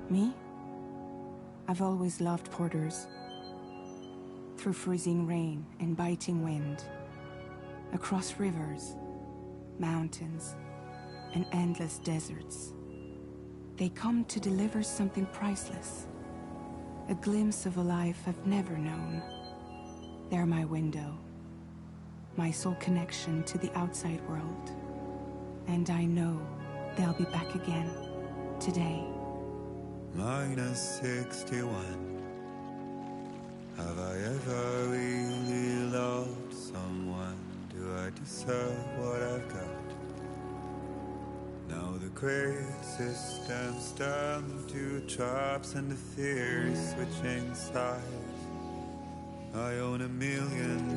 Me? I've always loved porters. Through freezing rain and biting wind, across rivers, mountains, and endless deserts, they come to deliver something priceless, a glimpse of a life I've never known. They're my window, my sole connection to the outside world. And I know they'll be back again, today. -61. Have I ever really loved someone? Do I deserve what I've got? Now the great systems turn to traps and the fear is switching sides. I own $1 million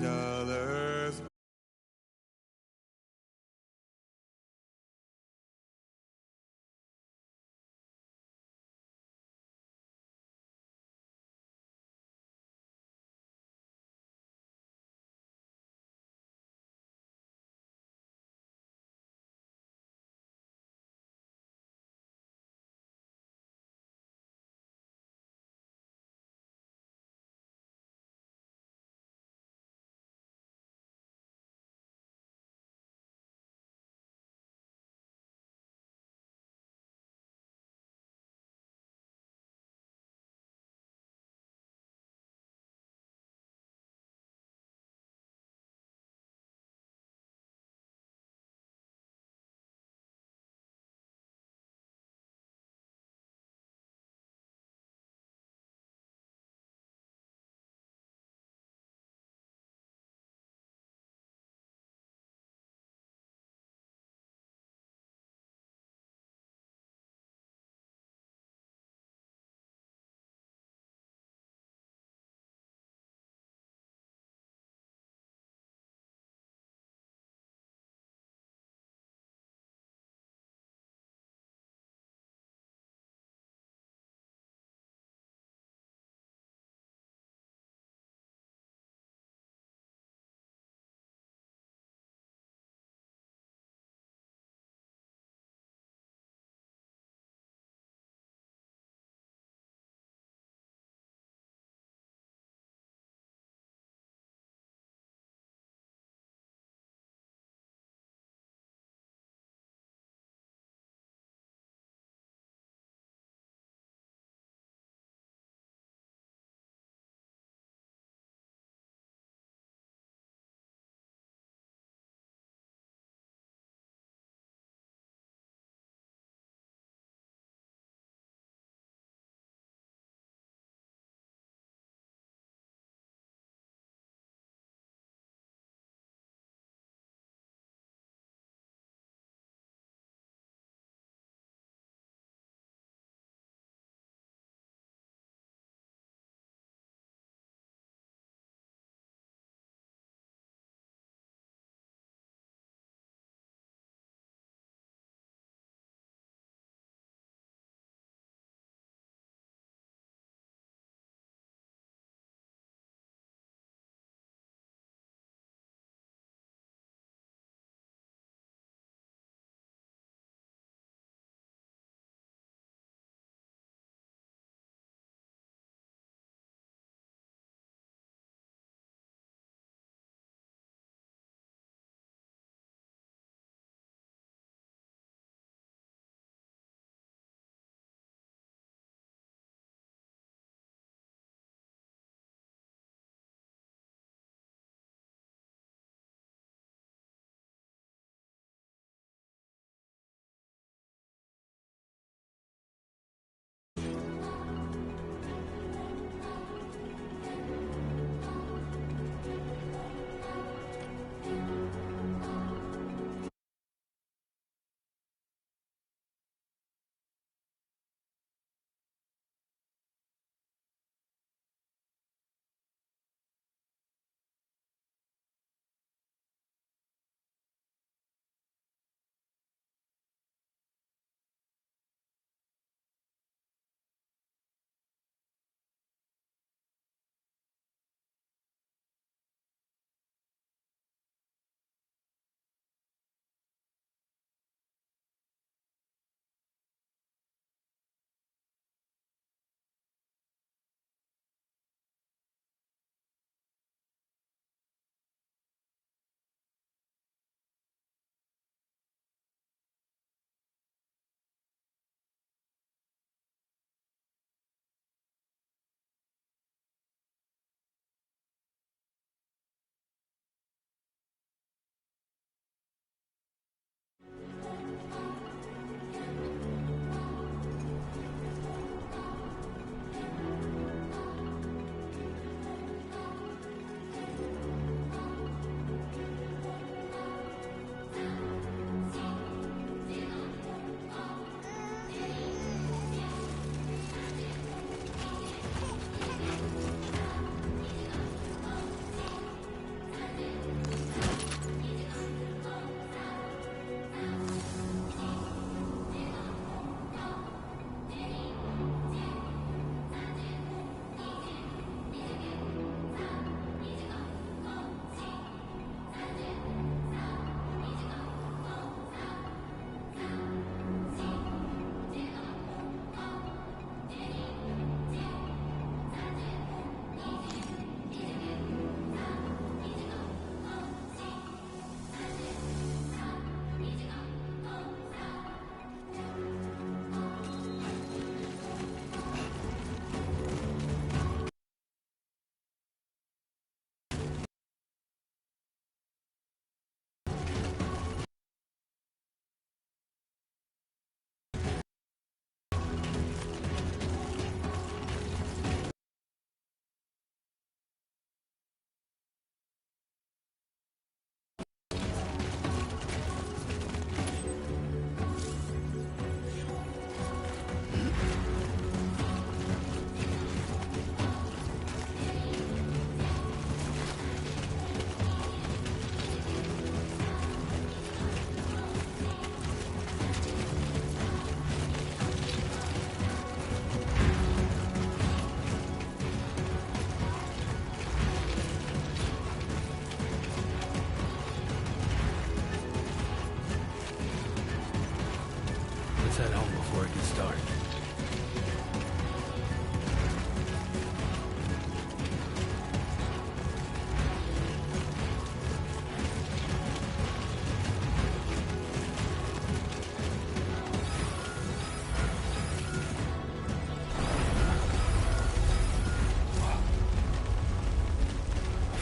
Let's head home before it gets dark.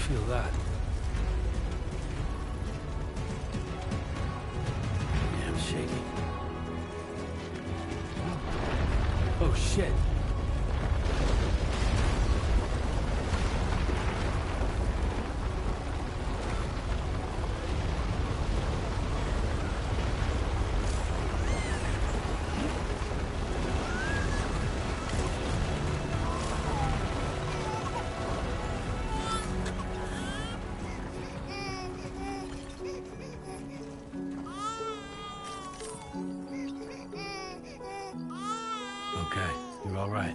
Feel that. Damn shaky. Oh shit. Okay, you're all right.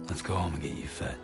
Let's go home and get you fed.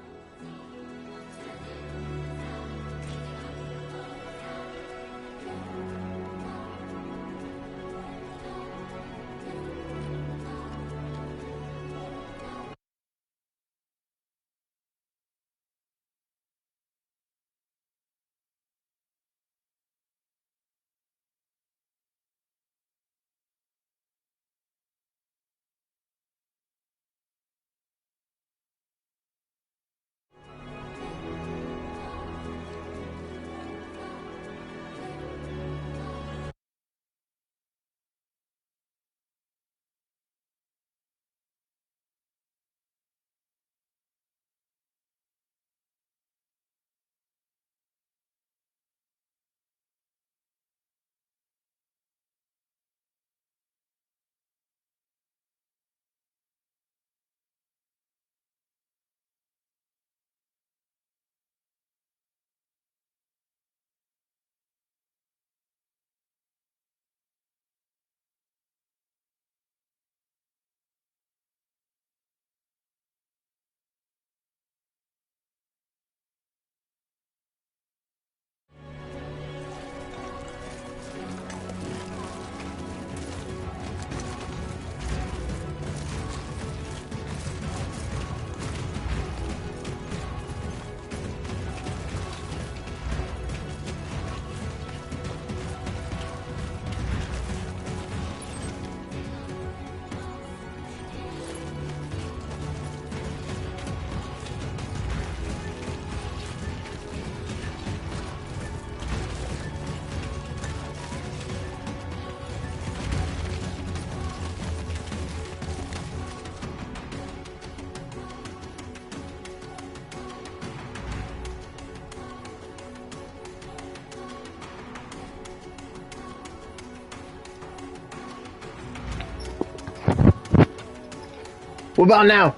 What about now?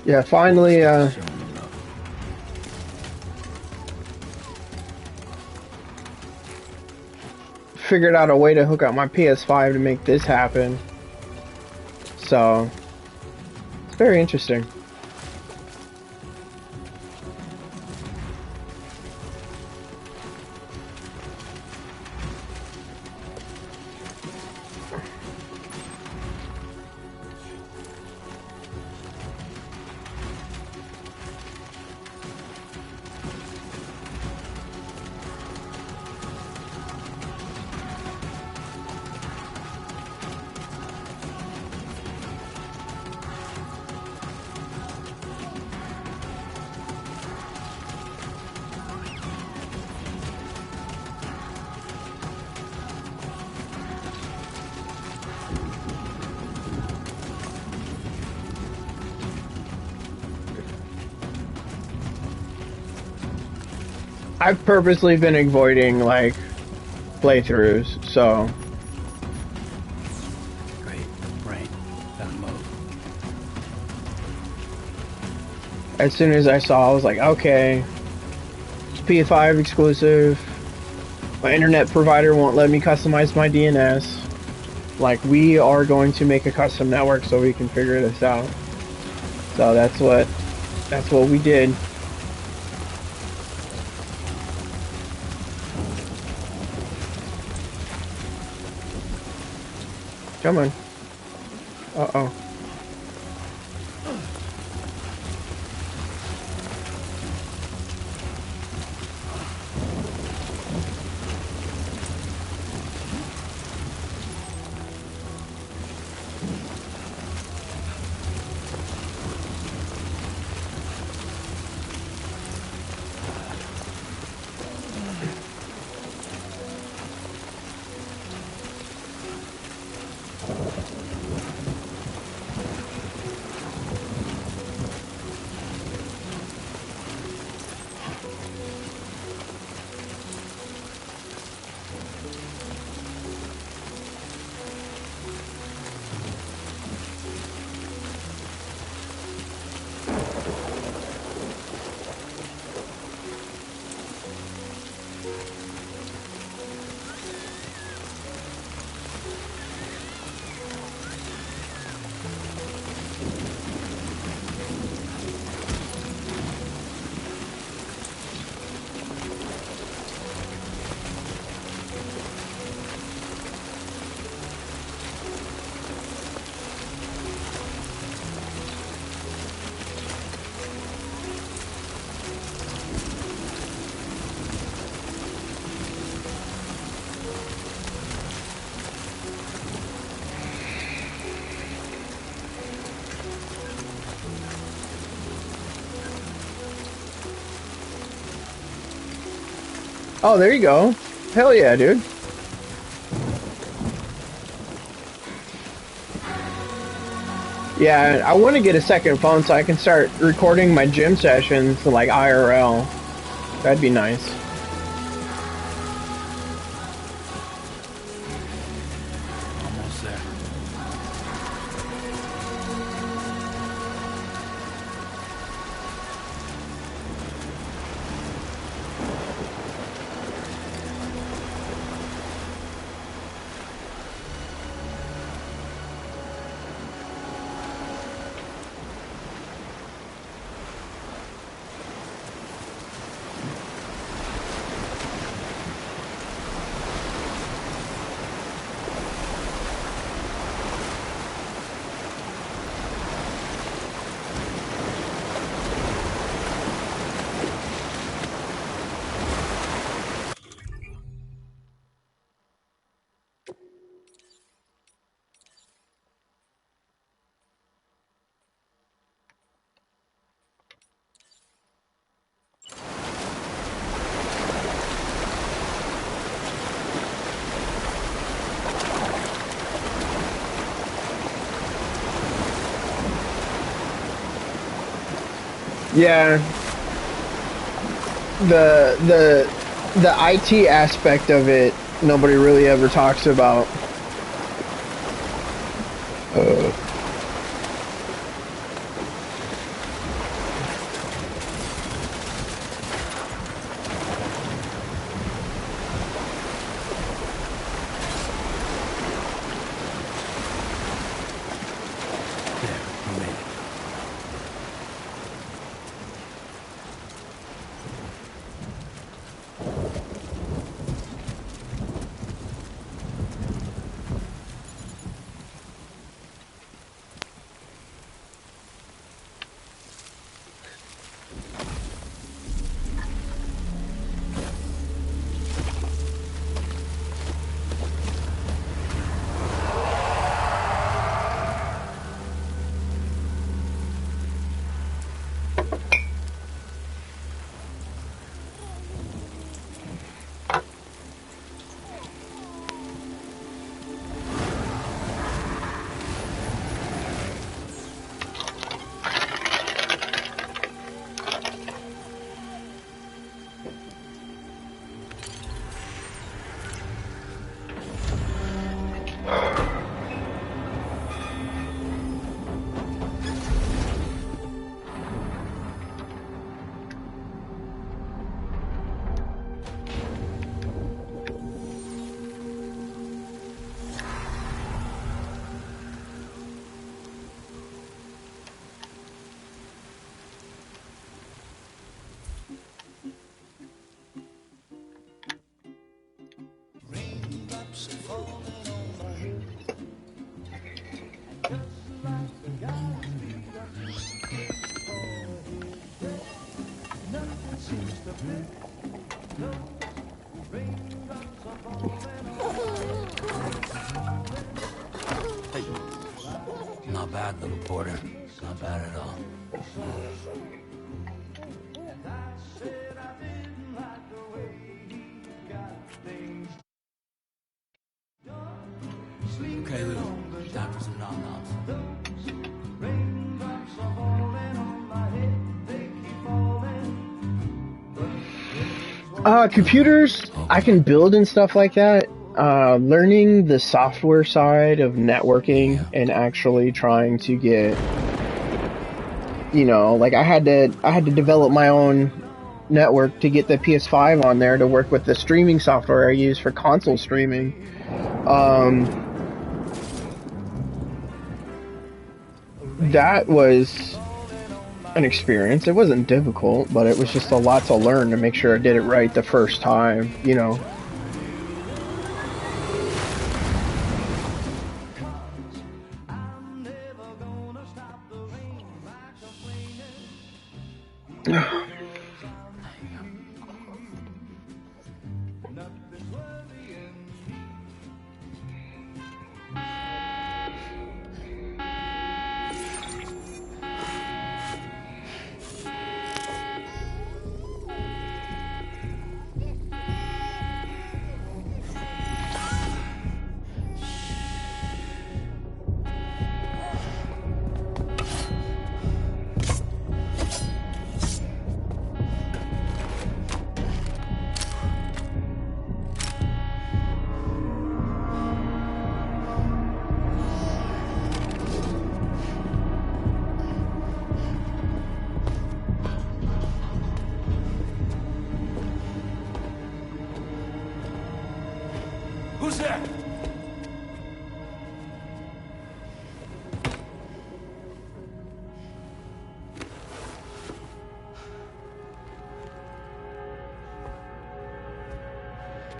Yeah, finally, figured out a way to hook up my PS5 to make this happen. So, it's very interesting. I've purposely been avoiding, like, playthroughs, so mode. As soon as I saw, I was like, okay, it's PS5 exclusive. My internet provider won't let me customize my DNS. Like, we are going to make a custom network so we can figure this out. So that's what we did. Come on. Uh-oh. Oh, there you go. Hell yeah, dude. Yeah, I want to get a second phone so I can start recording my gym sessions like IRL. That'd be nice. Almost there. Yeah. The IT aspect of it, nobody really ever talks about. There, we made it. bad, little porter. Not bad at all. Okay, Lou. Time for some nom-noms. Computers, I can build and stuff like that. Learning the software side of networking and actually trying to get, like I had to develop my own network to get the PS5 on there to work with the streaming software I use for console streaming. That was an experience. It wasn't difficult, but it was just a lot to learn to make sure I did it right the first time, Who's there?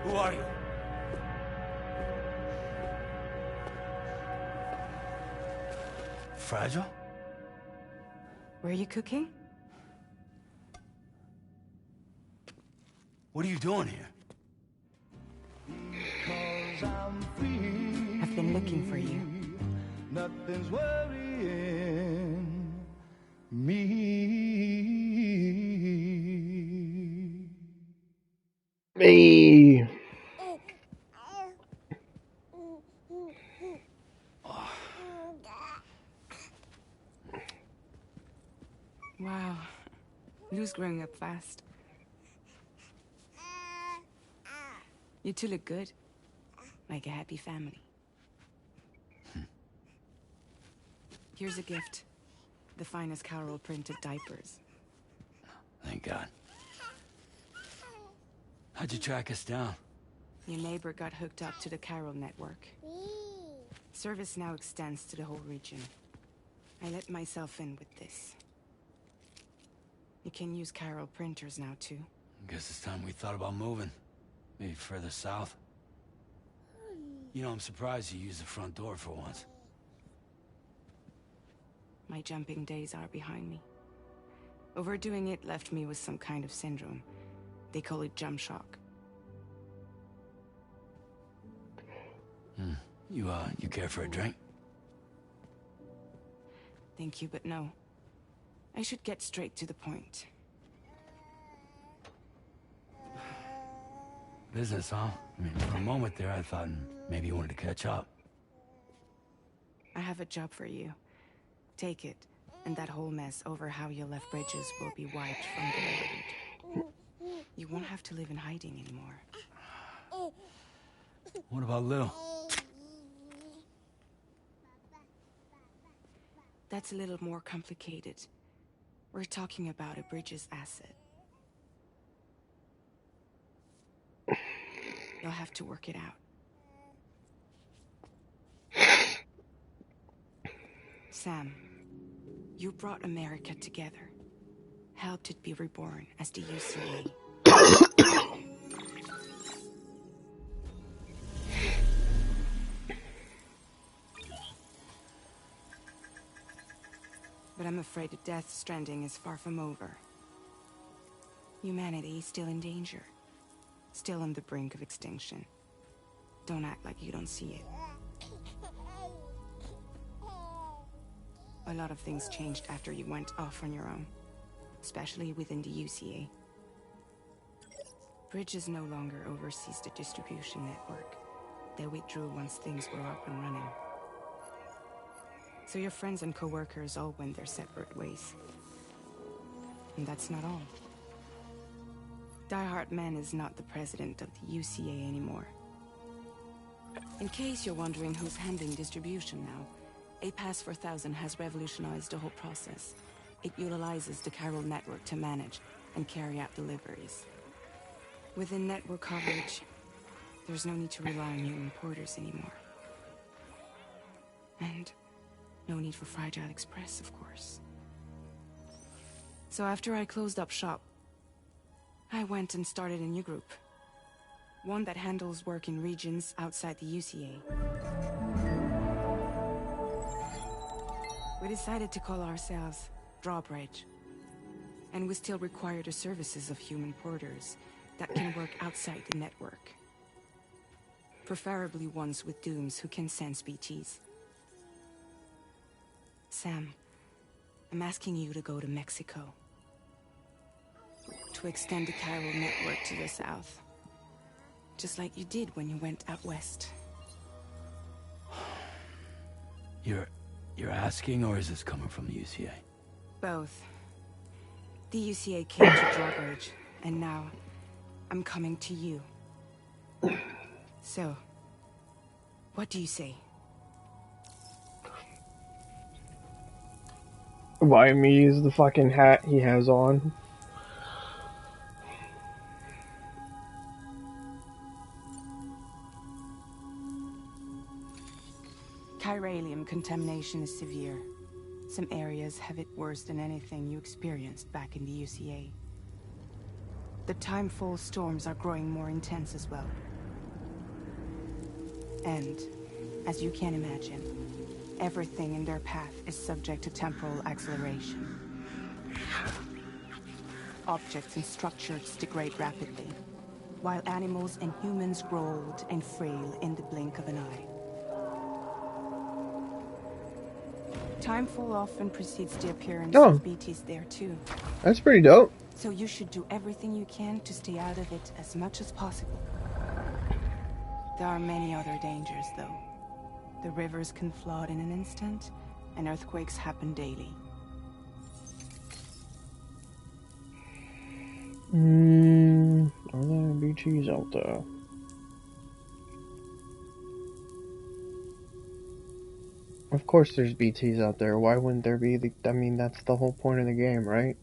Who are you? Fragile? Were you cooking? What are you doing here? I've been looking for you. Nothing's worrying me. Me. Wow. Lou's growing up fast. You two look good. Like a happy family. Here's a gift. The finest Carol printed diapers. Thank God. How'd you track us down? Your neighbor got hooked up to the Carol network. Service now extends to the whole region. I let myself in with this. You can use Carol printers now too. Guess it's time we thought about moving. Maybe further south. I'm surprised you used the front door for once. My jumping days are behind me. Overdoing it left me with some kind of syndrome. They call it jump shock. You care for a drink? Thank you, but no. I should get straight to the point. Business, huh? I mean, for a moment there, I thought maybe you wanted to catch up. I have a job for you. Take it, and that whole mess over how you left bridges will be wiped from the record. You won't have to live in hiding anymore. What about Lou? That's a little more complicated. We're talking about a bridges asset. You'll have to work it out. Sam, you brought America together. Helped it be reborn as the UCA. But I'm afraid the death stranding is far from over. Humanity is still in danger. Still on the brink of extinction. Don't act like you don't see it. A lot of things changed after you went off on your own, especially within the UCA. Bridges no longer oversees the distribution network. They withdrew once things were up and running. So your friends and co-workers all went their separate ways. And that's not all. Die Hard Man is not the president of the UCA anymore. In case you're wondering who's handling distribution now, A Pass 4000 has revolutionized the whole process. It utilizes the chiral network to manage and carry out deliveries. Within network coverage, there's no need to rely on human porters anymore. And no need for Fragile Express, of course. So after I closed up shop, I went and started a new group. One that handles work in regions outside the UCA. We decided to call ourselves Drawbridge. And we still require the services of human porters that can work outside the network. Preferably ones with dooms who can sense BTs. Sam, I'm asking you to go to Mexico. To extend the chiral network to the south. Just like you did when you went out west. You're asking, or is this coming from the UCA? Both. The UCA came to Drawbridge, and now I'm coming to you. So, what do you say? Why me is the fucking hat he has on. Chiralium contamination is severe. Some areas have it worse than anything you experienced back in the UCA. The timefall storms are growing more intense as well. And, as you can imagine, everything in their path is subject to temporal acceleration. Objects and structures degrade rapidly, while animals and humans grow old and frail in the blink of an eye. Timefall often precedes the appearance of BTs there too. That's pretty dope. So you should do everything you can to stay out of it as much as possible. There are many other dangers, though. The rivers can flood in an instant, and earthquakes happen daily. Are there BTs out there? Of course there's BTs out there. Why wouldn't there be? I mean, that's the whole point of the game, right?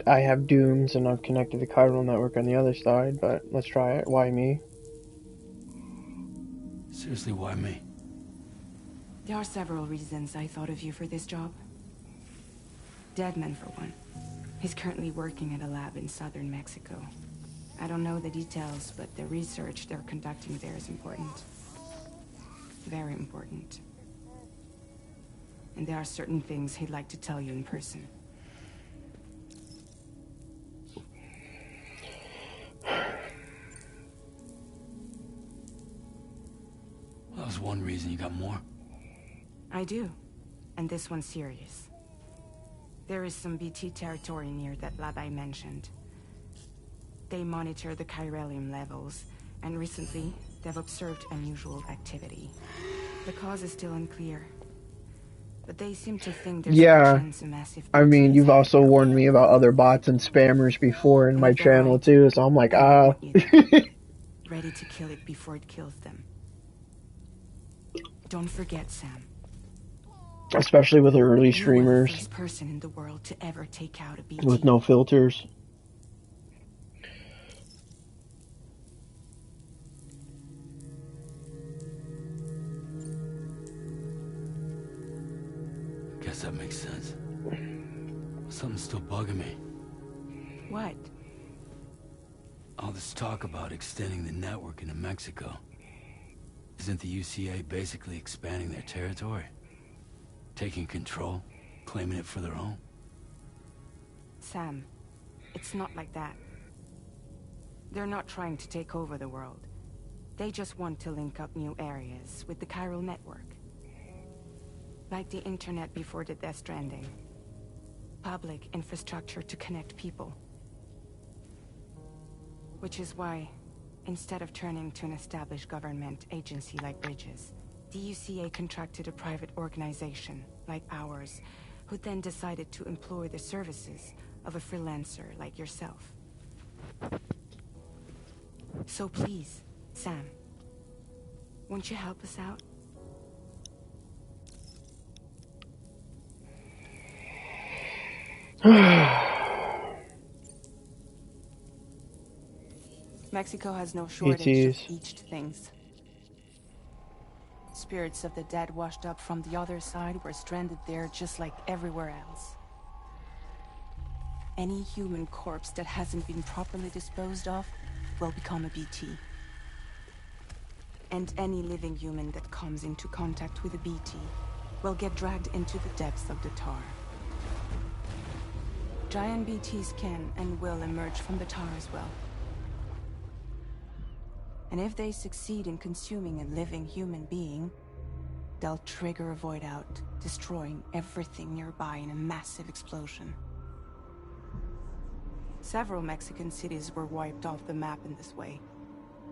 I have dooms and I've connected the chiral network on the other side, but let's try it. Why me? Seriously, why me? There are several reasons I thought of you for this job. Deadman, for one. He's currently working at a lab in southern Mexico. I don't know the details, but the research they're conducting there is important. Very important. And there are certain things he'd like to tell you in person. Well, that was one reason. You got more? I do. And this one's serious. There is some BT territory near that lab I mentioned. They monitor the chiralium levels, and recently, they've observed unusual activity. The cause is still unclear, but they seem to think there's a chance a massive I mean, you've also warned me about other bots and spammers before in my channel too, so I'm like, ready to kill it before it kills them. Don't forget, Sam. Especially with early streamers. You were the first person in the world to ever take out a BT. With no filters. Guess that makes sense. Something's still bugging me. What? All this talk about extending the network into Mexico. Isn't the UCA basically expanding their territory? Taking control? Claiming it for their own? Sam, it's not like that. They're not trying to take over the world. They just want to link up new areas with the chiral network. Like the internet before the Death Stranding. Public infrastructure to connect people. Which is why, instead of turning to an established government agency like Bridges, the UCA contracted a private organization, like ours, who then decided to employ the services of a freelancer like yourself. So please, Sam, won't you help us out? Mexico has no shortage of ETs. beached things. Spirits of the dead washed up from the other side were stranded there just like everywhere else. Any human corpse that hasn't been properly disposed of will become a BT. And any living human that comes into contact with a BT will get dragged into the depths of the tar. Giant BTs can and will emerge from the tar as well. And if they succeed in consuming a living human being, they'll trigger a void out, destroying everything nearby in a massive explosion. Several Mexican cities were wiped off the map in this way.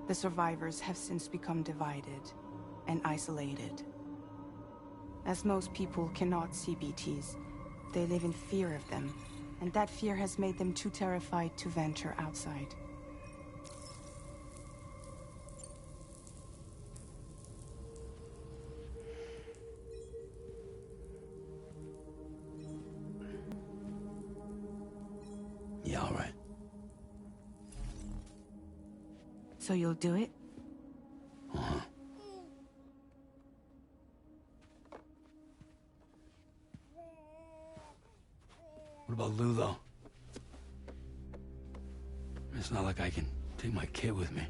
The survivors have since become divided and isolated. As most people cannot see BTs, they live in fear of them, and that fear has made them too terrified to venture outside. Yeah, all right. So you'll do it? Uh-huh. What about Lou, though? It's not like I can take my kid with me.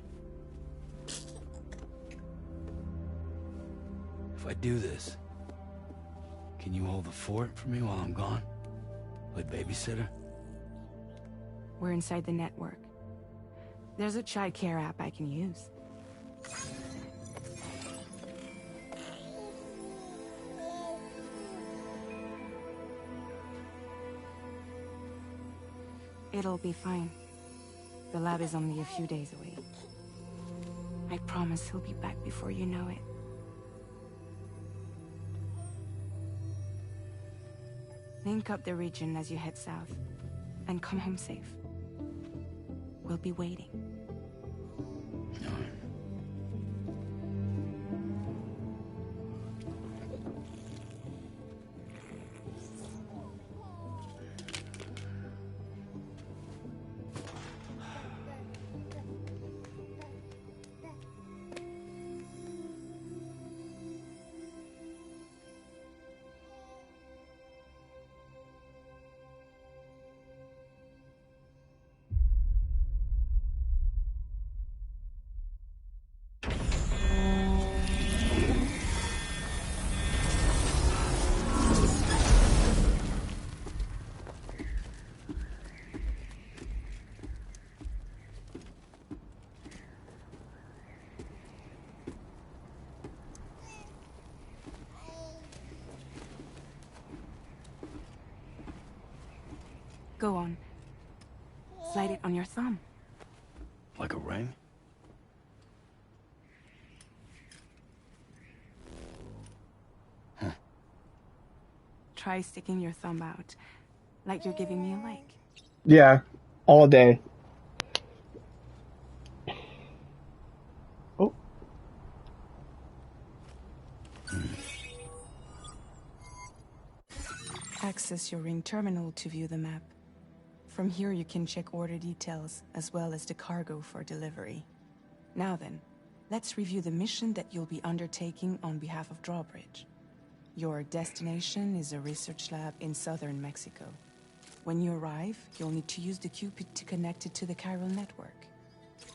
If I do this, can you hold the fort for me while I'm gone? Play babysitter? We're inside the network. There's a child care app I can use. It'll be fine. The lab is only a few days away. I promise he'll be back before you know it. Link up the region as you head south, and come home safe. We'll be waiting. All right. Go on. Slide it on your thumb. Like a ring? Huh. Try sticking your thumb out, like you're giving me a like. Yeah, all day. Oh. Access your ring terminal to view the map. From here you can check order details, as well as the cargo for delivery. Now then, let's review the mission that you'll be undertaking on behalf of Drawbridge. Your destination is a research lab in southern Mexico. When you arrive, you'll need to use the Cupid to connect it to the chiral network.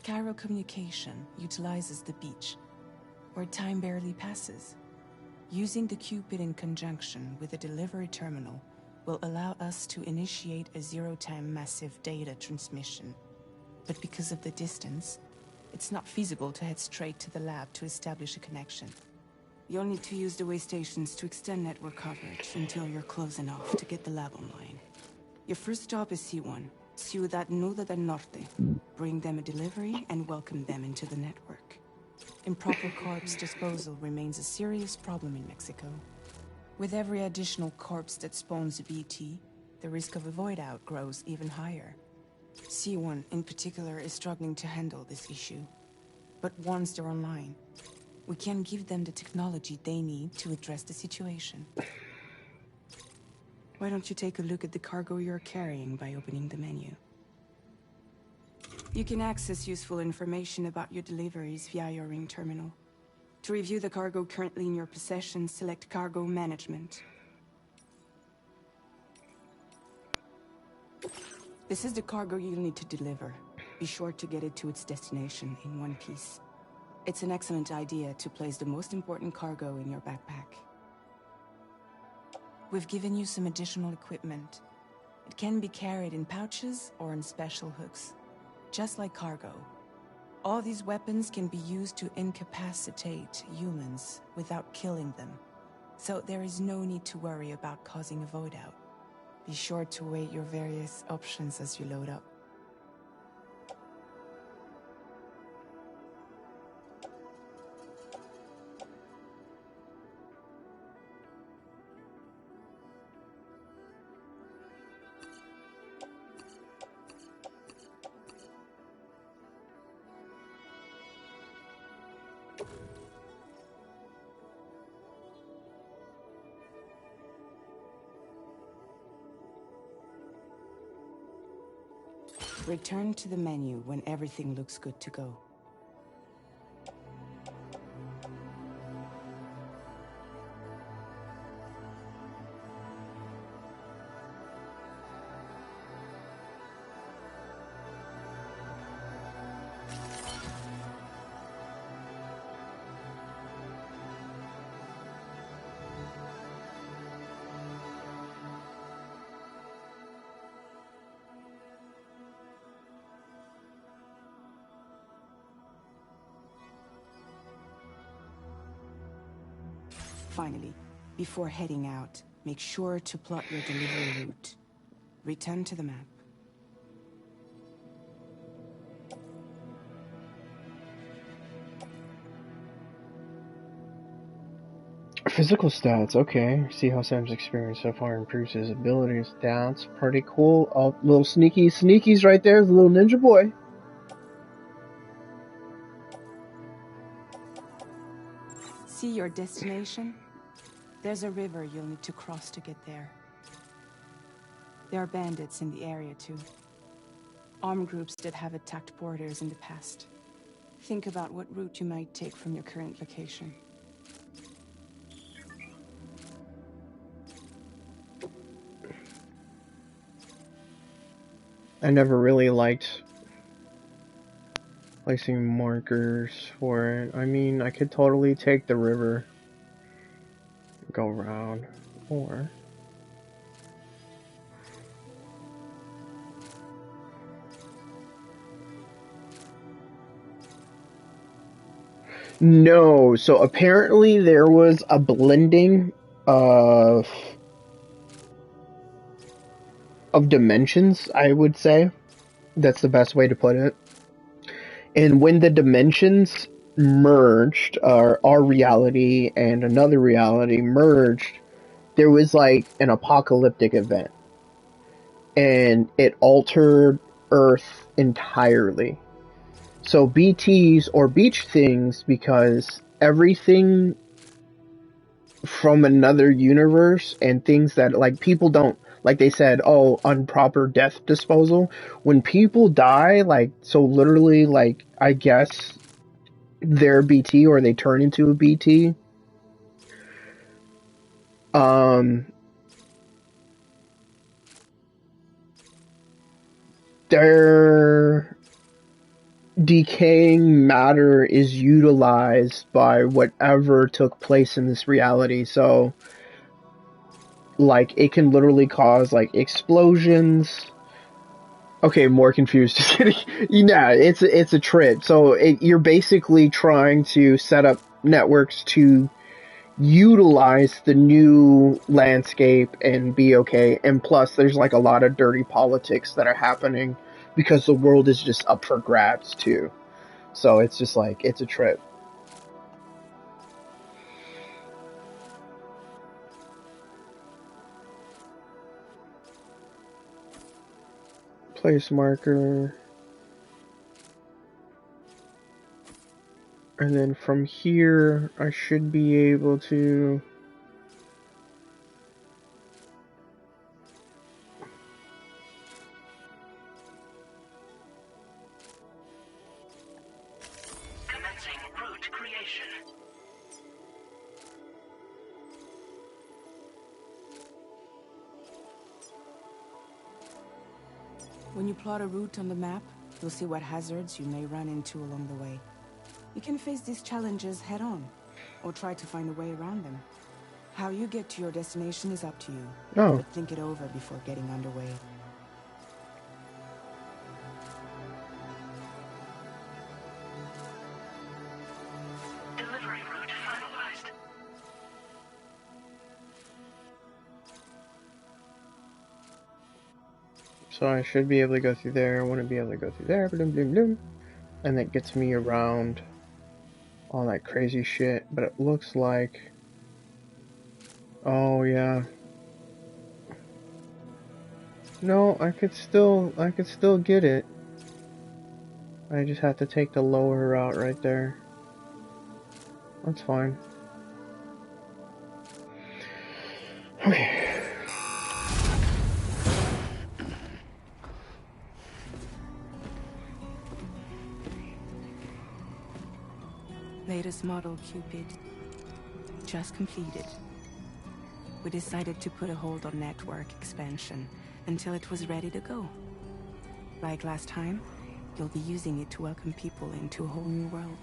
Chiral communication utilizes the beach, where time barely passes. Using the Cupid in conjunction with the delivery terminal will allow us to initiate a zero-time massive data transmission. But because of the distance, It's not feasible to head straight to the lab to establish a connection. You'll need to use the way stations to extend network coverage until you're close enough to get the lab online. Your first stop is C1, Ciudad Nuda del Norte. Bring them a delivery and welcome them into the network. Improper corpse disposal remains a serious problem in Mexico. With every additional corpse that spawns a BT, the risk of a void out grows even higher. C1 in particular is struggling to handle this issue. But once they're online, we can give them the technology they need to address the situation. Why don't you take a look at the cargo you're carrying by opening the menu? You can access useful information about your deliveries via your ring terminal. To review the cargo currently in your possession, select Cargo Management. This is the cargo you'll need to deliver. Be sure to get it to its destination in one piece. It's an excellent idea to place the most important cargo in your backpack. We've given you some additional equipment. It can be carried in pouches or in special hooks, just like cargo. All these weapons can be used to incapacitate humans without killing them. So there is no need to worry about causing a void out. Be sure to weigh your various options as you load up. Return to the menu when everything looks good to go. Finally, before heading out, make sure to plot your delivery route. Return to the map. Physical stats, okay. See how Sam's experience so far improves his abilities. That's pretty cool. Oh, little sneakies right there, the little ninja boy. See your destination? There's a river you'll need to cross to get there. There are bandits in the area too. Armed groups that have attacked borders in the past. Think about what route you might take from your current location. I never really liked placing markers for it. I mean, I could totally take the river, go around, or no. So apparently there was a blending of dimensions, I would say. That's the best way to put it. And when the dimensions merged, our reality and another reality merged, there was like an apocalyptic event. And it altered Earth entirely. So BTs, or beach things, because everything from another universe and things that, like, people don't, like they said, oh, improper death disposal. When people die, like, so literally, like, I guess they're a BT or they turn into a BT. Their decaying matter is utilized by whatever took place in this reality. So, like, it can literally cause, like, explosions, Okay, more confused. Just kidding. Yeah, it's a trip. So you're basically trying to set up networks to utilize the new landscape and be okay. And plus, there's like a lot of dirty politics that are happening because the world is just up for grabs too. So it's just like it's a trip. Place marker. And then from here, I should be able to... Commencing route creation. When you plot a route on the map, you'll see what hazards you may run into along the way. You can face these challenges head-on, or try to find a way around them. How you get to your destination is up to you, Oh. but think it over before getting underway. Delivery route finalized. So I should be able to go through there. I want to be able to go through there. Bloom, bloom, bloom. And that gets me around all that crazy shit. But it looks like... Oh, yeah. No, I could still get it. I just have to take the lower route right there. That's fine. Okay. Latest model Cupid. Just completed. We decided to put a hold on network expansion until it was ready to go. Like last time, you'll be using it to welcome people into a whole new world.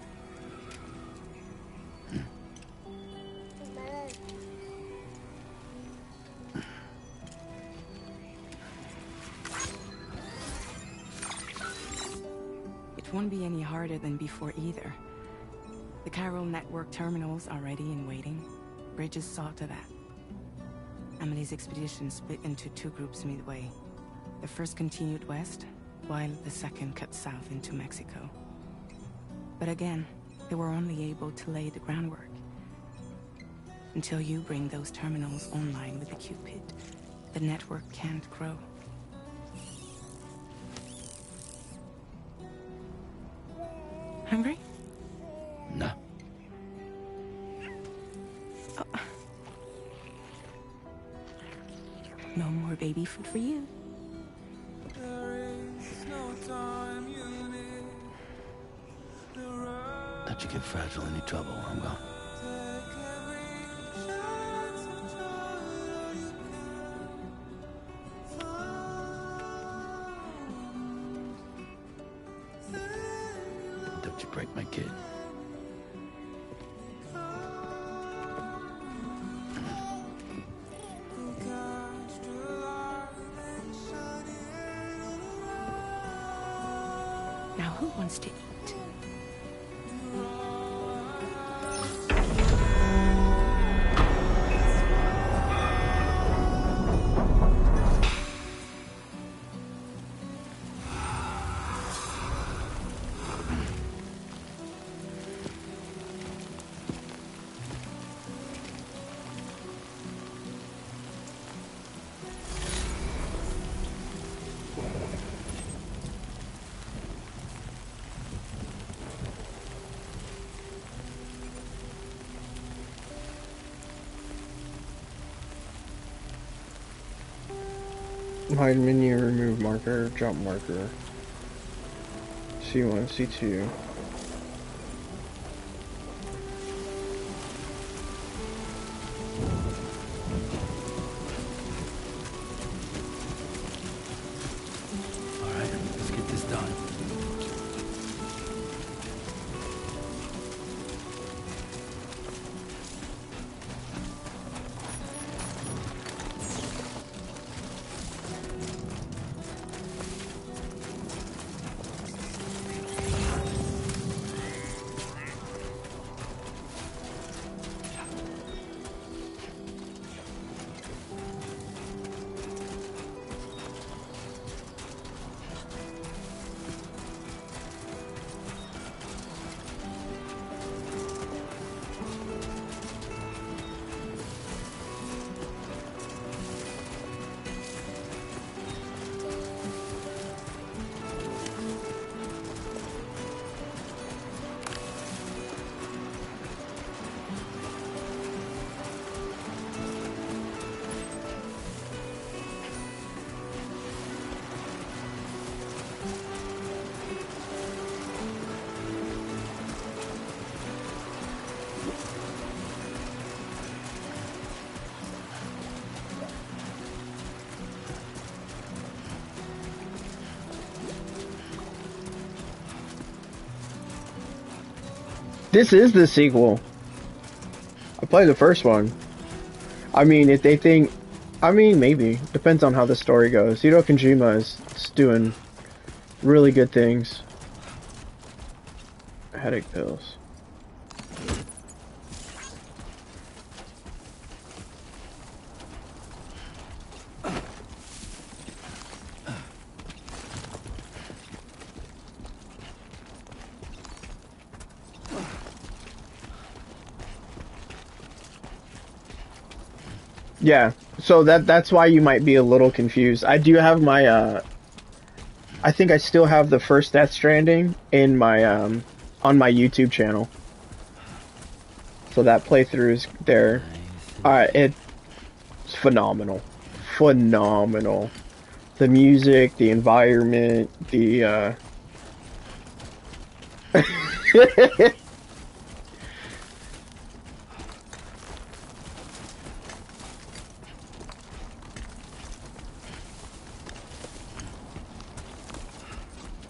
It won't be any harder than before either. The Carol network terminals are ready and waiting. Bridges saw to that. Emily's expedition split into two groups midway. The first continued west, while the second cut south into Mexico. But again, they were only able to lay the groundwork. Until you bring those terminals online with the Cupid, the network can't grow. Hungry? No. Oh. No more baby food for you. Don't you get fragile any trouble while I'm gone. Don't you break my kid. Now who wants to eat? Hide menu, remove marker, jump marker. C1, C2. Alright, let's get this done. This is the sequel. I played the first one. I mean, if they think... I mean, maybe. Depends on how the story goes. Hideo Kojima is doing really good things. Headache pills. Yeah, so that's why you might be a little confused. I do have my I think I still have the first Death Stranding in my on my YouTube channel. So that playthrough is there. It's phenomenal. Phenomenal. The music, the environment, the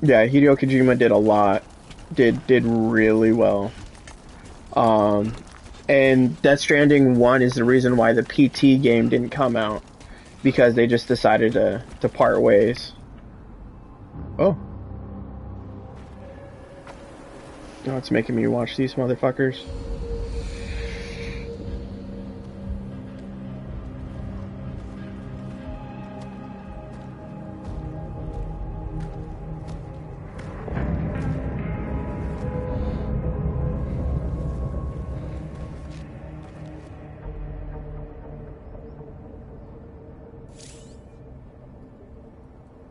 yeah, Hideo Kojima did a lot. Did really well. And Death Stranding 1 is the reason why the PT game didn't come out. Because they just decided to part ways. Oh. Oh, it's making me watch these motherfuckers.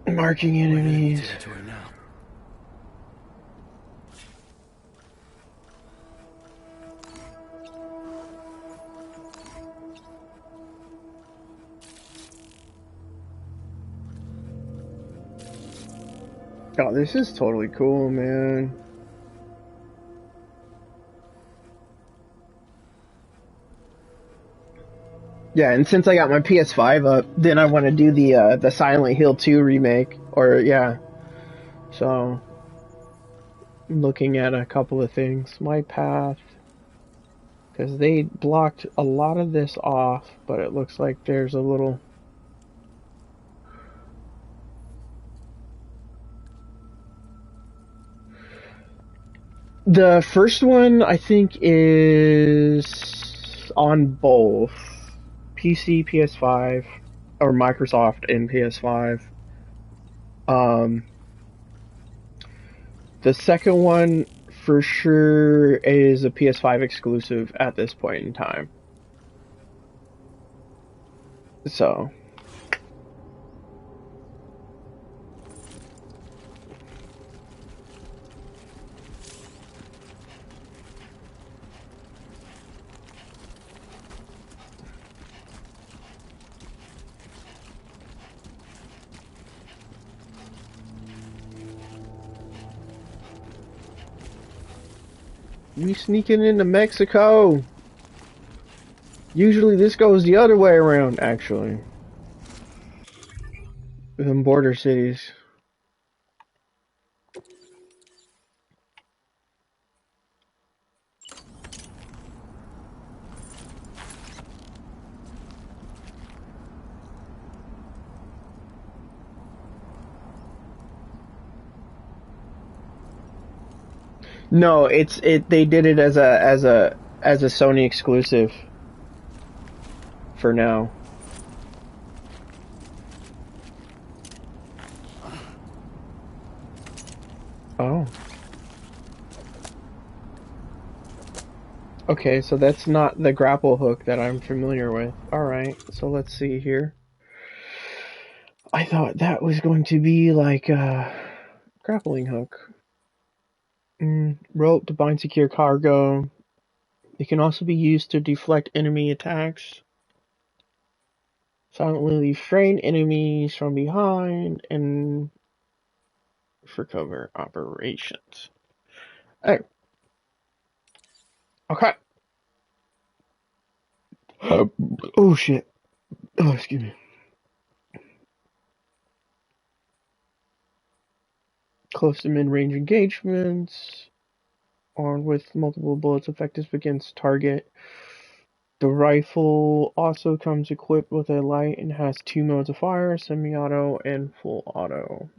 Marking enemies. Now. Oh, this is totally cool, man. Yeah, and since I got my PS5 up, then I want to do the Silent Hill 2 remake, or yeah. So, I'm looking at a couple of things. My path, because they blocked a lot of this off, but it looks like there's a little. The first one, I think, is on both PC, PS5, or Microsoft and PS5. The second one, for sure, is a PS5 exclusive at this point in time. So. We sneaking into Mexico. Usually this goes the other way around, actually. Them border cities. No, they did it as a Sony exclusive for now. Oh. Okay, so that's not the grapple hook that I'm familiar with. Alright, so let's see here. I thought that was going to be like a grappling hook. Rope to bind secure cargo. It can also be used to deflect enemy attacks. Silently restrain enemies from behind and for cover operations. Hey. Okay. Oh shit. Oh, excuse me. Close to mid-range engagements. armed with multiple bullets effective against target. The rifle also comes equipped with a light and has 2 modes of fire, semi-auto and full auto.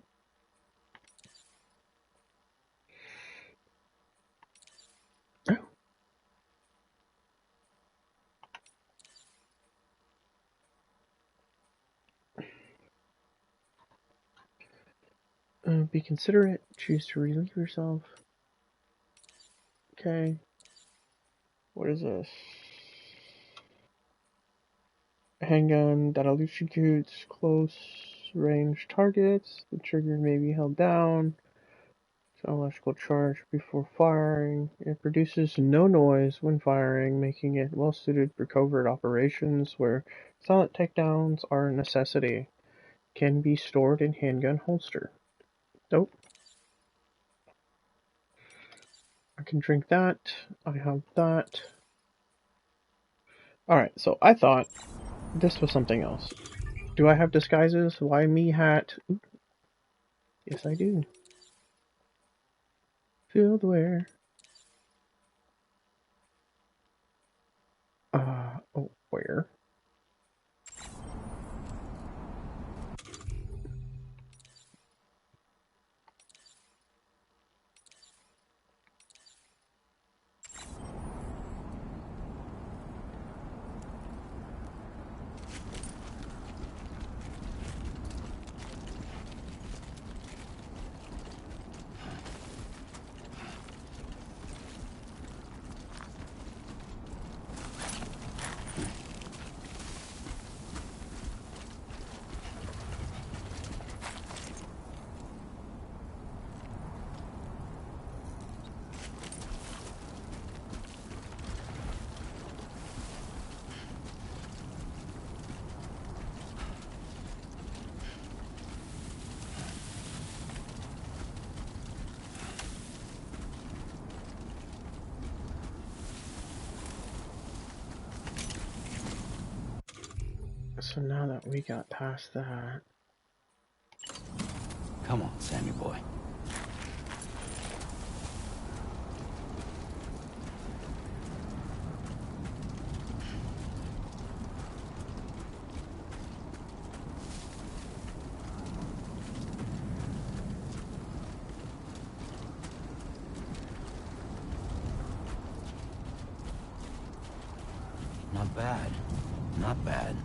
Be considerate. Choose to relieve yourself. Okay. What is this? A handgun that electrocutes close range targets. The trigger may be held down. It's an electrical charge before firing. It produces no noise when firing, making it well suited for covert operations where silent takedowns are a necessity. Can be stored in handgun holster. Nope. I can drink that. I have that. Alright, so I thought this was something else. Do I have disguises? Why me hat? Oop. Yes, I do. Field wear. Oh, where? So now that we got past that... Come on, Sammy boy. Not bad. Not bad.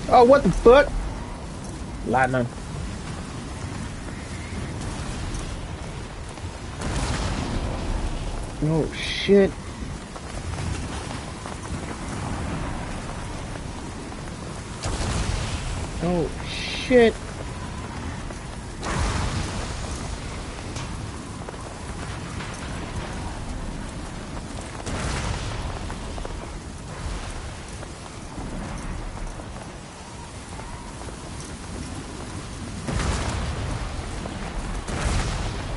Oh, what the fuck? Lightning. Oh, shit. Oh, shit.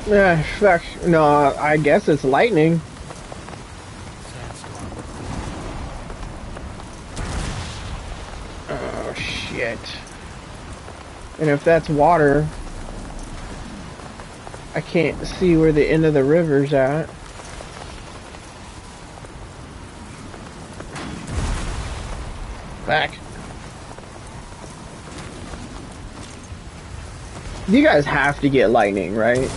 Yeah, fuck. No, I guess it's lightning. Oh, shit. And if that's water, I can't see where the end of the river's at. Back. You guys have to get lightning, right?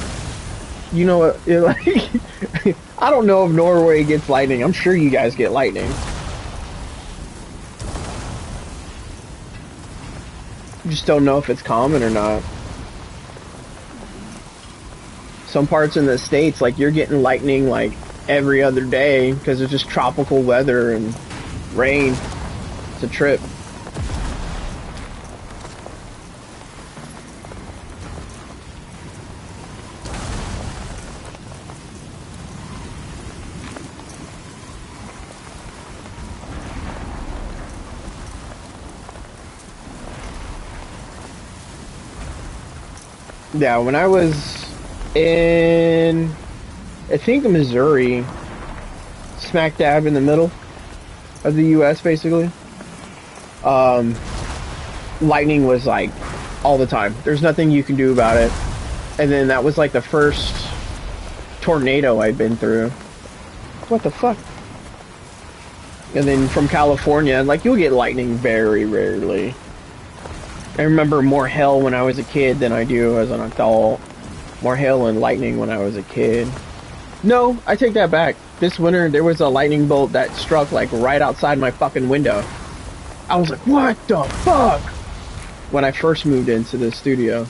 You know what? Like, I don't know if Norway gets lightning. I'm sure you guys get lightning. Just don't know if it's common or not. some parts in the States, like, you're getting lightning, like, every other day because it's just tropical weather and rain. It's a trip. Yeah, when I was in, I think, Missouri, smack dab in the middle of the U.S., basically, lightning was, like, all the time. There's nothing you can do about it. And then that was, like, the first tornado I'd been through. What the fuck? And then from California, like, you'll get lightning very rarely. I remember more hail when I was a kid than I do as an adult. More hail and lightning when I was a kid. No, I take that back. This winter, there was a lightning bolt that struck, like, right outside my fucking window. I was like, what the fuck? When I first moved into the studio.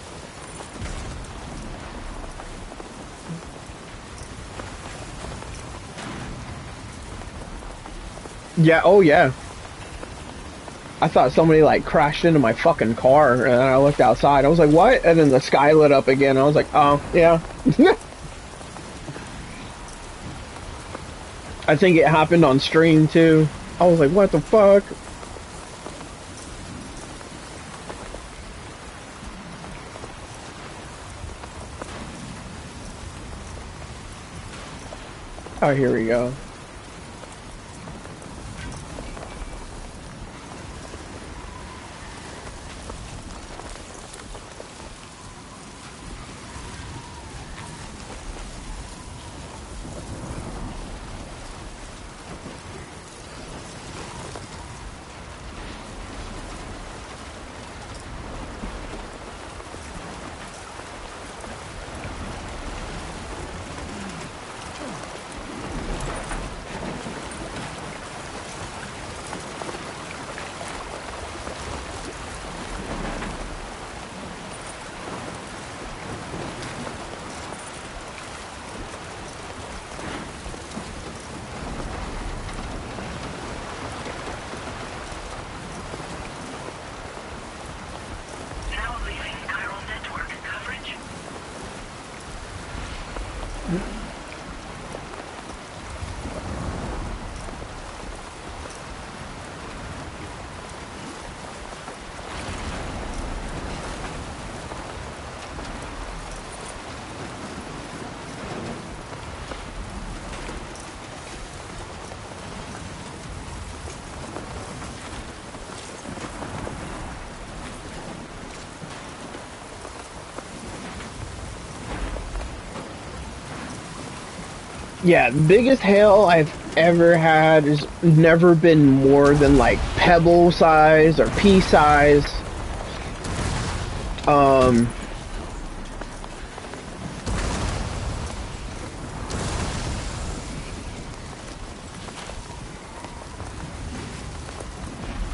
Yeah, oh yeah. I thought somebody, like, crashed into my fucking car, and I looked outside. I was like, what? And then the sky lit up again. I was like, oh, yeah. I think it happened on stream, too. I was like, what the fuck? Oh, here we go. Now leaving chiral network coverage. Yeah, the biggest hail I've ever had has never been more than, like, pebble size or pea size.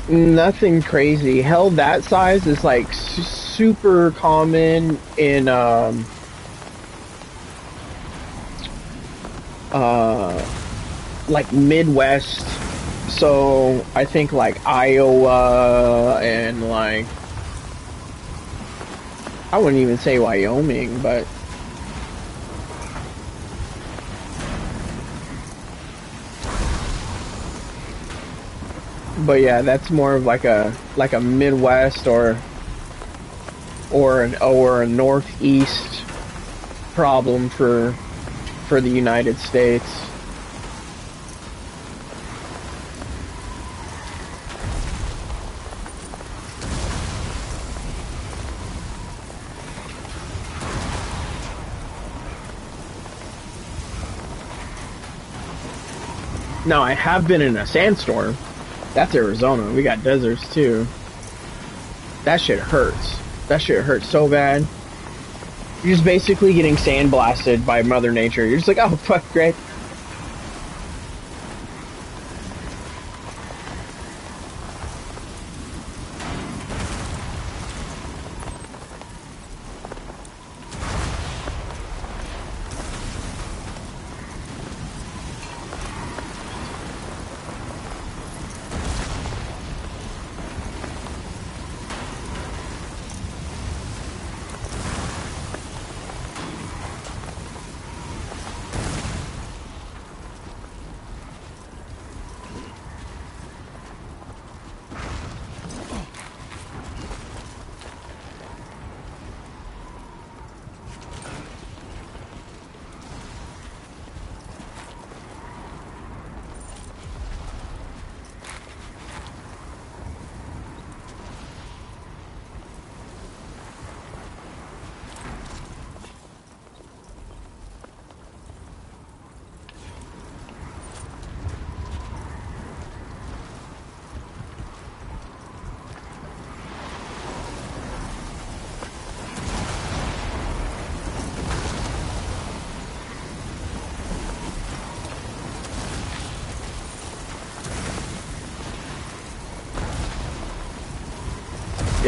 Nothing crazy. Hail that size is, like, super common in, like, Midwest, so I think, like, Iowa and, like, I wouldn't even say Wyoming, but yeah, that's more of like a Midwest or a Northeast problem for the United States. Now, I have been in a sandstorm. That's Arizona. We got deserts too. That shit hurts. That shit hurts so bad. You're just basically getting sandblasted by Mother Nature. You're just like, oh, fuck, great.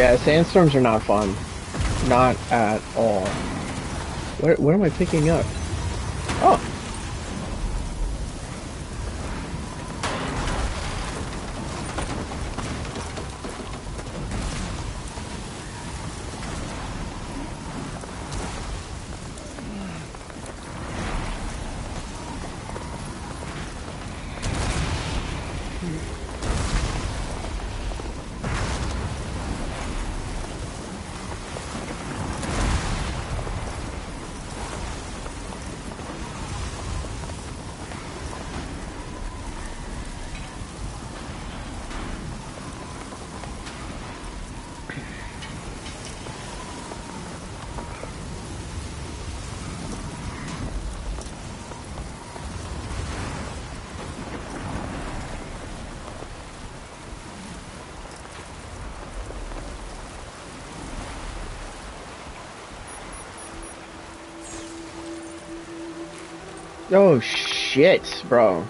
Yeah, sandstorms are not fun. Not at all. What am I picking up? Oh. Oh shit, bro.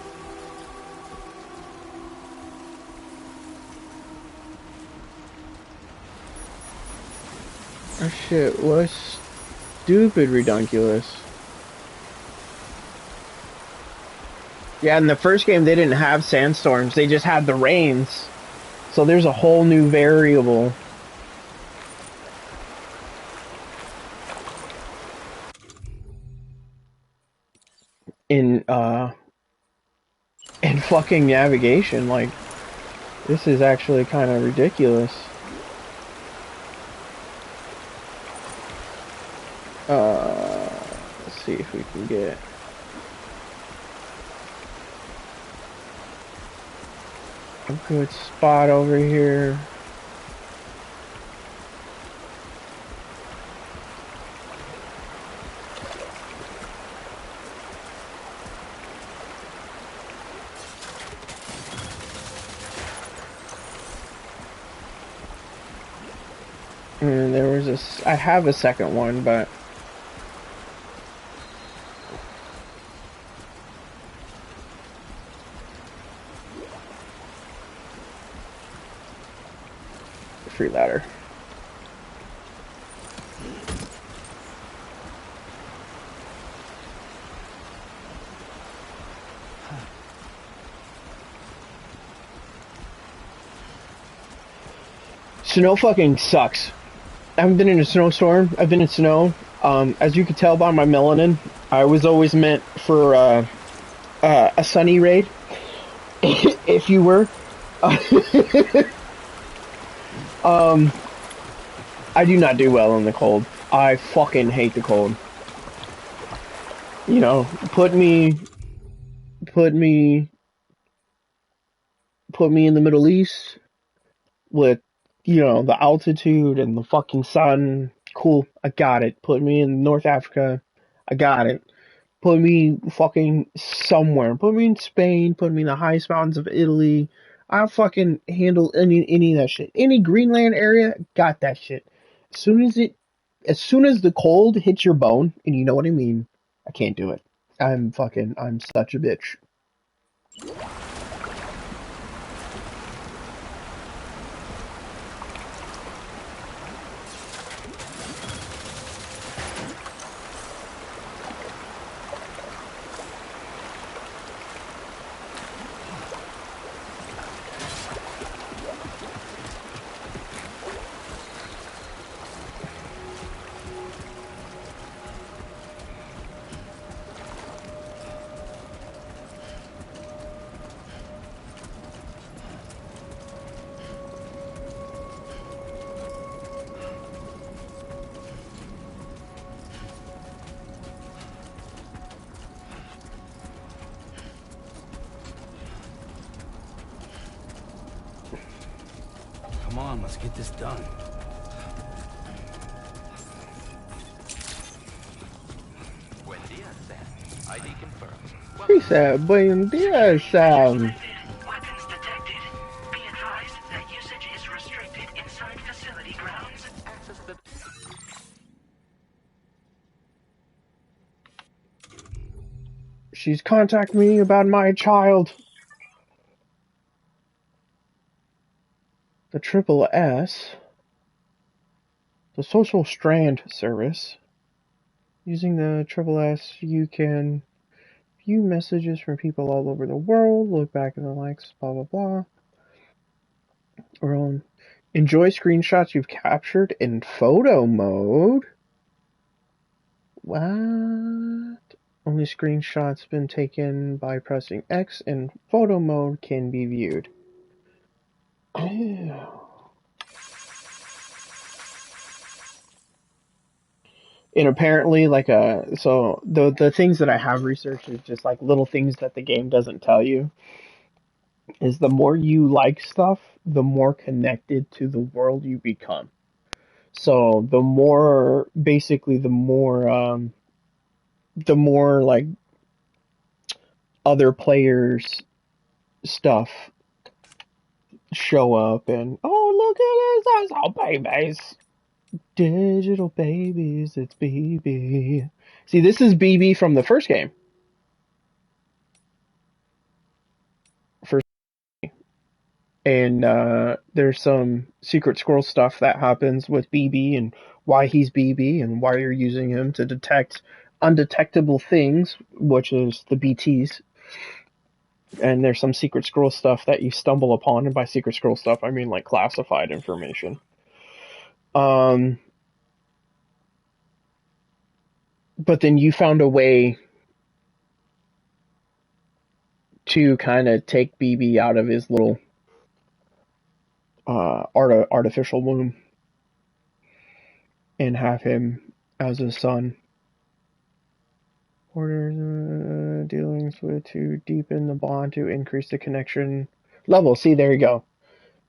Oh shit, what stupid redunculous. Yeah, in the first game they didn't have sandstorms, they just had the rains. So there's a whole new variable. In fucking navigation, like, this is actually kind of ridiculous. Let's see if we can get a good spot over here. And there was I have a second one, but free ladder. Snow fucking sucks. I haven't been in a snowstorm. I've been in snow. As you can tell by my melanin, I was always meant for a sunny raid. If you were. I do not do well in the cold. I fucking hate the cold. You know, put me in the Middle East with, you know, the altitude and the fucking sun. Cool, I got it. Put me in North Africa. I got it. Put me fucking somewhere. Put me in Spain. Put me in the highest mountains of Italy. I'll fucking handle any of that shit. Any Greenland area, got that shit. As soon as the cold hits your bone, and you know what I mean, I can't do it. I'm such a bitch. Come on, let's get this done. Buen dia, Sam. ID confirmed. He said, "Buen dia, Sam." Weapons detected. Be advised that usage is restricted inside facility grounds. Access the... She's contacting me about my child. The triple S. The social strand service. Using the S, you can view messages from people all over the world, look back at the likes, blah blah blah. Or enjoy screenshots you've captured in photo mode. What? Only screenshots been taken by pressing X in photo mode can be viewed. Oh. And apparently, so the things that I have researched is just like little things that the game doesn't tell you. Is the more you like stuff, the more connected to the world you become. So basically, the more like other players' stuff show up, and oh look at this, that's all babies, digital babies. It's BB. See, this is BB from the first game. And there's some secret squirrel stuff that happens with BB and why he's BB and why you're using him to detect undetectable things, which is the BTs. And there's some secret scroll stuff that you stumble upon, and by secret scroll stuff I mean like classified information. But then you found a way to kind of take BB out of his little artificial womb and have him as a son. Orders dealings with to deepen the bond to increase the connection level. See, there you go.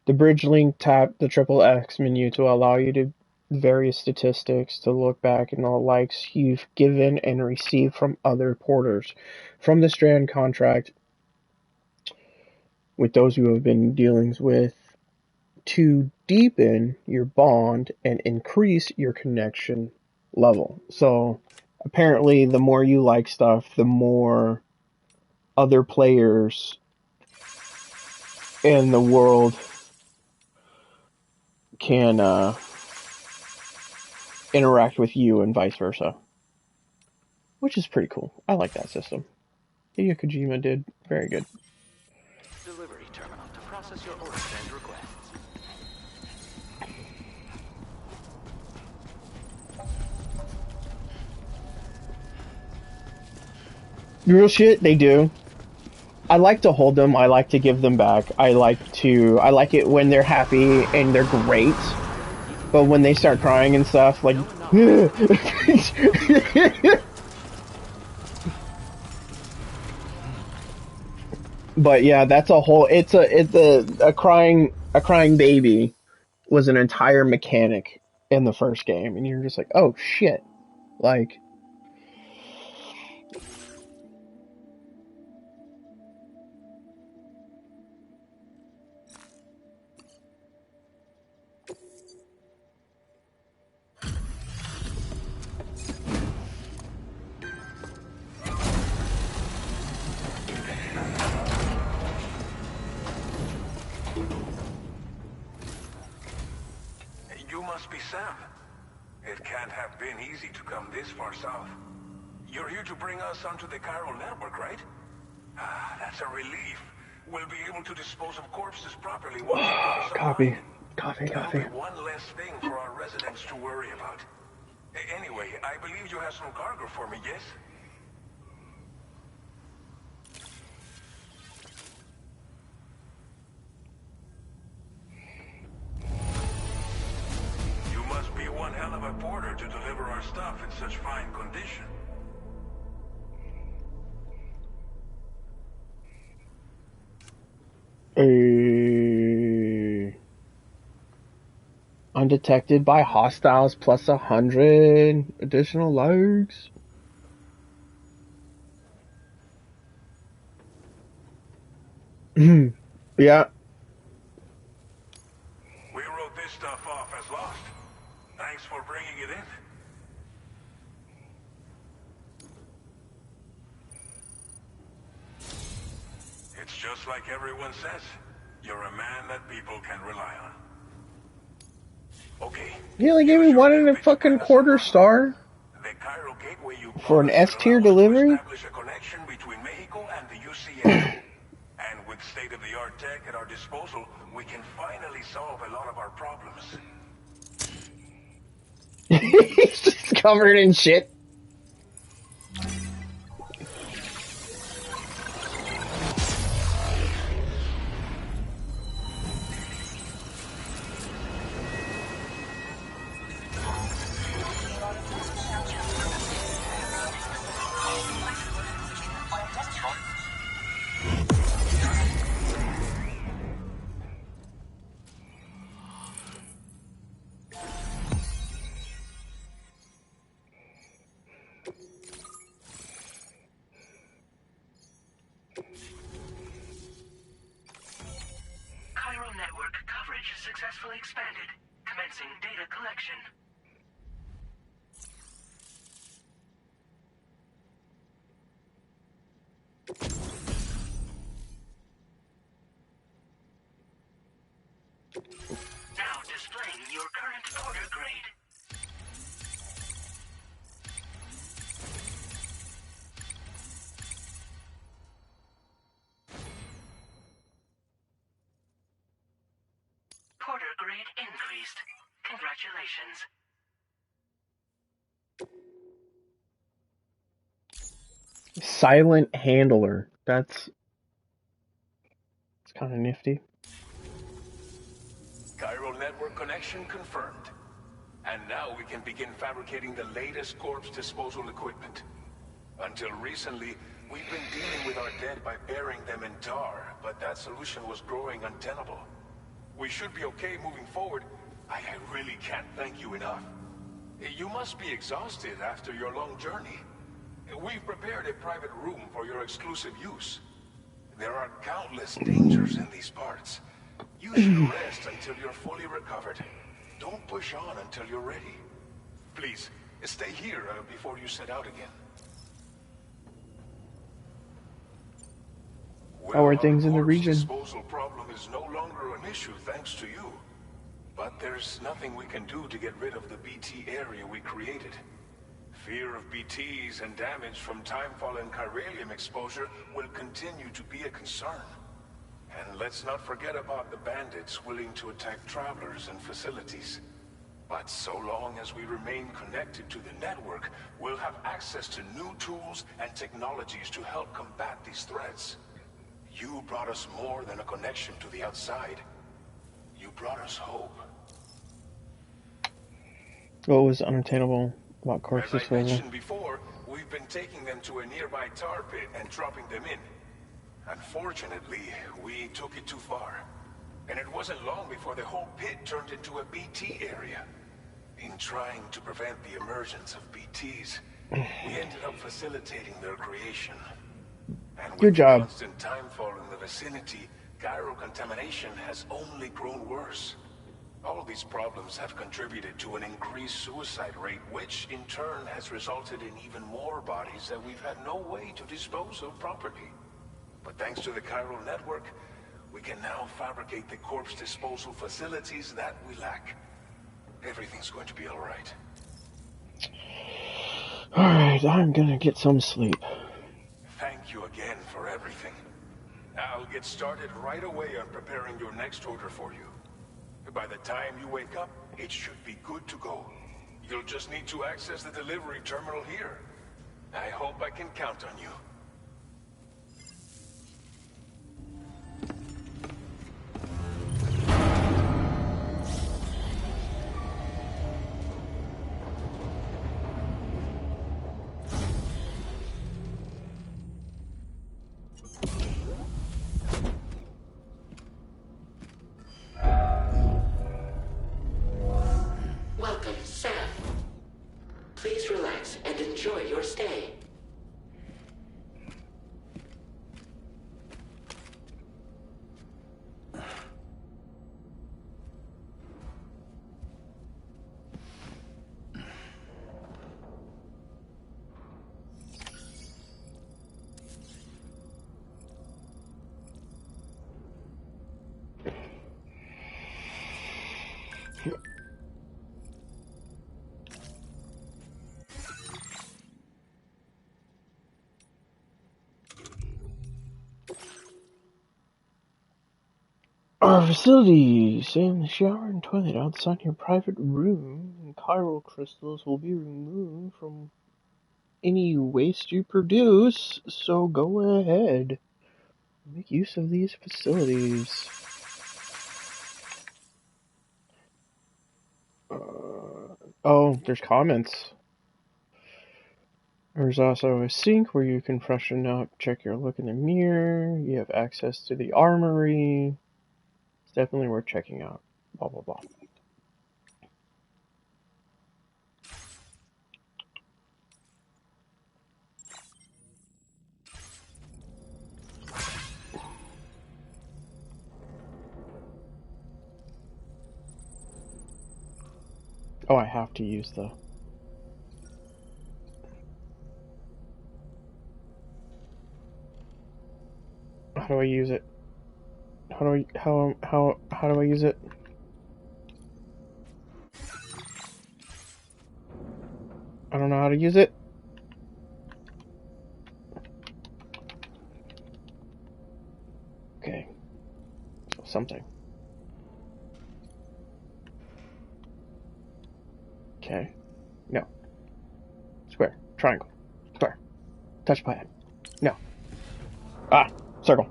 The bridge link, tap the X menu to allow you to various statistics to look back and all the likes you've given and received from other porters from the strand contract with those you have been dealings with to deepen your bond and increase your connection level. So apparently the more you like stuff, the more other players in the world can interact with you and vice versa, which is pretty cool. I like that system. Hedio Kojima did very good. Delivery terminal to process your orders and requests. Real shit, they do. I like to hold them. I like to give them back. I like it when they're happy and they're great. But when they start crying and stuff, like, but yeah, that's a whole. It's a crying baby was an entire mechanic in the first game, and you're just like, oh shit, like. You must be Sam. It can't have been easy to come this far south. You're here to bring us onto the chiral network, right? Ah, that's a relief. We'll be able to dispose of corpses properly once you get us Copy. That'll be one less thing for our residents to worry about. Anyway, I believe you have some cargo for me, yes? You must be one hell of a porter to deliver our stuff in such fine condition. Undetected by hostiles plus 100 additional likes. Yeah. We wrote this stuff off as lost. Thanks for bringing it in. It's just like everyone says. You're a man that people can rely on. Okay. He only gave me one and a fucking quarter star The Cairo gateway you for an bought S tier will allow us to delivery. establish a connection between Mexico and the UCA. And with state-of-the-art tech at our disposal, we can finally solve a lot of our problems. He's just covered in shit. Cairo network coverage successfully expanded. Commencing data collection. Now displaying your current order grade. Porter grade increased. Congratulations. Silent handler. That's kind of nifty. Cairo network connection confirmed. And now we can begin fabricating the latest corpse disposal equipment. Until recently, we've been dealing with our dead by burying them in tar, but that solution was growing untenable. We should be okay moving forward. I really can't thank you enough. You must be exhausted after your long journey. We've prepared a private room for your exclusive use. There are countless dangers in these parts. You should rest until you're fully recovered. Don't push on until you're ready. Please, stay here before you set out again. How are things in the region? Disposal problem is no longer an issue thanks to you. But there's nothing we can do to get rid of the BT area we created. Fear of BTs and damage from timefall and chiralium exposure will continue to be a concern. And let's not forget about the bandits willing to attack travelers and facilities. But so long as we remain connected to the network, we'll have access to new tools and technologies to help combat these threats. You brought us more than a connection to the outside. You brought us hope. What was unattainable about corpse As I disposal? mentioned before, we've been taking them to a nearby tar pit and dropping them in. Unfortunately, we took it too far. And it wasn't long before the whole pit turned into a BT area. In trying to prevent the emergence of BTs, we ended up facilitating their creation. And with Good job. constant timefall in the vicinity, gyro contamination has only grown worse. All these problems have contributed to an increased suicide rate, which in turn has resulted in even more bodies that we've had no way to dispose of properly. But thanks to the chiral network, we can now fabricate the corpse disposal facilities that we lack. Everything's going to be all right. Alright, I'm gonna get some sleep. Thank you again for everything. I'll get started right away on preparing your next order for you. By the time you wake up, it should be good to go. You'll just need to access the delivery terminal here. I hope I can count on you. Welcome, Sam. Please relax and enjoy your stay. Our facilities and the shower and toilet outside your private room, and chiral crystals will be removed from any waste you produce, so go ahead. Make use of these facilities. Oh, there's comments. There's also a sink where you can freshen up, check your look in the mirror. You have access to the armory. It's definitely worth checking out. Blah, blah, blah. Oh, I have to use the... How do I use it? How do I use it? I don't know how to use it. Okay. So something. Okay. No. Square. Triangle. Square. Touchpad. No. Ah! Circle.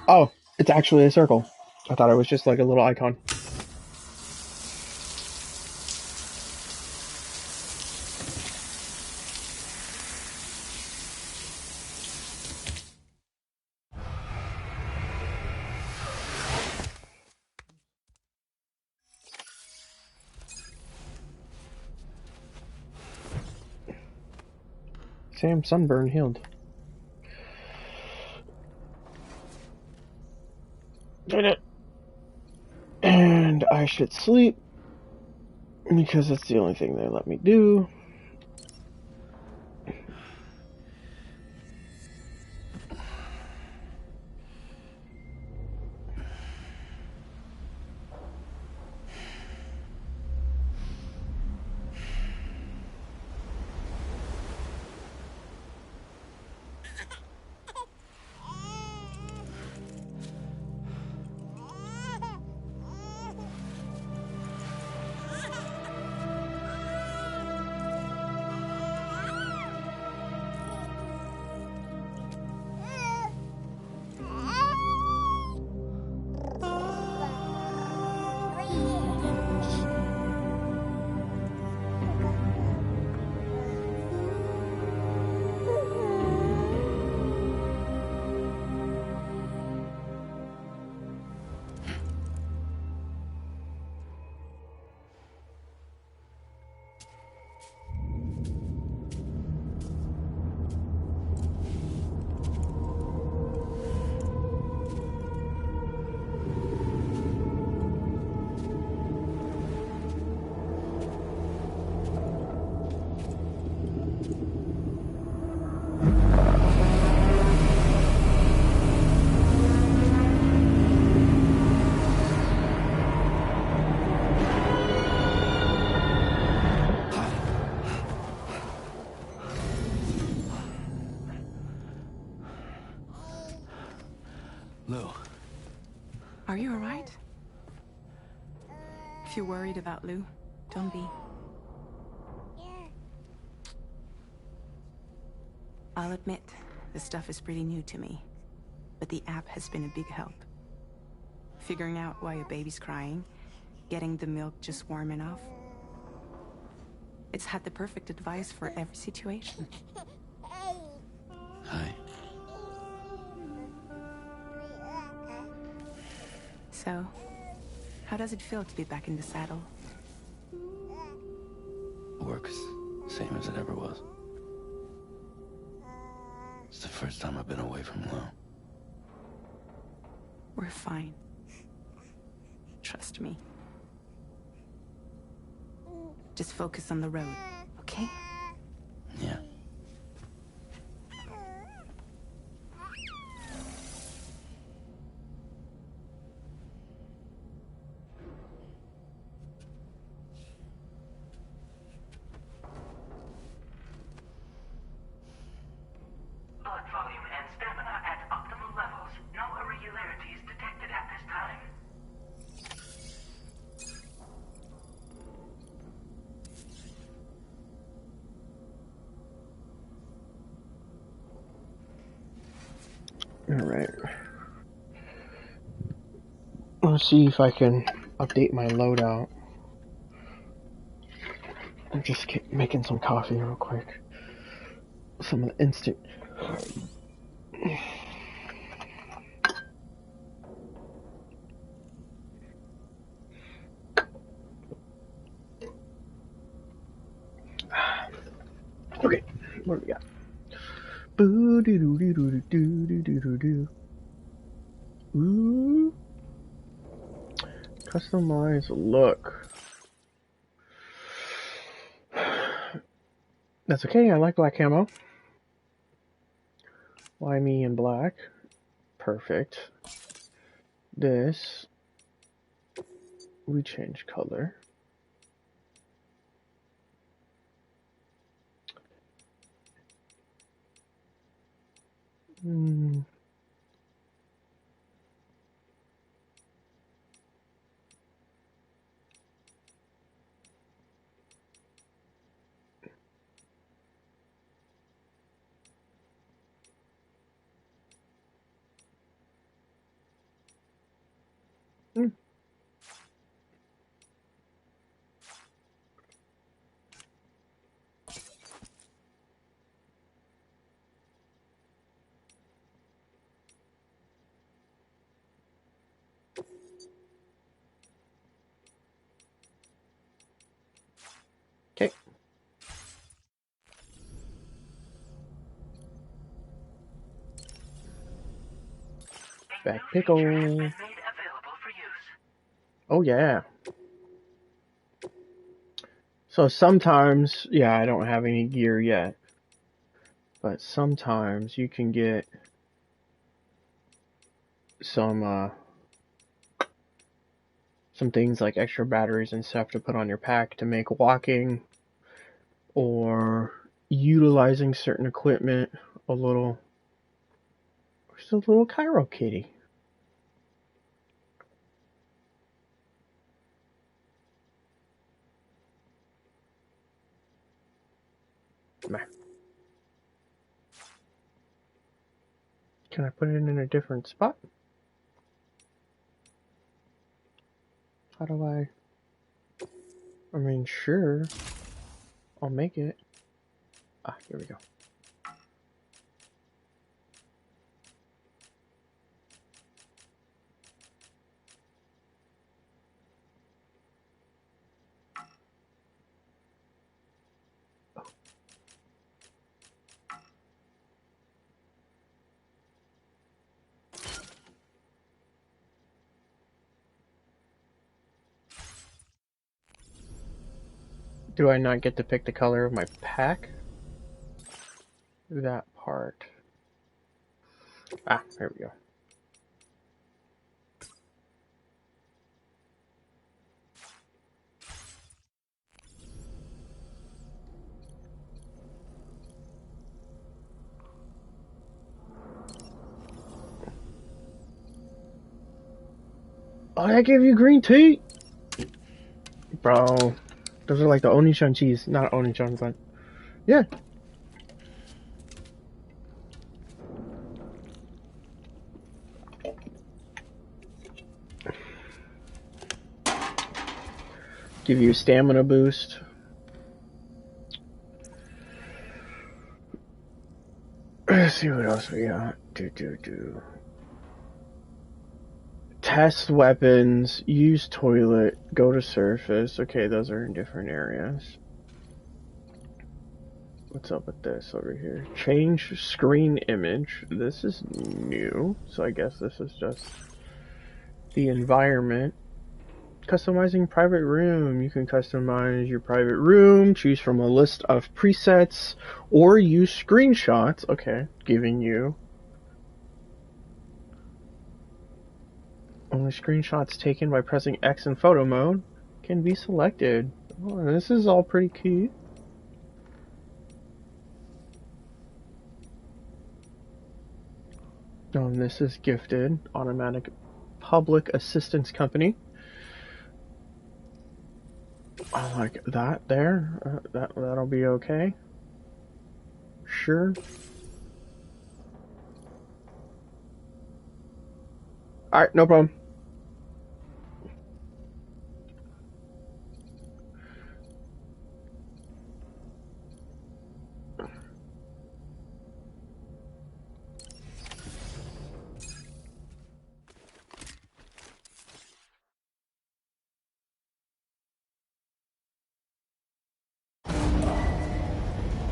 Oh! It's actually a circle. I thought it was just like a little icon. Sam sunburn healed. Did it. And I should sleep because that's the only thing they let me do. Lou. Are you alright? If you're worried about Lou, don't be. I'll admit, this stuff is pretty new to me, but the app has been a big help. Figuring out why a baby's crying, getting the milk just warm enough. It's had the perfect advice for every situation. Hi. So, how does it feel to be back in the saddle? Works same as it ever was. It's the first time I've been away from Lou. We're fine. Trust me. Just focus on the road, okay? Yeah. Blood volume and stamina at optimal levels. No irregularities Alright. Let's see if I can update my loadout. I'm just making some coffee real quick. Some of the instant. Okay, what do we got? Boo doo doo doo doo doo doo doo doo doo. Ooh. Customize look. That's okay, I like black camo. Why me in black? Perfect. This. We change color. Okay. Back pickle. Oh yeah. So sometimes, yeah, I don't have any gear yet, but sometimes you can get some things like extra batteries and stuff to put on your pack to make walking or utilizing certain equipment a little. There's a little Cairo kitty. Can I put it in a different spot? How do I mean, sure. I'll make it. Ah, here we go. Do I not get to pick the color of my pack? That part. Ah, there we go. Oh, I gave you green tea! Bro, those are like the Onichan cheese. Not Onichan, but... Yeah. Give you a stamina boost. Let's see what else we got. Test weapons, use toilet, go to surface. Okay, those are in different areas. What's up with this over here? Change screen image. This is new, so I guess this is just the environment. Customizing private room. You can customize your private room, choose from a list of presets, or use screenshots. Okay, giving you only screenshots taken by pressing X in photo mode can be selected. Oh, this is all pretty key. Oh, and this is gifted. Automatic public assistance company. I like that there. That'll be okay. Sure. Alright, no problem.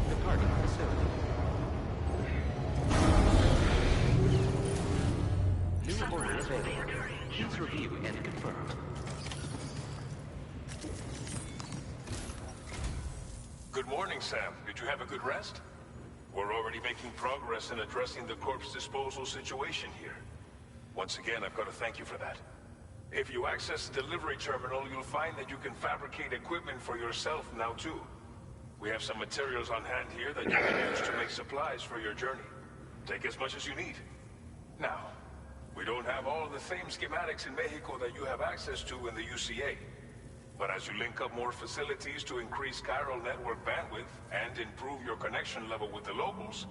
Departing facility. New order available. Please review and confirm. Good morning, Sam. Did you have a good rest? We're already making progress in addressing the corpse disposal situation here. Once again, I've got to thank you for that. If you access the delivery terminal, you'll find that you can fabricate equipment for yourself now too. We have some materials on hand here that you can use to make supplies for your journey. Take as much as you need. Now, we don't have all the same schematics in Mexico that you have access to in the UCA. But as you link up more facilities to increase chiral network bandwidth and improve your connection level with the locals,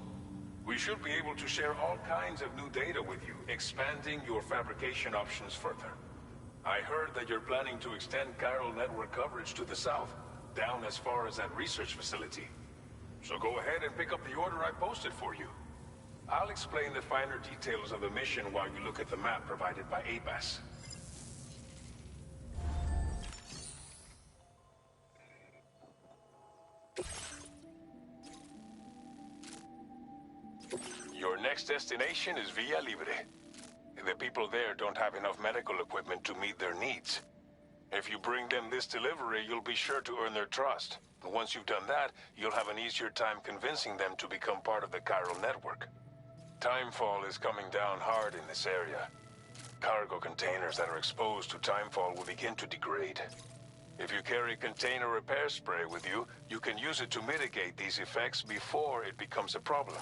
we should be able to share all kinds of new data with you, expanding your fabrication options further. I heard that you're planning to extend chiral network coverage to the south, down as far as that research facility. So go ahead and pick up the order I posted for you. I'll explain the finer details of the mission while you look at the map provided by ABAS. Your next destination is Villa Libre. The people there don't have enough medical equipment to meet their needs. If you bring them this delivery, you'll be sure to earn their trust. And once you've done that, you'll have an easier time convincing them to become part of the chiral network. Timefall is coming down hard in this area. Cargo containers that are exposed to timefall will begin to degrade. If you carry container repair spray with you, you can use it to mitigate these effects before it becomes a problem.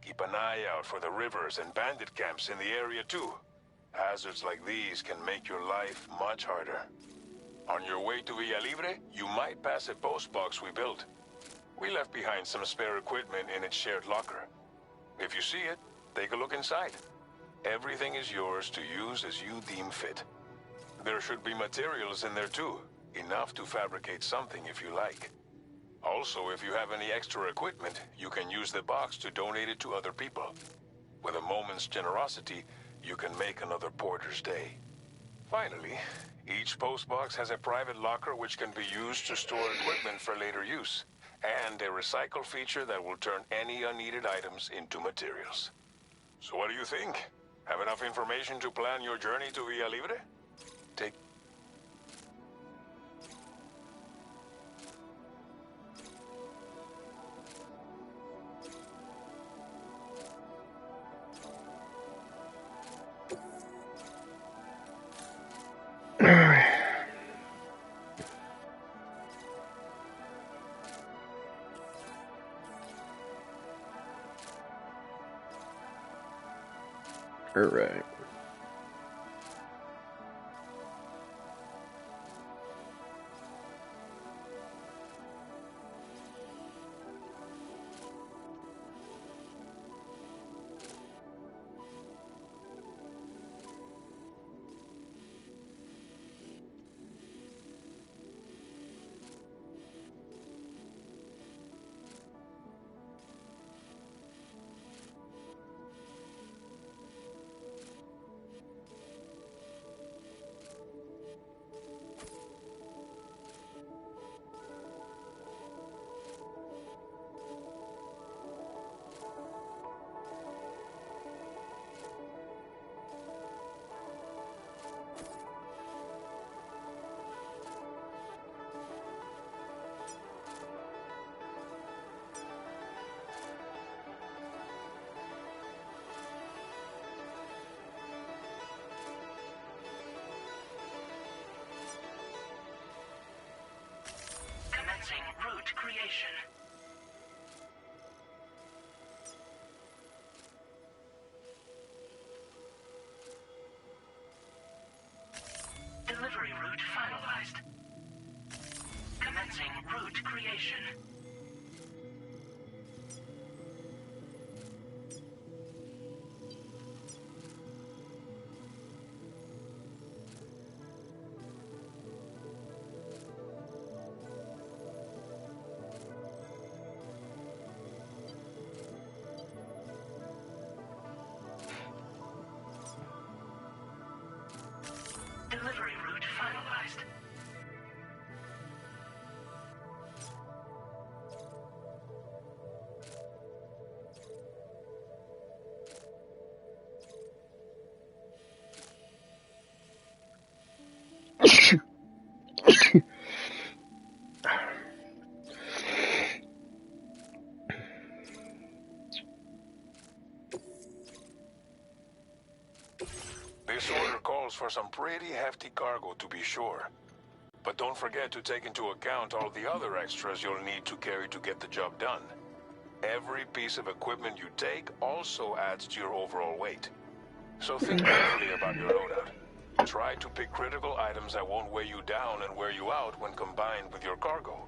Keep an eye out for the rivers and bandit camps in the area too. Hazards like these can make your life much harder. On your way to Villa Libre, you might pass a post box we built. We left behind some spare equipment in its shared locker. If you see it, take a look inside. Everything is yours to use as you deem fit. There should be materials in there too, enough to fabricate something if you like. Also, if you have any extra equipment, you can use the box to donate it to other people. With a moment's generosity, you can make another porter's day. Finally, each postbox has a private locker which can be used to store equipment for later use, and a recycle feature that will turn any unneeded items into materials. So what do you think? Have enough information to plan your journey to Villa Libre? Take... All right. Commencing route creation. Delivery route finalized. Commencing route creation. This order calls for some pretty hefty cargo to be sure. But don't forget to take into account all the other extras you'll need to carry to get the job done. Every piece of equipment you take also adds to your overall weight. So think carefully about your loadout. Try to pick critical items that won't weigh you down and wear you out when combined with your cargo.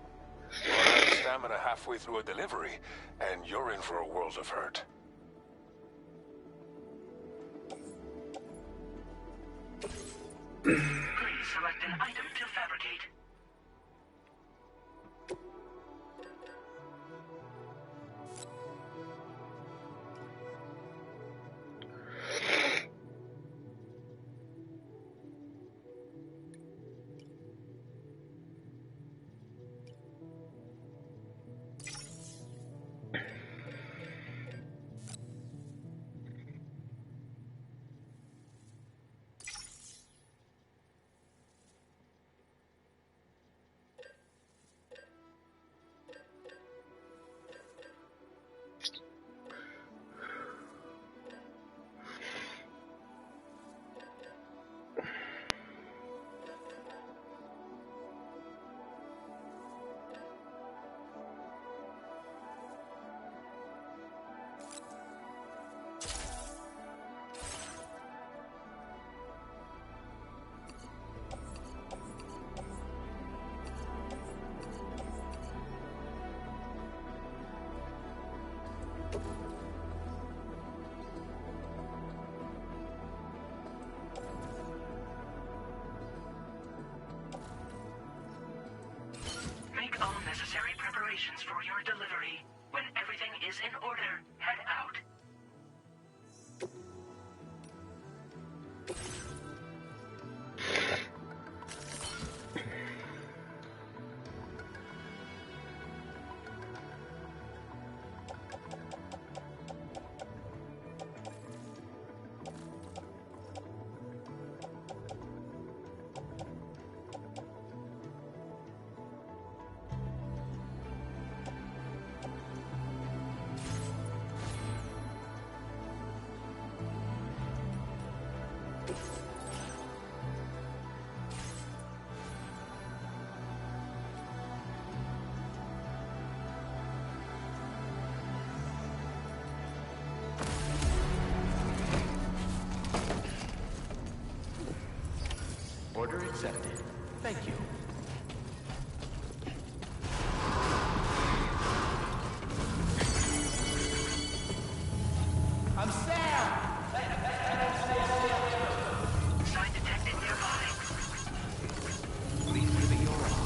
Run out of stamina halfway through a delivery, and you're in for a world of hurt. Please select an item to fabricate. Make all necessary preparations for your delivery. When everything is in order, head out. Order accepted. Thank you. I'm Sam! Sign detected nearby. Please give me your all.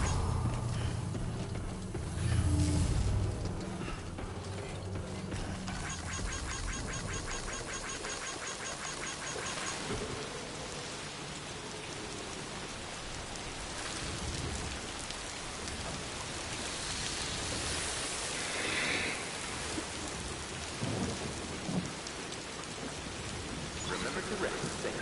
Remember to rest, Sam.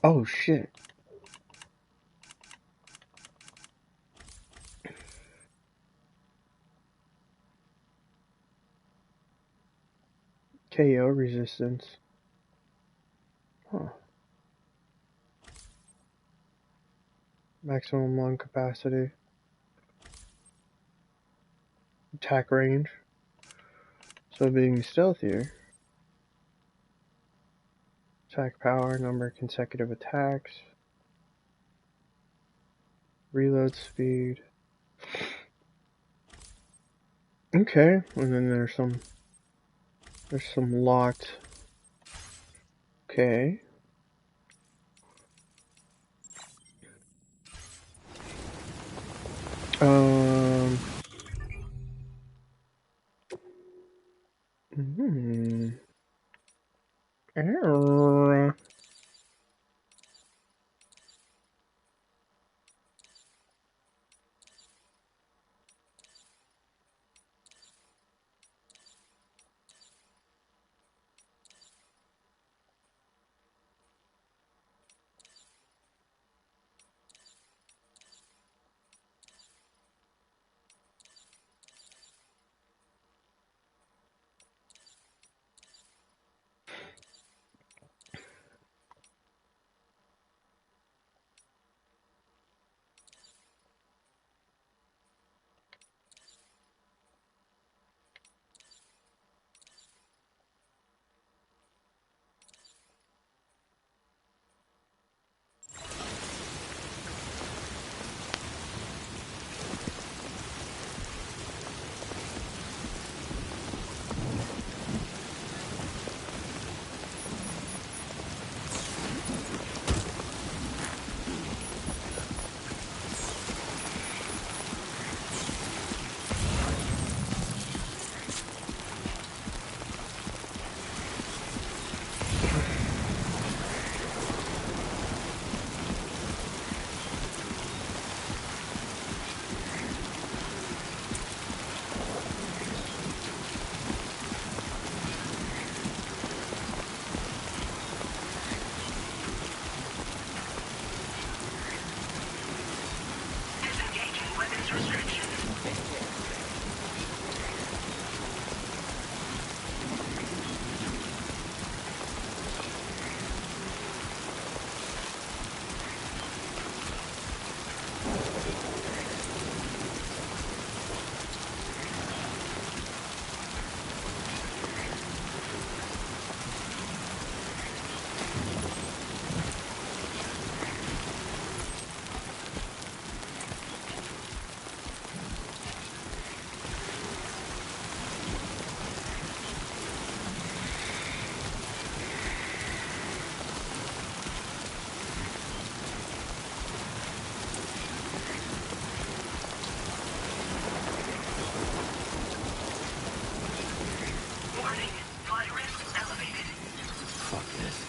Oh shit. KO resistance. Huh. Maximum lung capacity. Attack range. So being stealthier. Attack power, number of consecutive attacks. Reload speed. Okay, and then there's some locked. Okay. restrictions. Warning, flight risk elevated. Fuck this.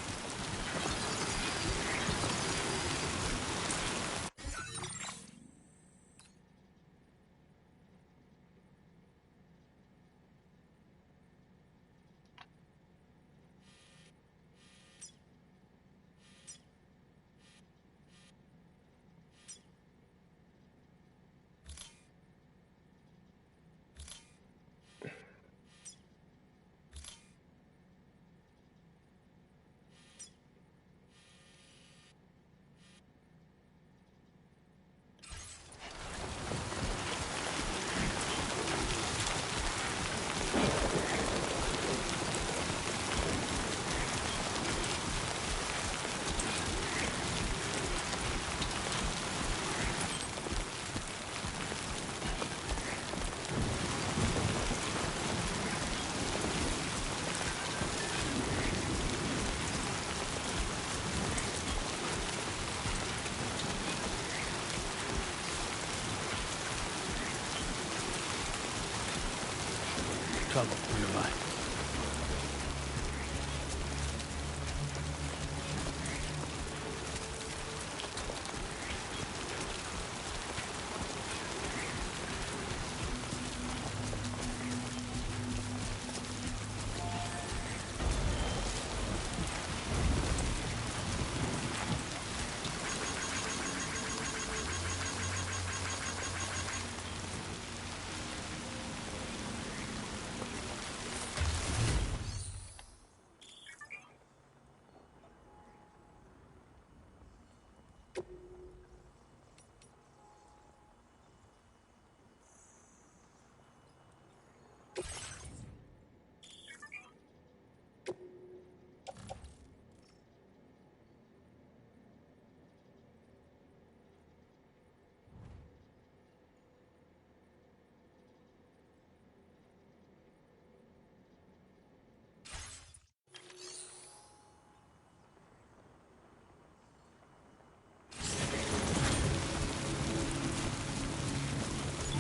Trouble nearby.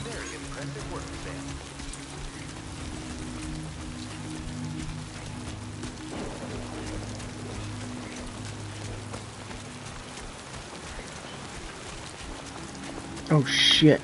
Very impressive work, Sam. Oh shit.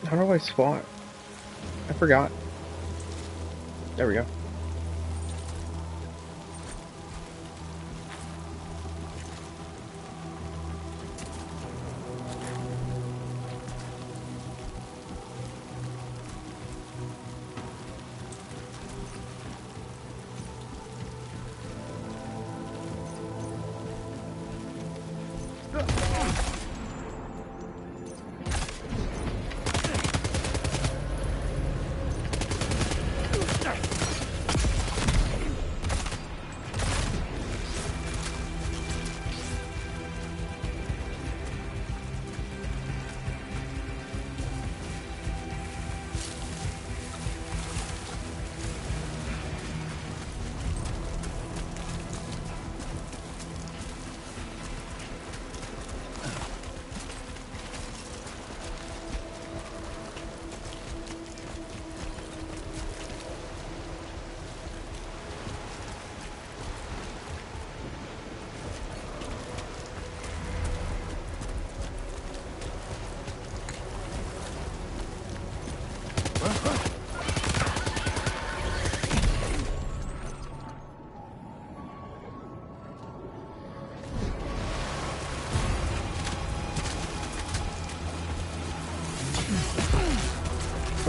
How do I spot? I forgot. There we go.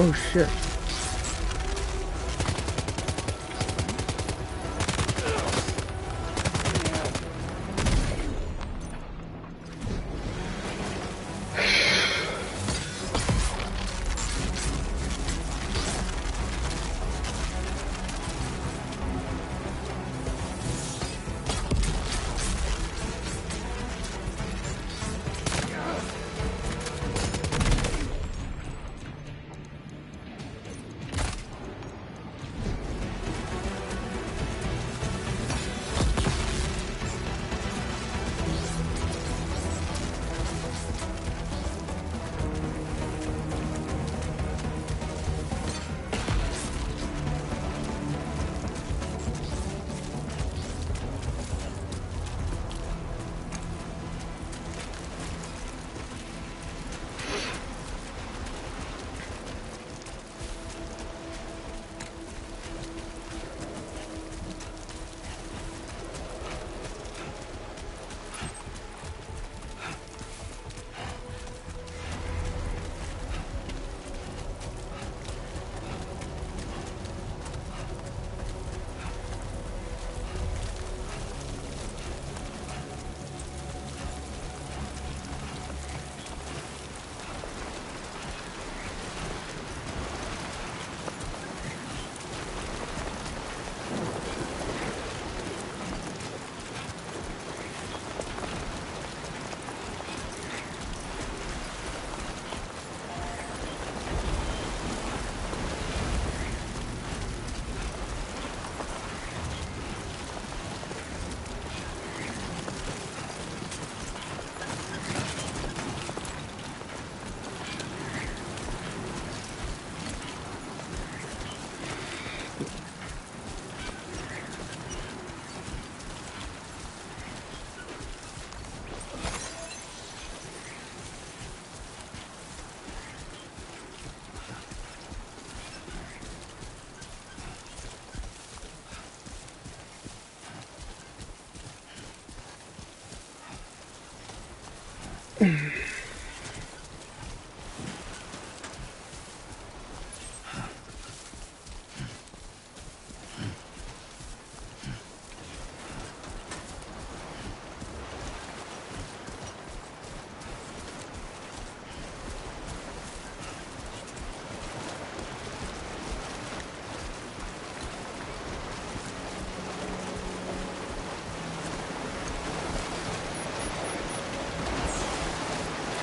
Oh shit.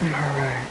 Alright.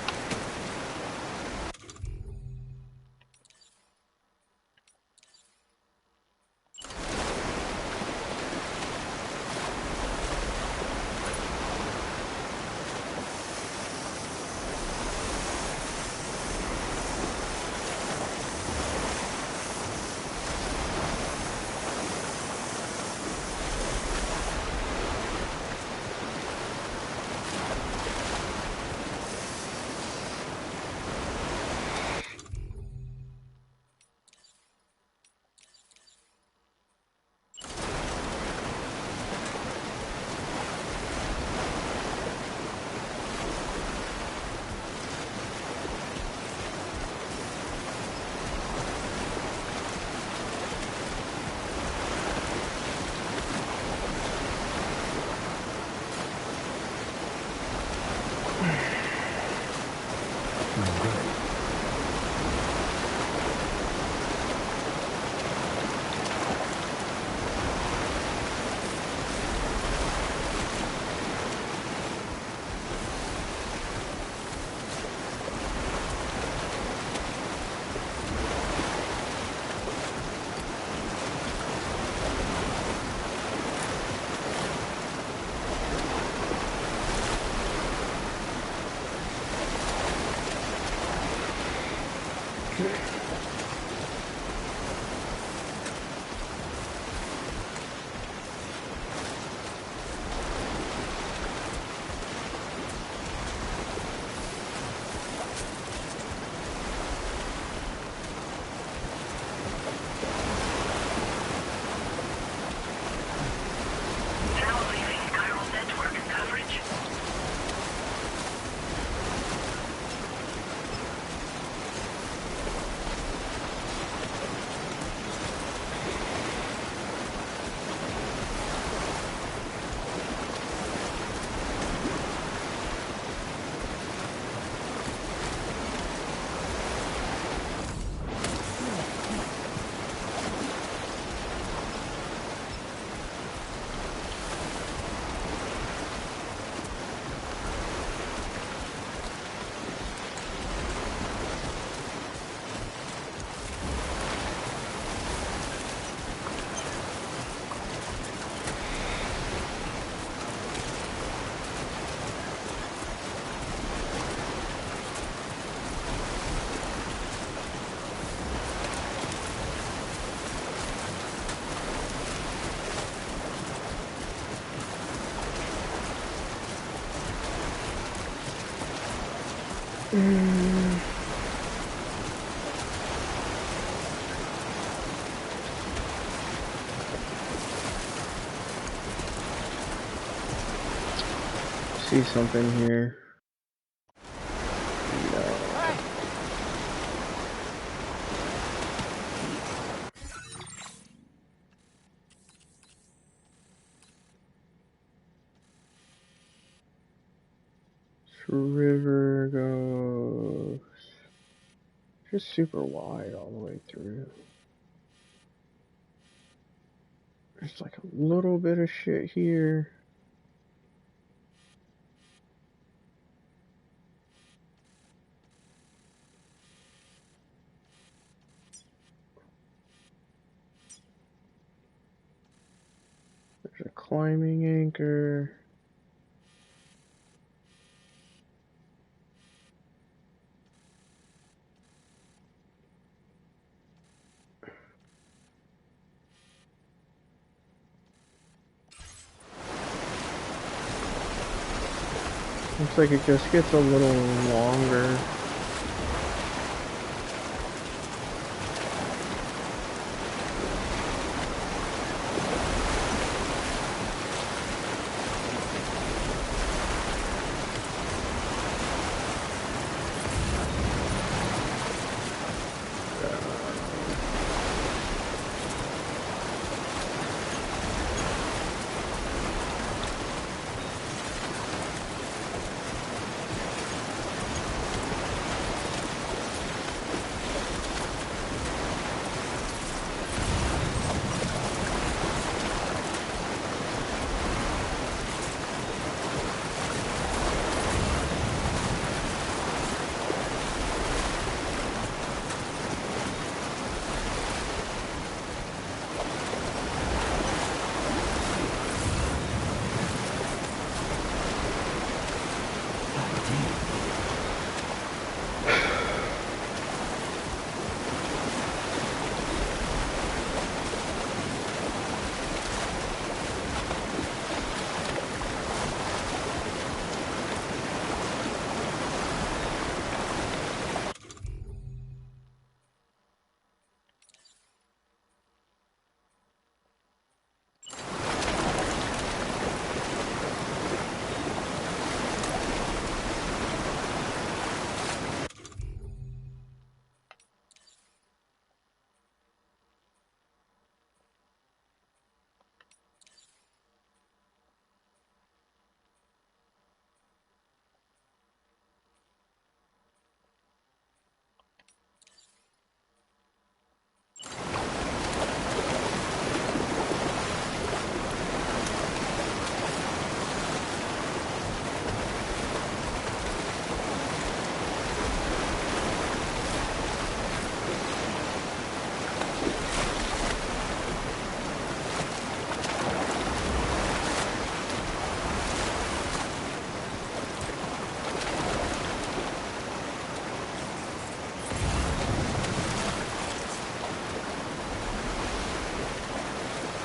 See something here. River goes just super wide all the way through. There's like a little bit of shit here. There's a climbing anchor. Looks like it just gets a little longer.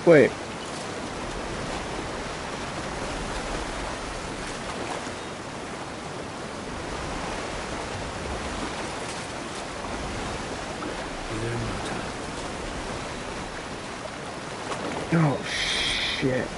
Wait. Oh, shit.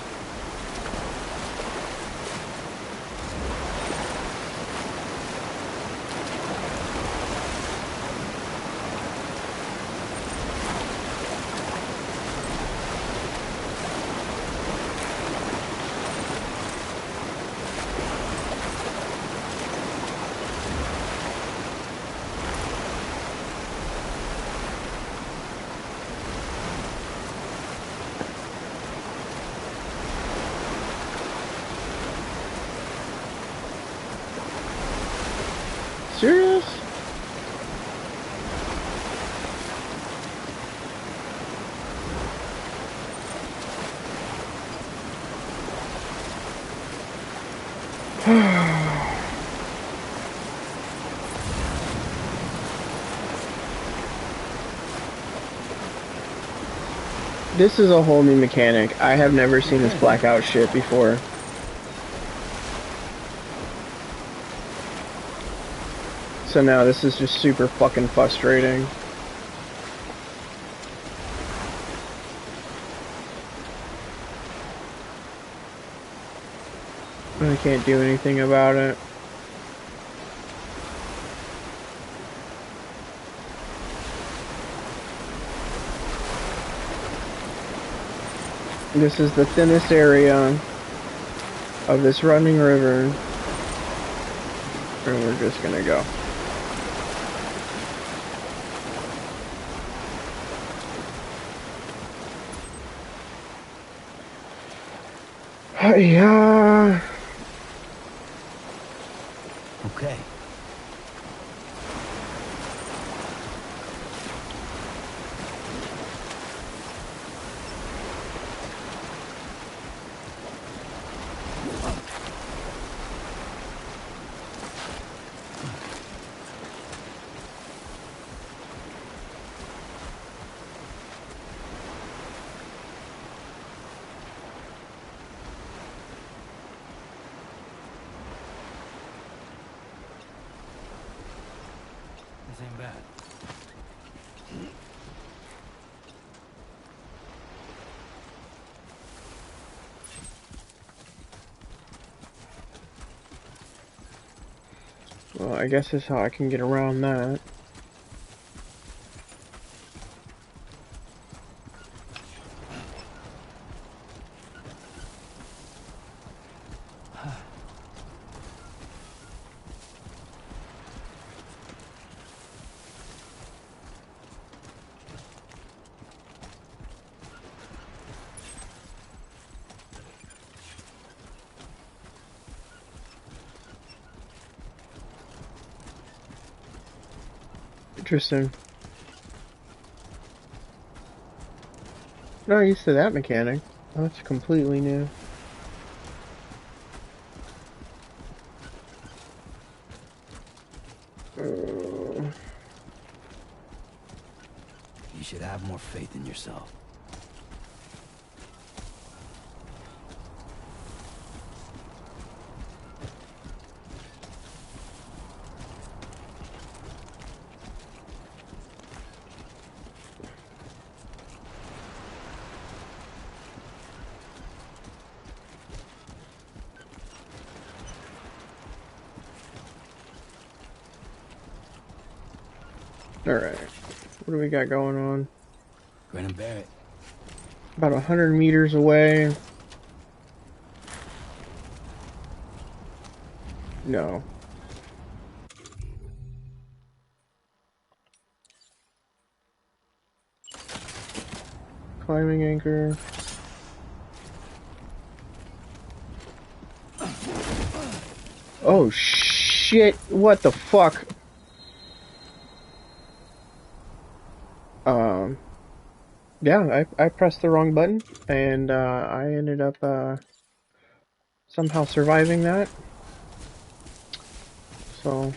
Serious? This is a whole new mechanic. I have never seen this blackout shit before. So now this is just super fucking frustrating. I can't do anything about it. This is the thinnest area of this running river, and we're just gonna go. Yeah. Okay. This ain't bad. Well, I guess that's how I can get around that. Interesting. Not used to that mechanic. That's completely new. You should have more faith in yourself. Alright. What do we got going on? Grin and bear it. About 100 meters away. No. Climbing anchor. Oh shit, what the fuck? Yeah, I pressed the wrong button, and I ended up somehow surviving that. So...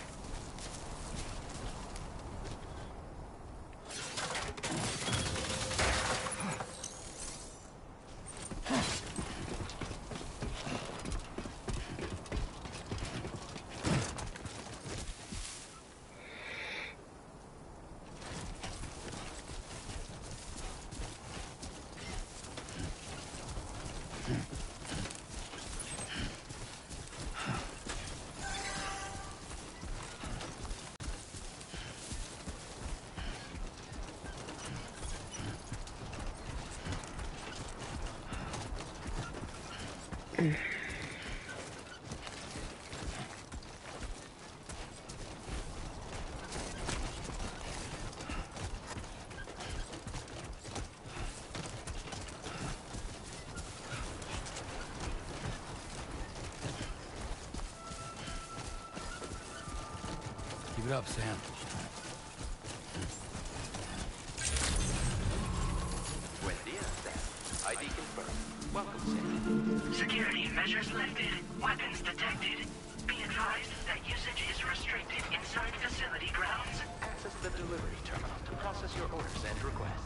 Keep it up, Sam. Buen dia, Sam. ID confirmed. Welcome, Sam. Security measures lifted. Weapons detected. Be advised that usage is restricted inside facility grounds. Access the delivery terminal to process your orders and requests.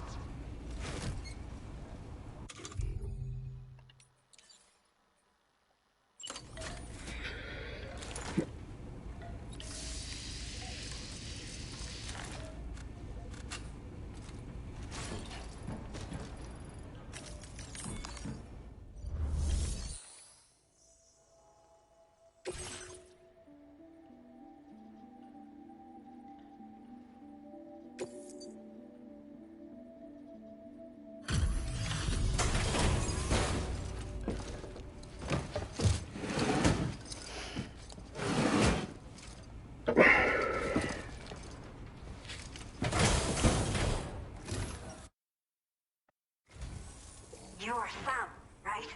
Sam, right?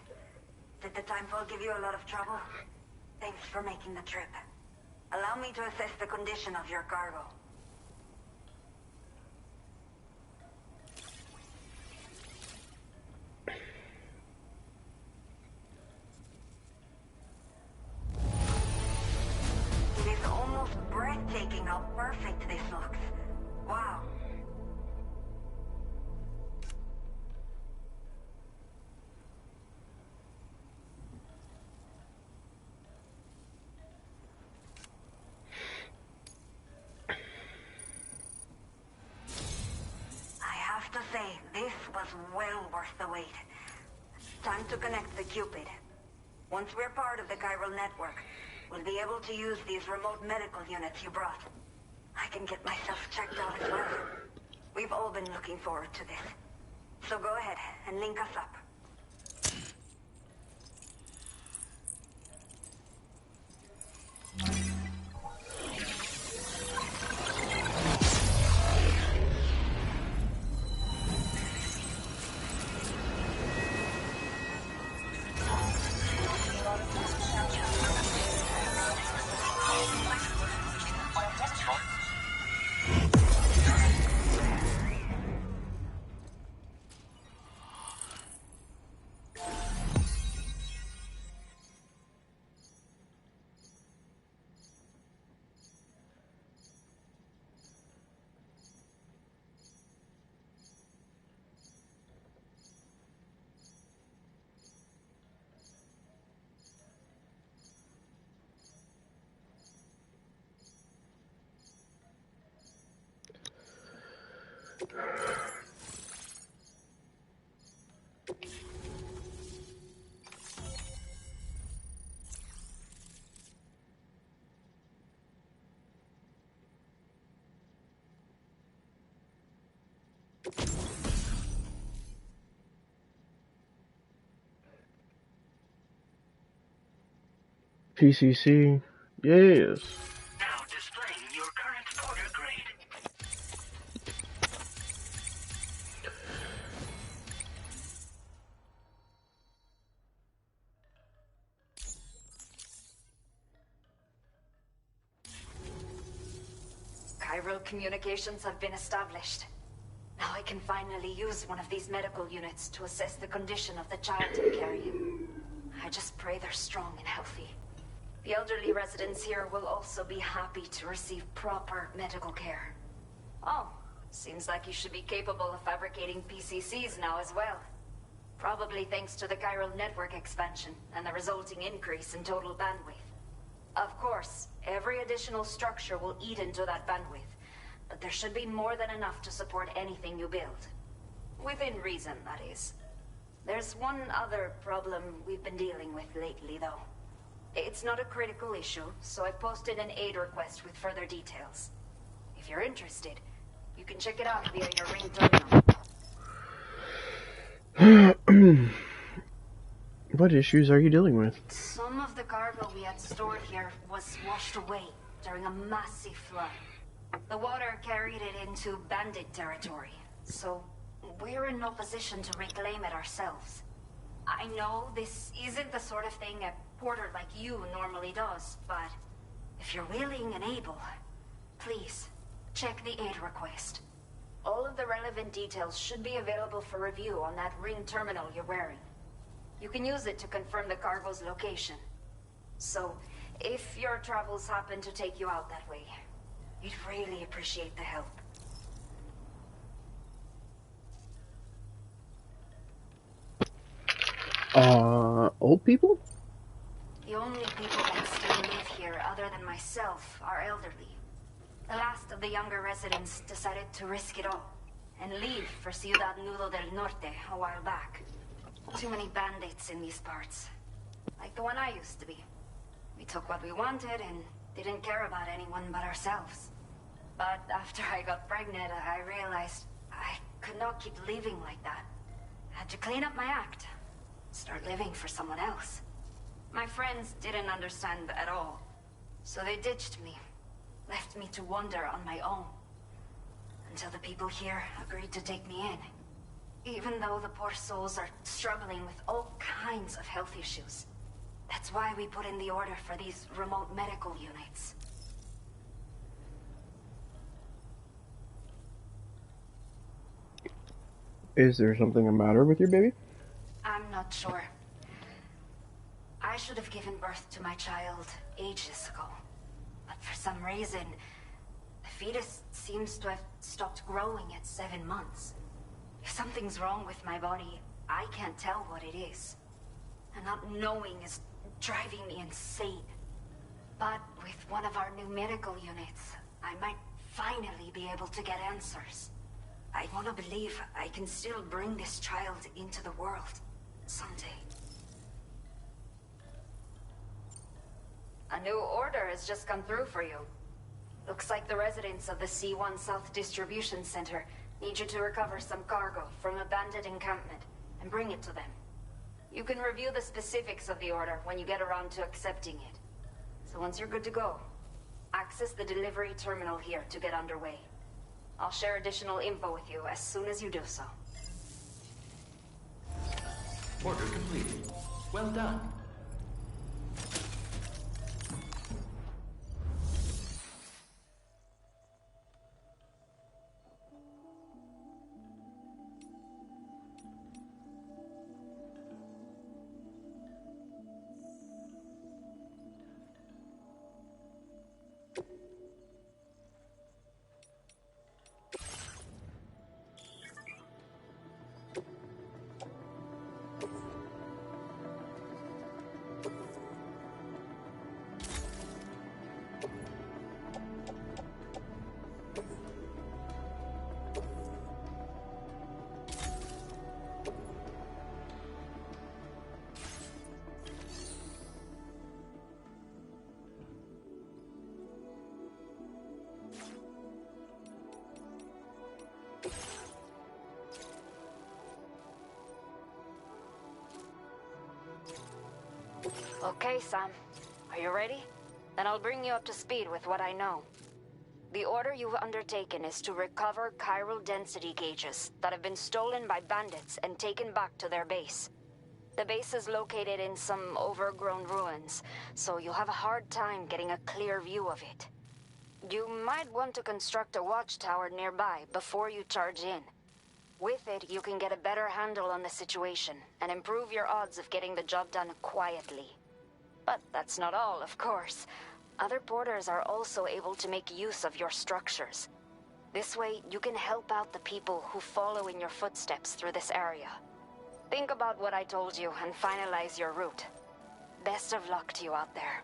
Did the Timefall give you a lot of trouble? Thanks for making the trip. Allow me to assess the condition of your cargo. It is almost breathtaking how perfect this looks. Wow. To say, this was well worth the wait. Time to connect the Cupid. Once we're part of the chiral network, we'll be able to use these remote medical units you brought. I can get myself checked out as well. We've all been looking forward to this. So go ahead and link us up. PCC, yes. Now displaying your current order grade. Chiral communications have been established. Now I can finally use one of these medical units to assess the condition of the child I'm carrying. I just pray they're strong and healthy. The elderly residents here will also be happy to receive proper medical care. Oh, seems like you should be capable of fabricating PCCs now as well. Probably thanks to the chiral network expansion and the resulting increase in total bandwidth. Of course, every additional structure will eat into that bandwidth, but there should be more than enough to support anything you build. Within reason, that is. There's one other problem we've been dealing with lately, though. It's not a critical issue, so I've posted an aid request with further details. If you're interested, you can check it out via your ring terminal. What issues are you dealing with? Some of the cargo we had stored here was washed away during a massive flood. The water carried it into bandit territory, so we're in no position to reclaim it ourselves. I know this isn't the sort of thing a porter like you normally does, but if you're willing and able, please check the aid request. All of the relevant details should be available for review on that ring terminal you're wearing. You can use it to confirm the cargo's location. So, if your travels happen to take you out that way, we'd really appreciate the help. Old people? The only people that still live here other than myself are elderly. The last of the younger residents decided to risk it all and leave for Ciudad Nudo del Norte a while back. Too many bandits in these parts. Like the one I used to be. We took what we wanted and didn't care about anyone but ourselves. But after I got pregnant, I realized I could not keep living like that. I had to clean up my act. Start living for someone else. My friends didn't understand at all. So they ditched me. Left me to wander on my own. Until the people here agreed to take me in. Even though the poor souls are struggling with all kinds of health issues. That's why we put in the order for these remote medical units. Is there something the matter with your baby? I'm not sure. I should have given birth to my child ages ago. But for some reason, the fetus seems to have stopped growing at 7 months. If something's wrong with my body, I can't tell what it is. And not knowing is driving me insane. But with one of our new medical units, I might finally be able to get answers. I want to believe I can still bring this child into the world someday. A new order has just come through for you. Looks like the residents of the C1 South Distribution Center need you to recover some cargo from a bandit encampment and bring it to them. You can review the specifics of the order when you get around to accepting it. So once you're good to go, access the delivery terminal here to get underway. I'll share additional info with you as soon as you do so. Order completed. Well done. Okay, Sam. Are you ready? Then I'll bring you up to speed with what I know. The order you've undertaken is to recover chiral density gauges that have been stolen by bandits and taken back to their base. The base is located in some overgrown ruins, so you'll have a hard time getting a clear view of it. You might want to construct a watchtower nearby before you charge in. With it, you can get a better handle on the situation and improve your odds of getting the job done quietly. But that's not all, of course. Other porters are also able to make use of your structures. This way, you can help out the people who follow in your footsteps through this area. Think about what I told you and finalize your route. Best of luck to you out there.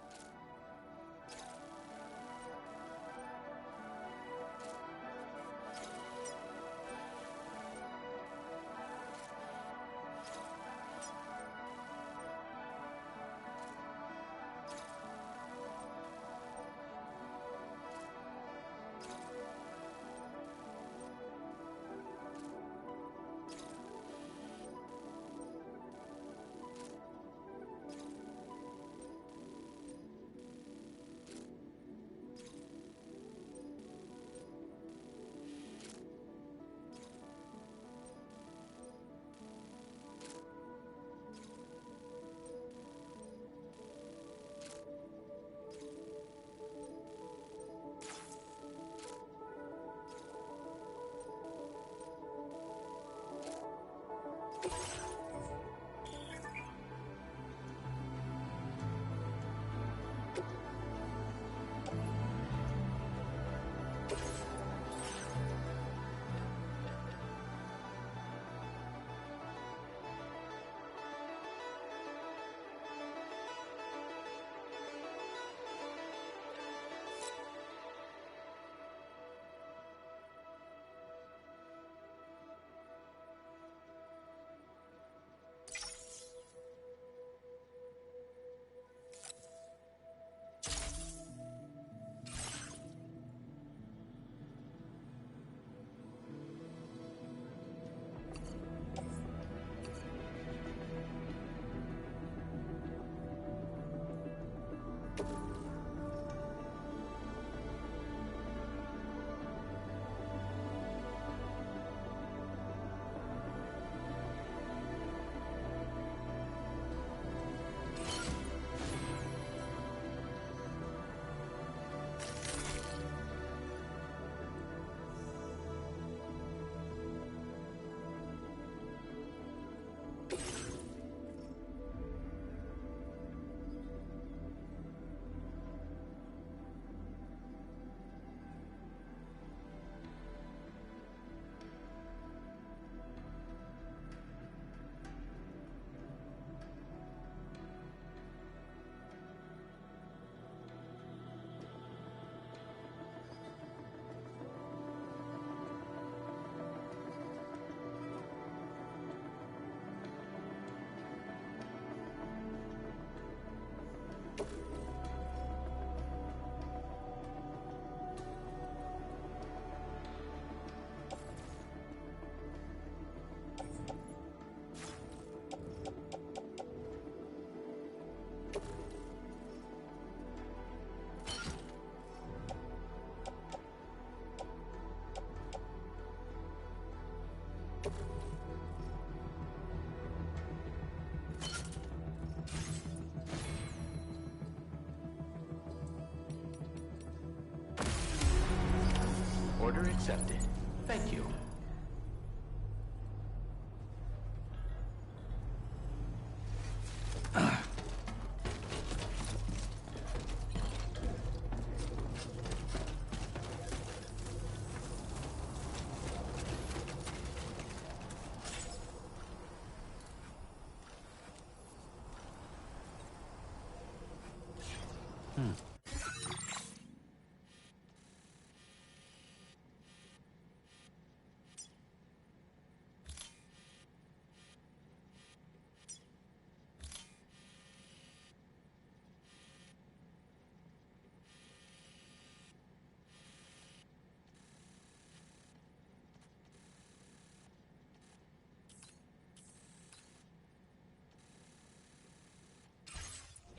accepted. Thank you.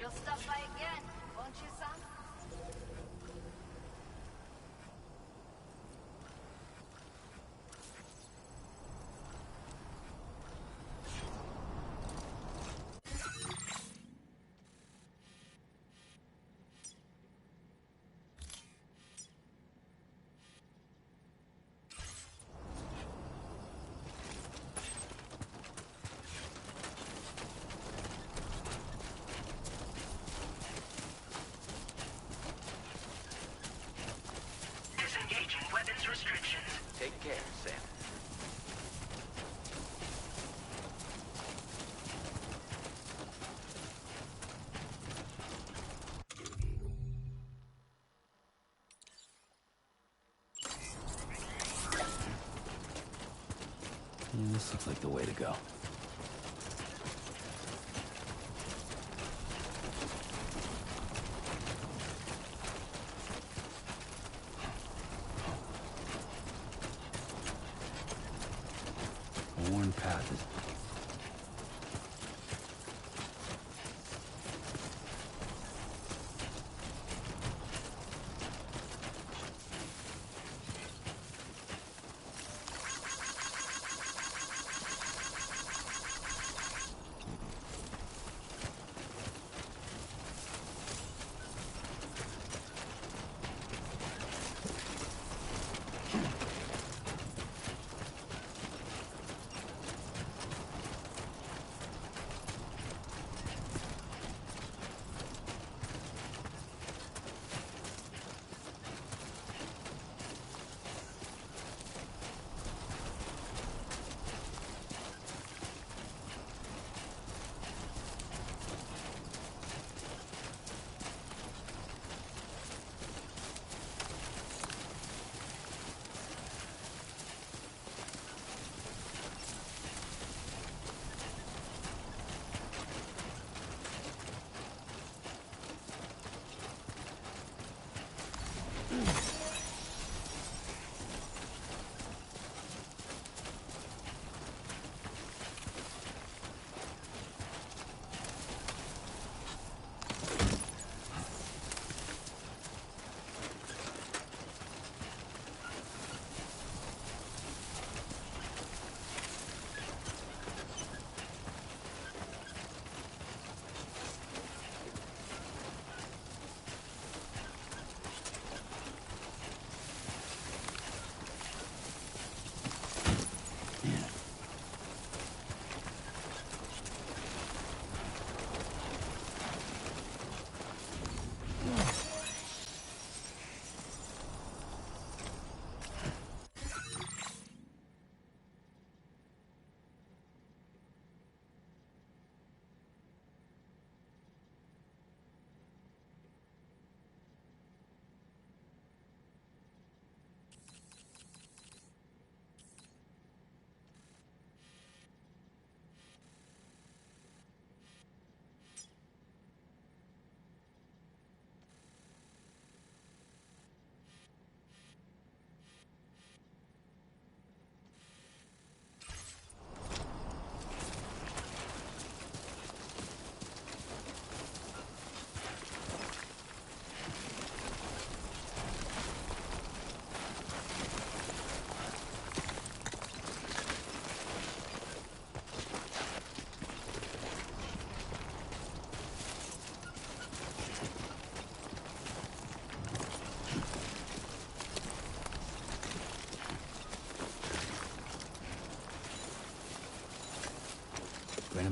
You'll stop by again, won't you, son? Disengaging weapons restrictions. Take care, Sam. This looks like the way to go. A worn path is...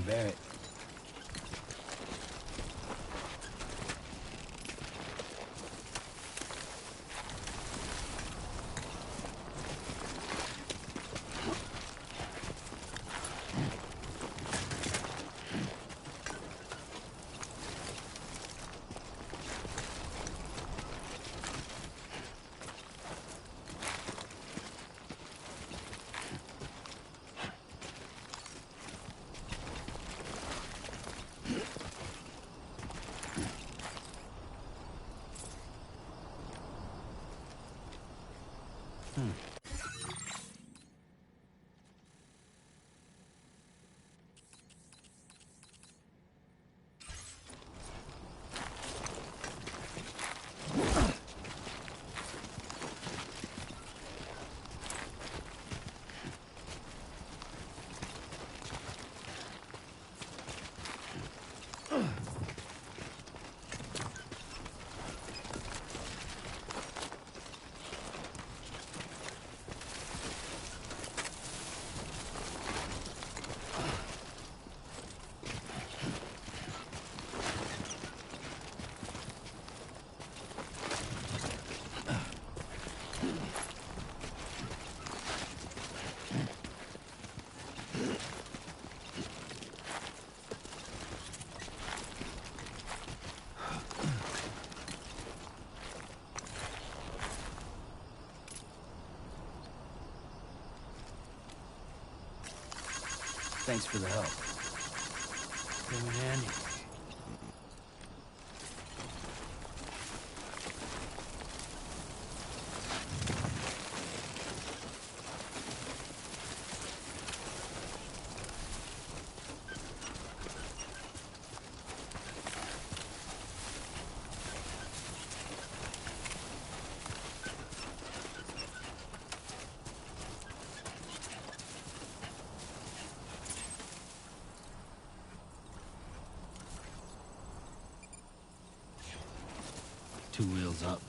can't bear it. Thanks for the help. Came in handy. Two wheels up.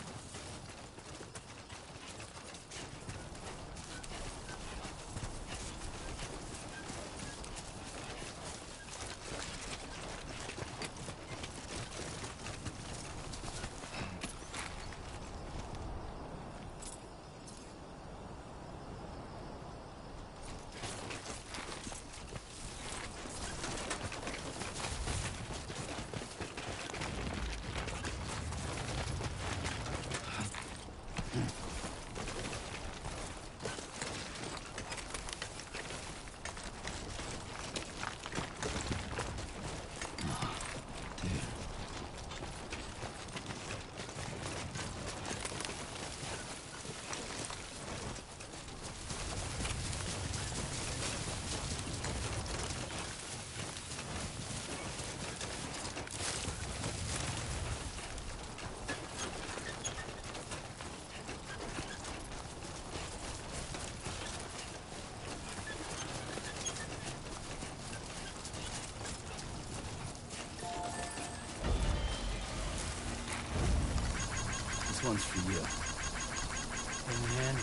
This one's for you. Came in handy.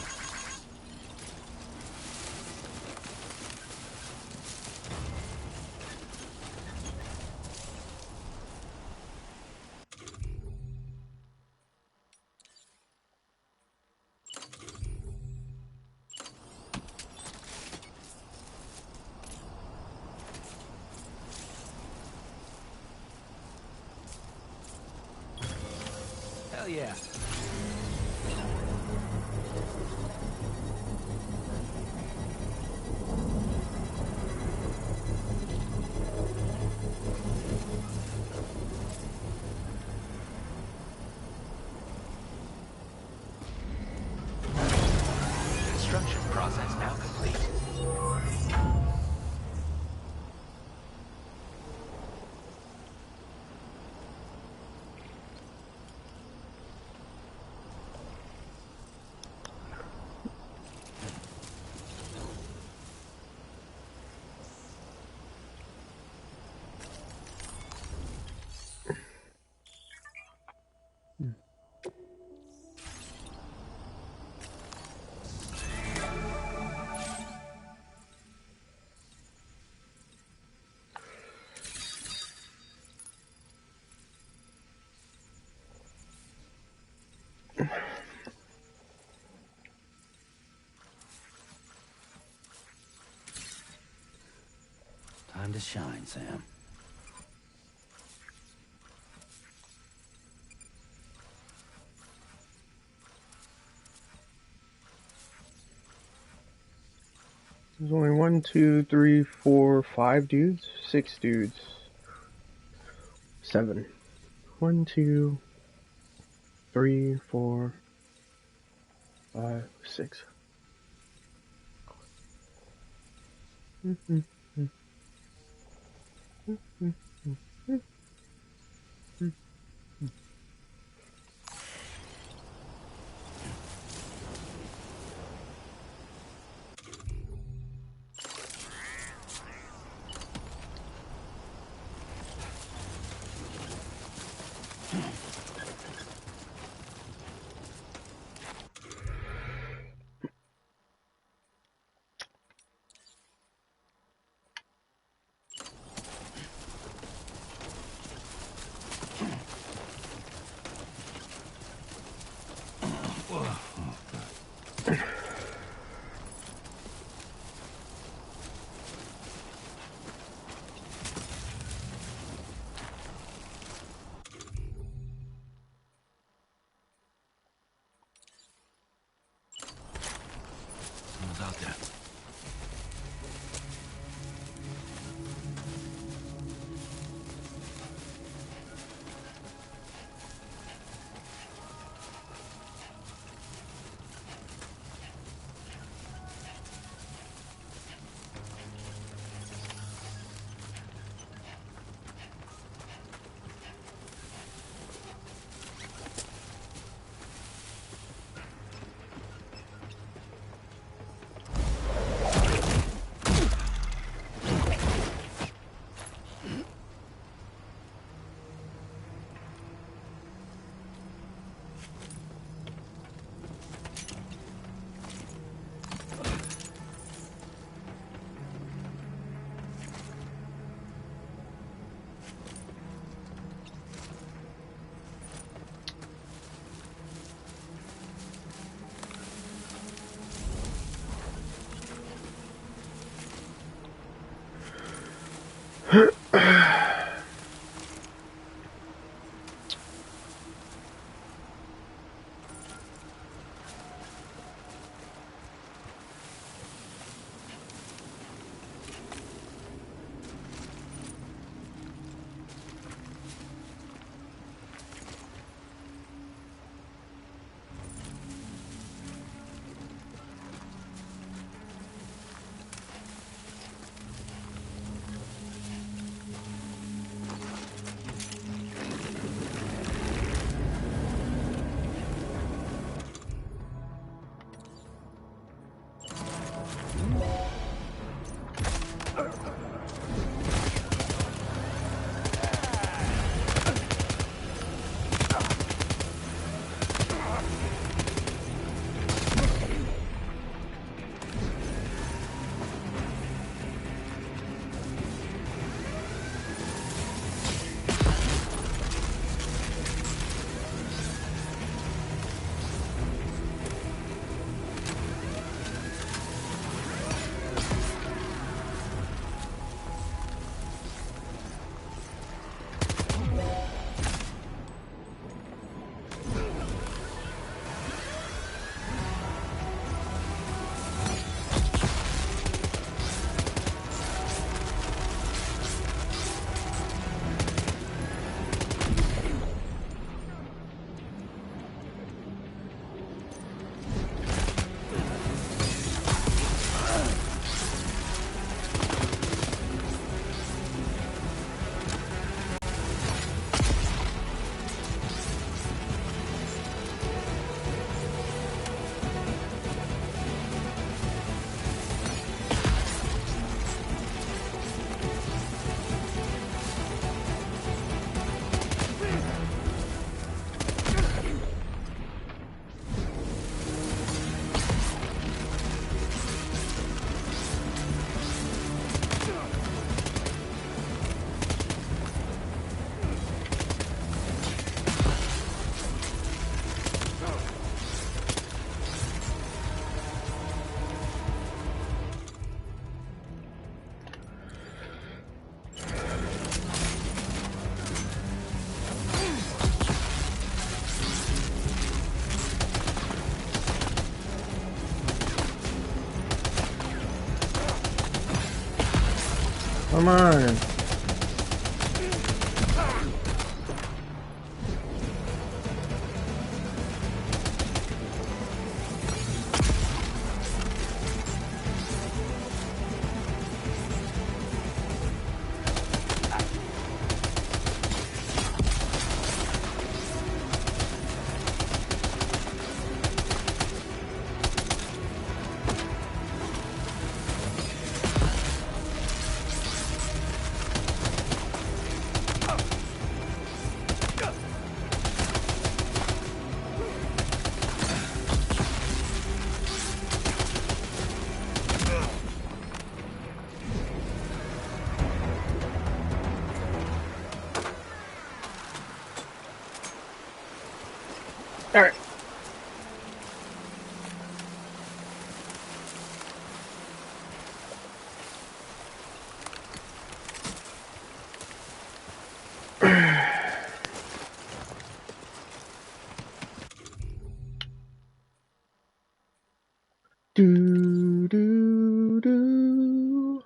Hell yeah. Construction process now complete. to shine, Sam. There's only 1, 2, 3, 4, 5 dudes? 6 dudes. 7. 1, 2, 3, 4, 5, 6. Someone's out there. Come on. Alright. Do do do.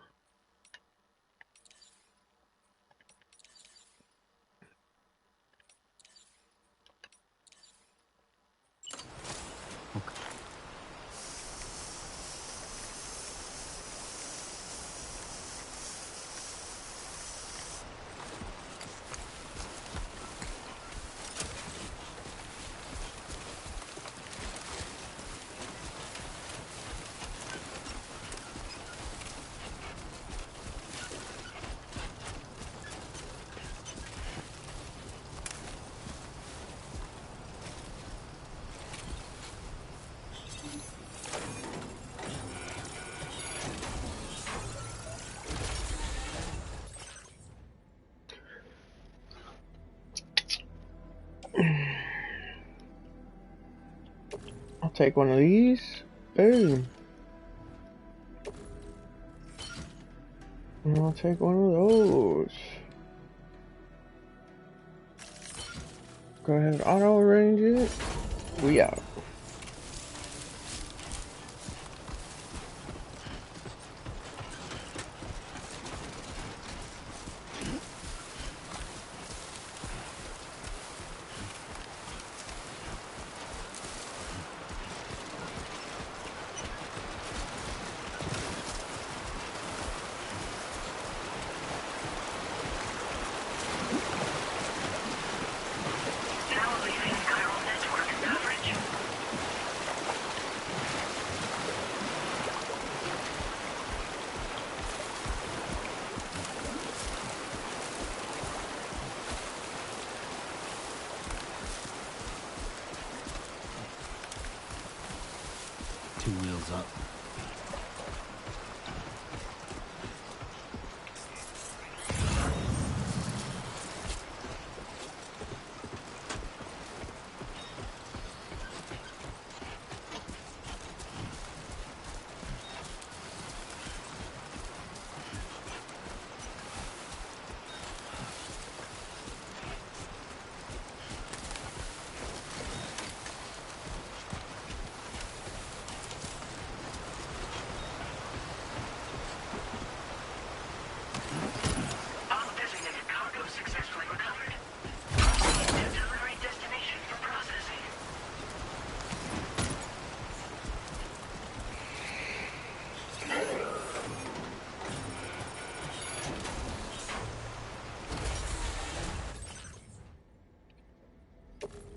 I'll take one of these. Boom. And I'll take one of those. Go ahead and auto arrange it. We out. Two wheels up.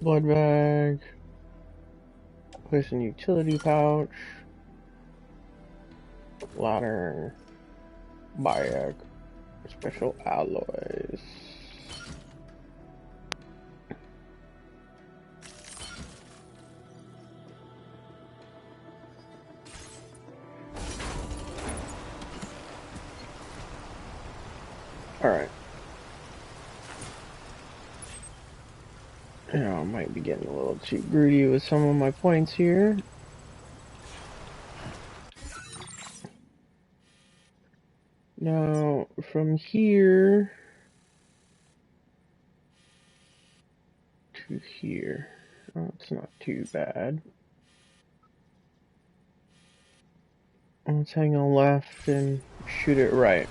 Blood bag. Place in utility pouch. Ladder. Bag. Special alloys. Alright. Now I might be getting a little too greedy with some of my points here. Now, from here to here. Oh, it's not too bad. Let's hang on left and shoot it right.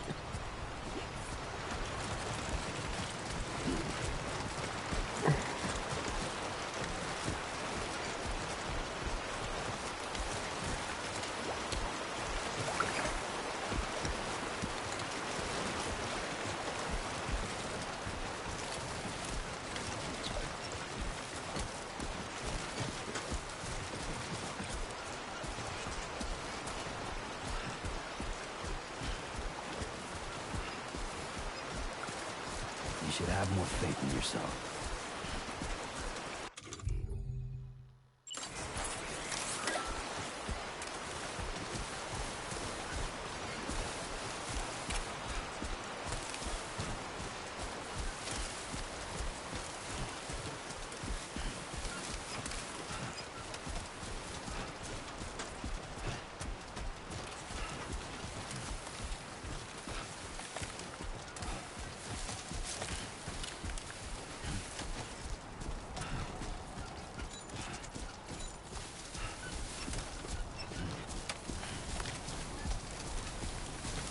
You should have more faith in yourself.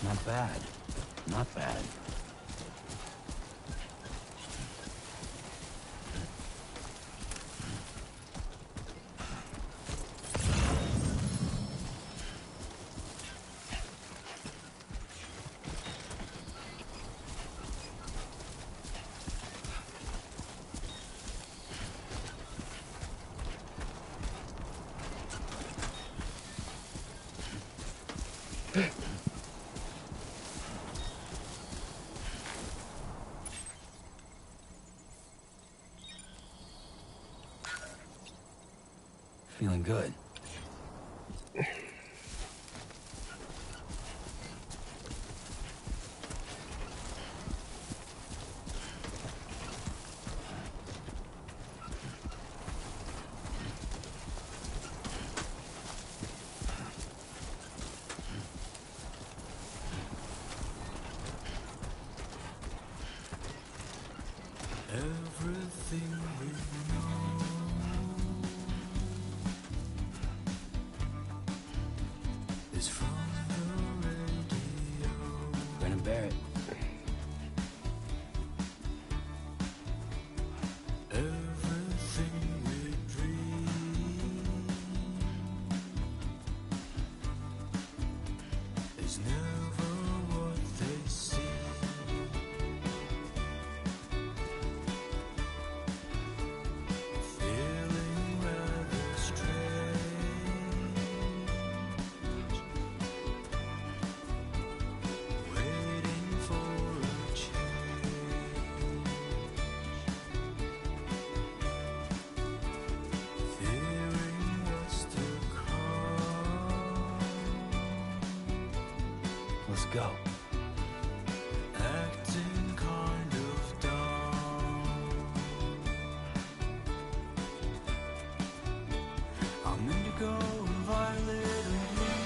Not bad. Not bad. Feeling good. Everything we know is from the radio. Gonna bear it. Everything we dream is never what they seem. Feeling rather strange, waiting for a change, fearing what's to come, Let's go. acting kind of dumb. I'm indigo and violet and blue.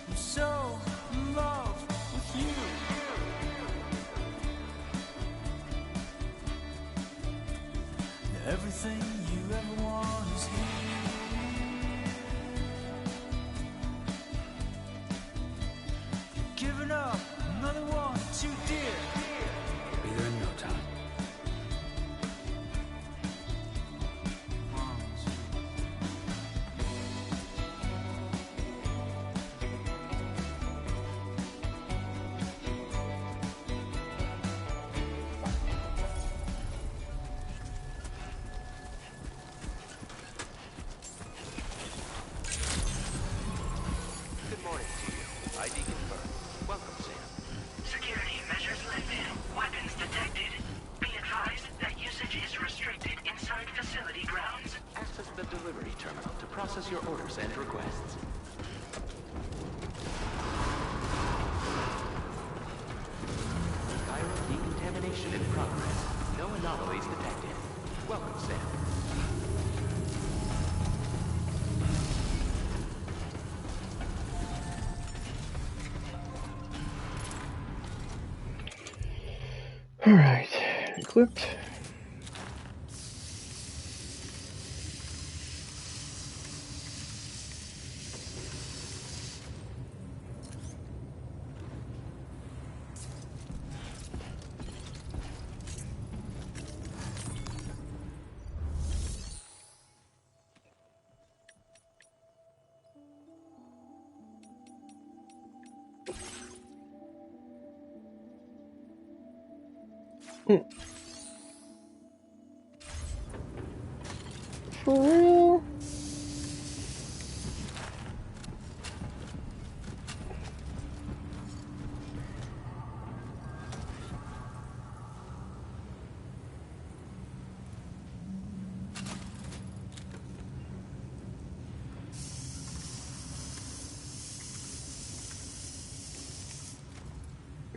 I'm so in love with you. Everything you ever want is here. Giving up another one too dear. Be there in no time. Good morning to you. ID confirmed. Welcome, Sam. Security measures lifted. Weapons detected. Be advised that usage is restricted inside facility grounds. Access the delivery terminal to process your orders and requests. Gyro decontamination in progress. No anomalies detected. Welcome, Sam. Alright, equipped. For real?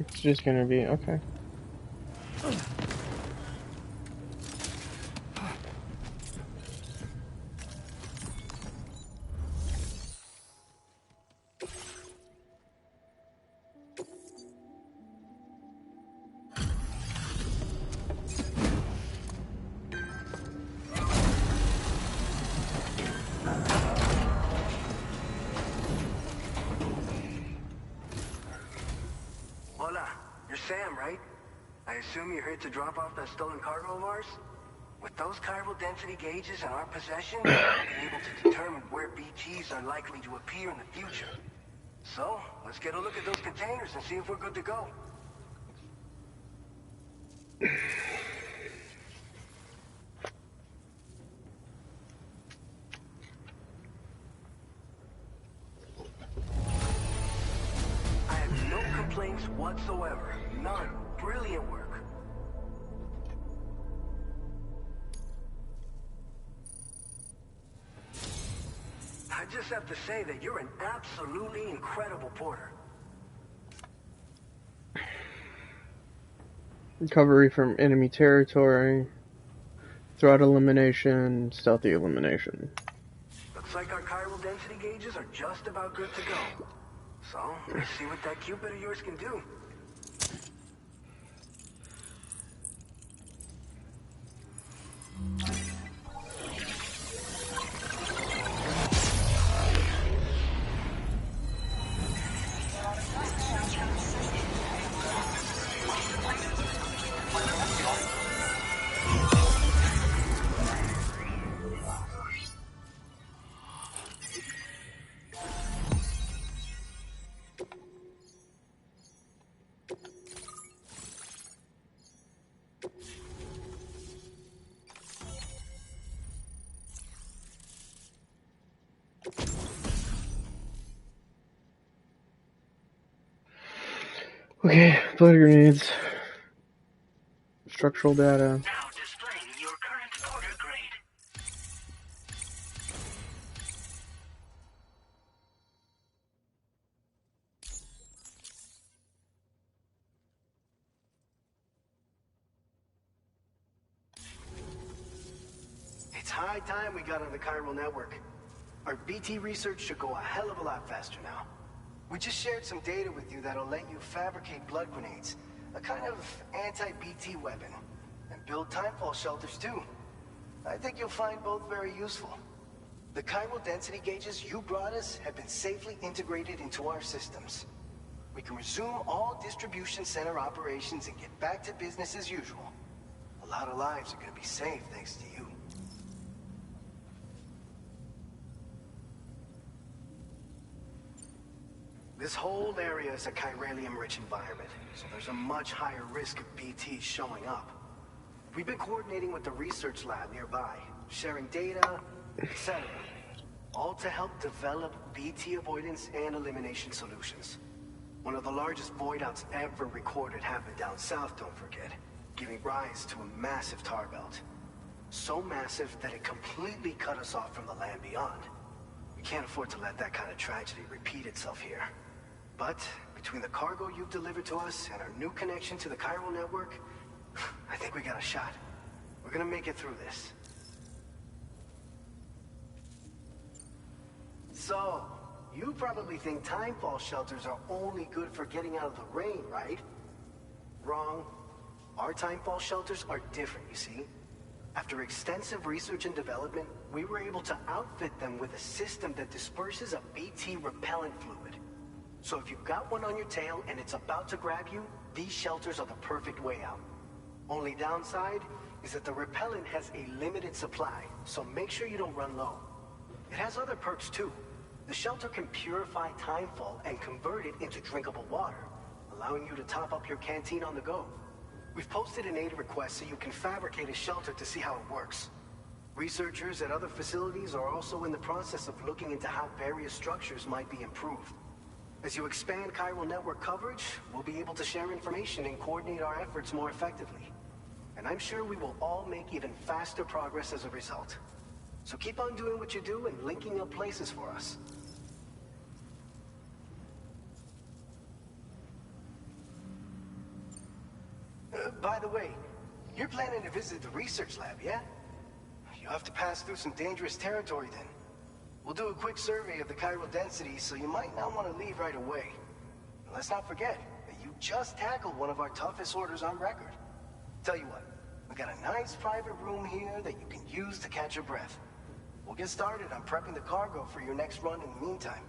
It's just gonna be okay. Hola, you're Sam, right? I assume you're here to drop off that stolen cargo of ours? With those chiral density gauges in our possession, we'll be able to determine where BTs are likely to appear in the future. So, let's get a look at those containers and see if we're good to go. I have no complaints whatsoever. None. Brilliant work. I just have to say that you're an absolutely incredible porter. Recovery from enemy territory, threat elimination, stealthy elimination. Looks like our chiral density gauges are just about good to go. So, let's see what that Cupid of yours can do. Okay, blood grenades. Structural data. Now displaying your current porter grade. It's high time we got on the chiral network. Our BT research should go a hell of a lot faster now. We just shared some data with you that'll let you fabricate blood grenades, a kind of anti-BT weapon, and build timefall shelters too. I think you'll find both very useful. The chiral density gauges you brought us have been safely integrated into our systems. We can resume all distribution center operations and get back to business as usual. A lot of lives are gonna be saved thanks to you. This whole area is a chiralium-rich environment, so there's a much higher risk of BTs showing up. We've been coordinating with the research lab nearby, sharing data, etc. All to help develop BT avoidance and elimination solutions. One of the largest void outs ever recorded happened down south, don't forget, giving rise to a massive tar belt. So massive that it completely cut us off from the land beyond. We can't afford to let that kind of tragedy repeat itself here. But between the cargo you've delivered to us and our new connection to the chiral network, I think we got a shot. We're gonna make it through this. So, you probably think timefall shelters are only good for getting out of the rain, right? Wrong. Our timefall shelters are different, you see. After extensive research and development, we were able to outfit them with a system that disperses a BT repellent fluid. So if you've got one on your tail and it's about to grab you, these shelters are the perfect way out. Only downside is that the repellent has a limited supply, so make sure you don't run low. It has other perks too. The shelter can purify timefall and convert it into drinkable water, allowing you to top up your canteen on the go. We've posted an aid request so you can fabricate a shelter to see how it works. Researchers at other facilities are also in the process of looking into how various structures might be improved. As you expand chiral network coverage, we'll be able to share information and coordinate our efforts more effectively. And I'm sure we will all make even faster progress as a result. So keep on doing what you do and linking up places for us. By the way, you're planning to visit the research lab, yeah? You'll have to pass through some dangerous territory then. We'll do a quick survey of the chiral density, so you might not want to leave right away. And let's not forget that you just tackled one of our toughest orders on record. Tell you what, we got a nice private room here that you can use to catch your breath. We'll get started on prepping the cargo for your next run in the meantime.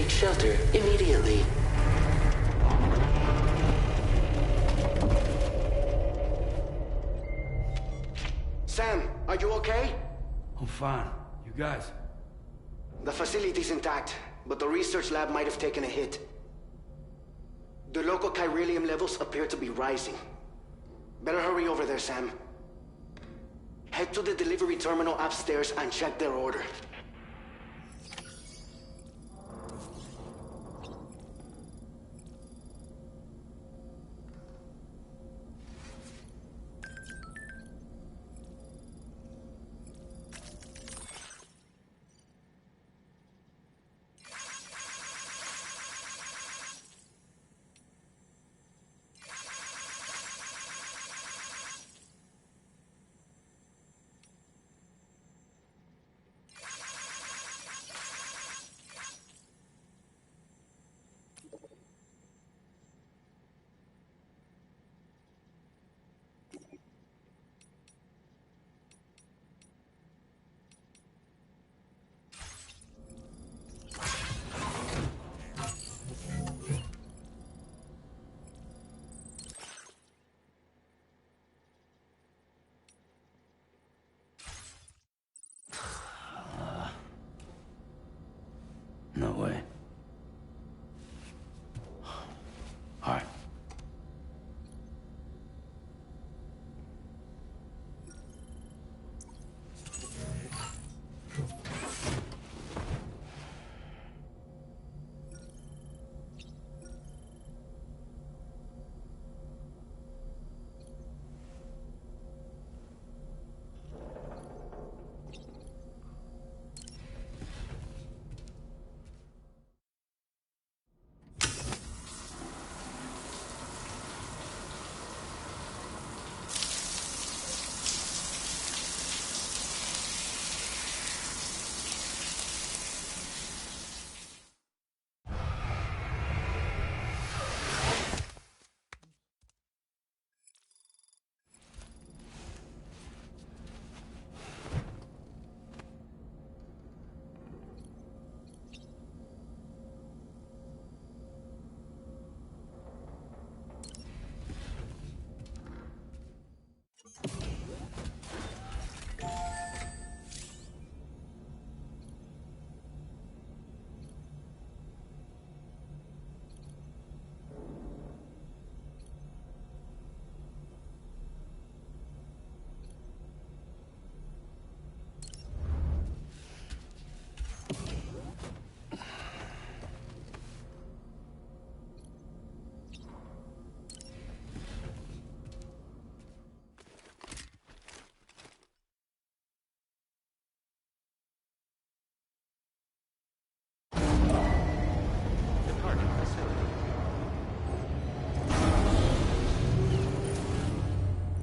Shelter immediately. Sam, are you okay? I'm fine. You guys? The facility's intact, but the research lab might have taken a hit. The local chiralium levels appear to be rising. Better hurry over there, Sam. Head to the delivery terminal upstairs and check their order. No way. All right.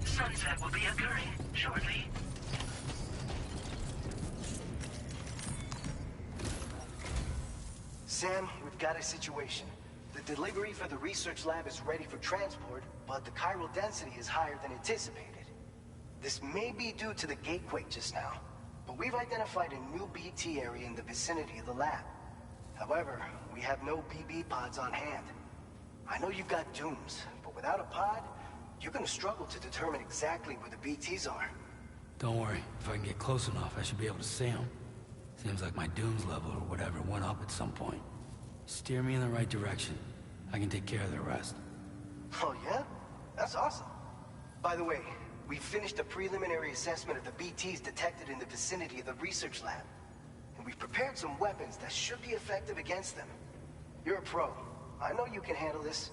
Sunset will be occurring shortly. Sam, we've got a situation. The delivery for the research lab is ready for transport, but the chiral density is higher than anticipated. This may be due to the gatequake just now, but we've identified a new BT area in the vicinity of the lab. However, we have no BB pods on hand. I know you've got dooms, but without a pod, you're gonna struggle to determine exactly where the BTs are. Don't worry. If I can get close enough, I should be able to see them. Seems like my dooms level or whatever went up at some point. Steer me in the right direction. I can take care of the rest. Oh yeah? That's awesome. By the way, we finished a preliminary assessment of the BTs detected in the vicinity of the research lab. And we've prepared some weapons that should be effective against them. You're a pro. I know you can handle this.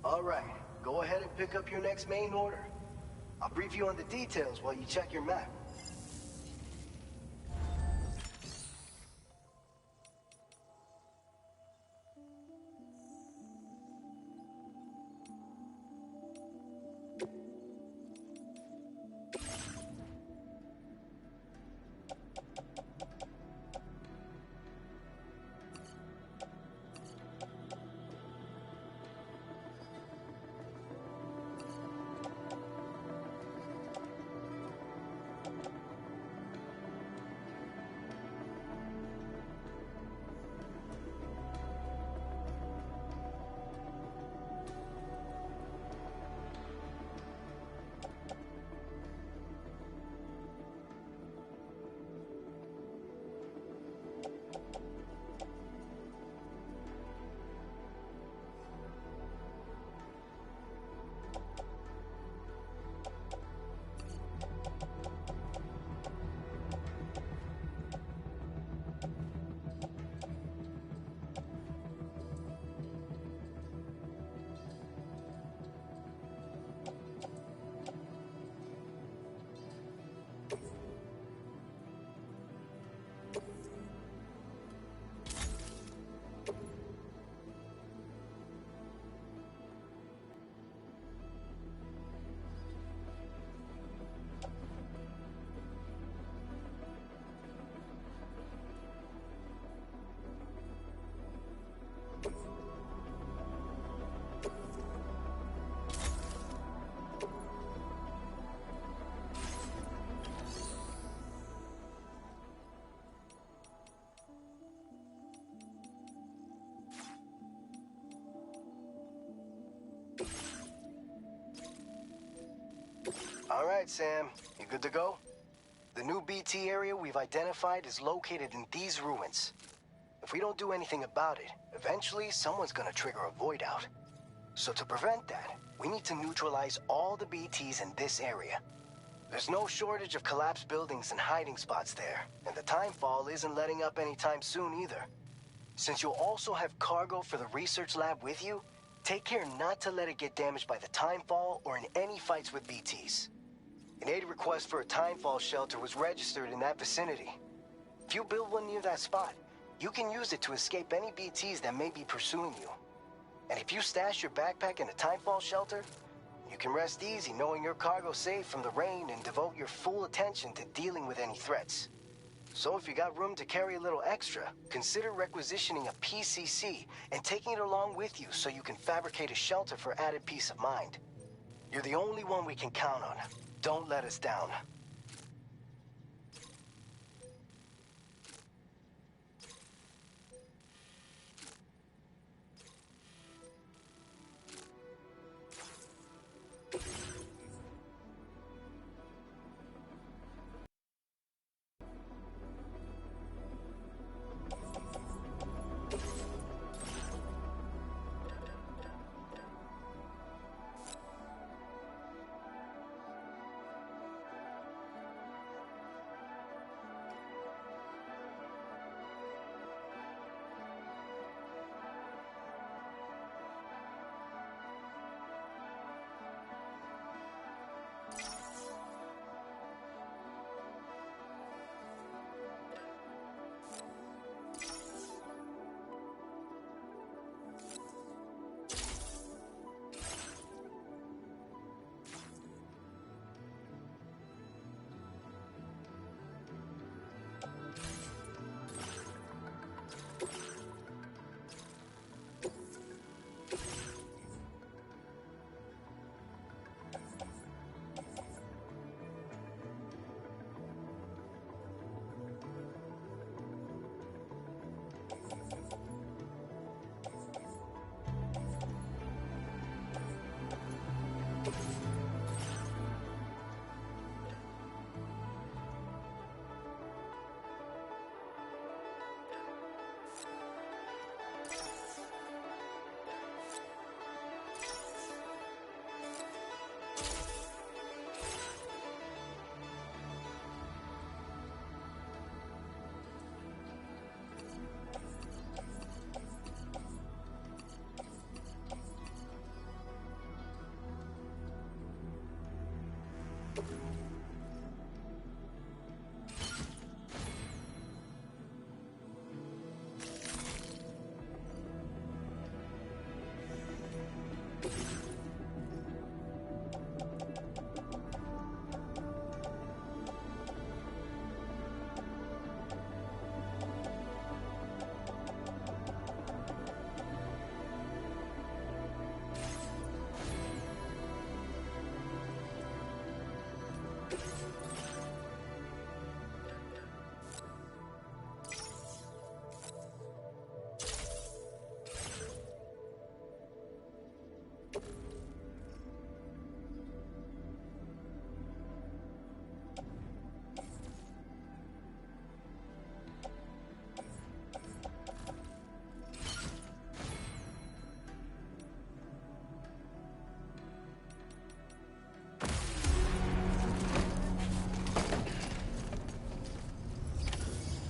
All right, go ahead and pick up your next main order. I'll brief you on the details while you check your map. All right, Sam. You good to go? The new BT area we've identified is located in these ruins. If we don't do anything about it, eventually someone's gonna trigger a void out. So to prevent that, we need to neutralize all the BTs in this area. There's no shortage of collapsed buildings and hiding spots there, and the timefall isn't letting up anytime soon either. Since you'll also have cargo for the research lab with you, take care not to let it get damaged by the timefall or in any fights with BTs. An aid request for a timefall shelter was registered in that vicinity. If you build one near that spot, you can use it to escape any BTs that may be pursuing you. And if you stash your backpack in a timefall shelter, you can rest easy knowing your cargo's safe from the rain and devote your full attention to dealing with any threats. So if you got room to carry a little extra, consider requisitioning a PCC and taking it along with you so you can fabricate a shelter for added peace of mind. You're the only one we can count on. Don't let us down.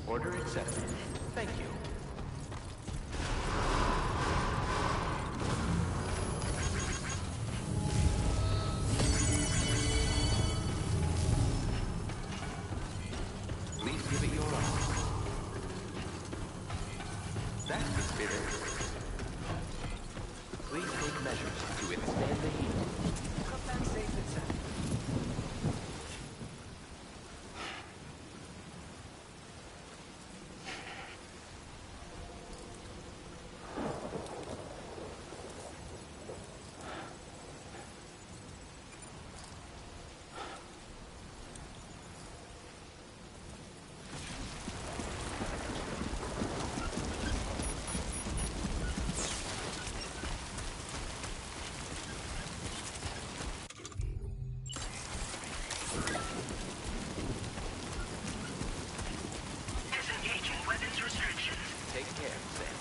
Order accepted. Thank you. Please give it your all. That's the spirit. Please take measures to withstand the heat. Come back safe and sound. Disengaging weapons restrictions. Take care, Sam.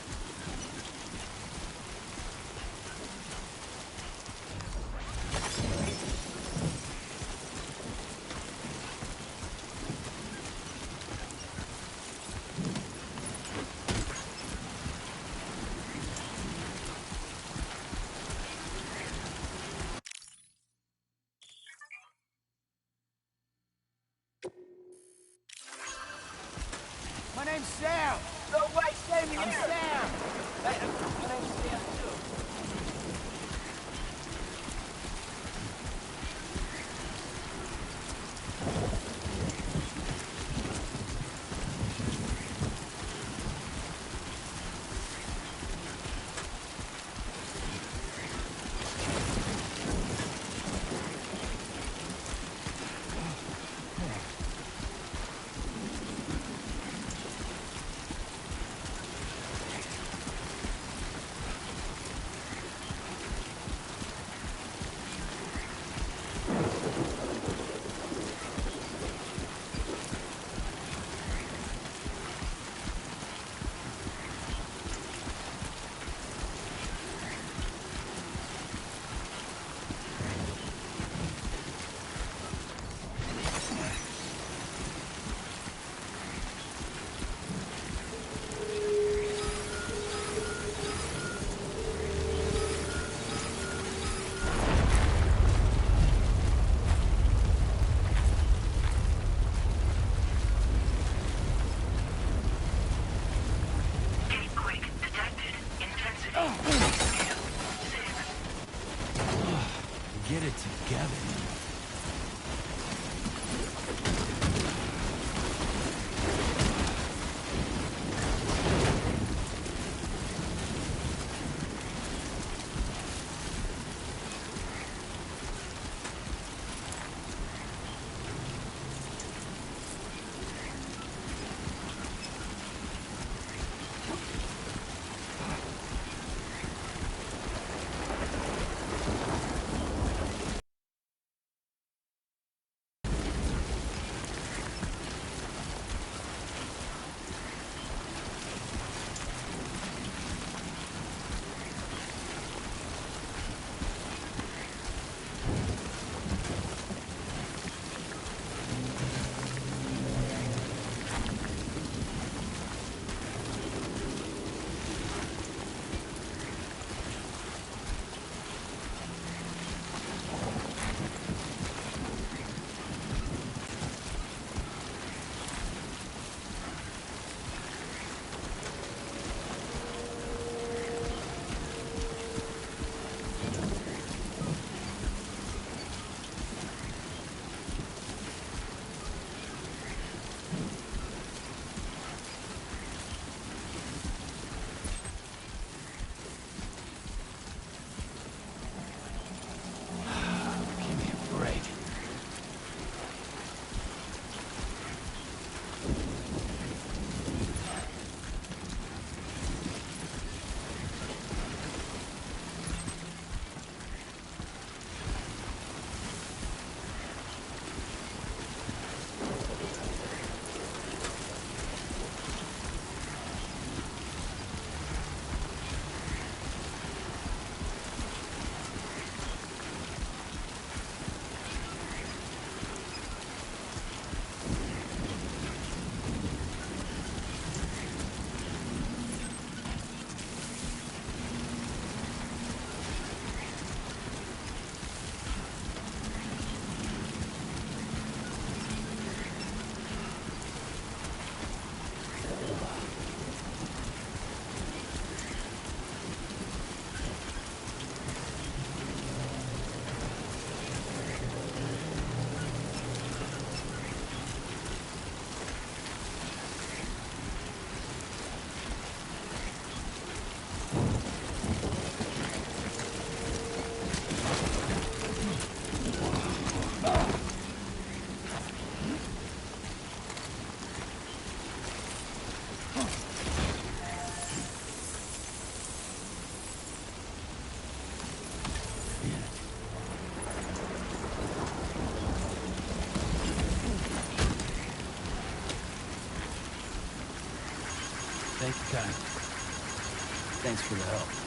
My name's Sam. No way, Sam, I'm Sam. My name's Sam too. Get it together. Take your time. Thanks for the help.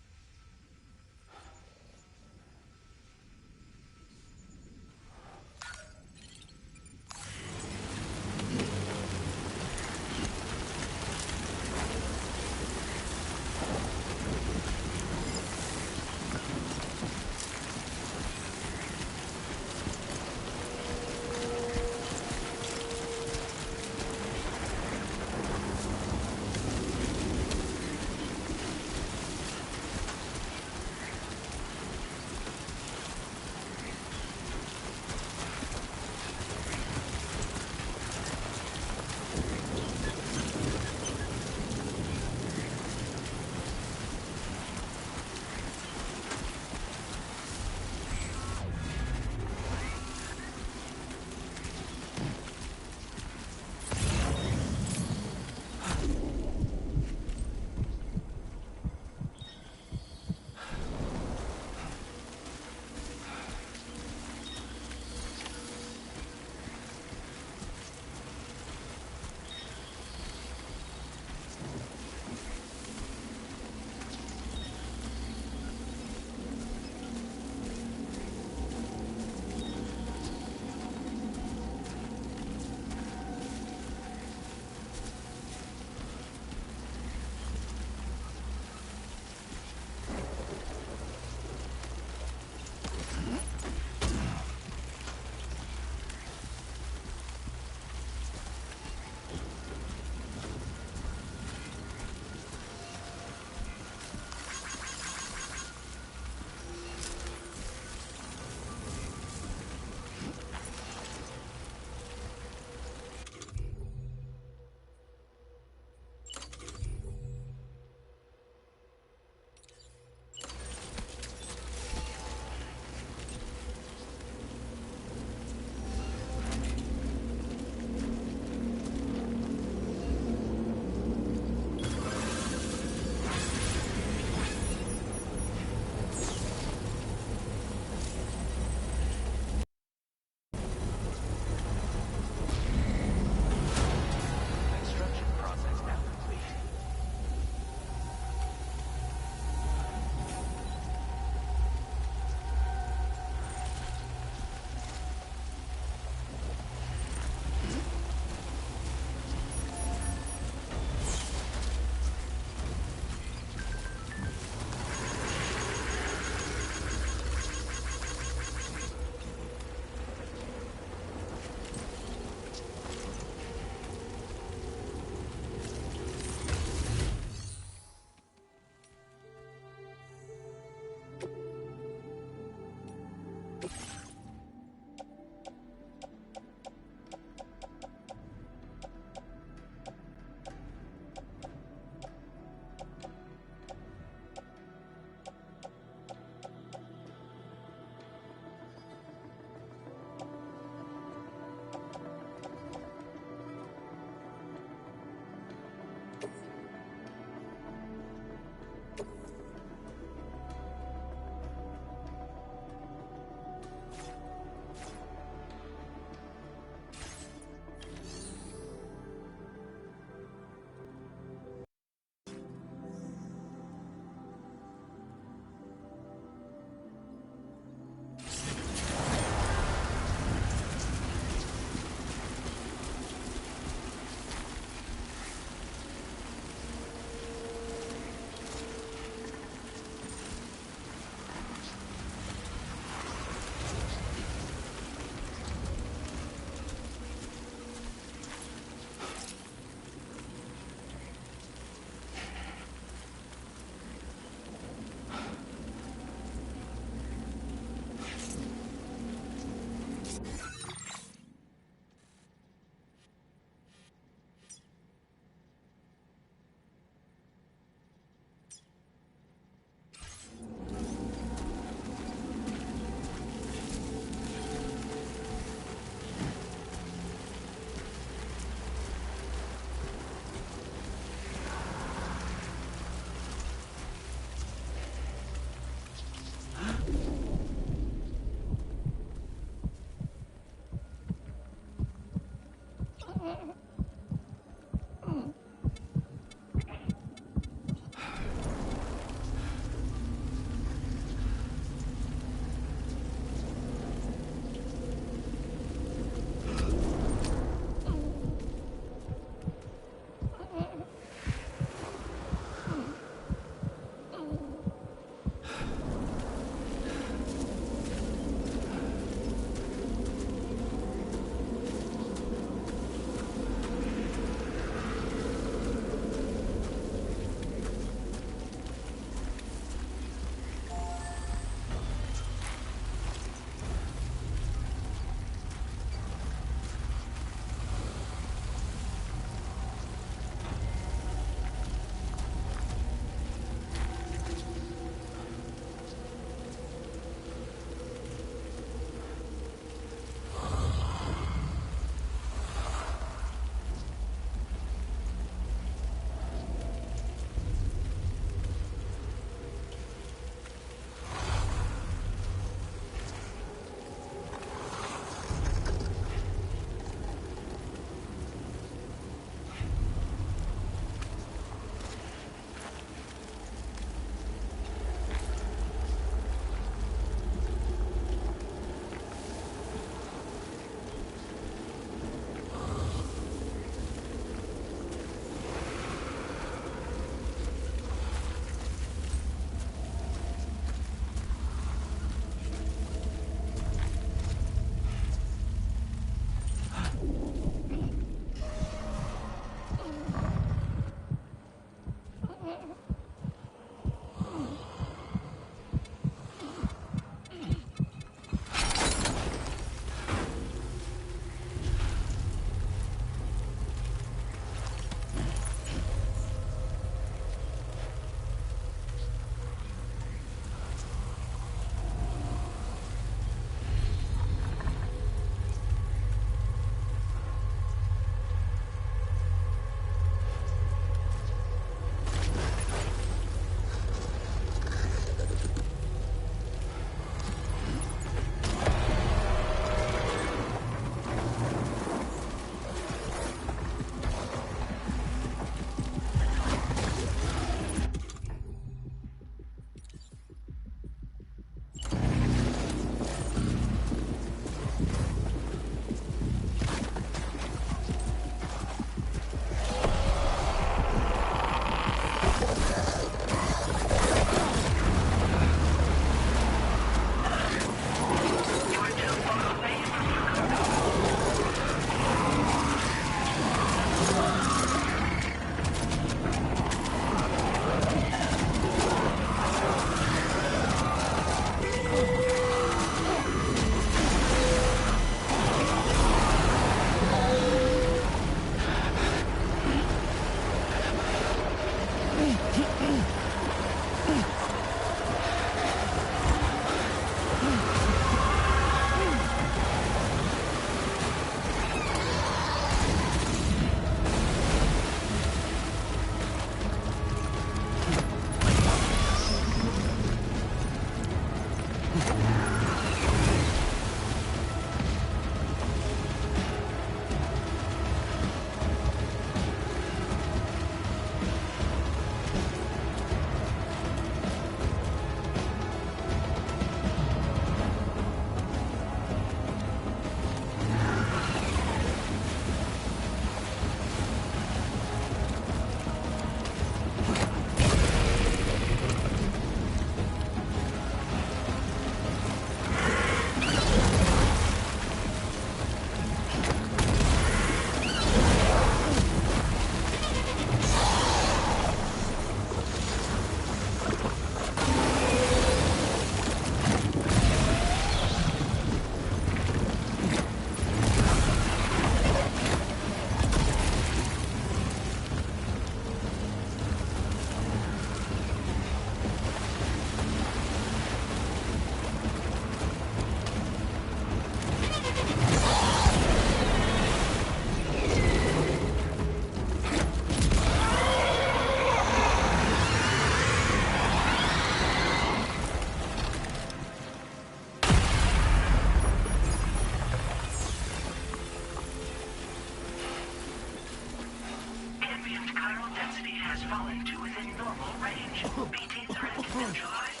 neutralized.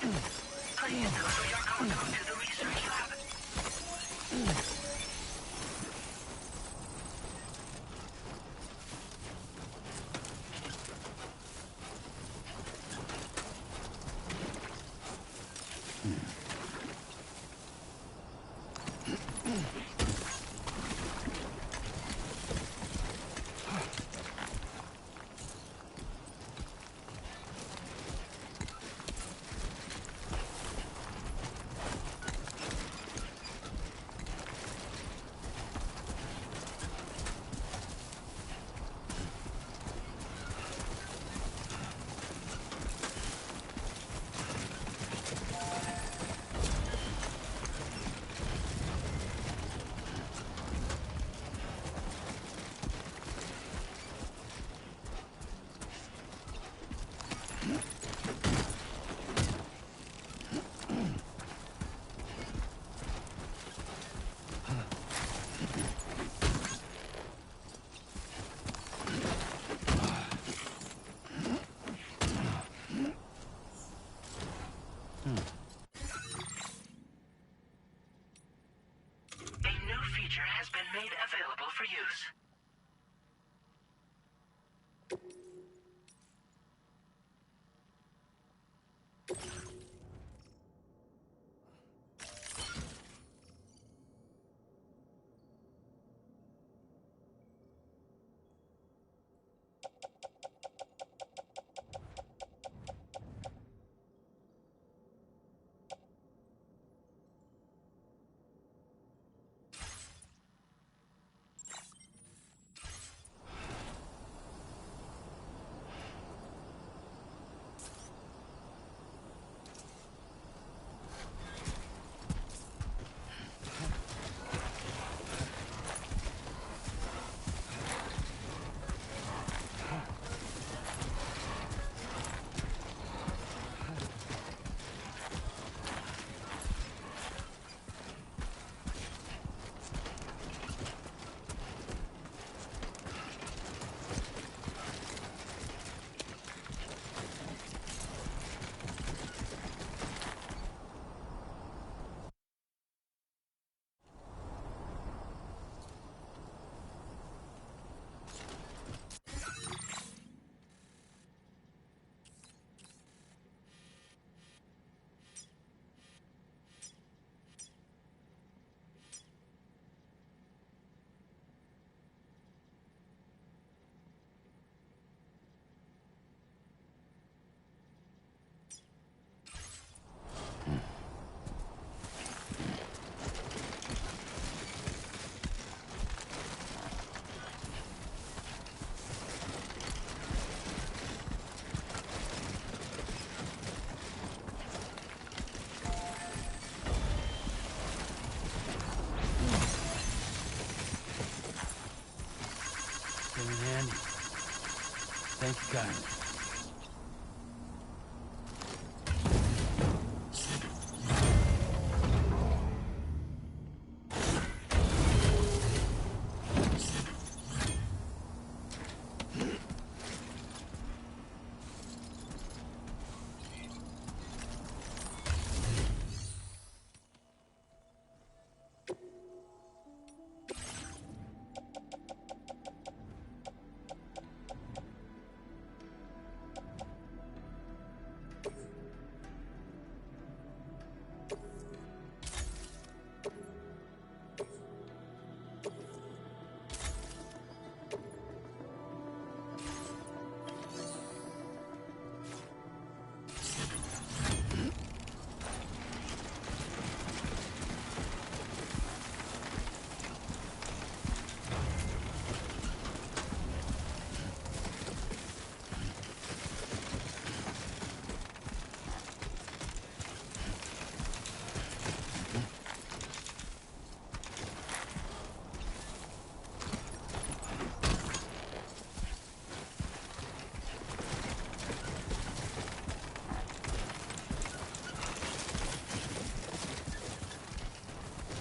Please go through your console to the research lab. Made available for use. Came in handy. Thank you kindly.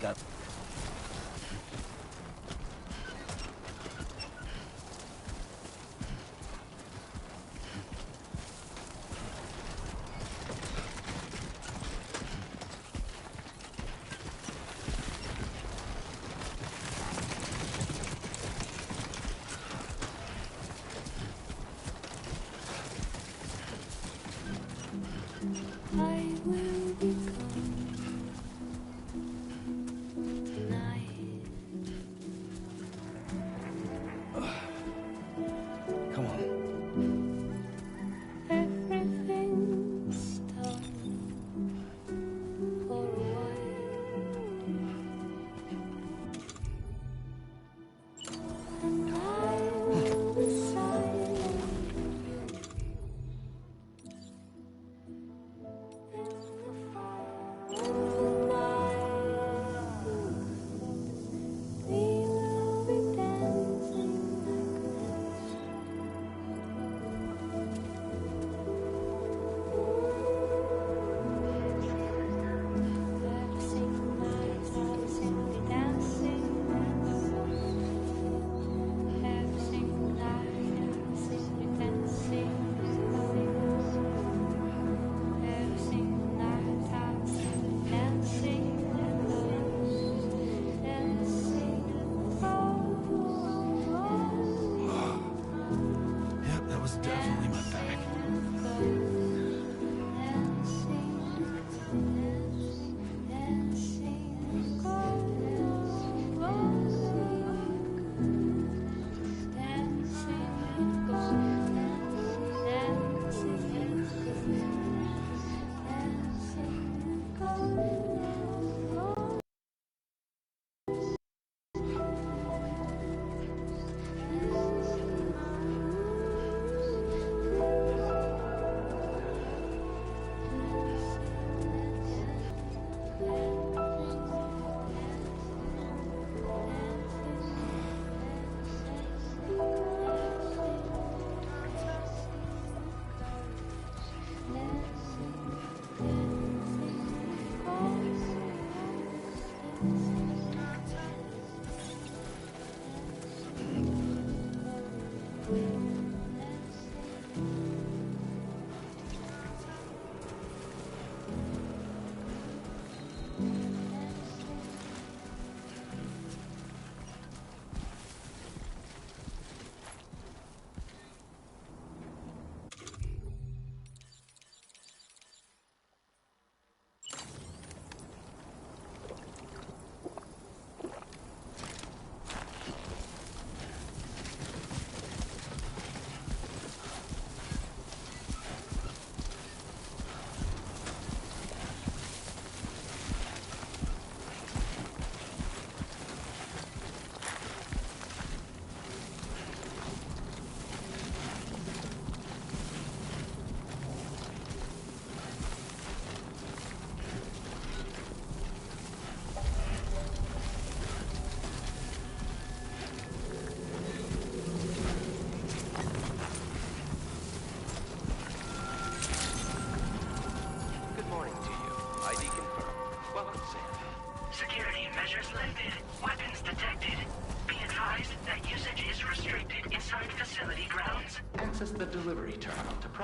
Got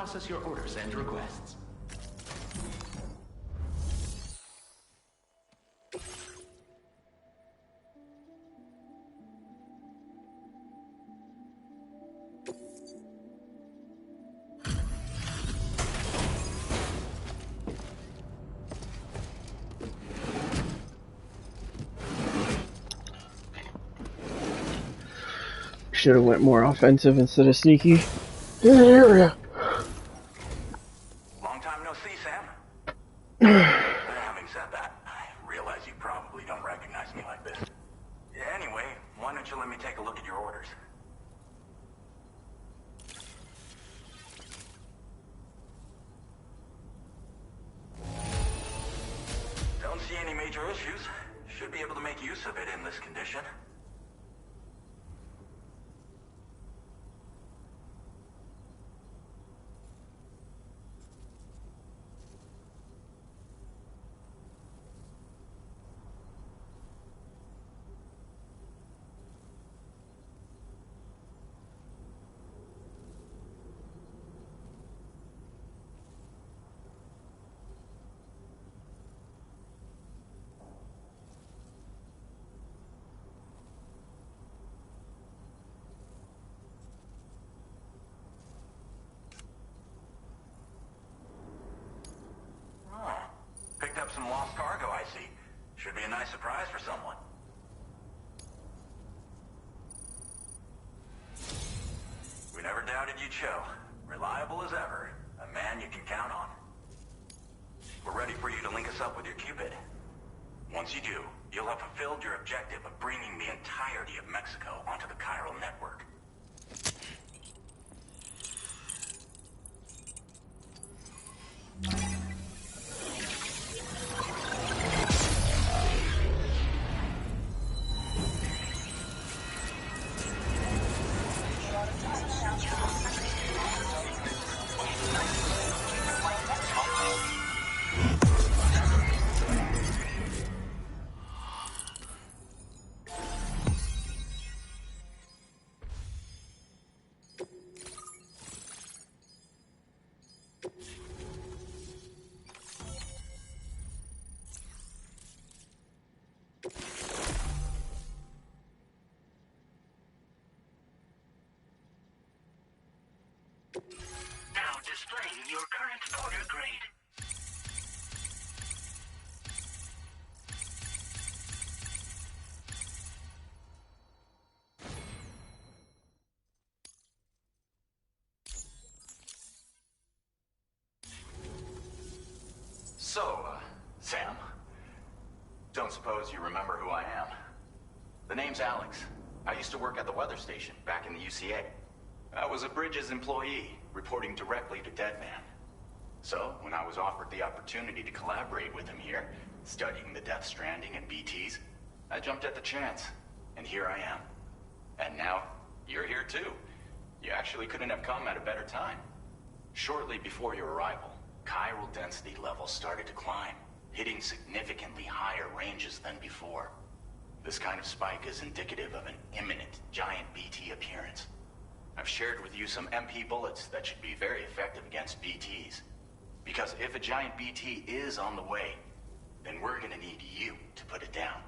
process your orders and requests. Should have went more offensive instead of sneaky. In the area. Long time no see, Sam. Having said that, I realize you probably don't recognize me like this. Anyway, why don't you let me take a look at your orders? Don't see any major issues. Should be able to make use of it in this condition. Picked up some lost cargo, I see. Should be a nice surprise for someone. We never doubted you'd show. Reliable as ever. A man you can count on. We're ready for you to link us up with your Cupid. Once you do, you'll have fulfilled your objective of bringing the entirety of Mexico onto the chiral network. Now displaying your current order grade. So, Sam, don't suppose you remember who I am? The name's Alex. I used to work at the weather station back in the UCA. I was a Bridges employee, reporting directly to Deadman. So, when I was offered the opportunity to collaborate with him here, studying the Death Stranding and BTs, I jumped at the chance, and here I am. And now, you're here too. You actually couldn't have come at a better time. Shortly before your arrival, chiral density levels started to climb, hitting significantly higher ranges than before. This kind of spike is indicative of an imminent giant BT appearance. I've shared with you some MP bullets that should be very effective against BTs. Because if a giant BT is on the way, then we're gonna need you to put it down.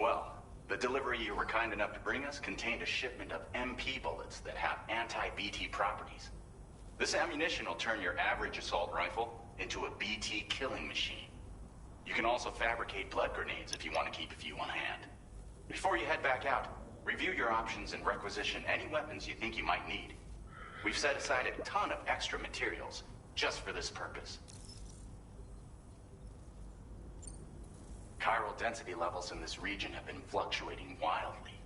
Well, the delivery you were kind enough to bring us contained a shipment of MP bullets that have anti-BT properties. This ammunition will turn your average assault rifle into a BT killing machine. You can also fabricate blood grenades if you want to keep a few on hand. Before you head back out, review your options and requisition any weapons you think you might need. We've set aside a ton of extra materials just for this purpose. Chiral density levels in this region have been fluctuating wildly.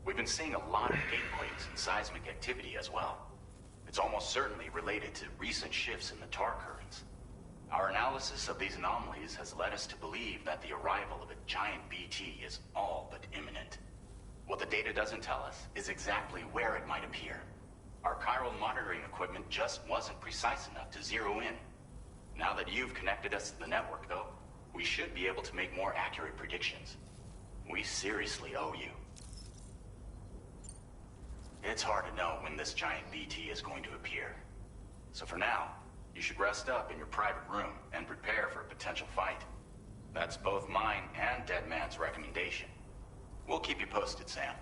We've been seeing a lot of gatequakes and seismic activity as well. It's almost certainly related to recent shifts in the tar currents. Our analysis of these anomalies has led us to believe that the arrival of a giant BT is all but imminent. What the data doesn't tell us is exactly where it might appear. Our chiral monitoring equipment just wasn't precise enough to zero in. Now that you've connected us to the network, though, we should be able to make more accurate predictions. We seriously owe you. It's hard to know when this giant BT is going to appear. So for now, you should rest up in your private room and prepare for a potential fight. That's both mine and Deadman's recommendation. We'll keep you posted, Sam.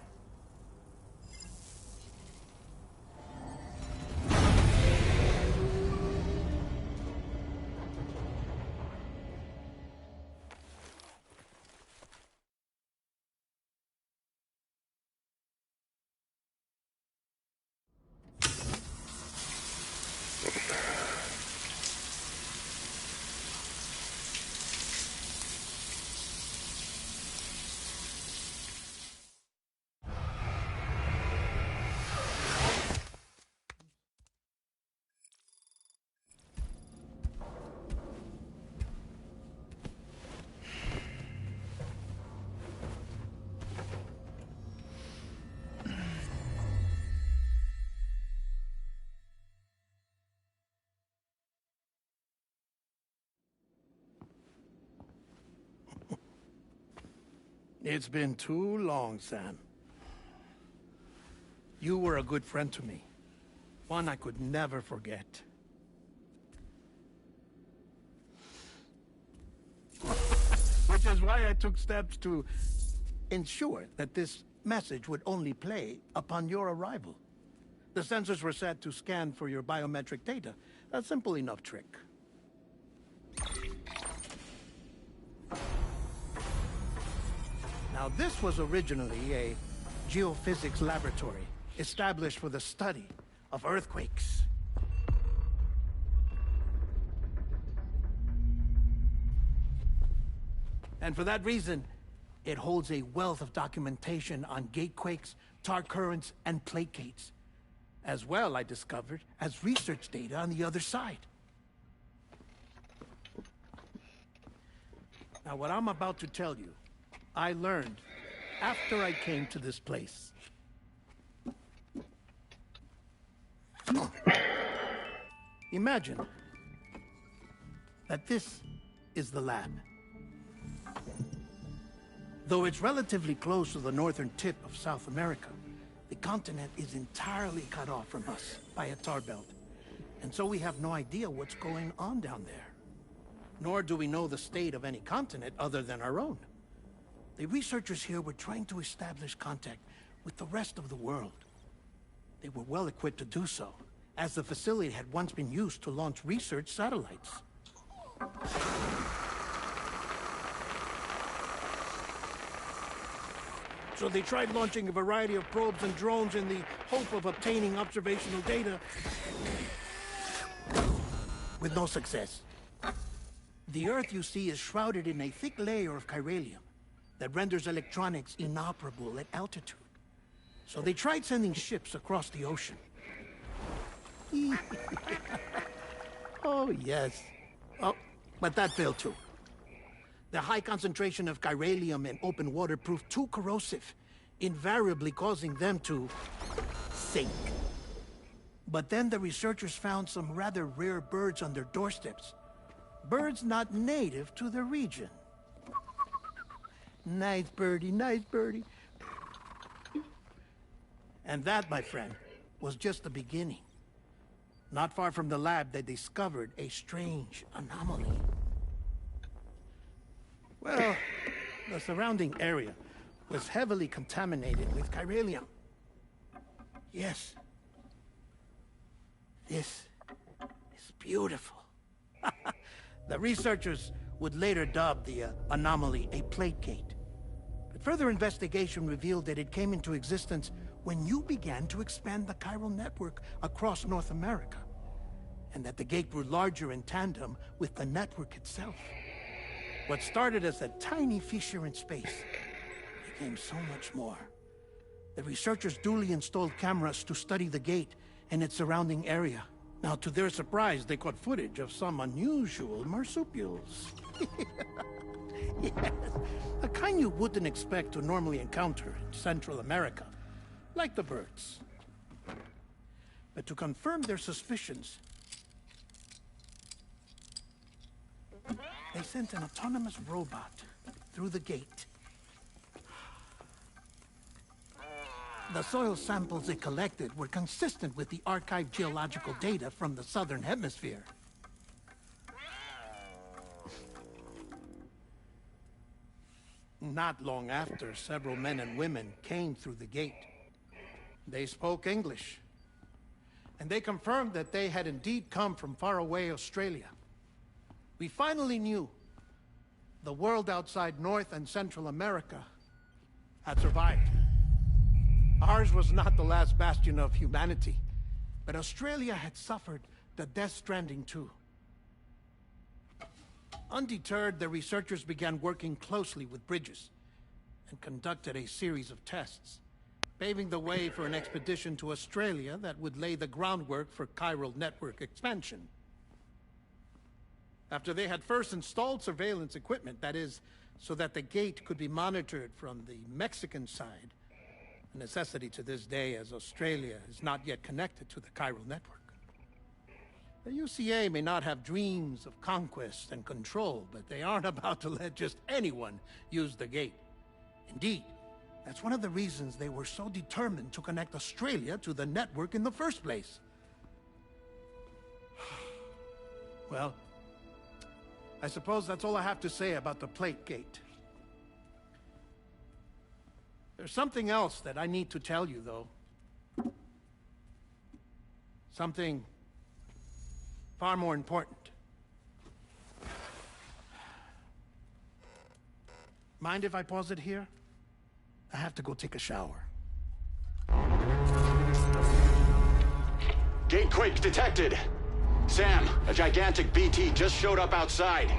It's been too long, Sam. You were a good friend to me. One I could never forget. Which is why I took steps to ensure that this message would only play upon your arrival. The sensors were set to scan for your biometric data. A simple enough trick. Now, this was originally a geophysics laboratory established for the study of earthquakes. And for that reason, it holds a wealth of documentation on gatequakes, tar currents, and plate gates. As well, I discovered, as research data on the other side. Now, what I'm about to tell you, I learned after I came to this place. Imagine that this is the lab. Though it's relatively close to the northern tip of South America, the continent is entirely cut off from us by a tar belt. And so we have no idea what's going on down there. Nor do we know the state of any continent other than our own. The researchers here were trying to establish contact with the rest of the world. They were well equipped to do so, as the facility had once been used to launch research satellites. So they tried launching a variety of probes and drones in the hope of obtaining observational data, with no success. The Earth, you see, is shrouded in a thick layer of chiralium that renders electronics inoperable at altitude. So they tried sending ships across the ocean. Oh, yes. Oh, but that failed too. The high concentration of chiralium in open water proved too corrosive, invariably causing them to sink. But then the researchers found some rather rare birds on their doorsteps. Birds not native to the region. Nice birdie, nice birdie. And that, my friend, was just the beginning. Not far from the lab, they discovered a strange anomaly. Well, the surrounding area was heavily contaminated with chiralium. Yes. This is beautiful. The researchers would later dub the anomaly a plate gate. But further investigation revealed that it came into existence when you began to expand the chiral network across North America, and that the gate grew larger in tandem with the network itself. What started as a tiny fissure in space became so much more. The researchers duly installed cameras to study the gate and its surrounding area. Now, to their surprise, they caught footage of some unusual marsupials. Yes, a kind you wouldn't expect to normally encounter in Central America, like the birds. But to confirm their suspicions, they sent an autonomous robot through the gate. The soil samples it collected were consistent with the archived geological data from the southern hemisphere. Not long after, several men and women came through the gate. They spoke English, and they confirmed that they had indeed come from faraway Australia. We finally knew the world outside North and Central America had survived. Ours was not the last bastion of humanity, but Australia had suffered the death stranding too. Undeterred, the researchers began working closely with Bridges and conducted a series of tests, paving the way for an expedition to Australia that would lay the groundwork for chiral network expansion. After they had first installed surveillance equipment, that is, so that the gate could be monitored from the Mexican side, a necessity to this day as Australia is not yet connected to the chiral network. The UCA may not have dreams of conquest and control, but they aren't about to let just anyone use the gate. Indeed, that's one of the reasons they were so determined to connect Australia to the network in the first place. Well, I suppose that's all I have to say about the plate gate. There's something else that I need to tell you, though. Something far more important. Mind if I pause it here? I have to go take a shower. Gate quake detected. Sam, a gigantic BT just showed up outside.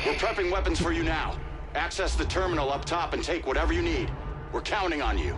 We're prepping weapons for you now. Access the terminal up top and take whatever you need. We're counting on you.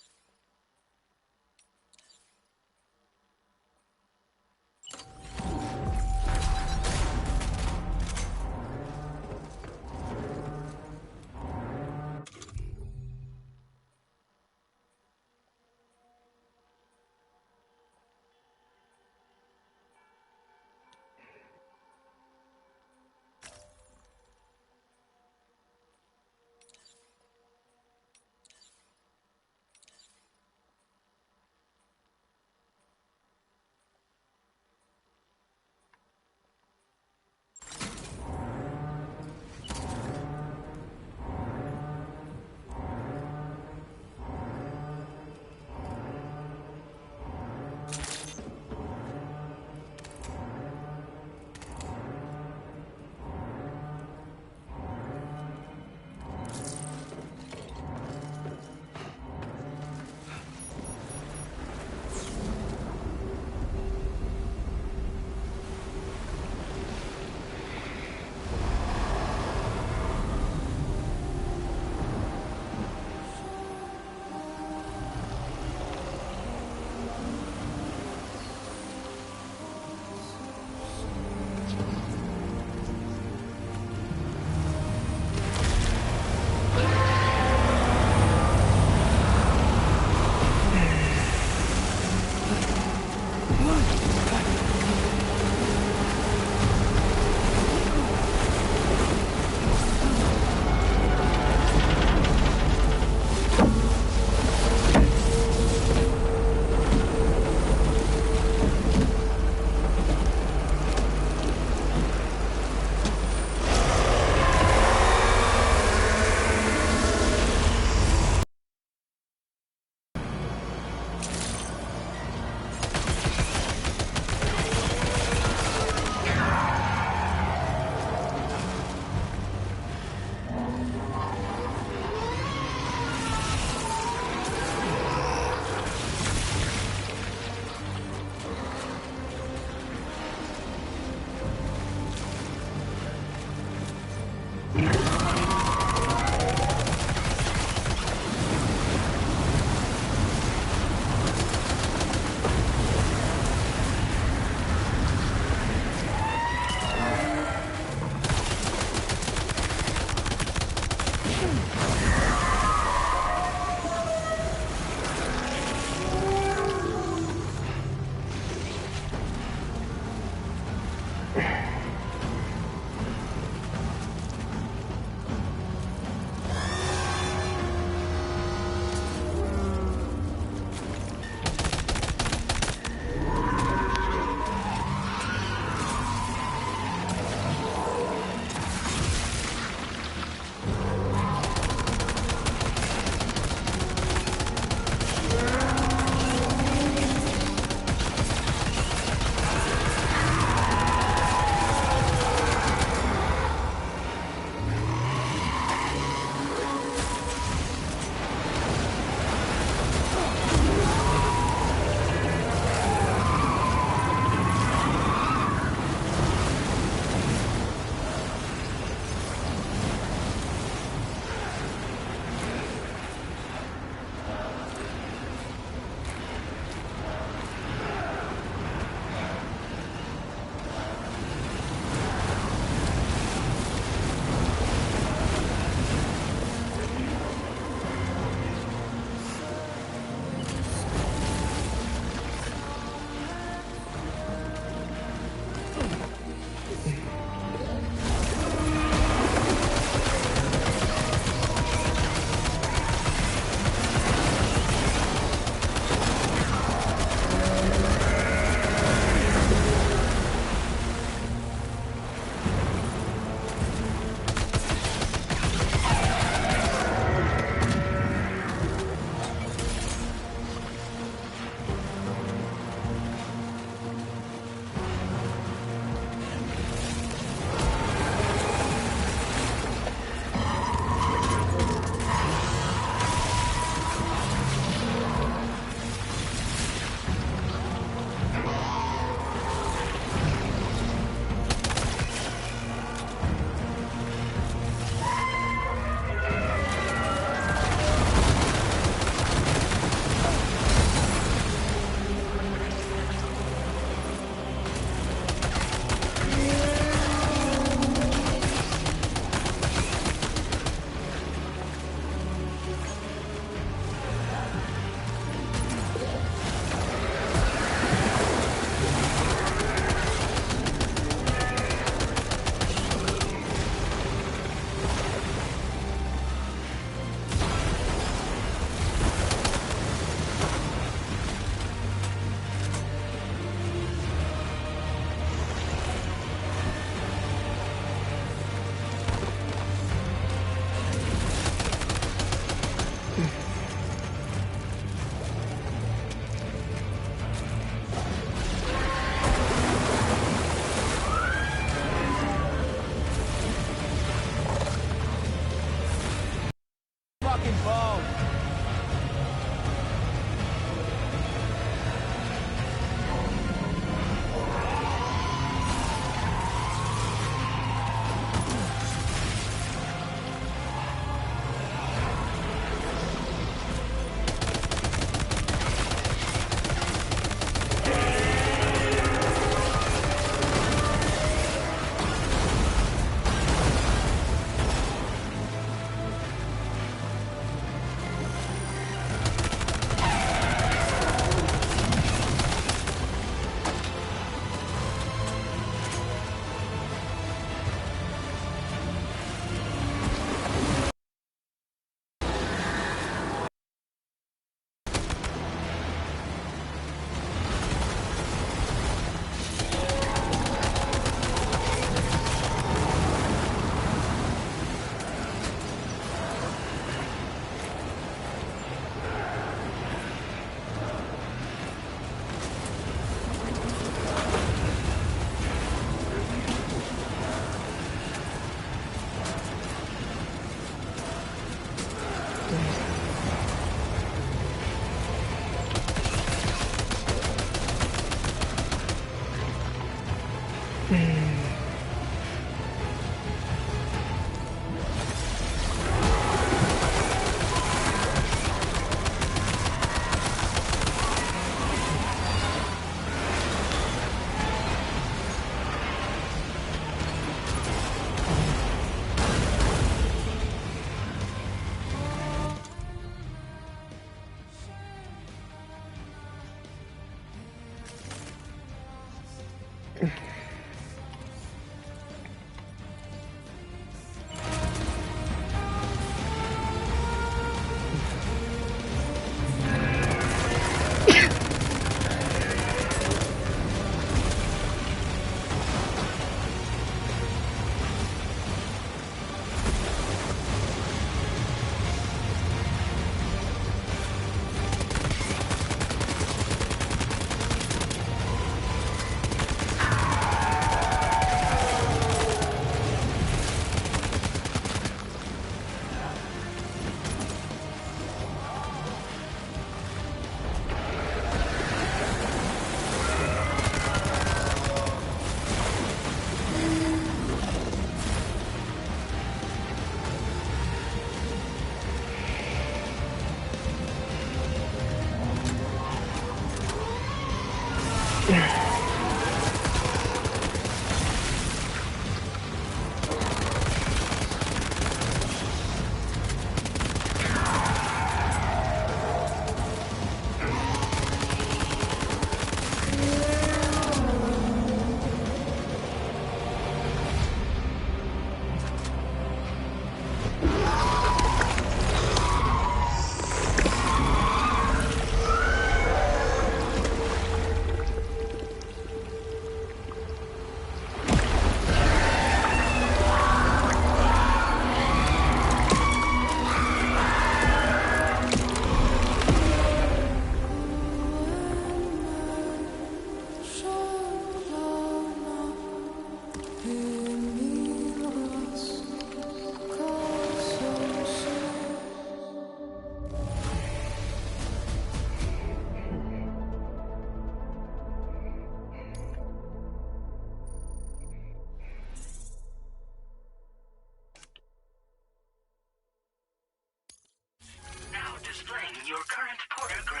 current porter grade.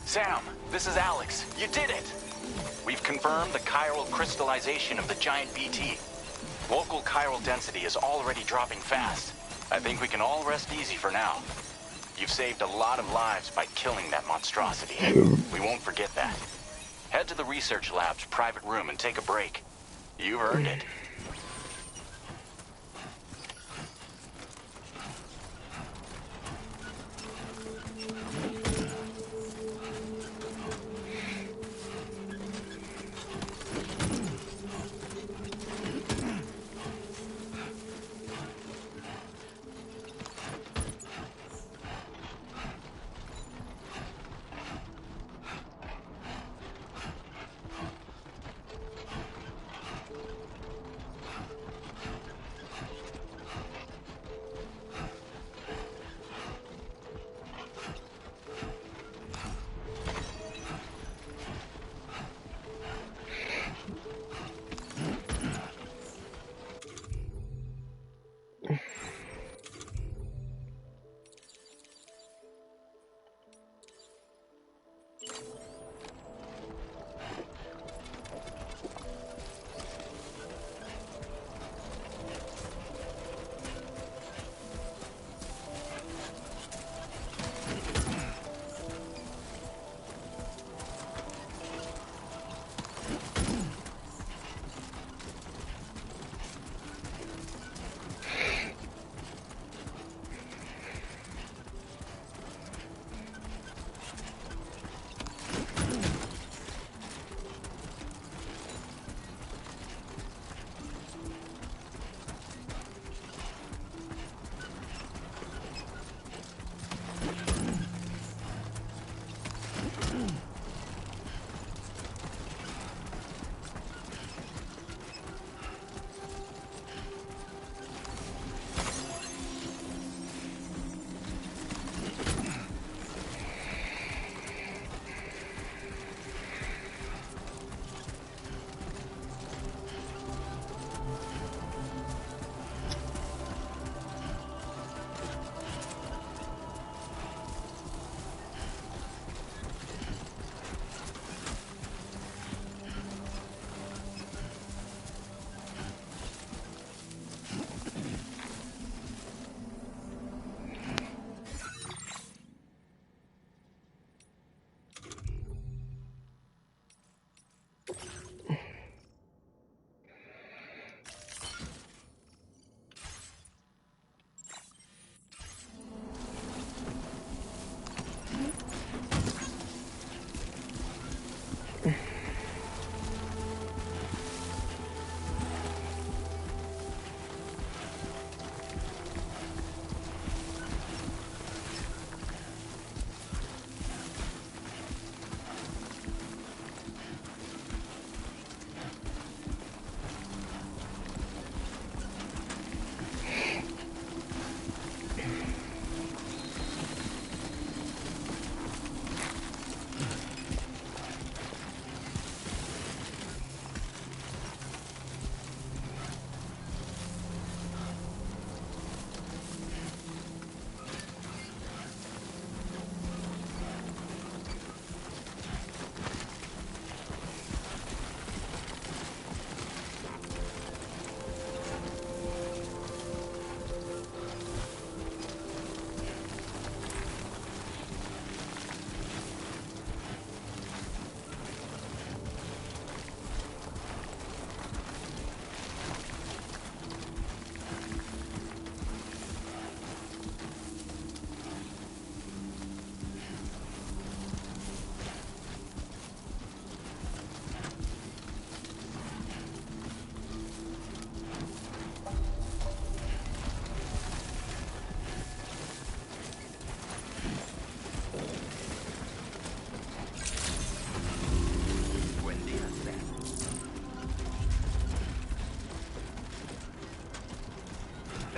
Sam, this is Alex. You did it! We've confirmed the chiral crystallization of the giant BT. Local chiral density is already dropping fast. I think we can all rest easy for now. You've saved a lot of lives by killing that monstrosity. We won't forget that. Head to the research lab's private room and take a break. You've earned it.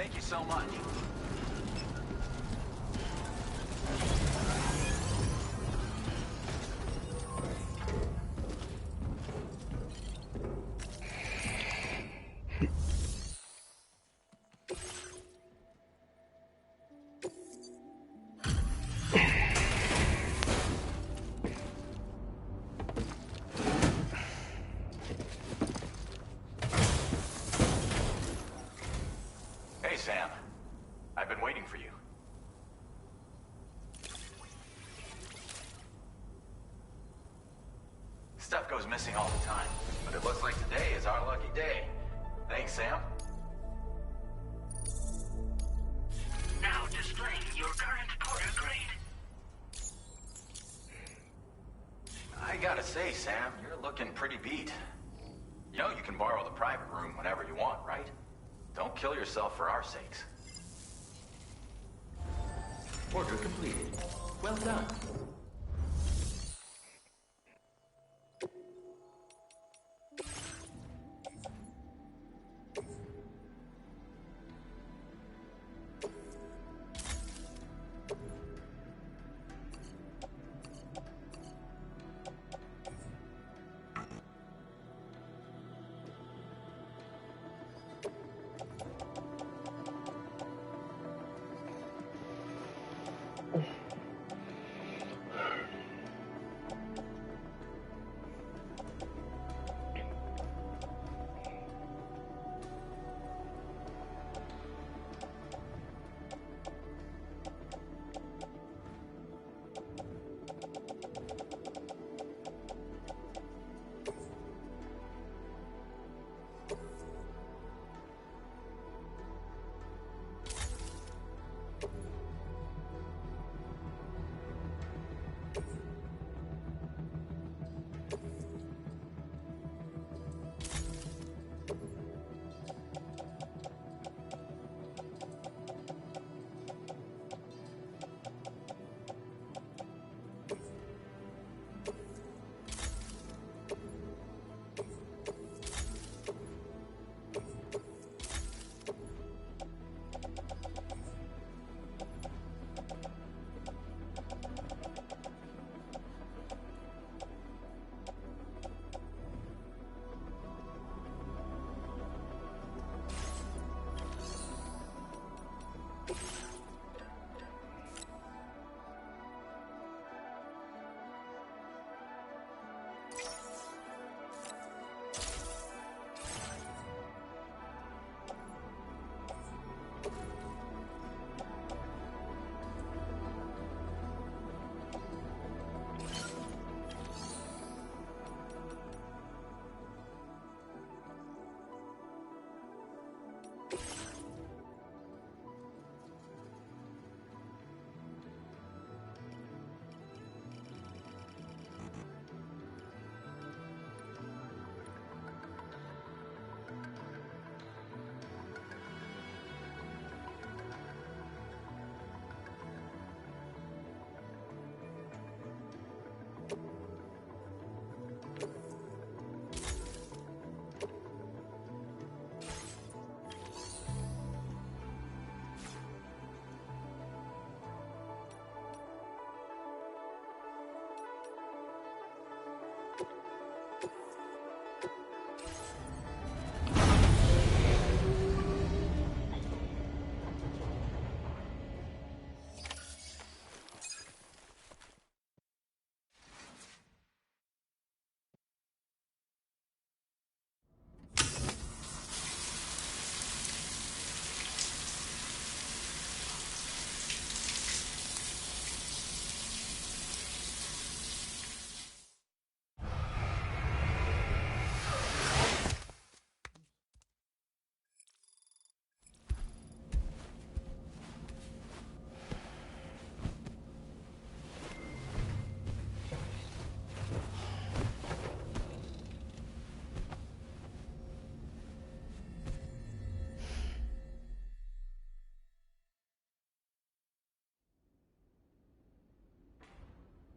Thank you so much. for you. Stuff goes missing all the time, but it looks like today is our lucky day. Thanks, Sam. Now displaying your current Porter grade. I gotta say, Sam, you're looking pretty beat. You know you can borrow the private room whenever you want, right? Don't kill yourself for our sakes. Order completed. Well done.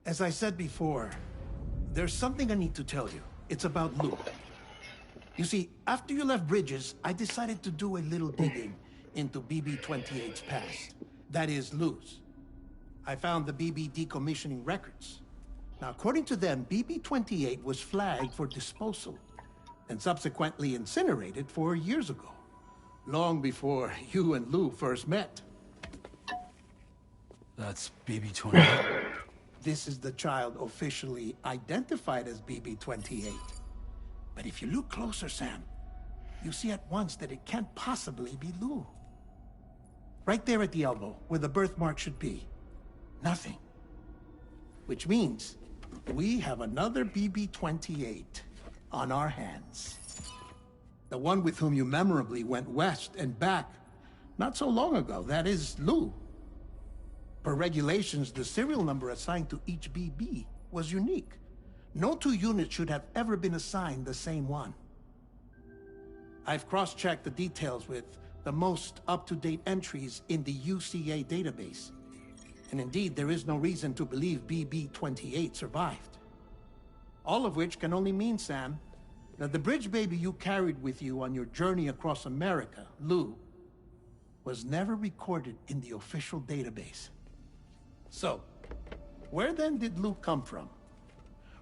As I said before, there's something I need to tell you. It's about Lou. You see, after you left Bridges, I decided to do a little digging into BB-28's past. That is, Lou's. I found the BB decommissioning records. Now, according to them, BB-28 was flagged for disposal and subsequently incinerated 4 years ago, long before you and Lou first met. That's BB-28. This is the child officially identified as BB-28. But if you look closer, Sam, you see at once that it can't possibly be Lou. Right there at the elbow, where the birthmark should be. Nothing. Which means we have another BB-28 on our hands. The one with whom you memorably went west and back not so long ago. That is Lou. Per regulations, the serial number assigned to each BB was unique. No two units should have ever been assigned the same one. I've cross-checked the details with the most up-to-date entries in the UCA database. And indeed, there is no reason to believe BB-28 survived. All of which can only mean, Sam, that the bridge baby you carried with you on your journey across America, Lou, was never recorded in the official database. So, where then did Lou come from?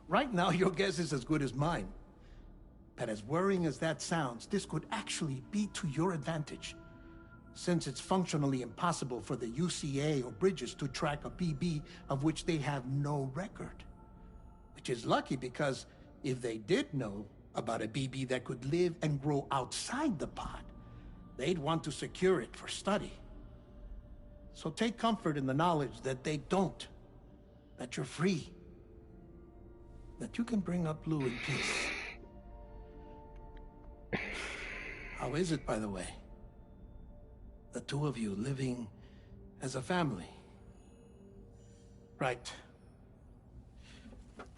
Right now, your guess is as good as mine. But as worrying as that sounds, this could actually be to your advantage, since it's functionally impossible for the UCA or Bridges to track a BB of which they have no record. Which is lucky, because if they did know about a BB that could live and grow outside the pod, they'd want to secure it for study. So take comfort in the knowledge that they don't, that you're free, that you can bring up Lou in peace. How is it, by the way? The two of you living as a family? Right.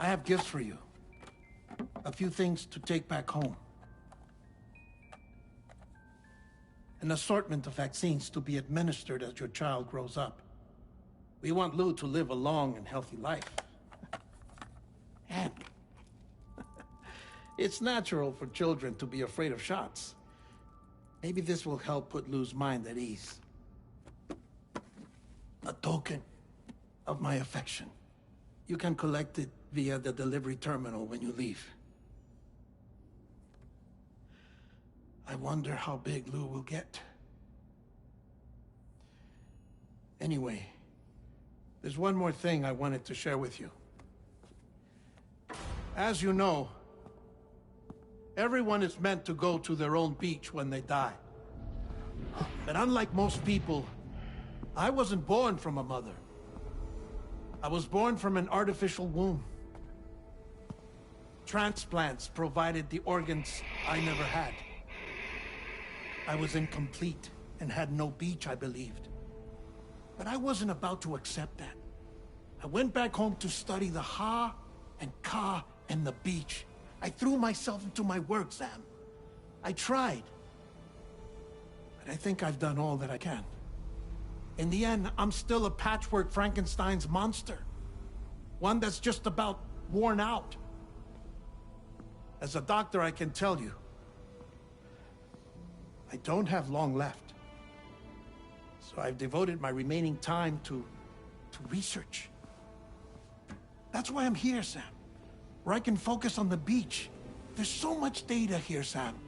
I have gifts for you. A few things to take back home. An assortment of vaccines to be administered as your child grows up. We want Lou to live a long and healthy life. And it's natural for children to be afraid of shots. Maybe this will help put Lou's mind at ease. A token of my affection. You can collect it via the delivery terminal when you leave. I wonder how big Lou will get. Anyway, there's one more thing I wanted to share with you. As you know, everyone is meant to go to their own beach when they die. But unlike most people, I wasn't born from a mother. I was born from an artificial womb. Transplants provided the organs I never had. I was incomplete and had no beach, I believed. But I wasn't about to accept that. I went back home to study the Ha and Ka and the beach. I threw myself into my work, Sam. I tried. But I think I've done all that I can. In the end, I'm still a patchwork Frankenstein's monster. One that's just about worn out. As a doctor, I can tell you, I don't have long left. So I've devoted my remaining time to research. That's why I'm here, Sam. Where I can focus on the beach. There's so much data here, Sam.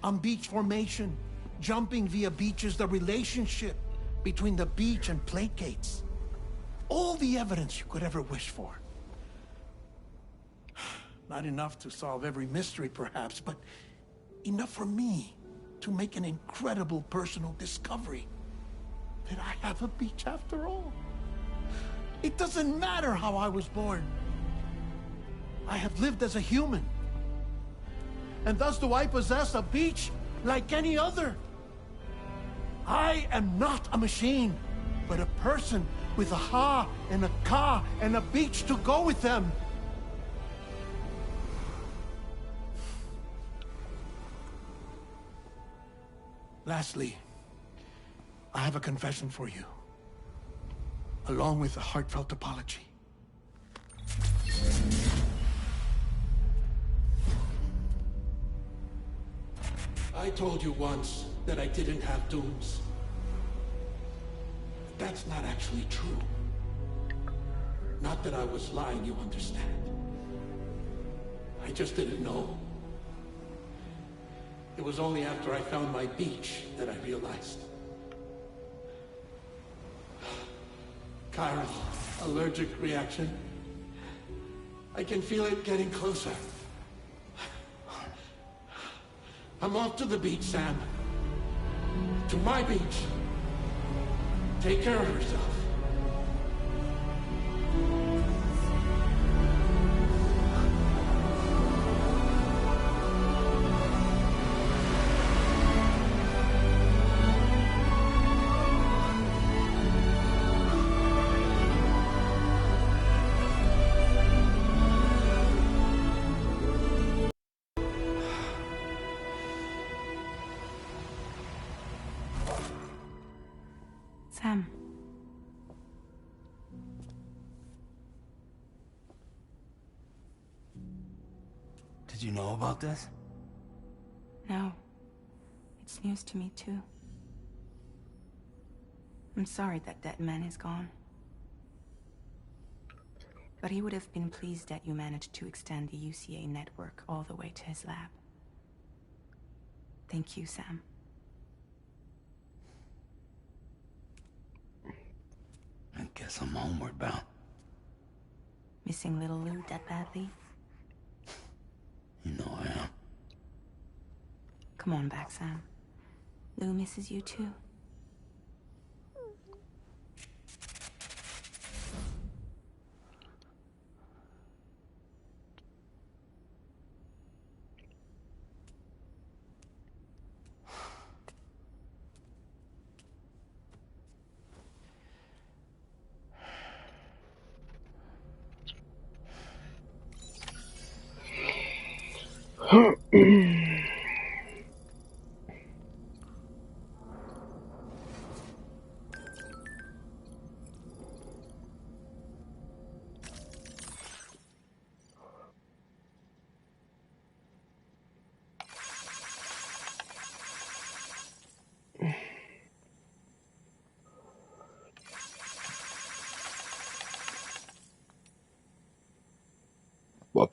On beach formation, jumping via beaches, the relationship between the beach and plate gates. All the evidence you could ever wish for. Not enough to solve every mystery, perhaps, but enough for me to make an incredible personal discovery. That I have a beach after all. It doesn't matter how I was born. I have lived as a human. And thus do I possess a beach like any other. I am not a machine, but a person with a Ha and a Ka and a beach to go with them. Lastly, I have a confession for you, along with a heartfelt apology. I told you once that I didn't have dooms. That's not actually true. Not that I was lying, you understand. I just didn't know. It was only after I found my beach that I realized. Chiral allergic reaction. I can feel it getting closer. I'm off to the beach, Sam. To my beach. take care of herself. Sam. Did you know about this? No. It's news to me, too. I'm sorry that that man is gone. But he would have been pleased that you managed to extend the UCA network all the way to his lab. Thank you, Sam. I guess I'm homeward bound. Missing little Lou that badly? You know I am. Come on back, Sam. Lou misses you too. What?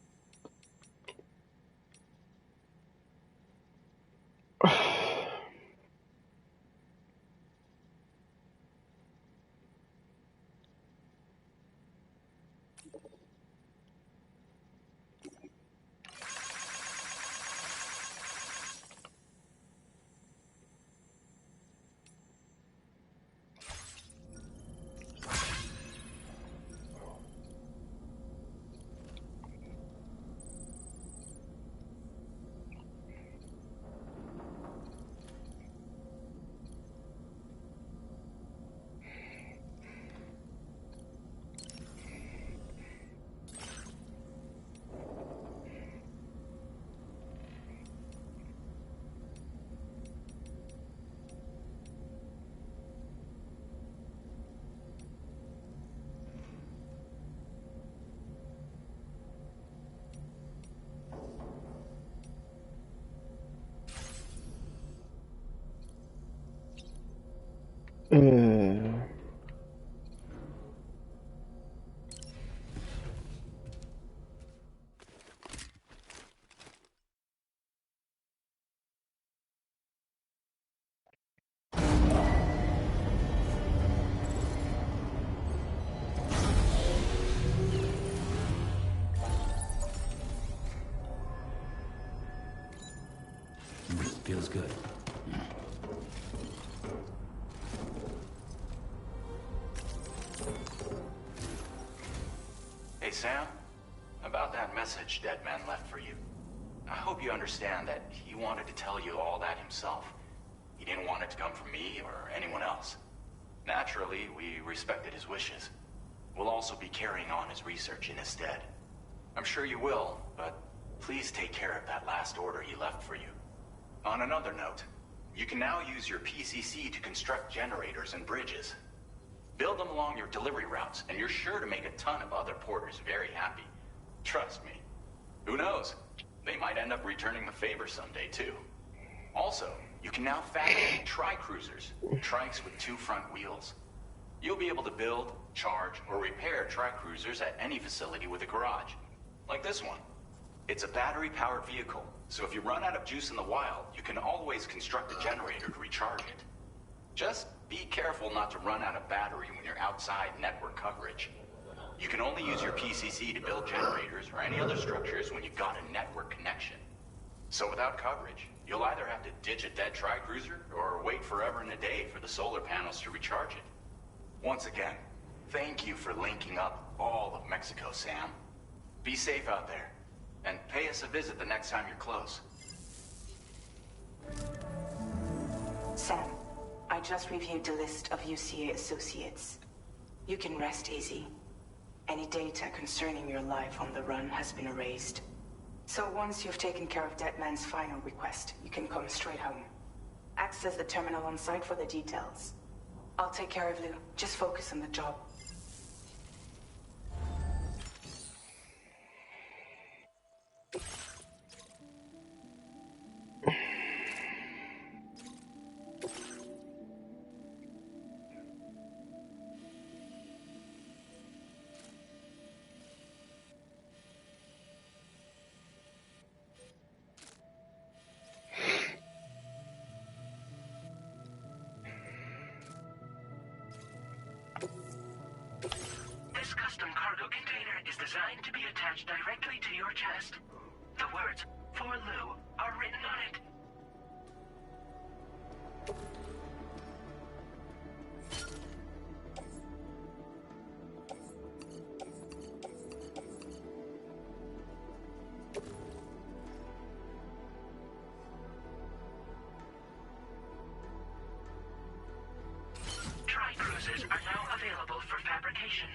Feels good. Hey, Sam. About that message Deadman left for you. I hope you understand that he wanted to tell you all that himself. He didn't want it to come from me or anyone else. Naturally, we respected his wishes. We'll also be carrying on his research in his stead. I'm sure you will, but please take care of that last order he left for you. On another note, you can now use your PCC to construct generators and bridges. Build them along your delivery routes, and you're sure to make a ton of other porters very happy. Trust me. Who knows? They might end up returning the favor someday, too. Also, you can now fabricate tri-cruisers, trikes with 2 front wheels. You'll be able to build, charge, or repair tri-cruisers at any facility with a garage. Like this one. It's a battery-powered vehicle, so if you run out of juice in the wild, you can always construct a generator to recharge it. Just be careful not to run out of battery when you're outside network coverage. You can only use your PCC to build generators or any other structures when you've got a network connection. So without coverage, you'll either have to ditch a dead tri-cruiser or wait forever and a day for the solar panels to recharge it. Once again, thank you for linking up all of Mexico, Sam. Be safe out there, and pay us a visit the next time you're close. Sam, I just reviewed the list of UCA associates. You can rest easy. Any data concerning your life on the run has been erased. So once you've taken care of Deadman's final request, you can come straight home. Access the terminal on site for the details. I'll take care of Lou. Just focus on the job. This custom cargo container is designed to be attached directly to your chest. The words, "For Lou," are written on it. Tri-cruisers are now available for fabrication.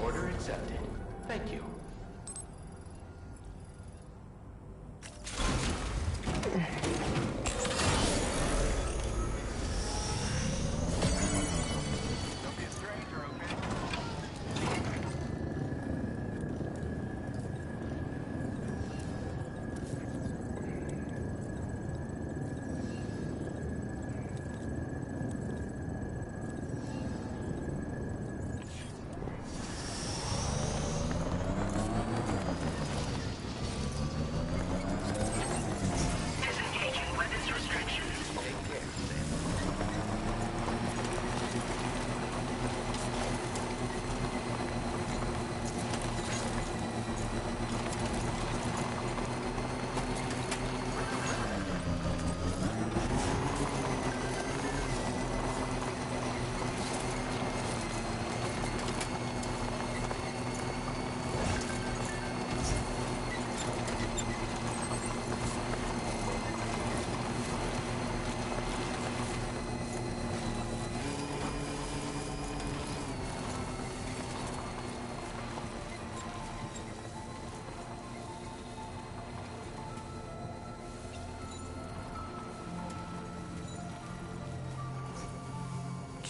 Order accepted. Thank you. Disengaging weapons restrictions. Take care, Sam.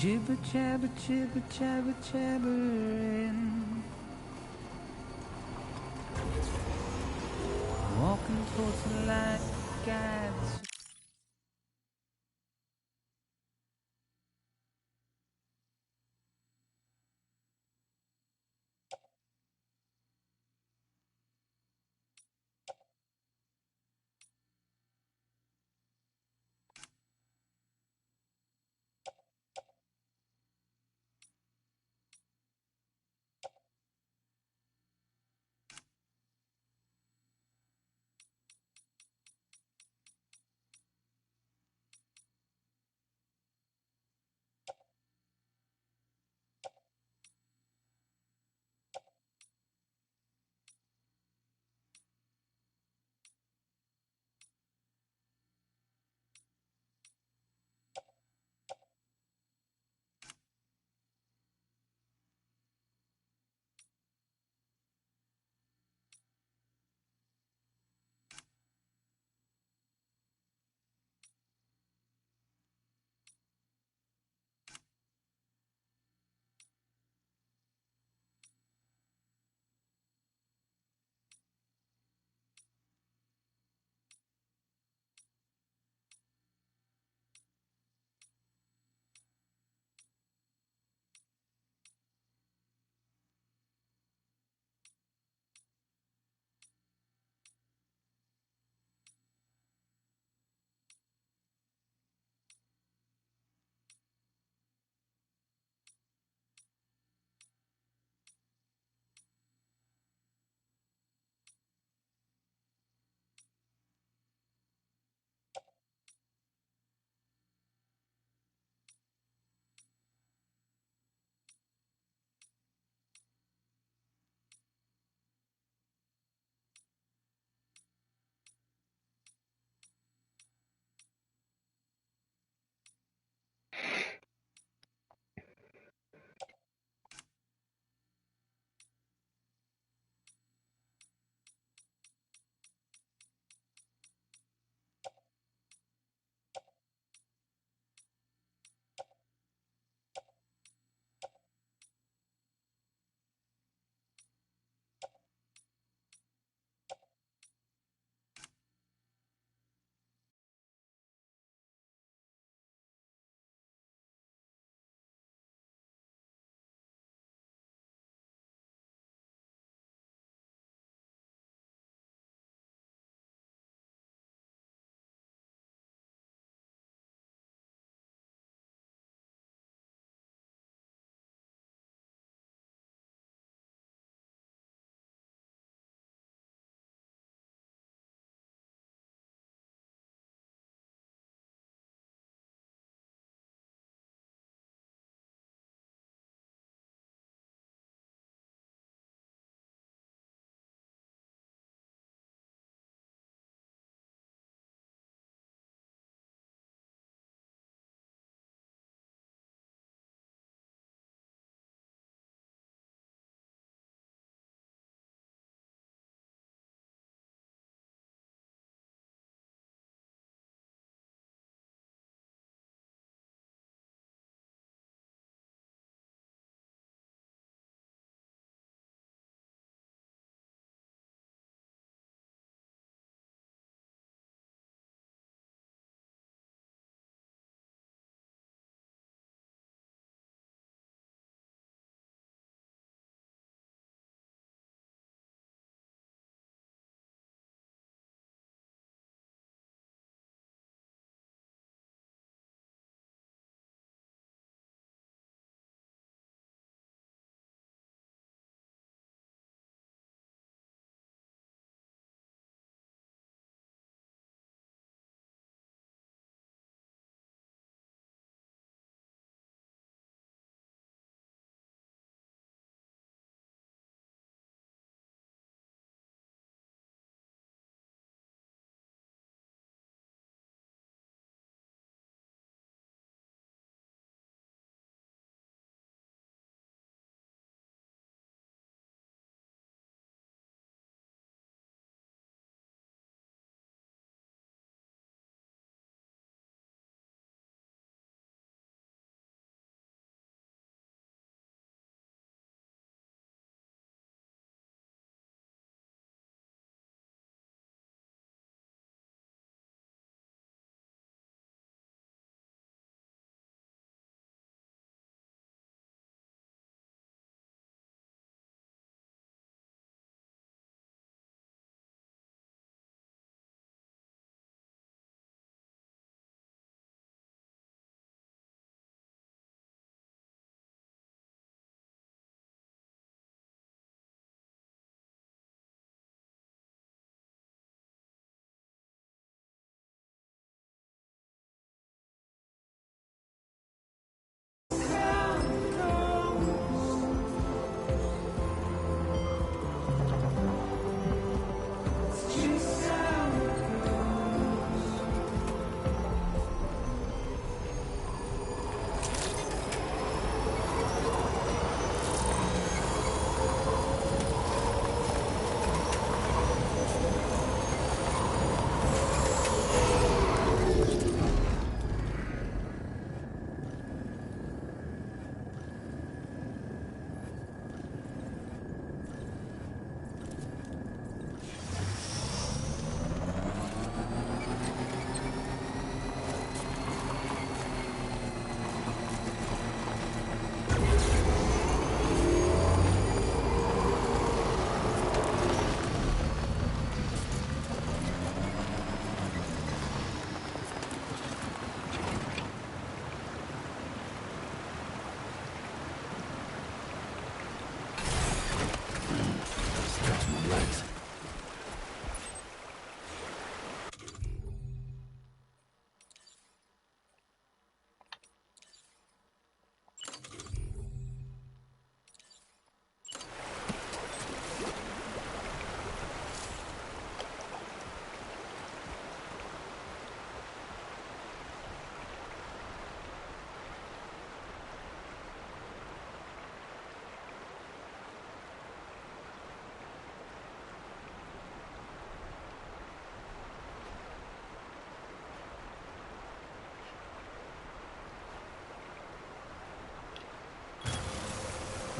Jibber jabber jibber jabber jabbering. Walking towards the light, guides.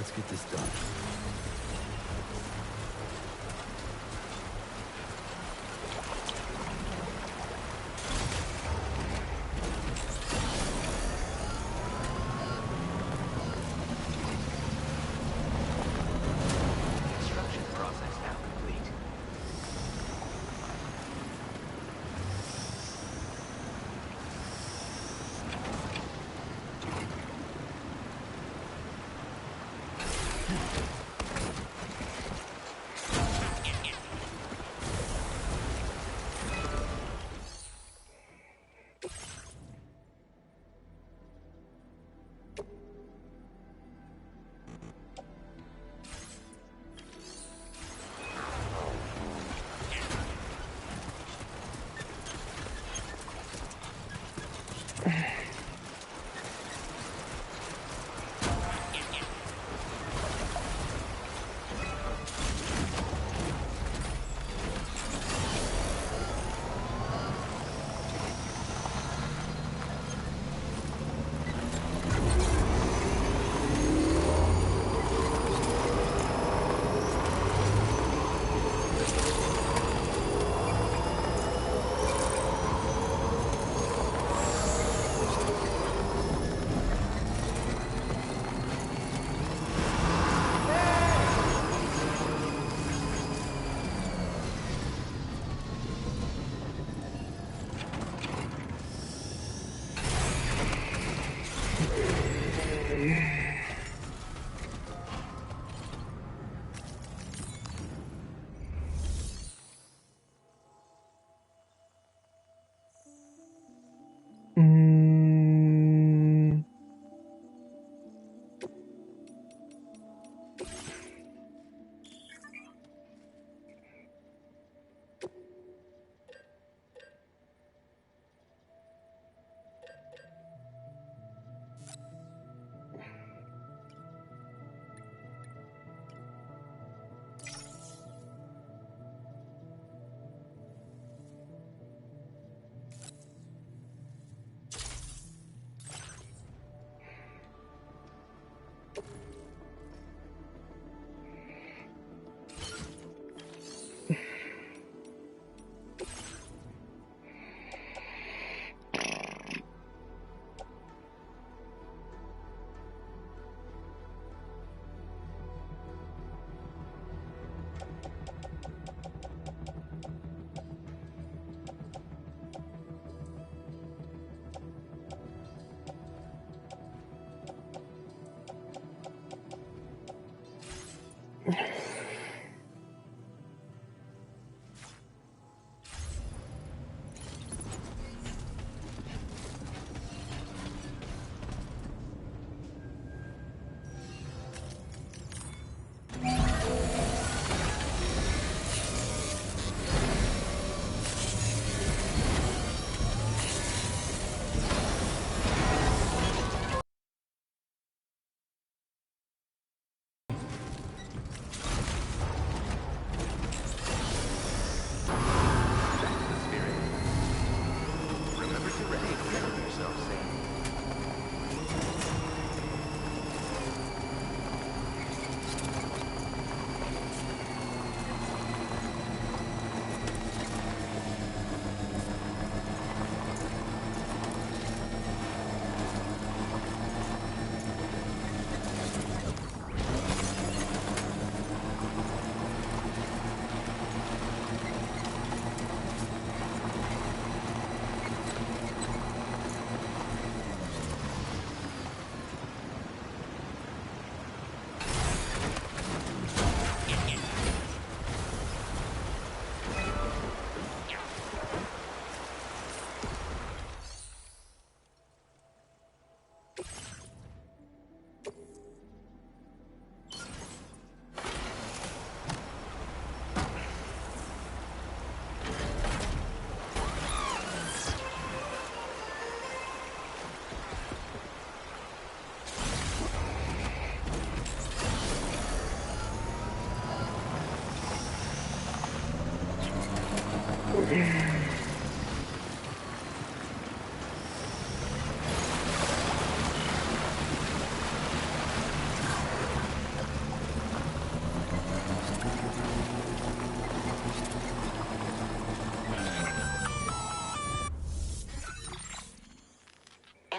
Let's get this done. Construction process now complete.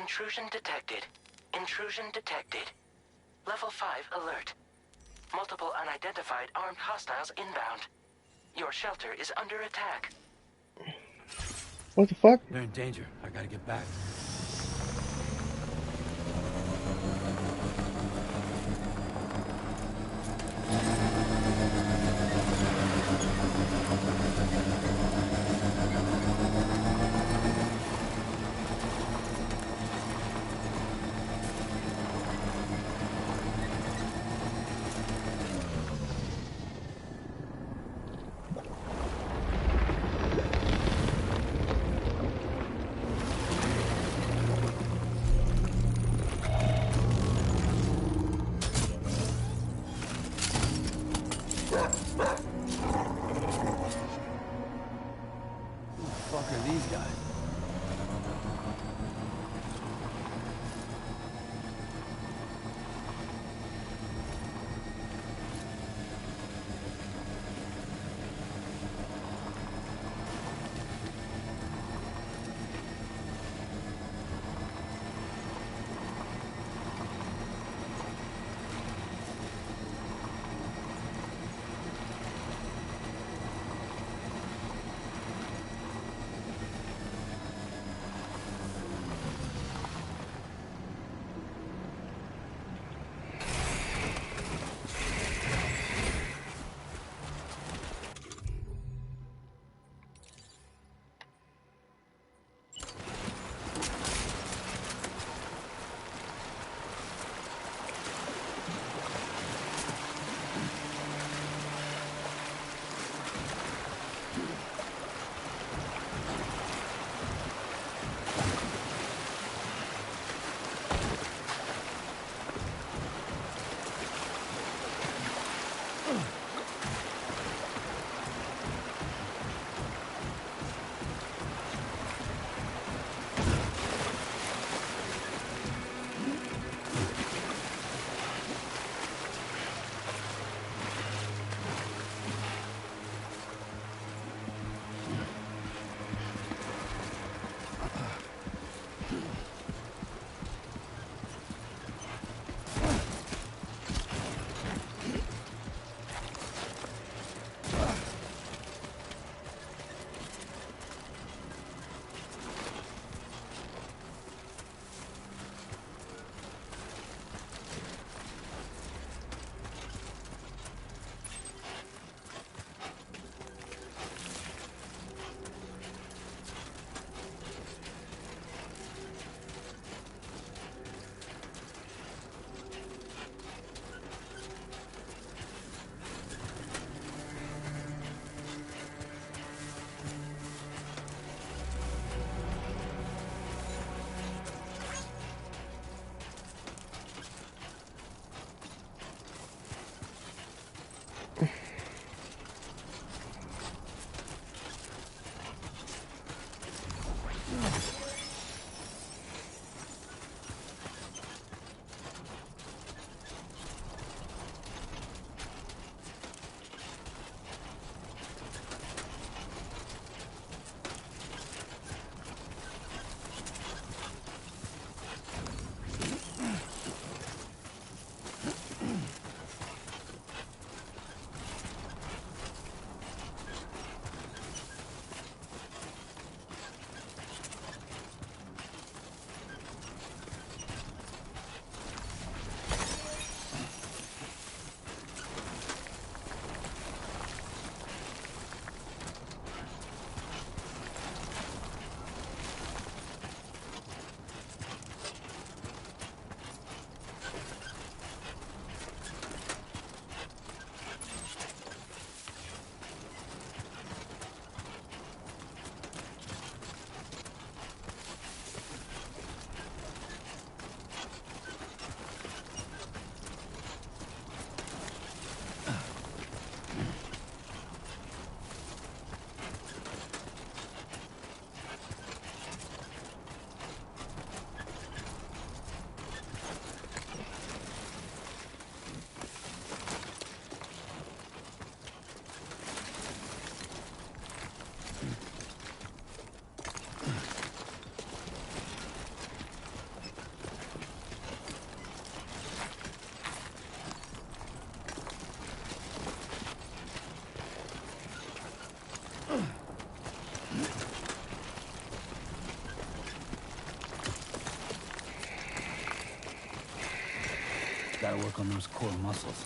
Intrusion detected. Intrusion detected. Level 5 alert. Multiple unidentified armed hostiles inbound. Your shelter is under attack. What the fuck? They're in danger. I gotta get back. gotta work on those core muscles.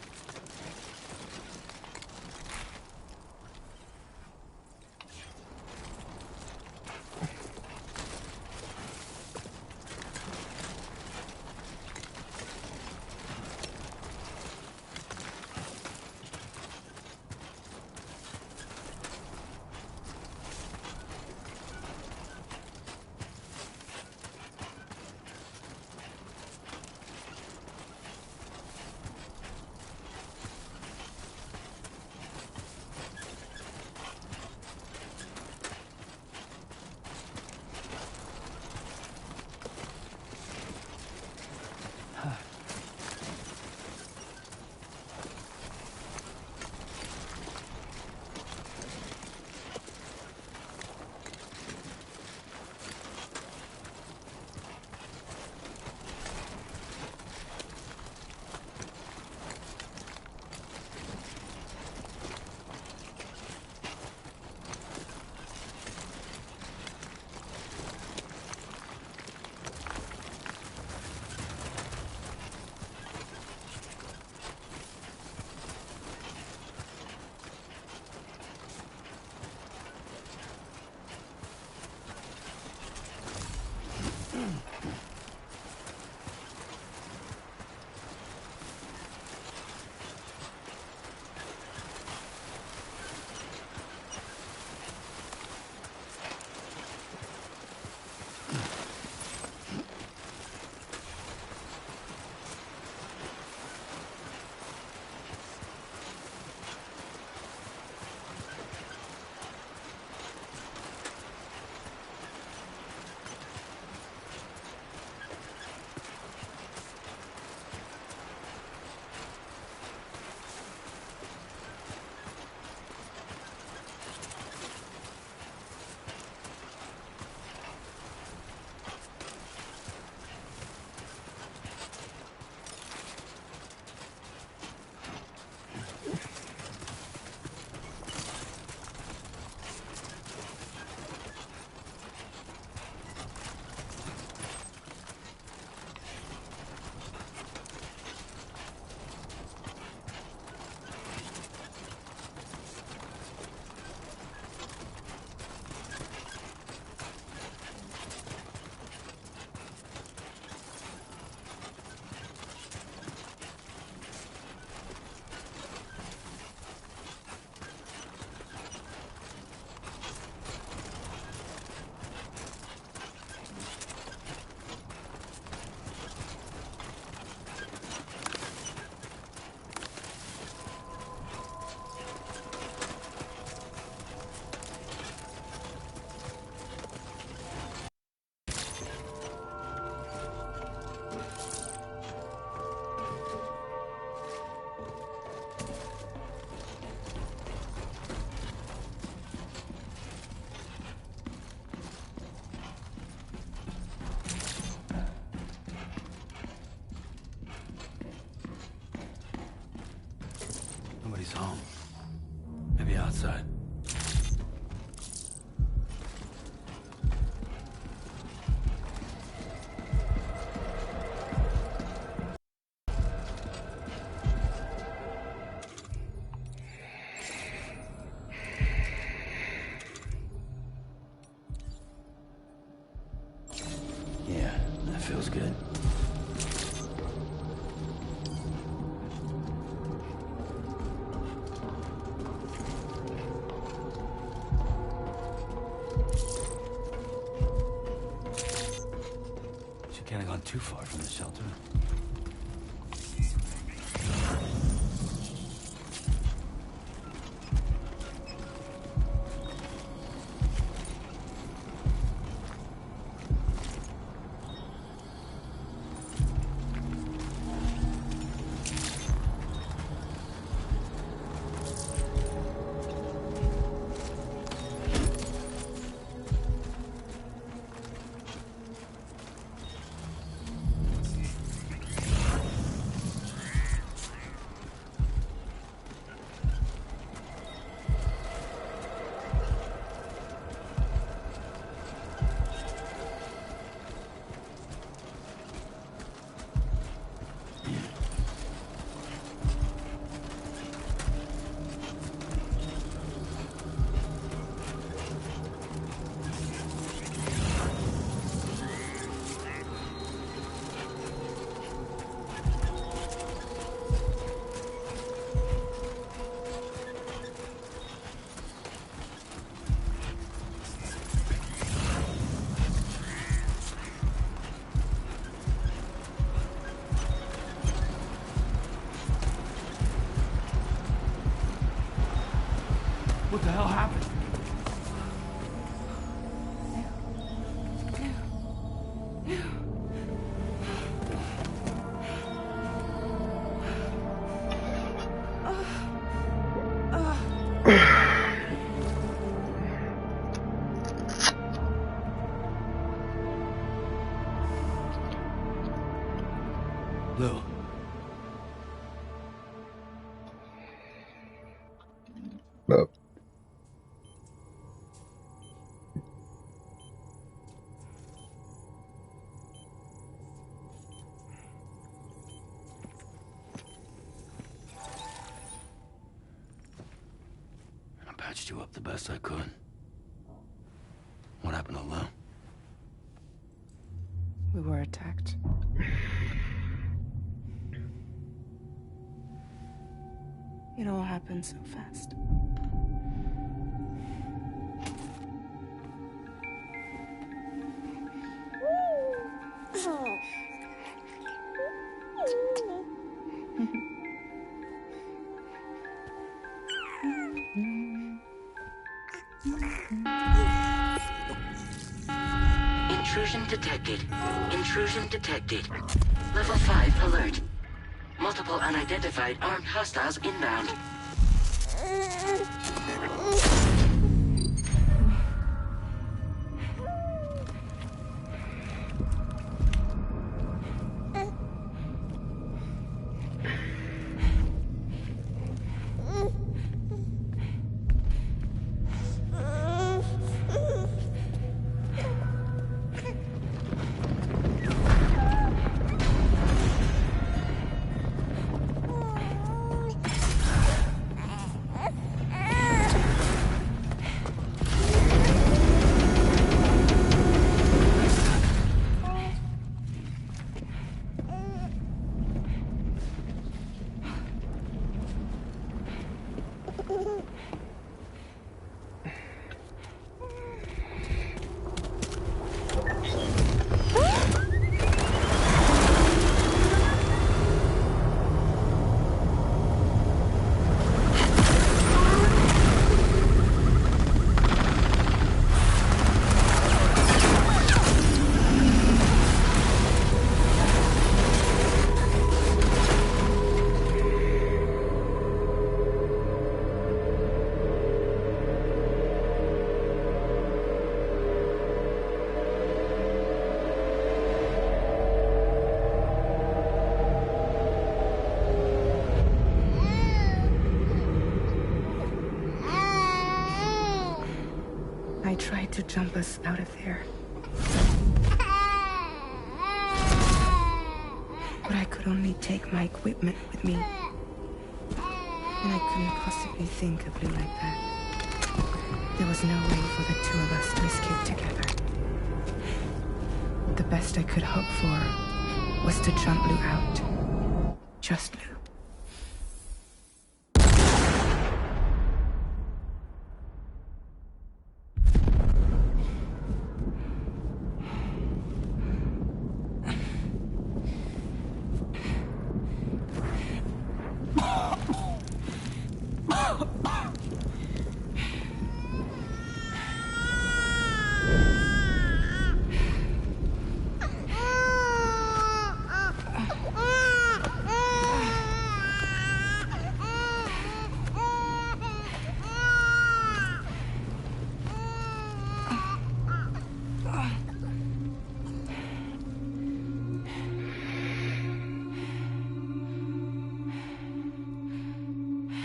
Nobody's home. Maybe outside. Yeah, that feels good. Can't have gone too far from the shelter. the hell happened? Lou. Oh. I patched you up the best I could. What happened to Lou? We were attacked. It all happened so fast. Intrusion detected. Intrusion detected. Level 5 alert. Multiple unidentified armed hostiles inbound. I tried to jump us out of there. But I could only take my equipment with me. And I couldn't possibly think of Lou like that. There was no way for the two of us to escape together. The best I could hope for was to jump Lou out. Just Lou.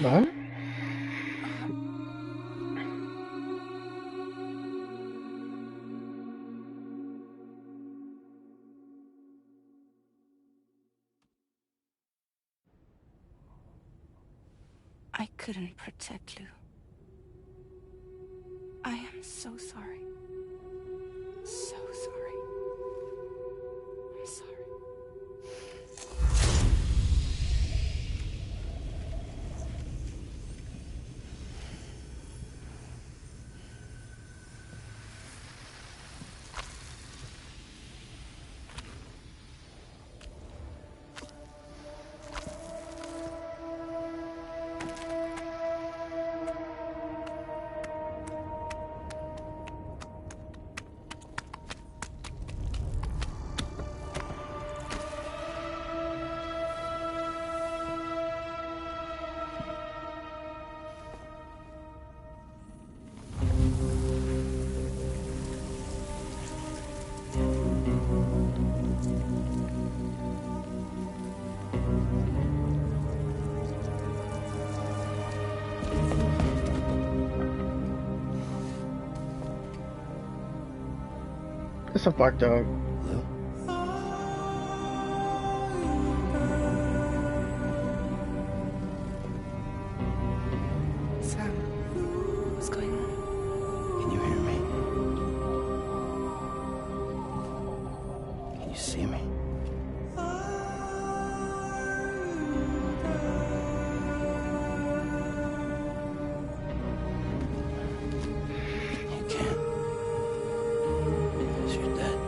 What? I couldn't protect Lou. I am so sorry. So sorry. I'm sorry. That's so fucked up. Hello? Sam, what's going on? Can you hear me? Can you see me? You can't. Because you're dead.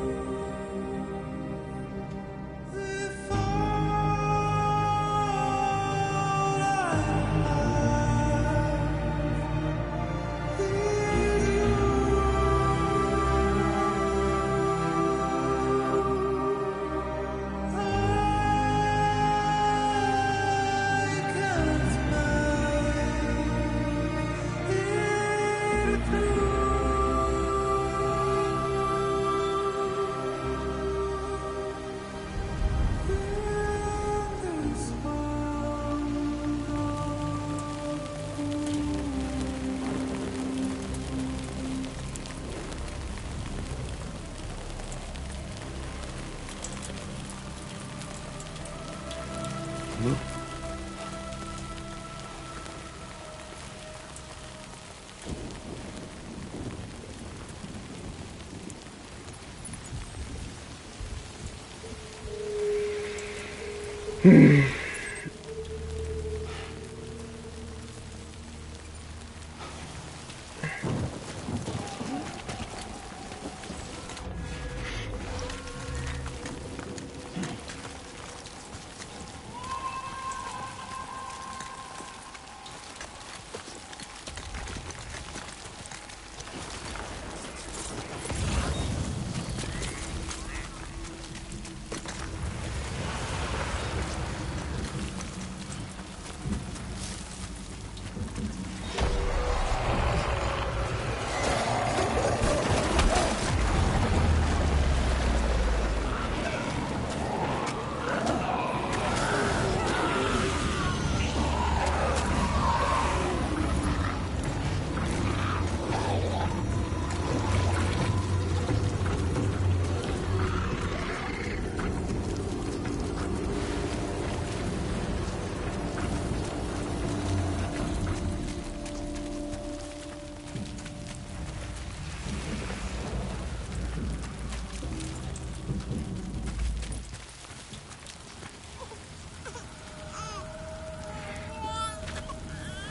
Move.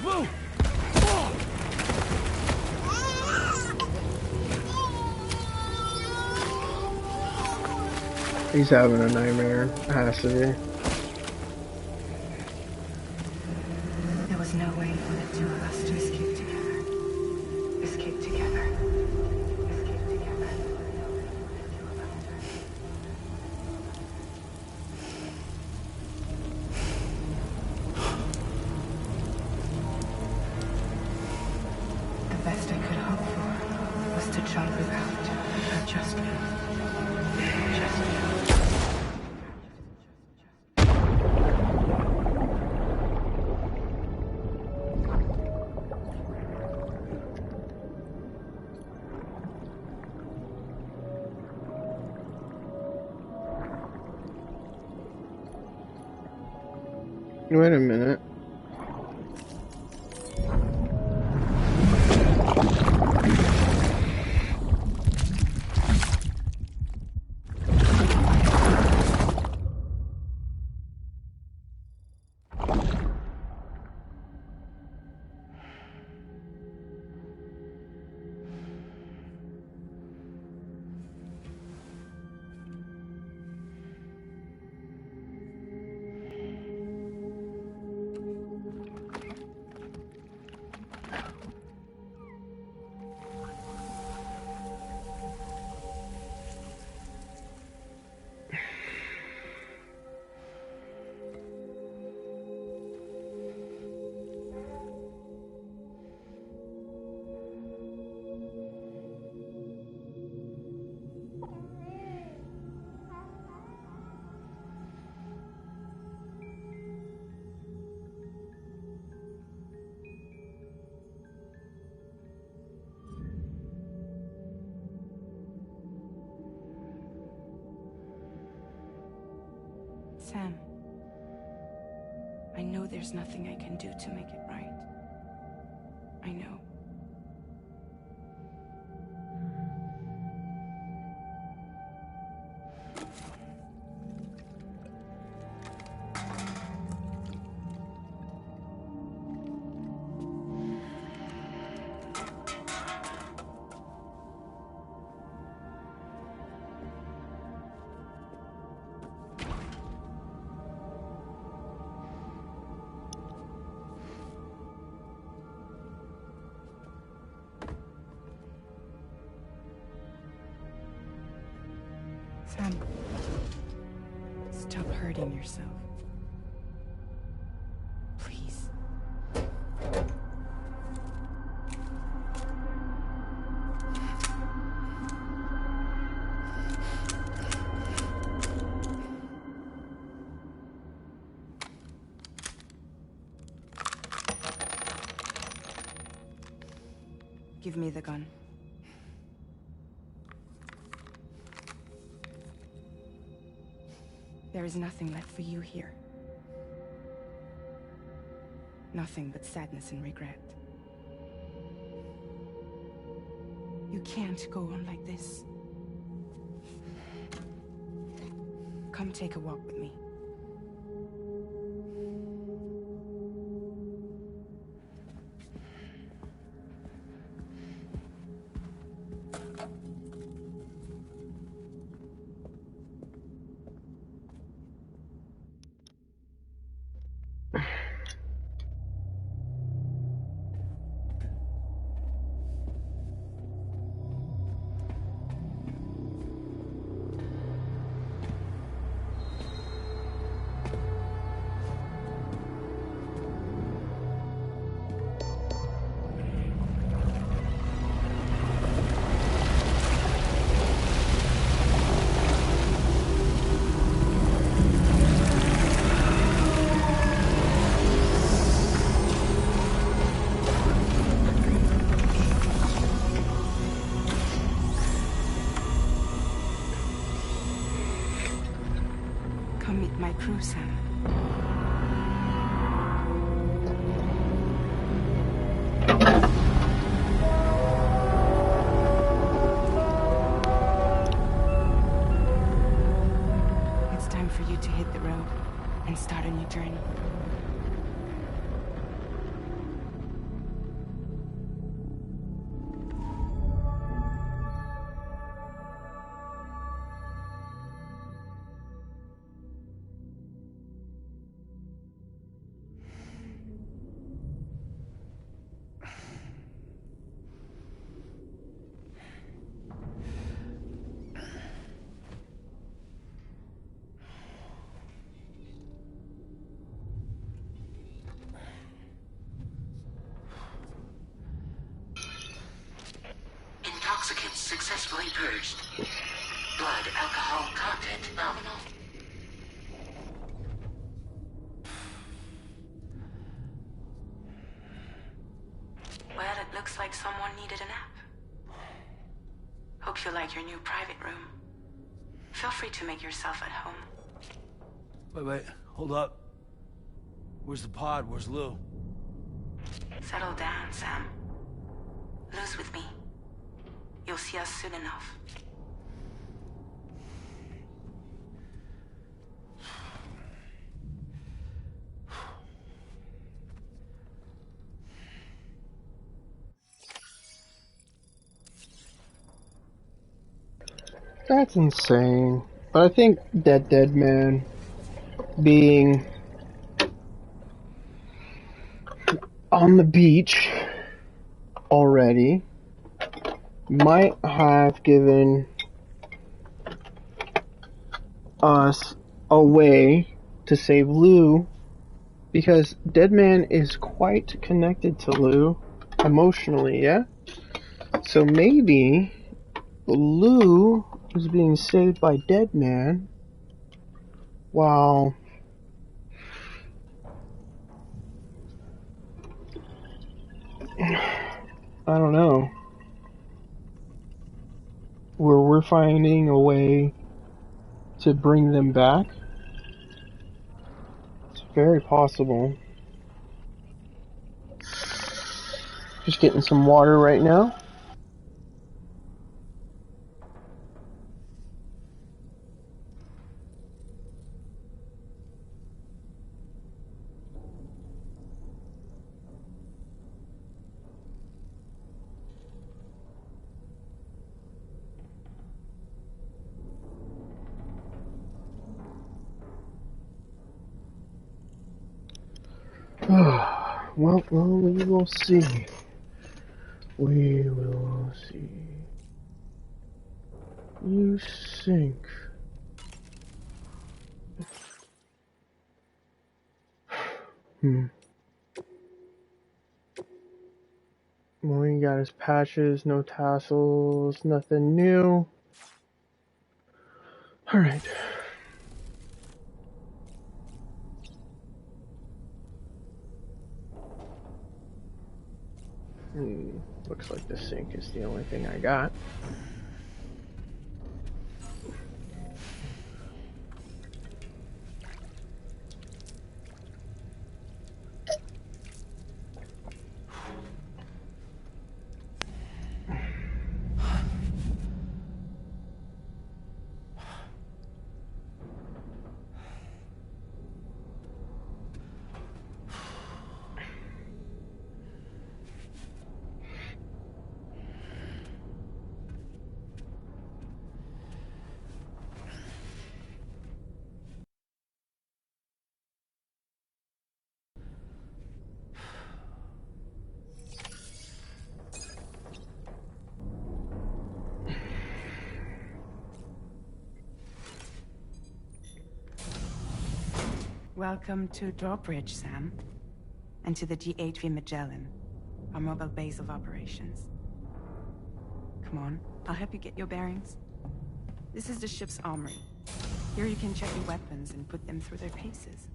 Move! He's having a nightmare. Has to be. There was no way for the two of us to escape together. Escape together. Escape together. The best I could hope for was to jump without, but just me. Just me. Wait a minute. Sam, I know there's nothing I can do to make it right. I know. Sam, stop hurting yourself. Please. Give me the gun. There is nothing left for you here. Nothing but sadness and regret. You can't go on like this. Come take a walk with me. Come meet my crew, Sam. It's time for you to hit the road and start a new journey. Intoxicants successfully purged. Blood alcohol content nominal. Well, it looks like someone needed a nap. Hope you like your new private room. Feel free to make yourself at home. Wait, hold up. Where's the pod? Where's Lou? Settle down, Sam. Lou's with me. You'll see us soon enough. That's insane. But I think that dead man being on the beach already might have given us a way to save Lou, because Deadman is quite connected to Lou emotionally, yeah? So maybe Lou is being saved by Deadman while I don't know, where we're finding a way to bring them back. Very possible. Just getting some water right now. Well, we will see. We will see. You sink. All we got is patches, no tassels, nothing new. Alright. Looks like the sink is the only thing I got. Welcome to Drawbridge, Sam. And to the DHV Magellan, our mobile base of operations. Come on, I'll help you get your bearings. This is the ship's armory. Here you can check your weapons and put them through their paces.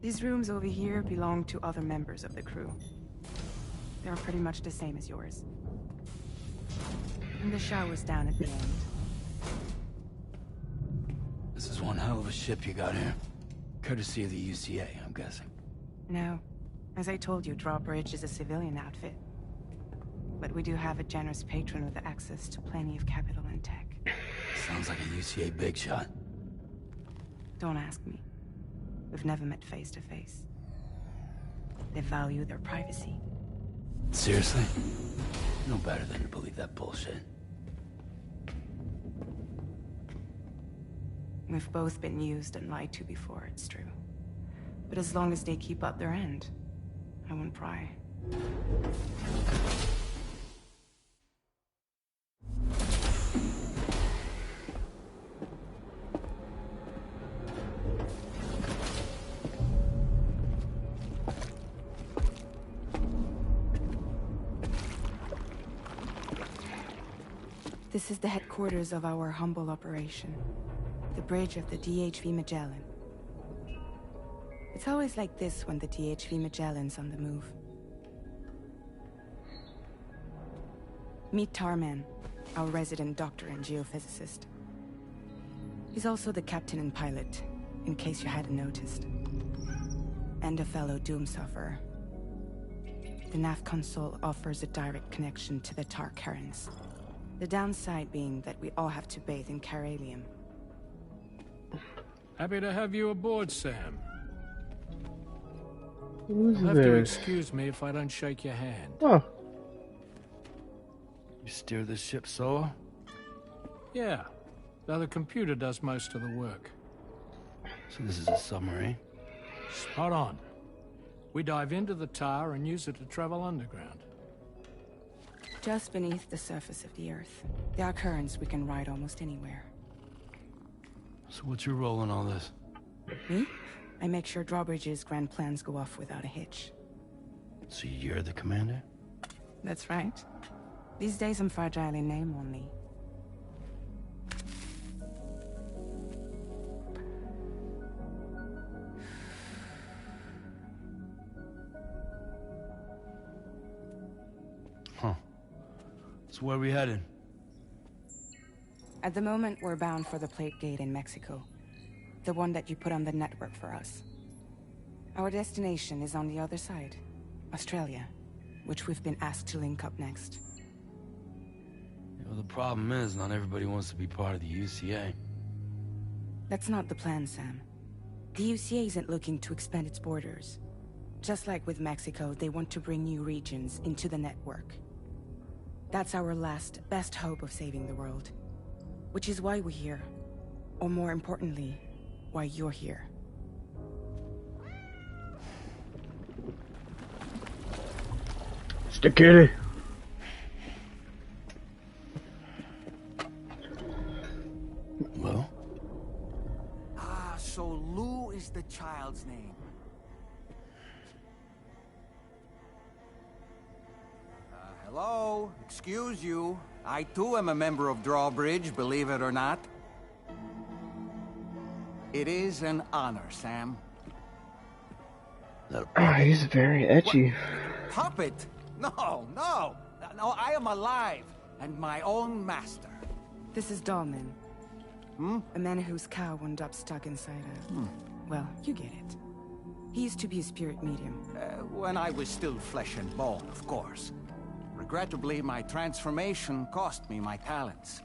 These rooms over here belong to other members of the crew. They are pretty much the same as yours. And the shower's down at the end. This is one hell of a ship you got here. Courtesy of the UCA, I'm guessing. No. As I told you, Drawbridge is a civilian outfit. But we do have a generous patron with access to plenty of capital and tech. Sounds like a UCA big shot. Don't ask me. We've never met face to face. They value their privacy. Seriously? No better than to believe that bullshit. We've both been used and lied to before, it's true. But as long as they keep up their end, I won't pry. This is the headquarters of our humble operation. The bridge of the DHV Magellan. It's always like this when the DHV Magellan's on the move. Meet Tarman, our resident doctor and geophysicist. He's also the captain and pilot, in case you hadn't noticed. And a fellow doom sufferer. The nav console offers a direct connection to the Tar currents. The downside being that we all have to bathe in Caralium. Happy to have you aboard, Sam. Who's You'll have to this? excuse me if I don't shake your hand. Oh. You steer this ship solo? Yeah, though the computer does most of the work. So this is a submarine? Spot on. We dive into the Tar and use it to travel underground. Just beneath the surface of the Earth, there are currents we can ride almost anywhere. So what's your role in all this? Me? I make sure Drawbridge's grand plans go off without a hitch. So you're the commander? That's right. These days I'm fragile in name only. Huh. So where are we headed? At the moment, we're bound for the plate gate in Mexico. The one that you put on the network for us. Our destination is on the other side, Australia, which we've been asked to link up next. Well, the problem is, not everybody wants to be part of the UCA. That's not the plan, Sam. The UCA isn't looking to expand its borders. Just like with Mexico, they want to bring new regions into the network. That's our last, best hope of saving the world. Which is why we're here. Or more importantly, why you're here. Stick it. Well? Ah, so Lou is the child's name. Hello? Excuse you. I too am a member of Drawbridge, believe it or not. It is an honor, Sam. He's very etchy. What? Puppet? No, no. No, I am alive and my own master. This is Dahlman. A man whose cow wound up stuck inside a... Well, you get it. He used to be a spirit medium. When I was still flesh and bone, of course. Regrettably, my transformation cost me my talents.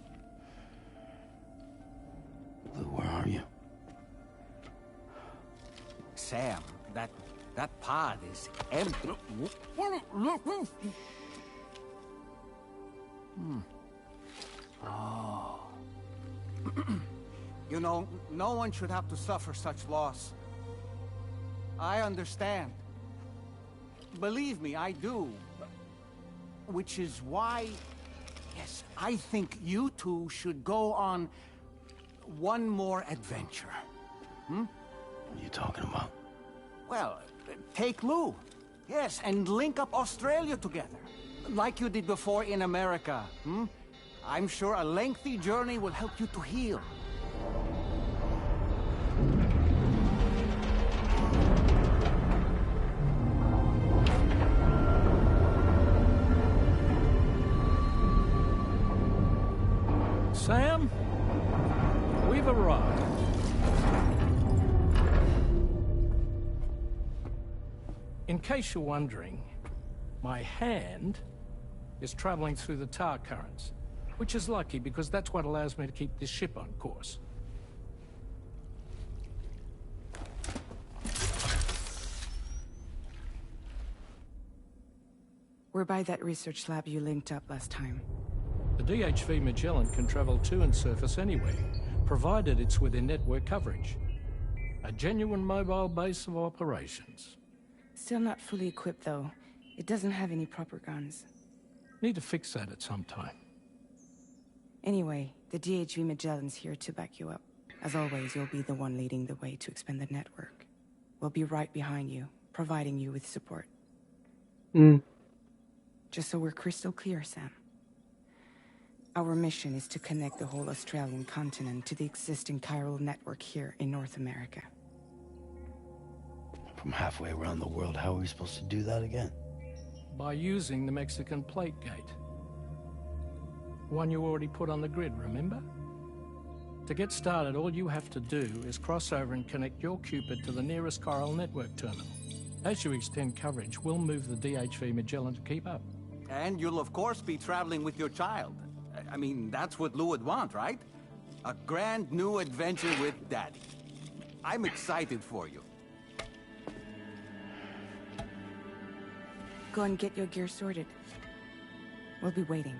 Lou, where are you? Sam, that pod is empty. Oh. You know, no one should have to suffer such loss. I understand. Believe me, I do. Which is why, yes, I think you two should go on one more adventure. What are you talking about? Well, take Lou. Yes, and link up Australia together. Like you did before in America. I'm sure a lengthy journey will help you to heal. Sam, we've arrived. In case you're wondering, my hand is traveling through the tar currents, which is lucky because that's what allows me to keep this ship on course. We're by that research lab you linked up last time. The DHV Magellan can travel to and surface anywhere, provided it's within network coverage. A genuine mobile base of operations. Still not fully equipped, though. It doesn't have any proper guns. Need to fix that at some time. Anyway, the DHV Magellan's here to back you up. As always, you'll be the one leading the way to expand the network. We'll be right behind you, providing you with support. Just so we're crystal clear, Sam. Our mission is to connect the whole Australian continent to the existing chiral network here in North America. From halfway around the world, how are we supposed to do that again? By using the Mexican plate gate. One you already put on the grid, remember? To get started, all you have to do is cross over and connect your Cupid to the nearest chiral network terminal. As you extend coverage, we'll move the DHV Magellan to keep up. And you'll of course be traveling with your child. I mean, that's what Lou would want, right? A grand new adventure with Daddy. I'm excited for you. Go and get your gear sorted. We'll be waiting.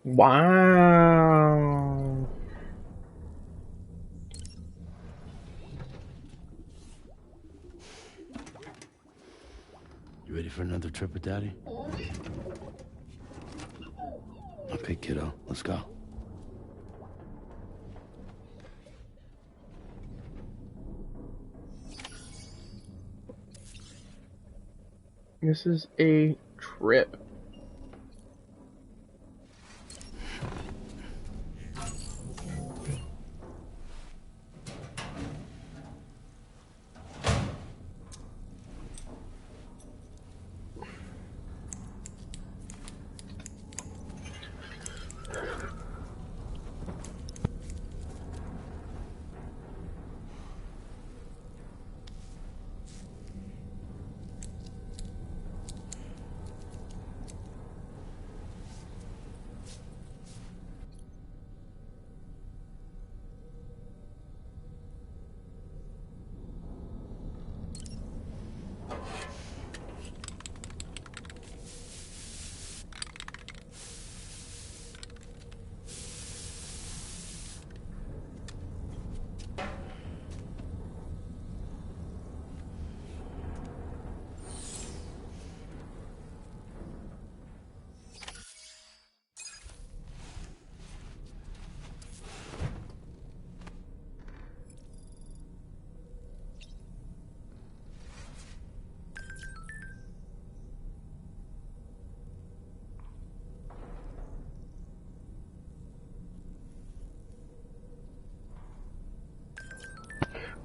Wow. You ready for another trip with Daddy? Okay, kiddo, let's go. This is a trip.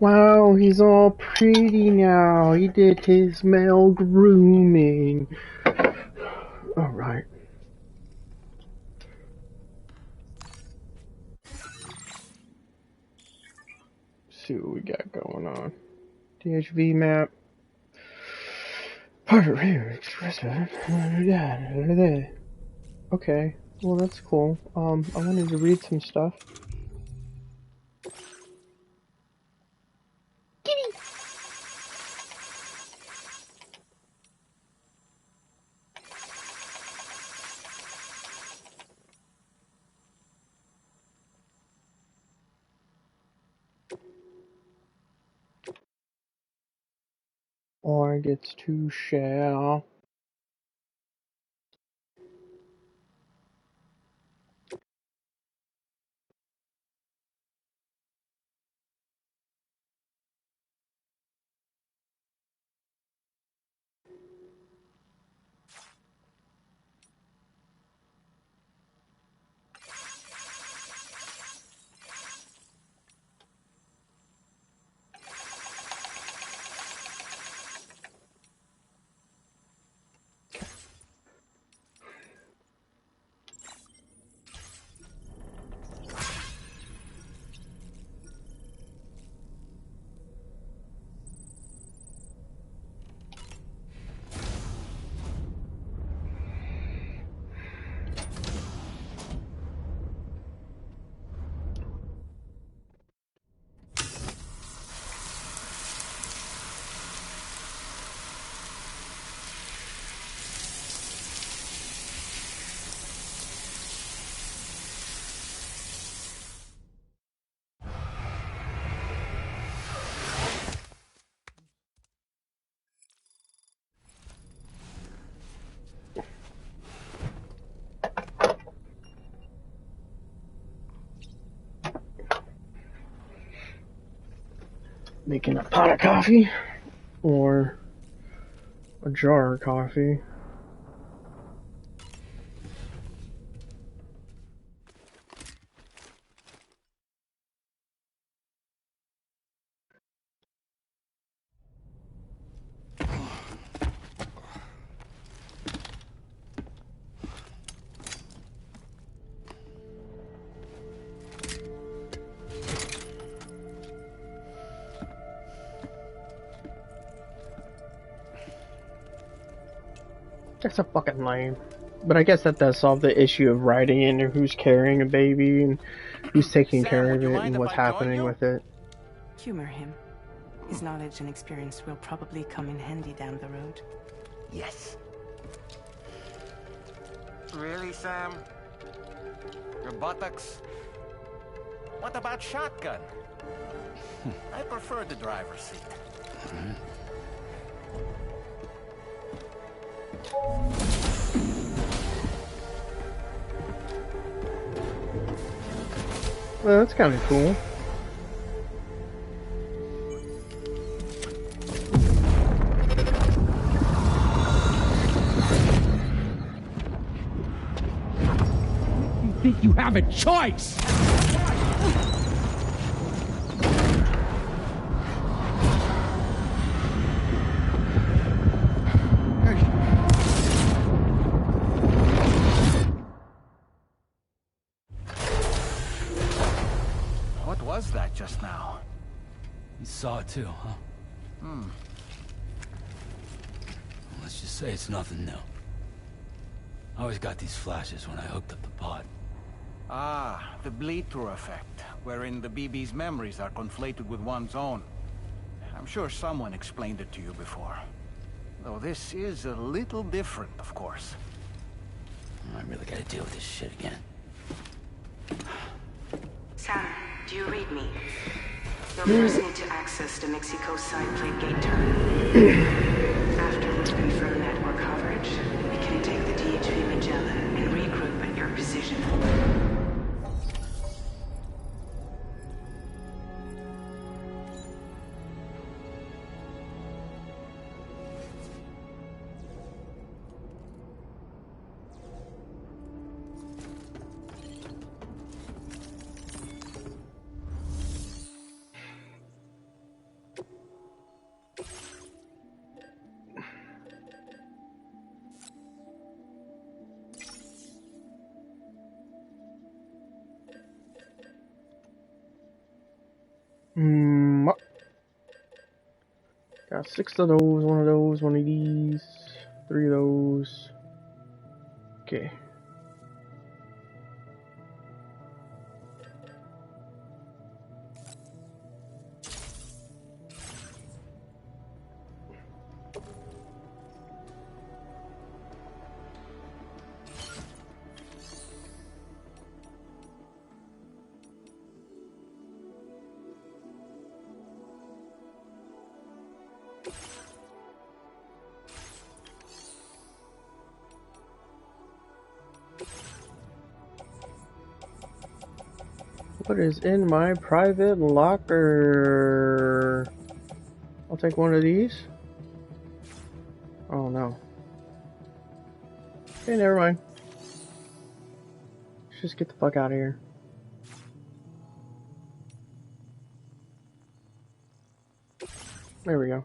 Wow, he's all pretty now. He did his male grooming. Alright. See what we got going on. DHV map. Okay, well that's cool. I wanted to read some stuff. Or gets to share. Making a pot of coffee or a jar of coffee. That's a fucking lame. But I guess that does solve the issue of writing in and who's carrying a baby and who's taking care of it and what's happening with it. Humor him. His knowledge and experience will probably come in handy down the road. Yes. Really, Sam? Your buttocks? What about shotgun? I prefer the driver's seat. Well, that's kind of cool. You think you have a choice? What was that just now? You saw it too, huh? Let's just say it's nothing new. I always got these flashes when I hooked up the pod. Ah, the bleed-through effect, wherein the BB's memories are conflated with one's own. I'm sure someone explained it to you before. Though this is a little different, of course. I really gotta deal with this shit again. Sam, do you read me? You'll first need to access the Mexico side plate gate terminal. After we confirm network coverage, we can take the DHV Magellan and regroup at your position. Got 6 of those, 1 of those, 1 of these, 3 of those. Okay. What is in my private locker? I'll take 1 of these. Oh no. Okay, never mind. Let's just get the fuck out of here. There we go.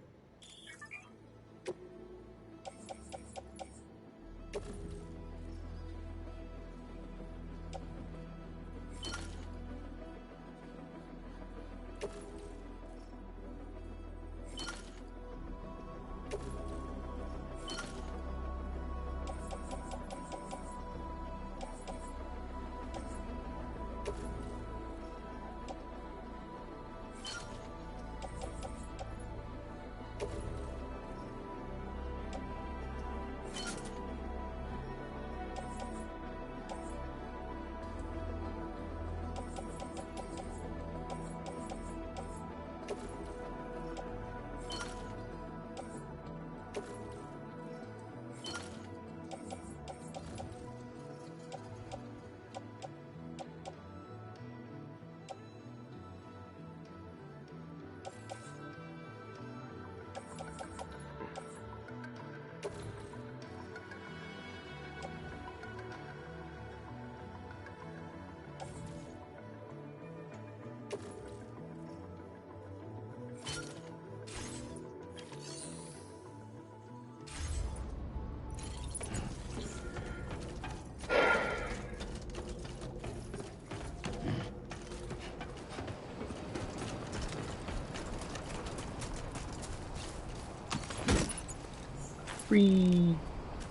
Free.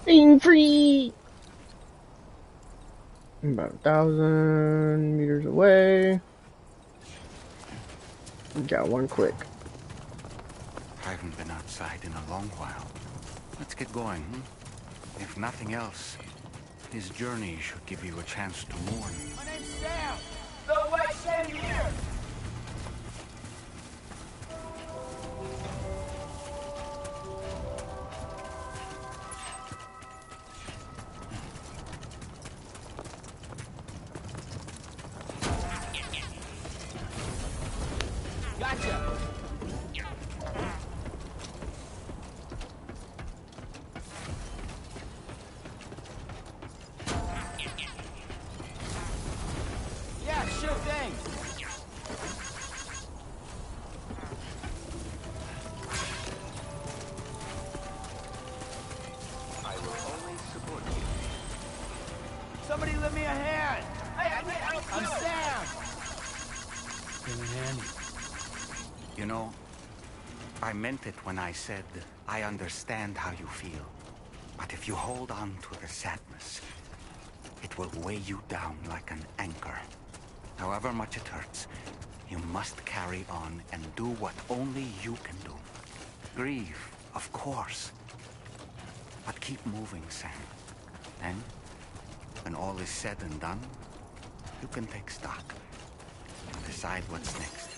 Being free! About 1,000 meters away. Got 1 click. I haven't been outside in a long while. Let's get going, If nothing else, his journey should give you a chance to mourn. My name's Sam! The White Sam here! Gotcha! Yeah, sure thing! I will always support you. Somebody lend me a hand! I'm Sam! Been handy. You know, I meant it when I said I understand how you feel. But if you hold on to the sadness, it will weigh you down like an anchor. However much it hurts, you must carry on and do what only you can do. Grieve, of course. But keep moving, Sam. Then, when all is said and done, you can take stock and decide what's next.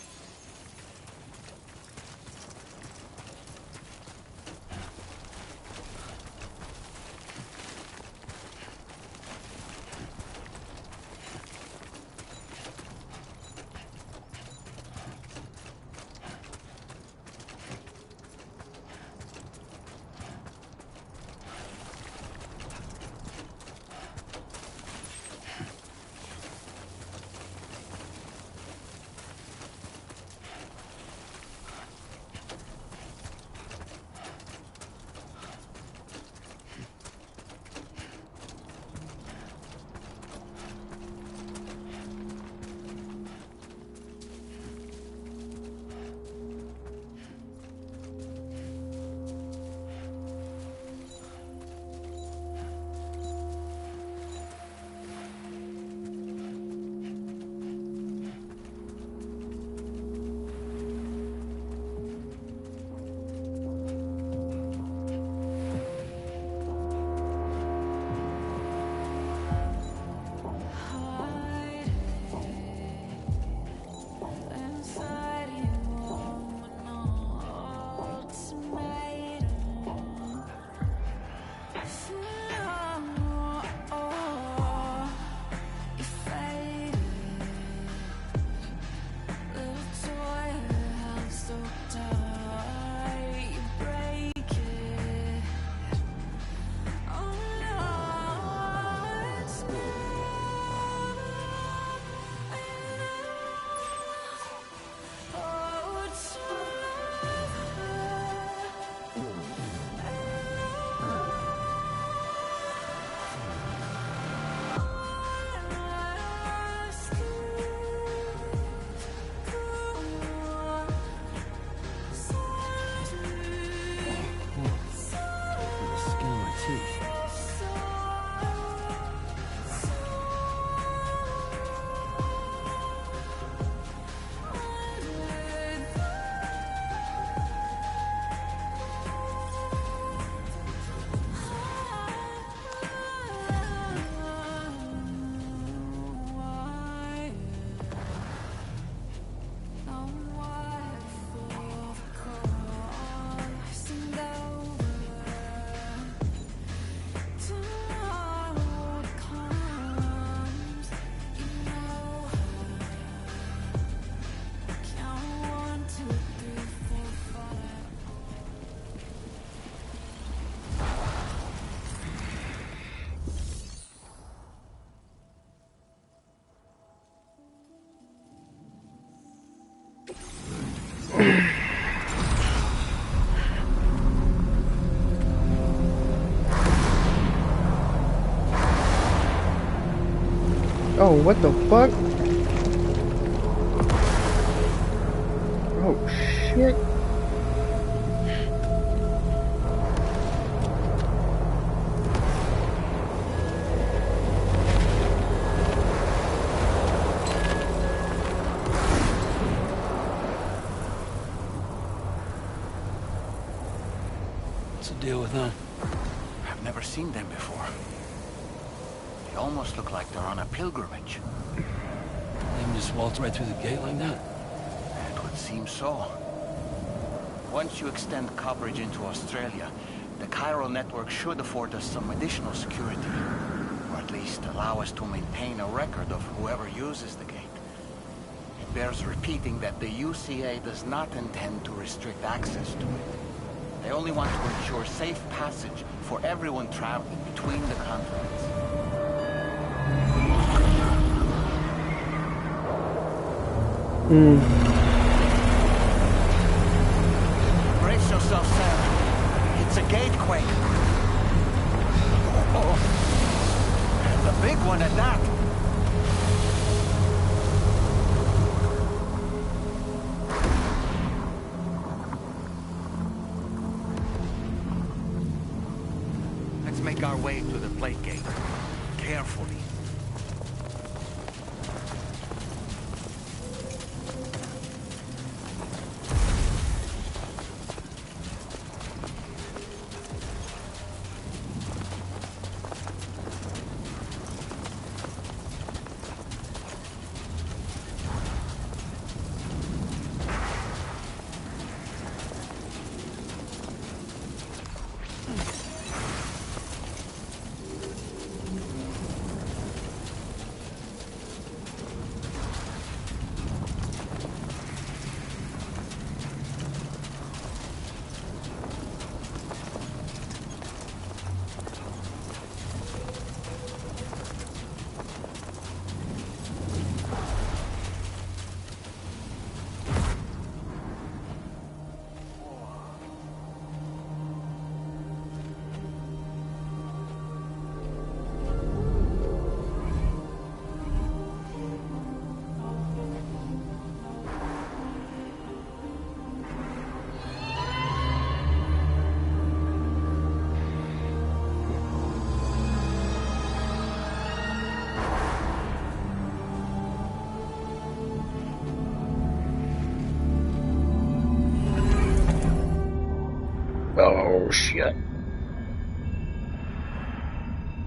what the fuck? Oh, shit. What's the deal with them? I've never seen them before. They almost look like they're on a pilgrimage. They can just waltz right through the gate like that? It would seem so. Once you extend coverage into Australia, the chiral network should afford us some additional security. Or at least allow us to maintain a record of whoever uses the gate. It bears repeating that the UCA does not intend to restrict access to it. They only want to ensure safe passage for everyone traveling between the continents. Brace yourself, Sam. It's a gatequake. Oh, and a big one at that. Let's make our way to the plate gate. Carefully. Oh, shit.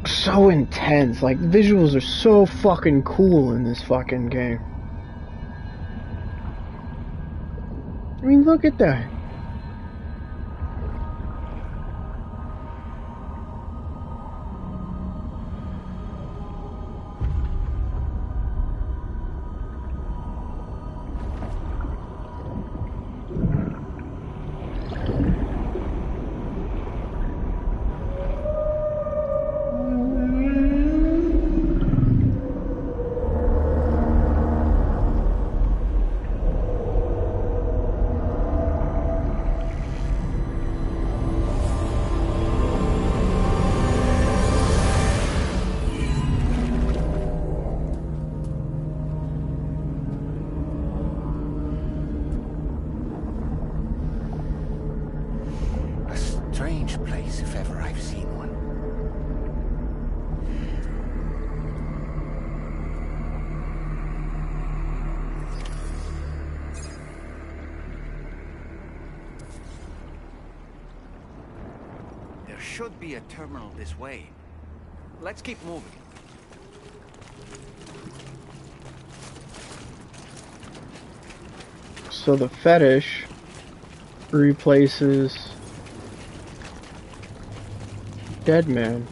So intense. Like, the visuals are so fucking cool in this fucking game. I mean, look at that. Place if ever I've seen one. There should be a terminal this way. Let's keep moving. So the fetish replaces dead man.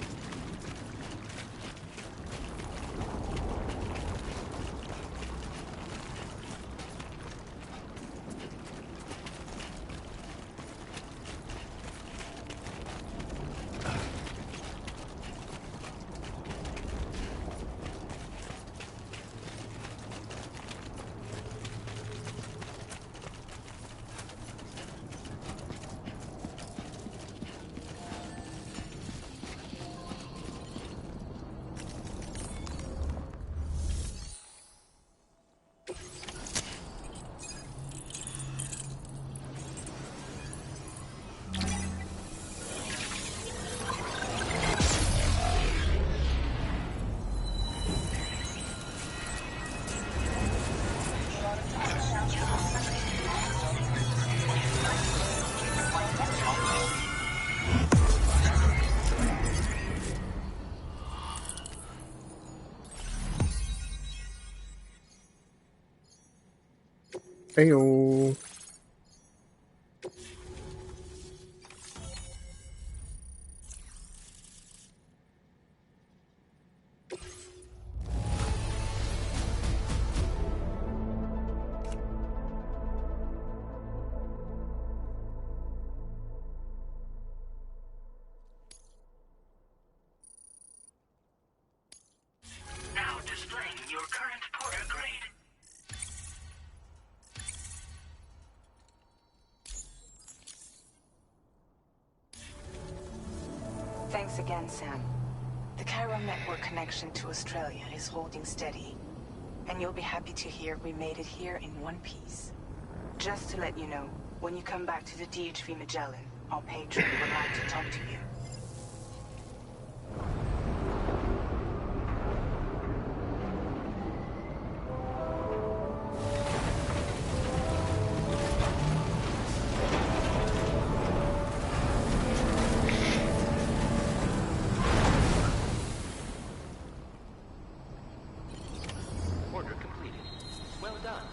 Ayo. Now displaying your current porter grade. Thanks again, Sam. The Chiral network connection to Australia is holding steady. And you'll be happy to hear we made it here in one piece. Just to let you know, when you come back to the DHV Magellan, our patron would like to talk to you. Order completed. Well done.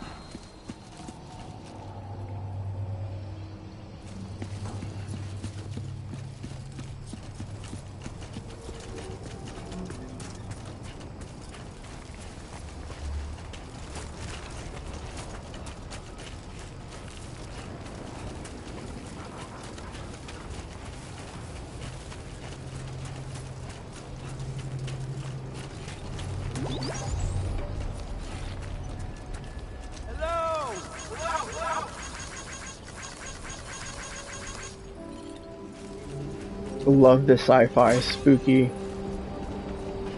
Love the sci-fi spooky.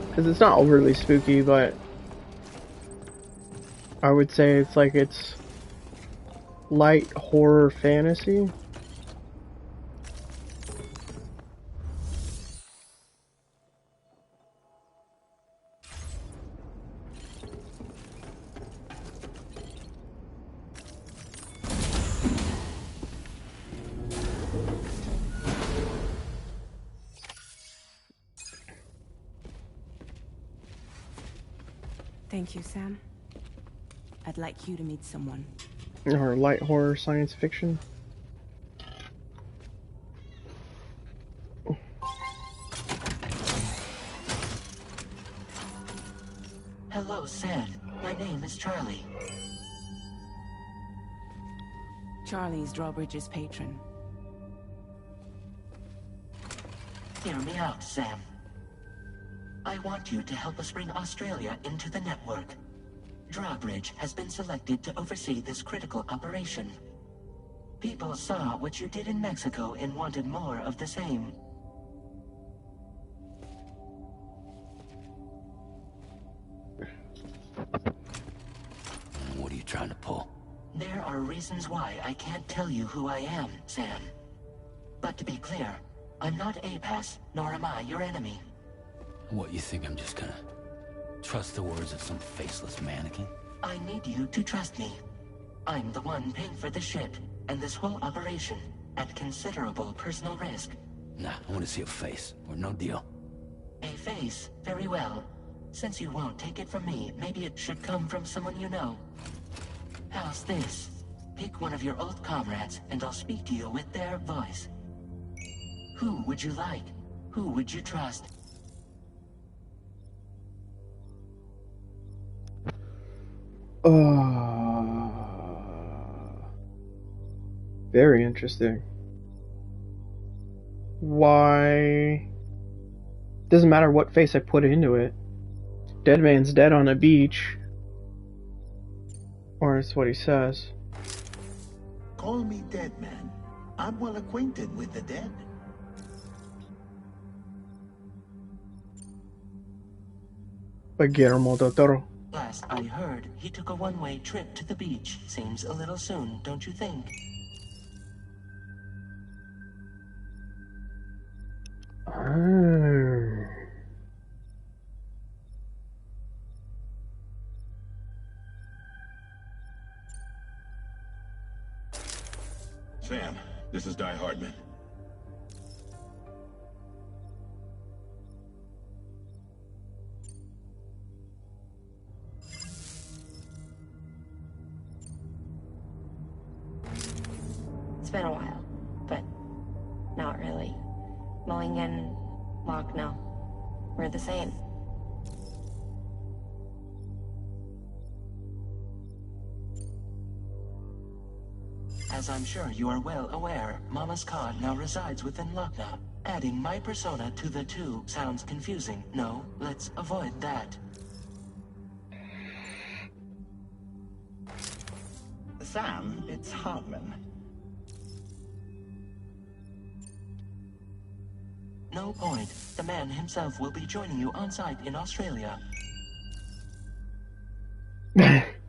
Because it's not overly spooky, but I would say it's like it's light horror fantasy. Thank you, Sam. I'd like you to meet someone. Or light horror science fiction. Hello, Sam. My name is Charlie. Charlie's Drawbridge's patron. Hear me out, Sam. I want you to help us bring Australia into the network. Drawbridge has been selected to oversee this critical operation. People saw what you did in Mexico and wanted more of the same. What are you trying to pull? There are reasons why I can't tell you who I am, Sam. But to be clear, I'm not APAS, nor am I your enemy. What, you think I'm just gonna trust the words of some faceless mannequin? I need you to trust me. I'm the one paying for the ship and this whole operation at considerable personal risk. Nah, I want to see a face, or no deal. A face? Very well. Since you won't take it from me, maybe it should come from someone you know. How's this? Pick one of your old comrades, and I'll speak to you with their voice. Who would you like? Who would you trust? Very interesting. Why? Doesn't matter what face I put into it. Dead man's dead on a beach. Or it's what he says. Call me Dead Man. I'm well acquainted with the dead. By Guillermo del Toro. Last I heard, he took a one-way trip to the beach. Seems a little soon, don't you think? Sam, this is Die Hardman. It's been a while, but not really. Mulligan, Lochno, we're the same. As I'm sure you are well aware, Mama's Khan now resides within Lochna. Adding my persona to the two sounds confusing. No, let's avoid that. Sam, it's Hartman. No point. The man himself will be joining you on site in Australia.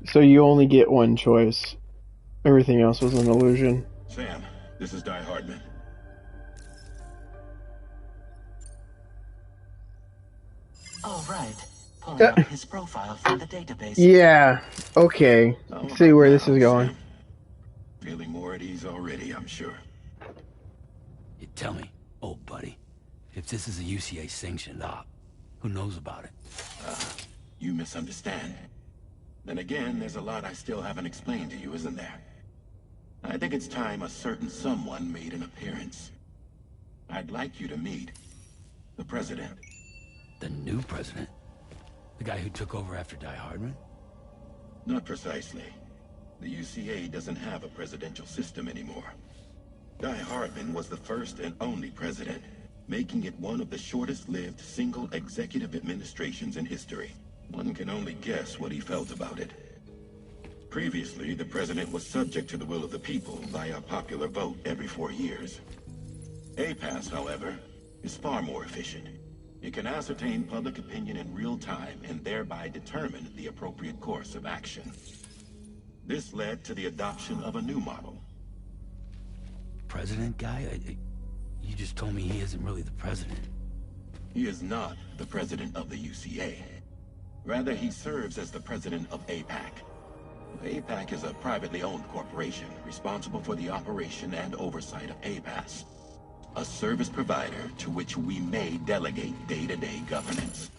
So you only get one choice. Everything else was an illusion. Sam, this is Die Hardman. All right. Pulling up his profile from the database. Yeah, okay. Let's see where this is going. Feeling more at ease already, I'm sure. You tell me, old buddy, if this is a UCA sanctioned op, who knows about it? You misunderstand. Then again, there's a lot I still haven't explained to you, isn't there? I think it's time a certain someone made an appearance. I'd like you to meet the president. The new president? The guy who took over after Die Hardman? Not precisely. The UCA doesn't have a presidential system anymore. Die Hardman was the first and only president, making it one of the shortest-lived single executive administrations in history. One can only guess what he felt about it. Previously, the president was subject to the will of the people via popular vote every 4 years. APAS, however, is far more efficient. It can ascertain public opinion in real time and thereby determine the appropriate course of action. This led to the adoption of a new model. President guy? You just told me he isn't really the president. He is not the president of the UCA. Rather, he serves as the president of APAC. APAC is a privately owned corporation responsible for the operation and oversight of APAS, a service provider to which we may delegate day-to-day governance.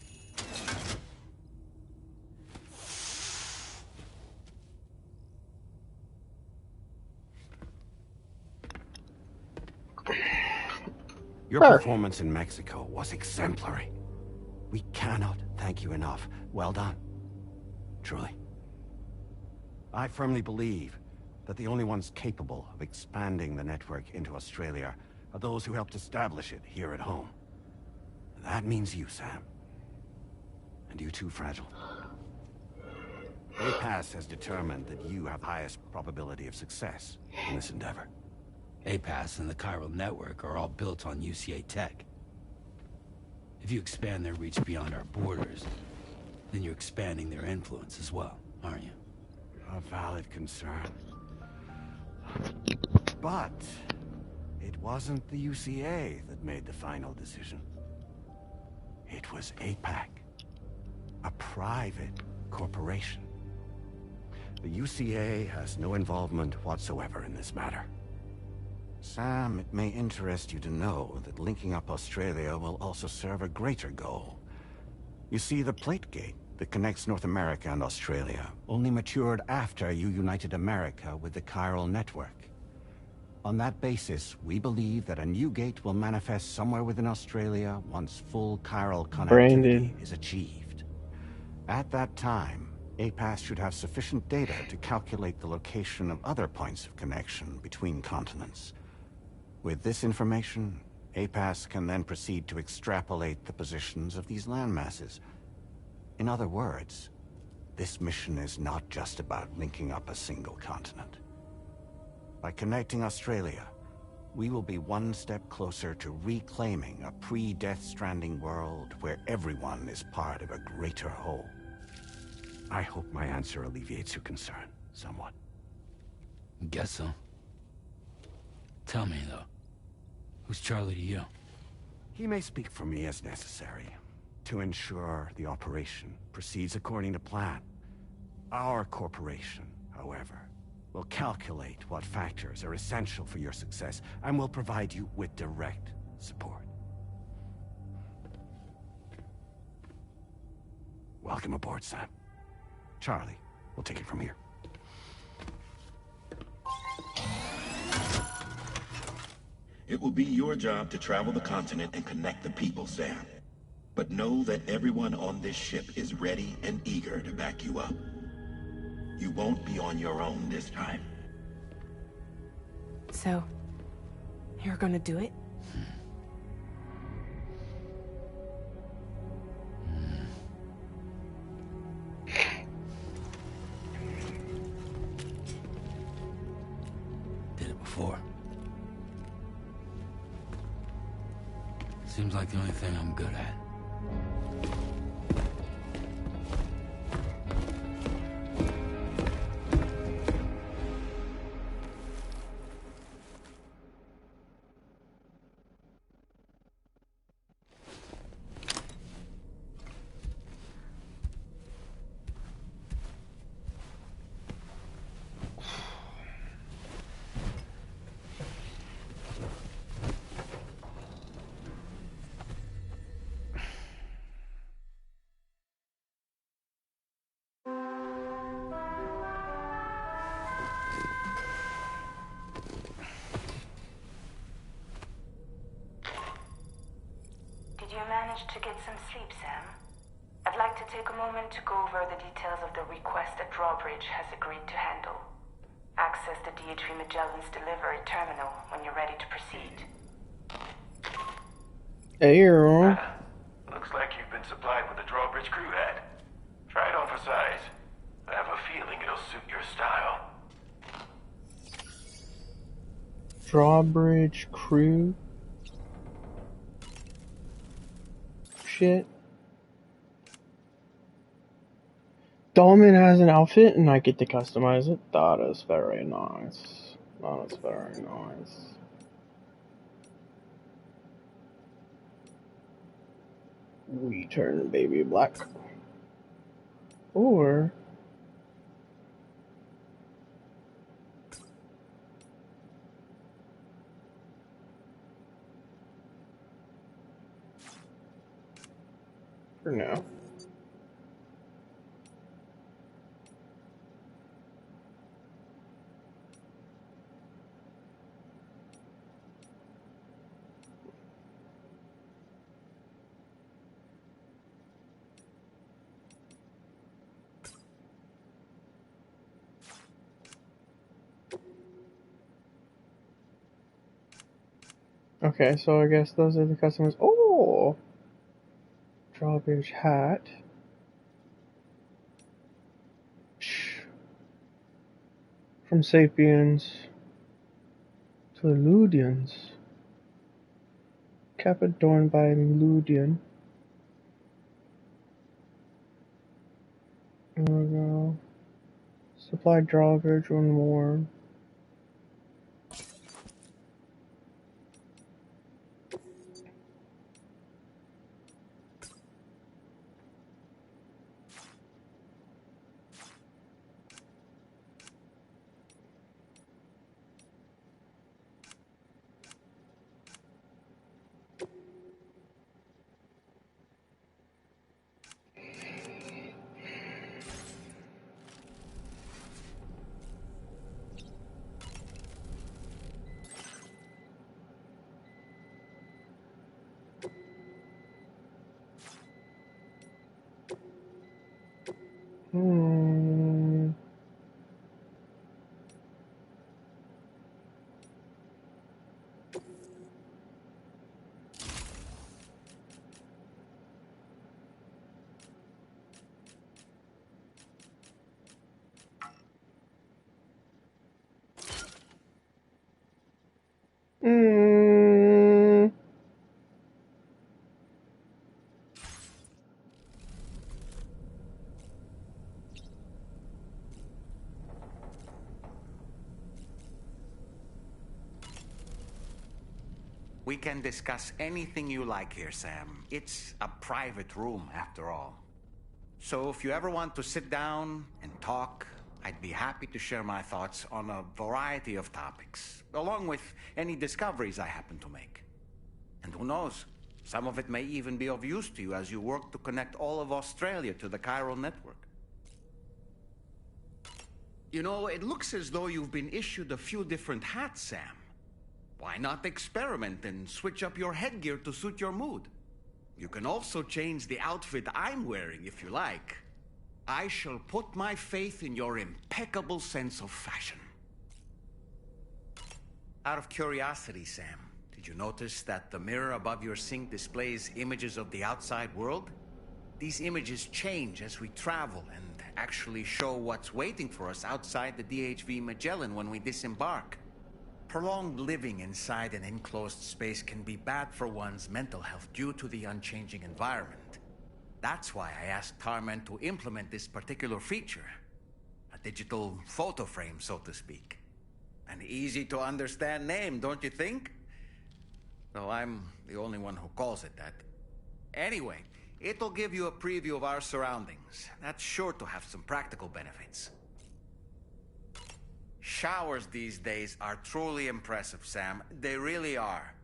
Your performance in Mexico was exemplary. We cannot thank you enough. Well done. Truly. I firmly believe that the only ones capable of expanding the network into Australia are those who helped establish it here at home. And that means you, Sam. And you too, Fragile. APAS has determined that you have the highest probability of success in this endeavor. APAS and the chiral network are all built on UCA tech. If you expand their reach beyond our borders, then you're expanding their influence as well, aren't you? A valid concern. But it wasn't the UCA that made the final decision. It was APAC, a private corporation. The UCA has no involvement whatsoever in this matter. Sam, it may interest you to know that linking up Australia will also serve a greater goal. You see, the plate gate that connects North America and Australia only matured after you united America with the chiral network. On that basis, we believe that a new gate will manifest somewhere within Australia once full chiral connectivity is achieved. At that time, APAS should have sufficient data to calculate the location of other points of connection between continents. With this information, APAS can then proceed to extrapolate the positions of these landmasses. In other words, this mission is not just about linking up a single continent. By connecting Australia, we will be one step closer to reclaiming a pre-Death Stranding world where everyone is part of a greater whole. I hope my answer alleviates your concern somewhat. Guess so. Tell me, though, who's Charlie to you? He may speak for me as necessary to ensure the operation proceeds according to plan. Our corporation, however, will calculate what factors are essential for your success and will provide you with direct support. Welcome aboard, Sam. Charlie, we'll take it from here. It will be your job to travel the continent and connect the people, Sam. But know that everyone on this ship is ready and eager to back you up. You won't be on your own this time. So, you're gonna do it? Did it before. Seems like the only thing I'm good at. Did you manage to get some sleep, Sam? I'd like to take a moment to go over the details of the request that Drawbridge has agreed to handle. Access the DHV Magellan's delivery terminal when you're ready to proceed. Hey, Looks like you've been supplied with a Drawbridge crew hat. Try it on for size. I have a feeling it'll suit your style. Drawbridge crew. Shit. Dolman has an outfit and I get to customize it. That is very nice. That is very nice. We turn baby black. Or for now. Okay, so I guess those are the customers. Oh! Drawbridge hat. From Sapiens to Ludians. Cap adorned by Ludian. There we go. Supply drawbridge when worn. We can discuss anything you like here, Sam. It's a private room, after all. So if you ever want to sit down and talk, I'd be happy to share my thoughts on a variety of topics, along with any discoveries I happen to make. And who knows, some of it may even be of use to you as you work to connect all of Australia to the chiral network. You know, it looks as though you've been issued a few different hats, Sam. Why not experiment and switch up your headgear to suit your mood? You can also change the outfit I'm wearing if you like. I shall put my faith in your impeccable sense of fashion. Out of curiosity, Sam, did you notice that the mirror above your sink displays images of the outside world? These images change as we travel and actually show what's waiting for us outside the DHV Magellan when we disembark. Prolonged living inside an enclosed space can be bad for one's mental health due to the unchanging environment. That's why I asked Tarman to implement this particular feature. A digital photo frame, so to speak. An easy-to-understand name, don't you think? Though I'm the only one who calls it that. Anyway, it'll give you a preview of our surroundings. That's sure to have some practical benefits. Showers these days are truly impressive, Sam. They really are.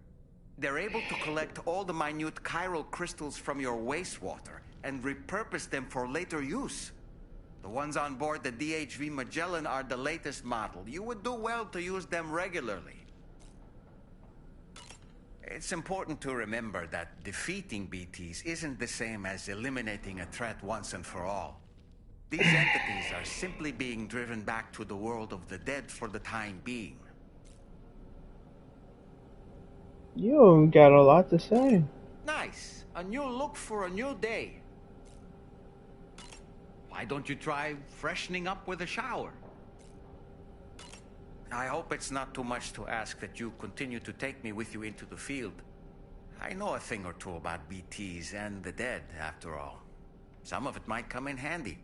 They're able to collect all the minute chiral crystals from your wastewater and repurpose them for later use. The ones on board the DHV Magellan are the latest model. You would do well to use them regularly. It's important to remember that defeating BTs isn't the same as eliminating a threat once and for all. These entities are simply being driven back to the world of the dead for the time being. You got a lot to say. Nice. A new look for a new day. Why don't you try freshening up with a shower? I hope it's not too much to ask that you continue to take me with you into the field. I know a thing or two about BTs and the dead, after all. Some of it might come in handy.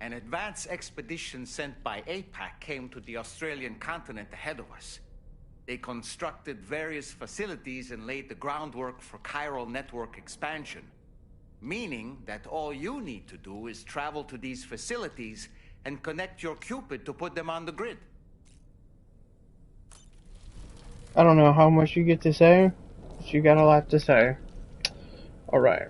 An advance expedition sent by APAC came to the Australian continent ahead of us. They constructed various facilities and laid the groundwork for chiral network expansion. Meaning that all you need to do is travel to these facilities and connect your Cupid to put them on the grid. I don't know how much you get to say, but you got a lot to say. Alright.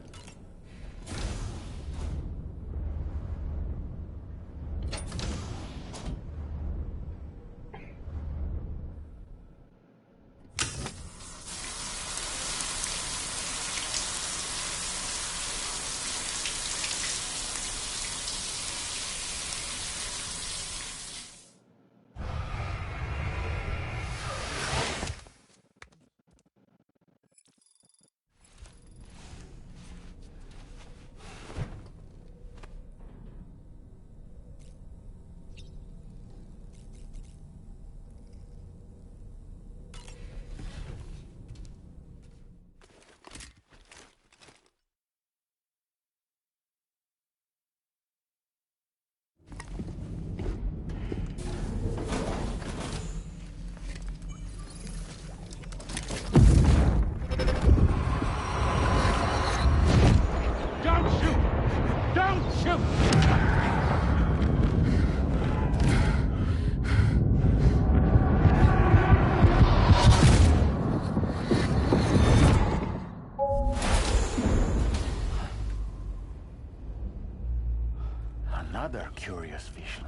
Another curious vision.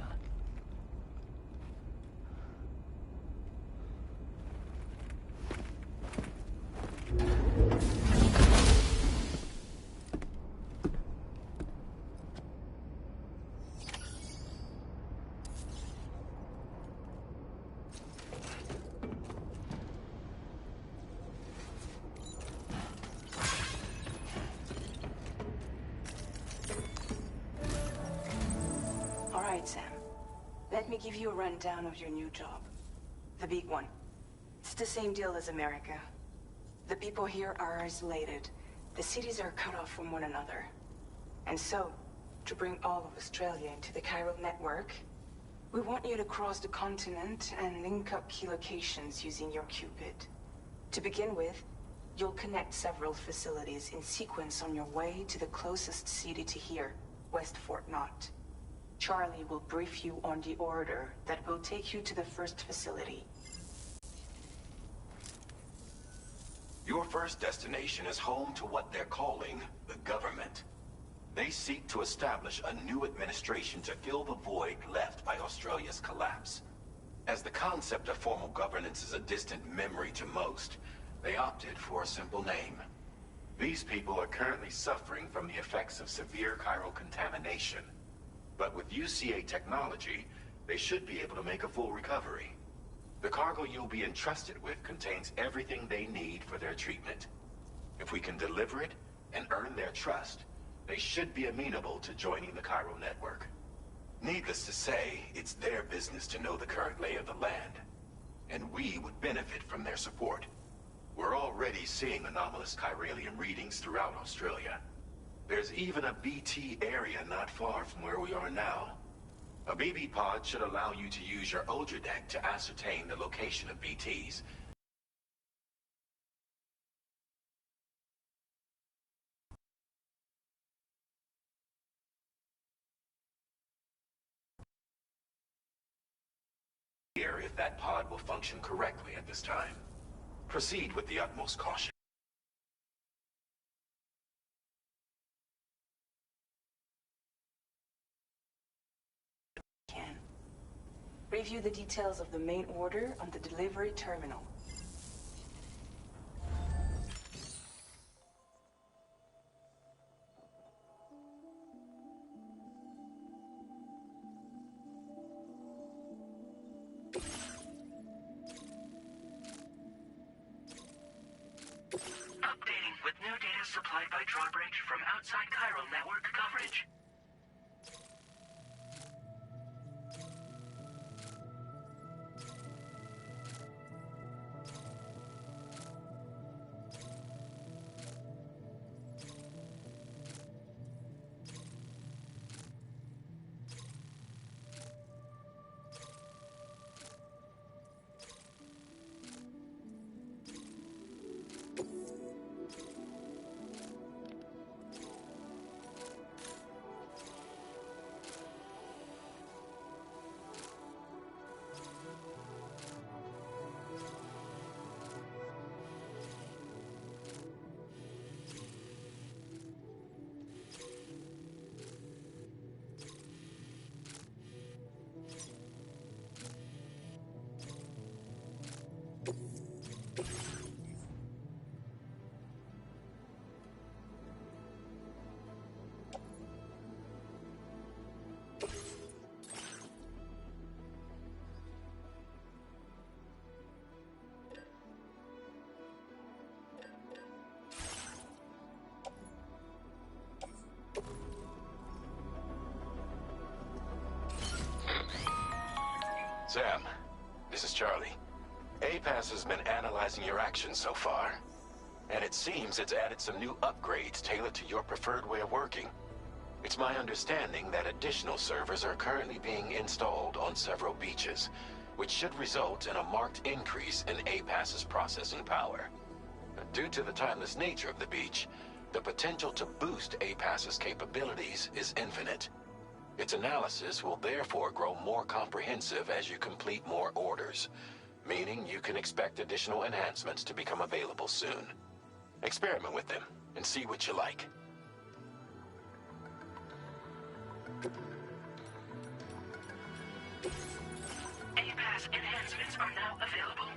Sam, let me give you a rundown of your new job. The big one. It's the same deal as America. The people here are isolated. The cities are cut off from one another. And so, to bring all of Australia into the chiral network, we want you to cross the continent and link up key locations using your Cupid. To begin with, you'll connect several facilities in sequence on your way to the closest city to here, West Fort Knott. Charlie will brief you on the order that will take you to the first facility. Your first destination is home to what they're calling the government. They seek to establish a new administration to fill the void left by Australia's collapse. As the concept of formal governance is a distant memory to most, they opted for a simple name. These people are currently suffering from the effects of severe chiral contamination. But with UCA technology, they should be able to make a full recovery. The cargo you'll be entrusted with contains everything they need for their treatment. If we can deliver it and earn their trust, they should be amenable to joining the chiral network. Needless to say, it's their business to know the current lay of the land, and we would benefit from their support. We're already seeing anomalous chiralium readings throughout Australia. There's even a BT area not far from where we are now. A BB pod should allow you to use your Ultra deck to ascertain the location of BTs. If that pod will function correctly at this time. Proceed with the utmost caution. Review the details of the main order on the delivery terminal. Updating with new data supplied by Drawbridge from outside chiral network coverage. Sam, this is Charlie. APAS has been analyzing your actions so far, and it seems it's added some new upgrades tailored to your preferred way of working. It's my understanding that additional servers are currently being installed on several beaches, which should result in a marked increase in APAS's processing power. Due to the timeless nature of the beach, the potential to boost APAS's capabilities is infinite. Its analysis will therefore grow more comprehensive as you complete more orders, meaning you can expect additional enhancements to become available soon. Experiment with them and see what you like. APAS enhancements are now available.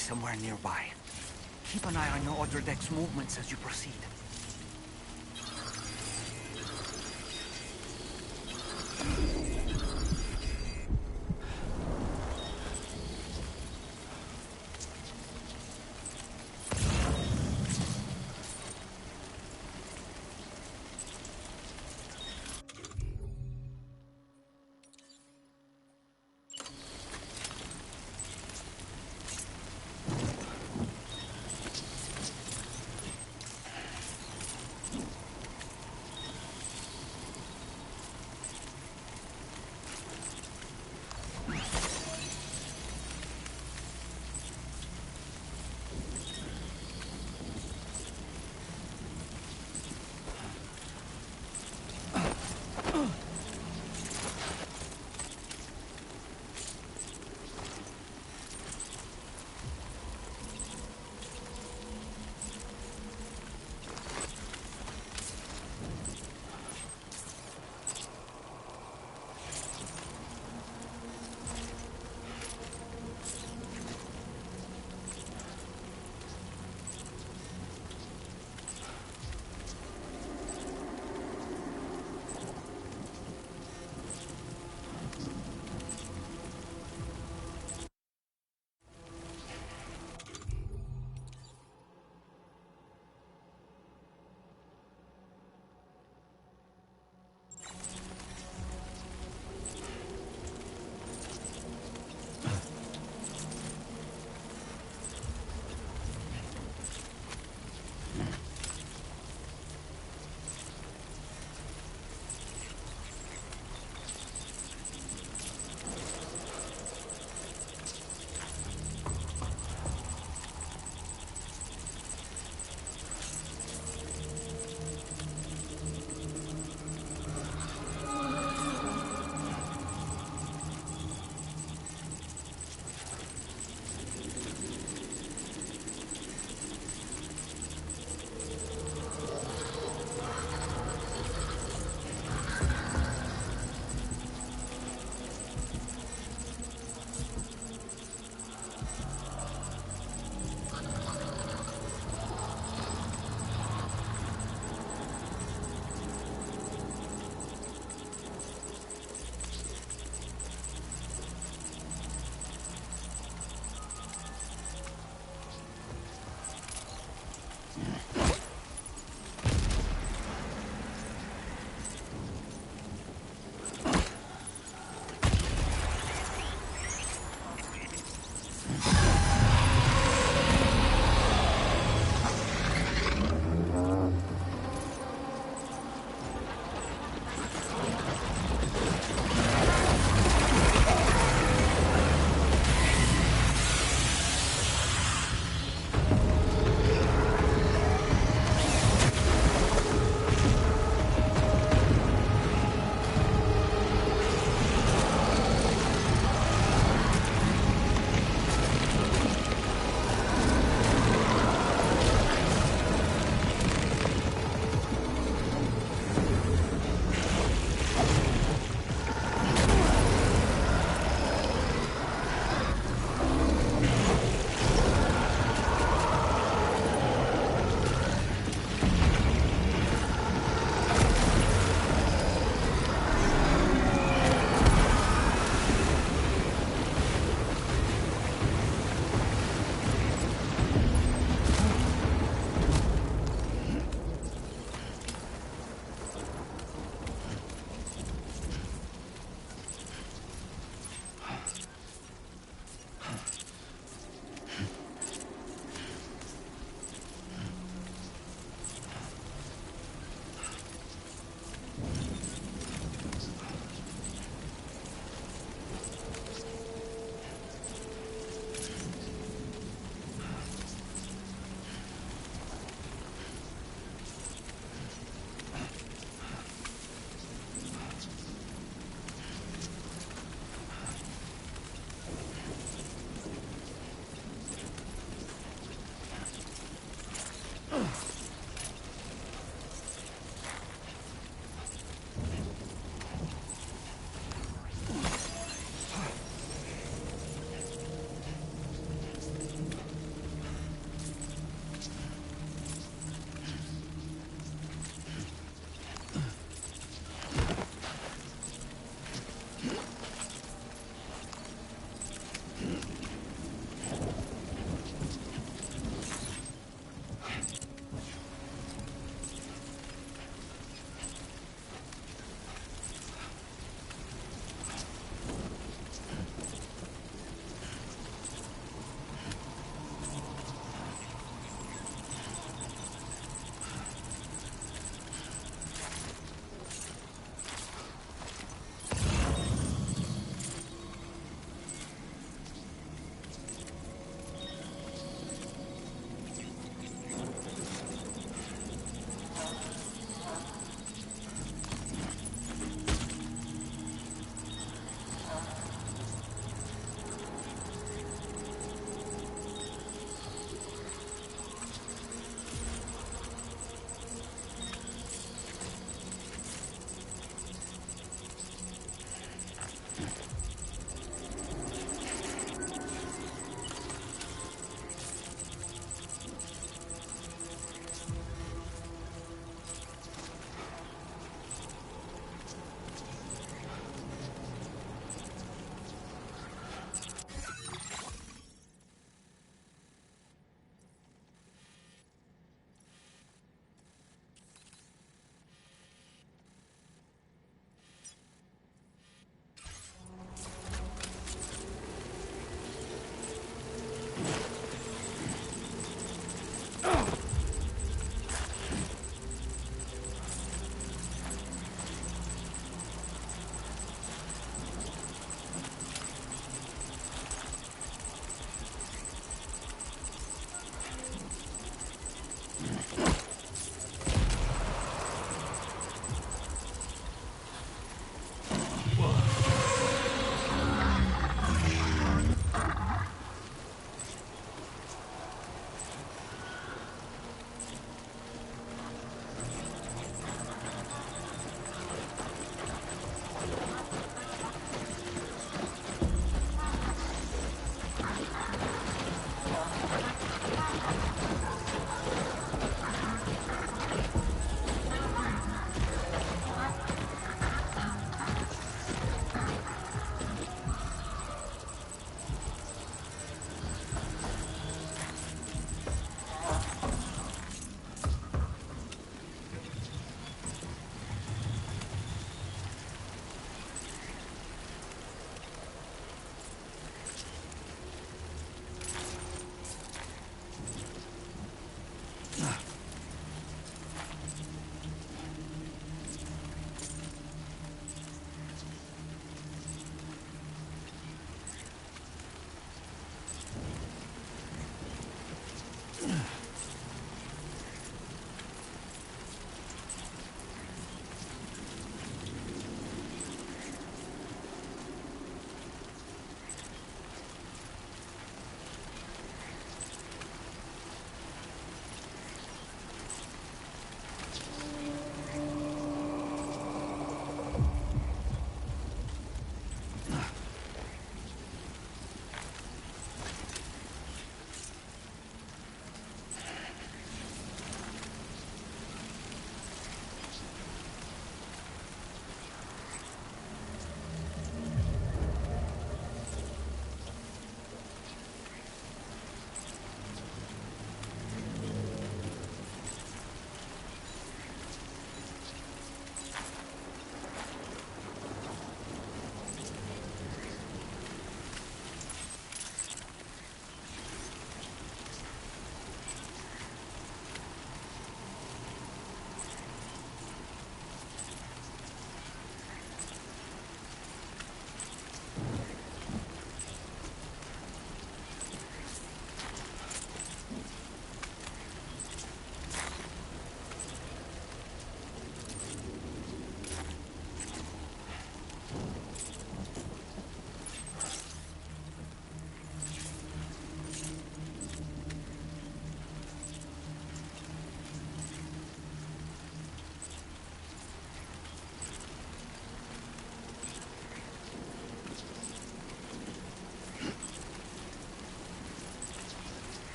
somewhere nearby. Keep an eye on your other deck's movements as you proceed.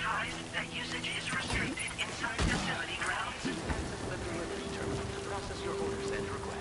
advised that usage is restricted inside facility grounds. Access the delivery terminal to process your orders and requests.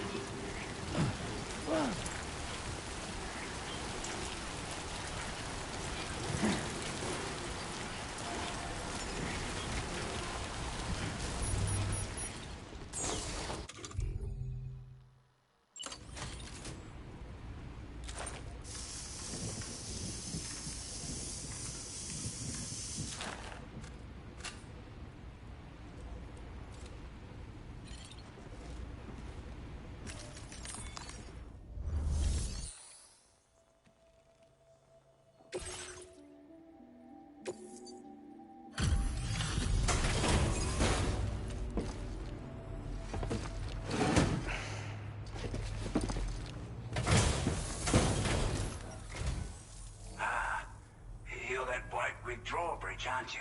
Drawbridge, aren't you?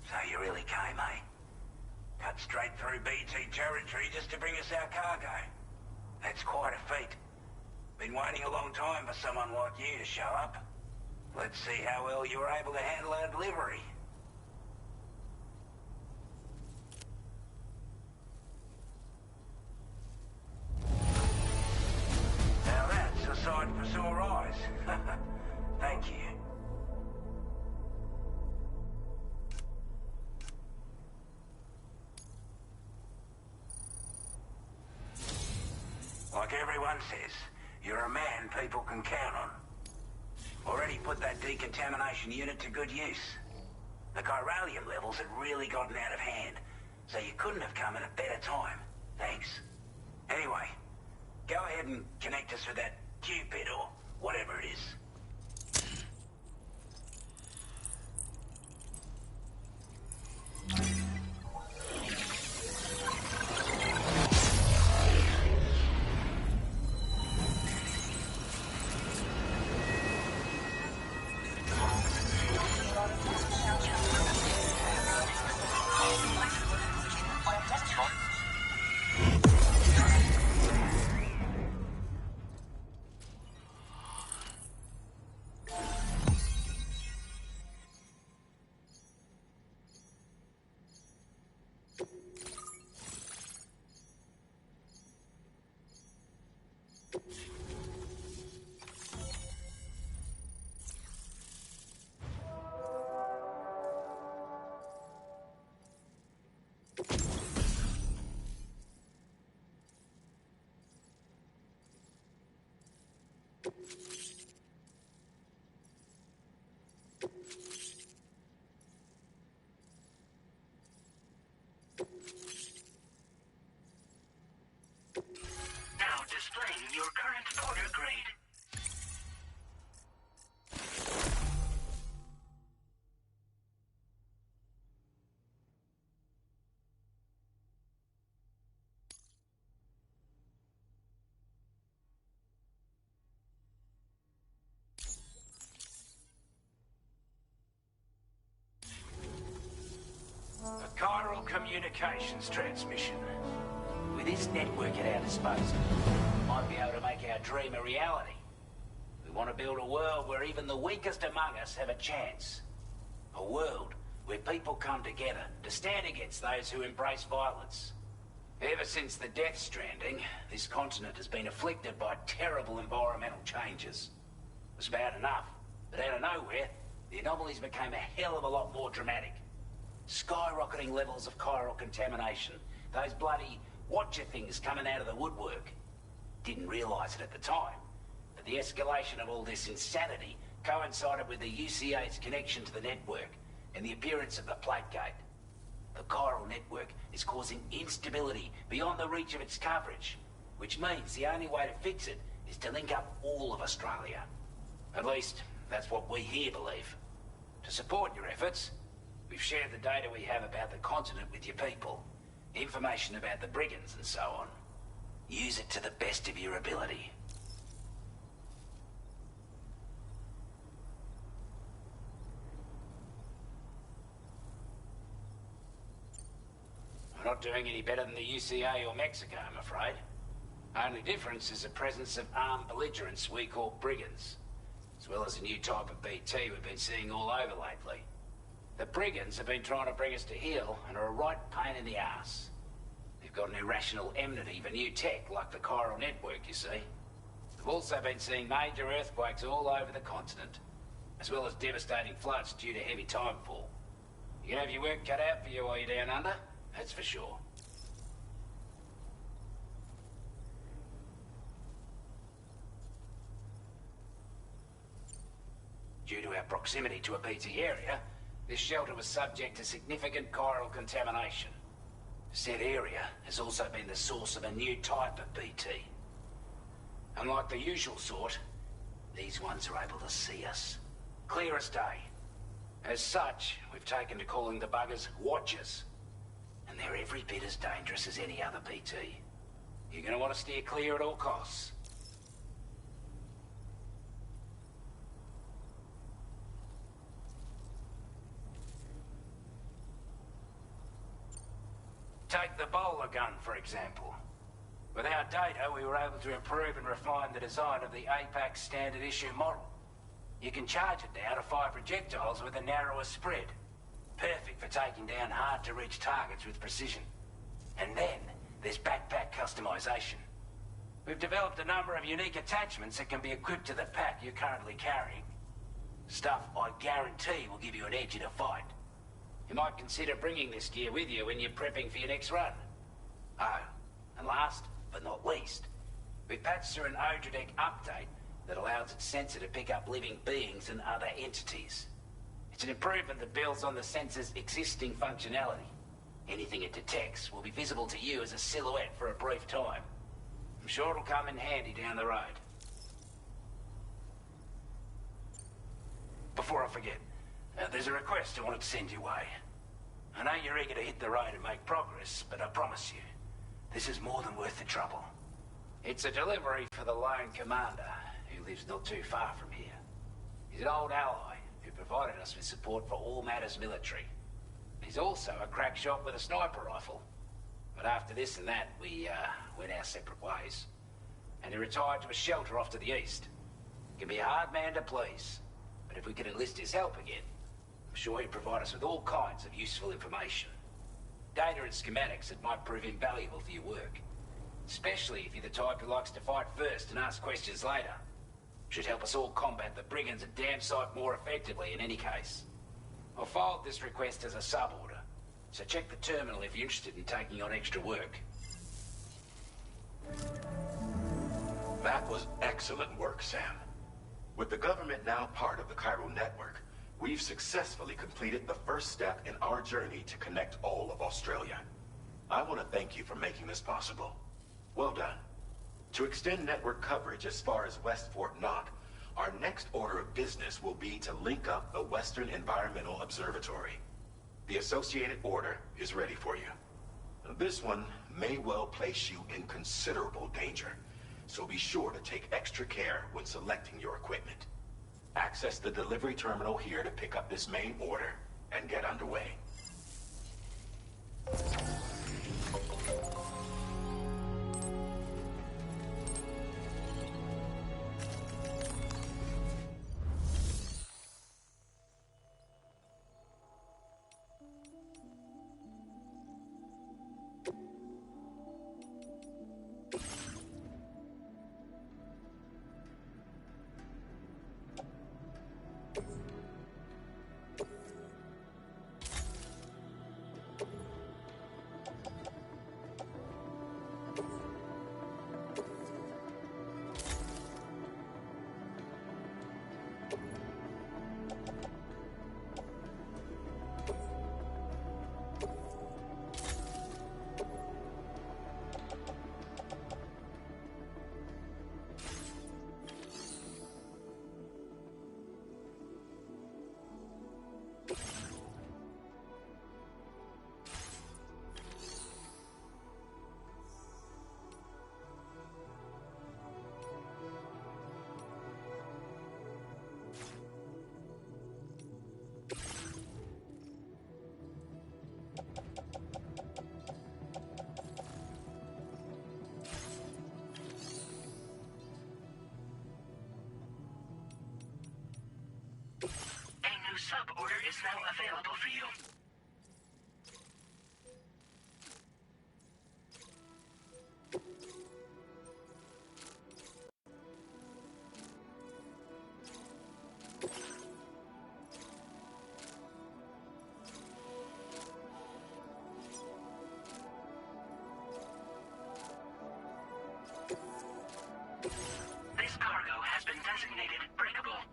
So you really came, eh? Cut straight through BT territory just to bring us our cargo. That's quite a feat. Been waiting a long time for someone like you to show up. Let's see how well you were able to handle our delivery. Now that's a sight for sore eyes. Thank you. Like everyone says, you're a man people can count on. Already put that decontamination unit to good use. The chiralium levels had really gotten out of hand, so you couldn't have come at a better time. Thanks. Anyway, go ahead and connect us with that Cupid or whatever it is. Now displaying your current porter grade. A chiral communications transmission. With this network at our disposal, we might be able to make our dream a reality. We want to build a world where even the weakest among us have a chance. A world where people come together to stand against those who embrace violence. Ever since the Death Stranding, this continent has been afflicted by terrible environmental changes. It was bad enough, but out of nowhere, the anomalies became a hell of a lot more dramatic. Skyrocketing levels of chiral contamination, those bloody watcher things coming out of the woodwork. Didn't realize it at the time, but the escalation of all this insanity coincided with the UCA's connection to the network and the appearance of the plate gate. The chiral network is causing instability beyond the reach of its coverage, which means the only way to fix it is to link up all of Australia. At least, that's what we here believe. To support your efforts, we've shared the data we have about the continent with your people. Information about the brigands and so on. Use it to the best of your ability. We're not doing any better than the UCA or Mexico, I'm afraid. Only difference is the presence of armed belligerents we call brigands, as well as a new type of BT we've been seeing all over lately. The brigands have been trying to bring us to heel and are a right pain in the ass. They've got an irrational enmity for new tech, like the chiral network, you see. They've also been seeing major earthquakes all over the continent, as well as devastating floods due to heavy timefall. You can have your work cut out for you while you're down under, that's for sure. Due to our proximity to a BT area, this shelter was subject to significant chiral contamination. Said area has also been the source of a new type of BT. Unlike the usual sort, these ones are able to see us. Clear as day. As such, we've taken to calling the buggers Watchers. And they're every bit as dangerous as any other BT. You're gonna want to steer clear at all costs. Take the bowler gun, for example. With our data, we were able to improve and refine the design of the APAC standard issue model. You can charge it now to fire projectiles with a narrower spread. Perfect for taking down hard-to-reach targets with precision. And then, there's backpack customization. We've developed a number of unique attachments that can be equipped to the pack you're currently carrying. Stuff I guarantee will give you an edge in a fight. You might consider bringing this gear with you when you're prepping for your next run. Oh, and last but not least, we've patched through an Odradek update that allows its sensor to pick up living beings and other entities. It's an improvement that builds on the sensor's existing functionality. Anything it detects will be visible to you as a silhouette for a brief time. I'm sure it'll come in handy down the road. Before I forget, there's a request I wanted to send your way. I know you're eager to hit the road and make progress, but I promise you, this is more than worth the trouble. It's a delivery for the lone commander, who lives not too far from here. He's an old ally who provided us with support for all matters military. He's also a crack shot with a sniper rifle. But after this and that, we went our separate ways. And he retired to a shelter off to the east. He can be a hard man to please, but if we could enlist his help again, I'm sure he'd provide us with all kinds of useful information. Data and schematics that might prove invaluable for your work. Especially if you're the type who likes to fight first and ask questions later. Should help us all combat the brigands a damn sight more effectively in any case. I'll filed this request as a sub-order, so check the terminal if you're interested in taking on extra work. That was excellent work, Sam. With the government now part of the chiral network, we've successfully completed the first step in our journey to connect all of Australia. I want to thank you for making this possible. Well done. To extend network coverage as far as West Fort Knox, our next order of business will be to link up the Western Environmental Observatory. The associated order is ready for you. This one may well place you in considerable danger, so be sure to take extra care when selecting your equipment. Access the delivery terminal here to pick up this main order and get underway. sub-order is now available for you. This cargo has been designated breakable.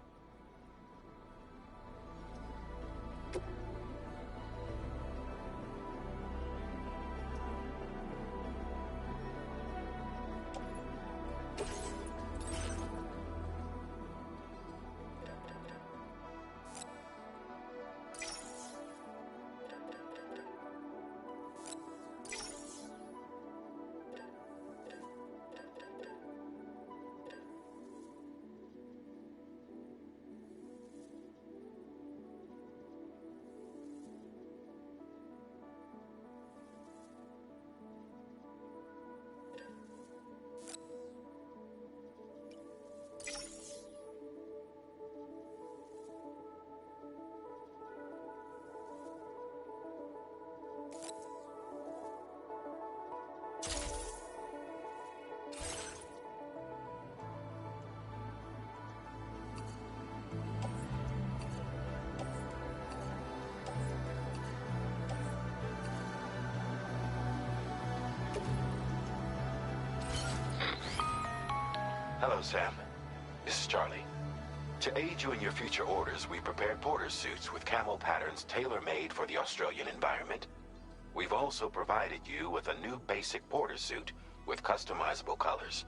Hello, Sam. This is Charlie. To aid you in your future orders, we prepared porter suits with camo patterns tailor-made for the Australian environment. We've also provided you with a new basic porter suit with customizable colors.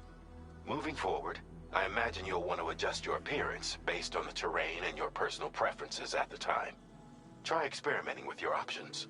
Moving forward, I imagine you'll want to adjust your appearance based on the terrain and your personal preferences at the time. Try experimenting with your options.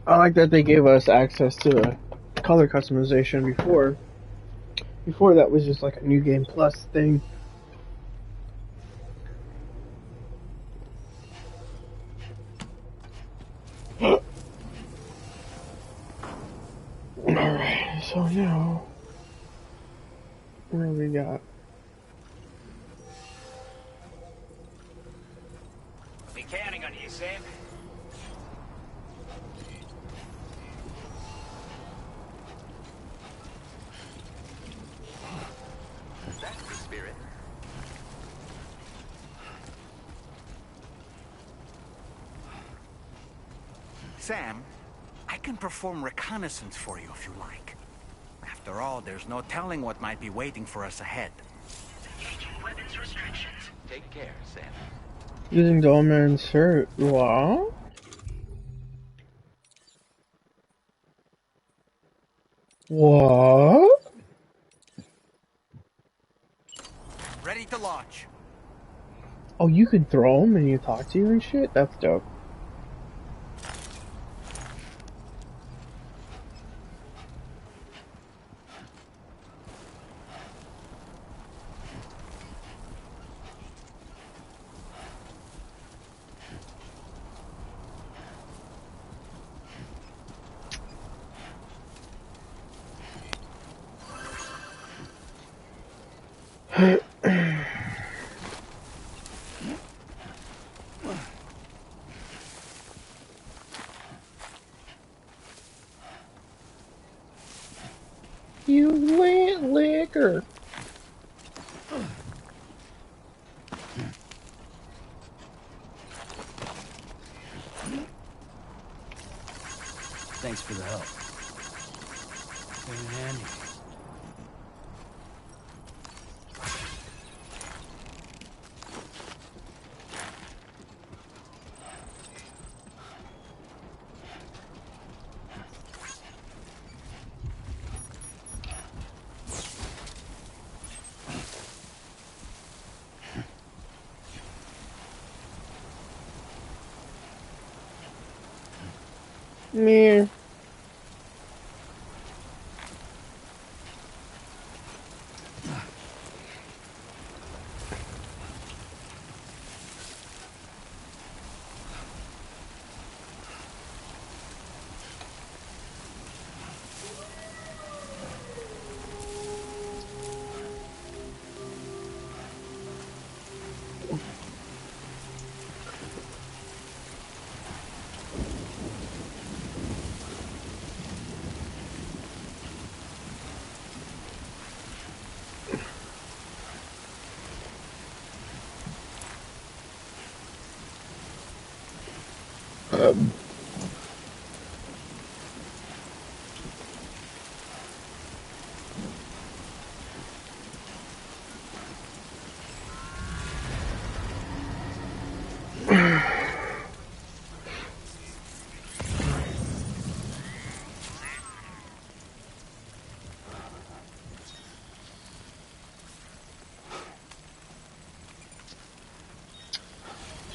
I like that they gave us access to the color customization before. Before that was just like a new game plus thing. Alright, so now what do we got? Be counting on you, Sam. That's the spirit. Sam, I can perform reconnaissance for you if you like. After all, there's no telling what might be waiting for us ahead. Engaging weapons restrictions. Take care, Sam. Using Dolman insert. What? What? Ready to launch. Oh, you can throw them and you talk to you and shit? That's dope. You lit liquor. Thanks for the help. Came in handy. Man.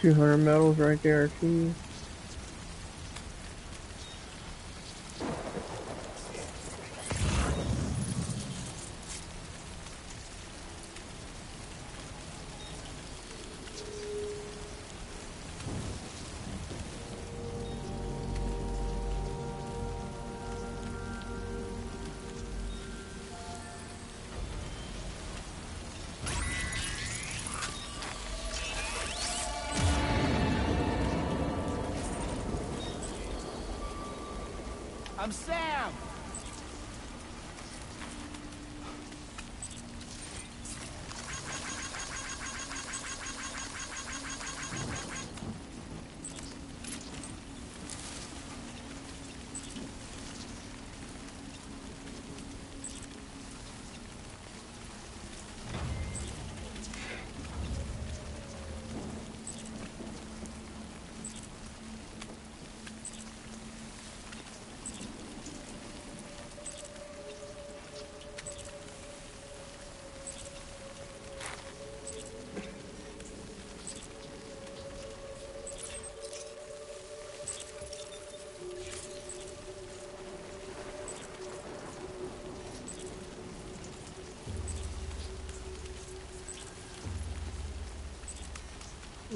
$200 medals right there, too. I'm Sam!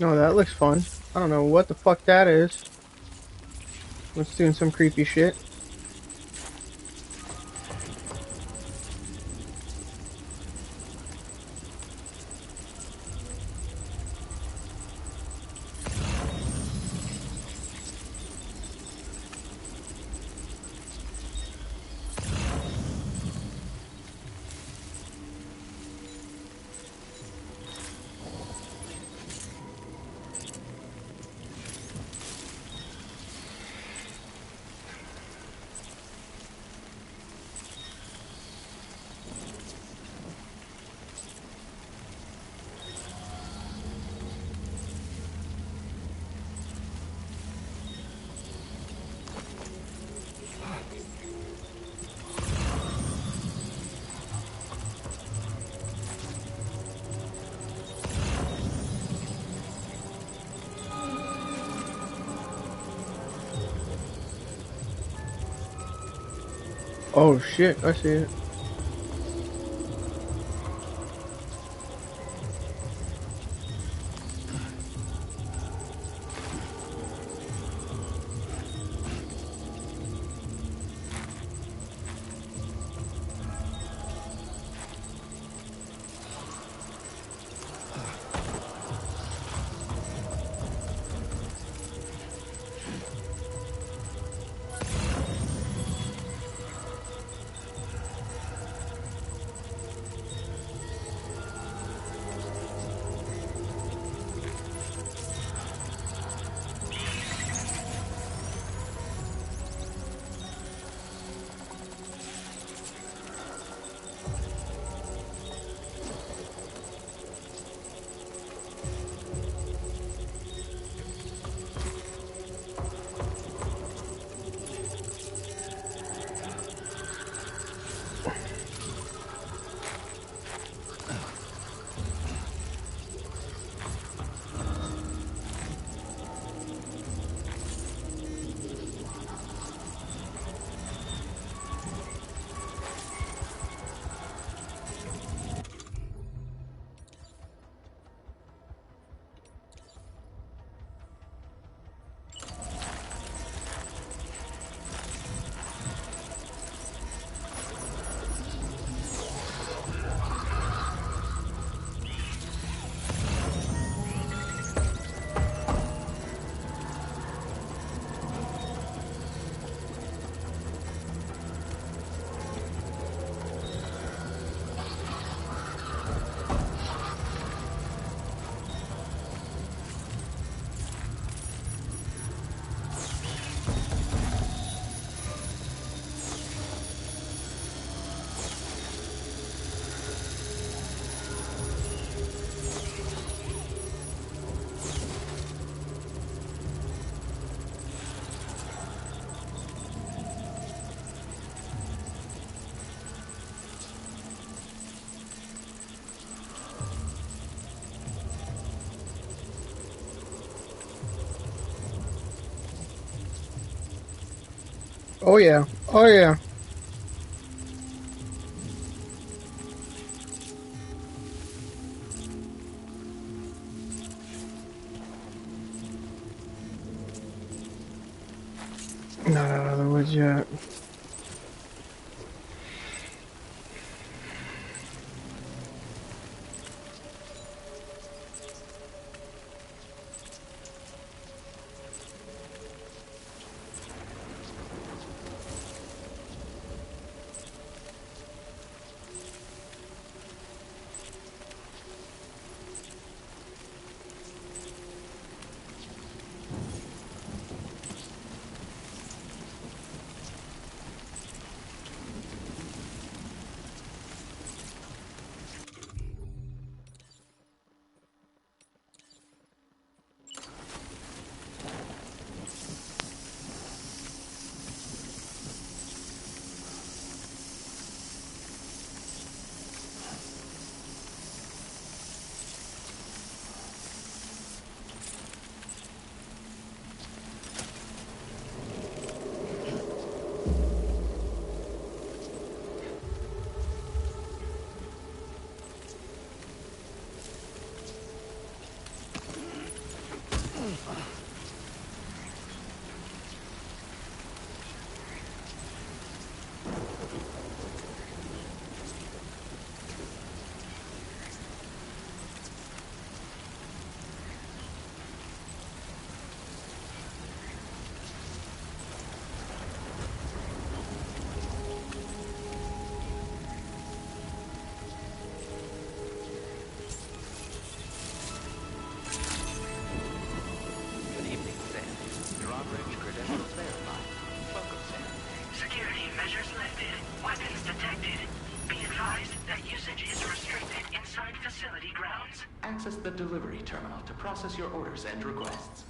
No, that looks fun. I don't know what the fuck that is. Let's do some creepy shit. Oh shit, I see it. Oh yeah. Oh yeah. Not out of the woods yet. the delivery terminal to process your orders and requests.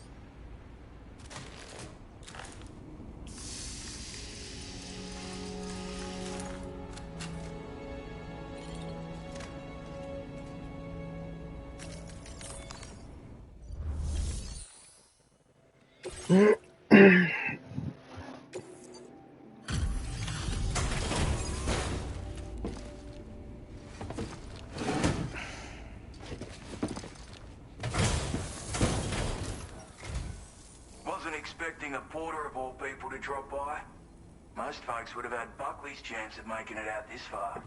Wasn't expecting a porter of all people to drop by. Most folks would have had Buckley's chance of making it out this far.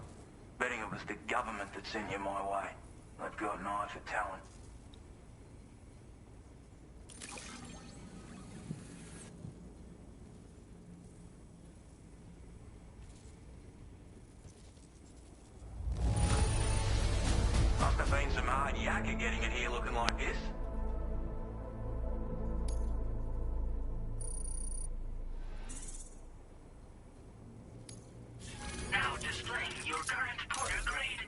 Betting it was the government that sent you my way. They've got an eye for talent. Must have been some hard yakka getting it here looking like this. Now displaying your current porter grade.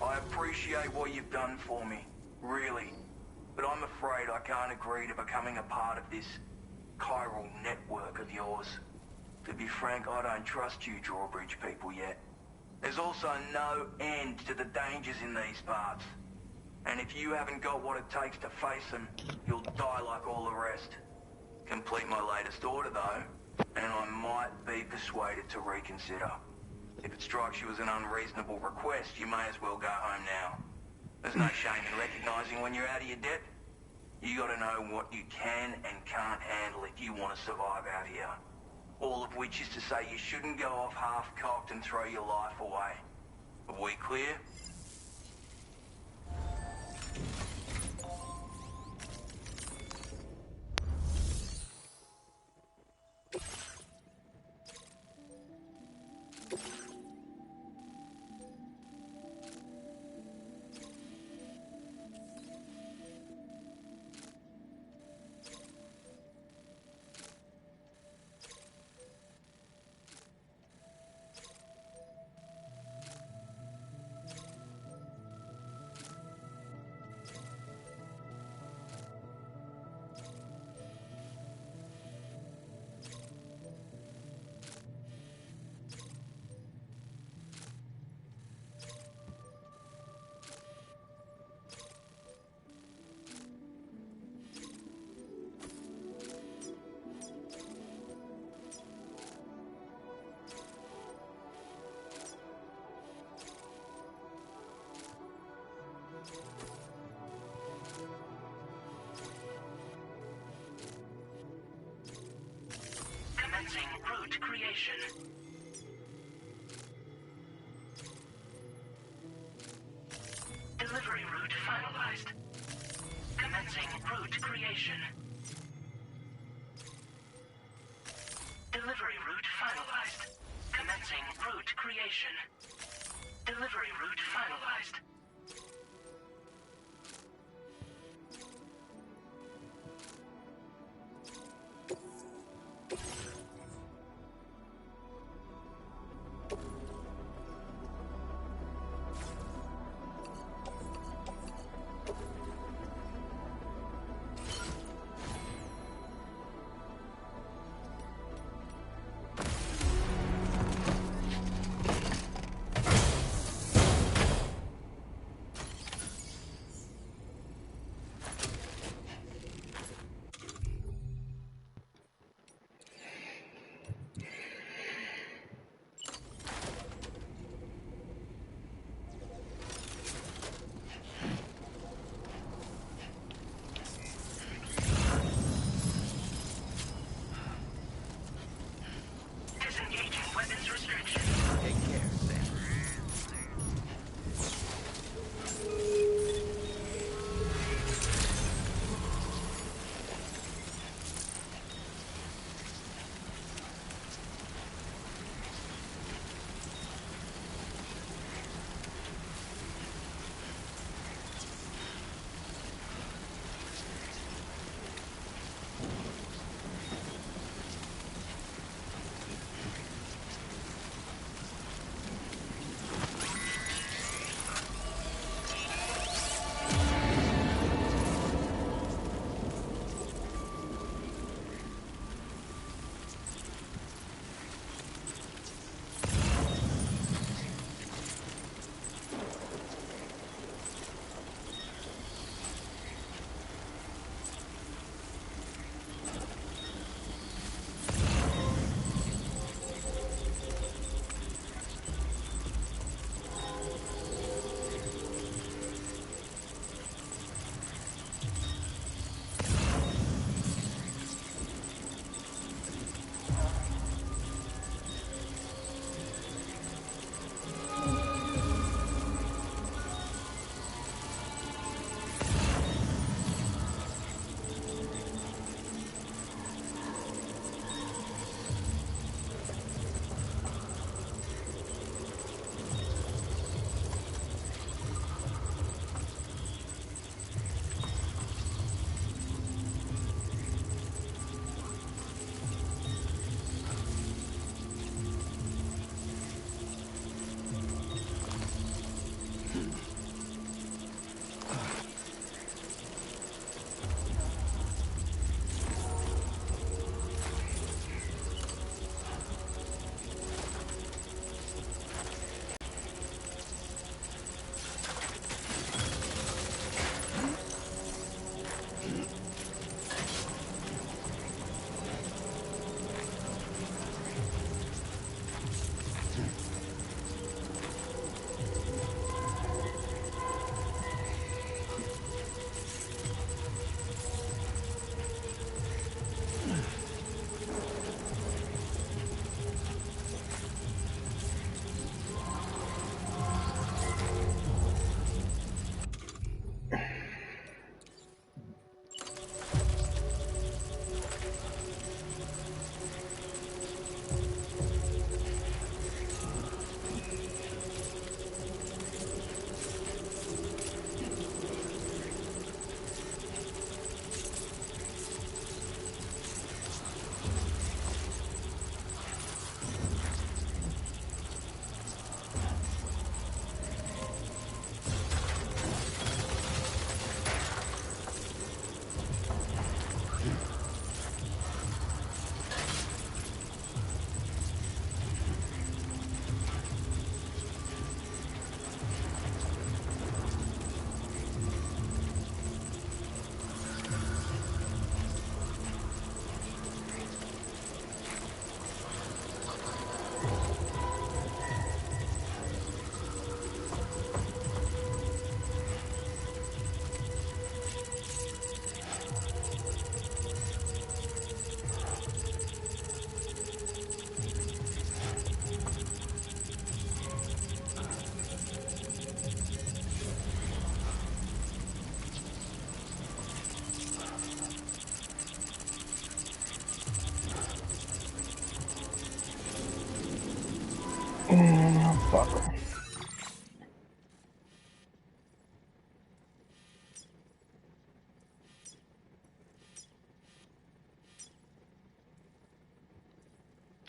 I appreciate what you've done for me, really. But I'm afraid I can't agree to becoming a part of this chiral network of yours. To be frank, I don't trust you drawbridge people yet. There's also no end to the dangers in these parts. And if you haven't got what it takes to face them, you'll die like all the rest. Complete my latest order though, and I might be persuaded to reconsider. If it strikes you as an unreasonable request, you may as well go home now. There's no shame in recognizing when you're out of your depth. You gotta know what you can and can't handle if you want to survive out here. All of which is to say you shouldn't go off half-cocked and throw your life away. Are we clear? Commencing route creation. Delivery route finalized. Commencing route creation. Delivery route finalized. Commencing route creation. Delivery route finalized.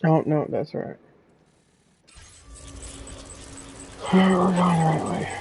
Oh, no, that's right. We're going the right way.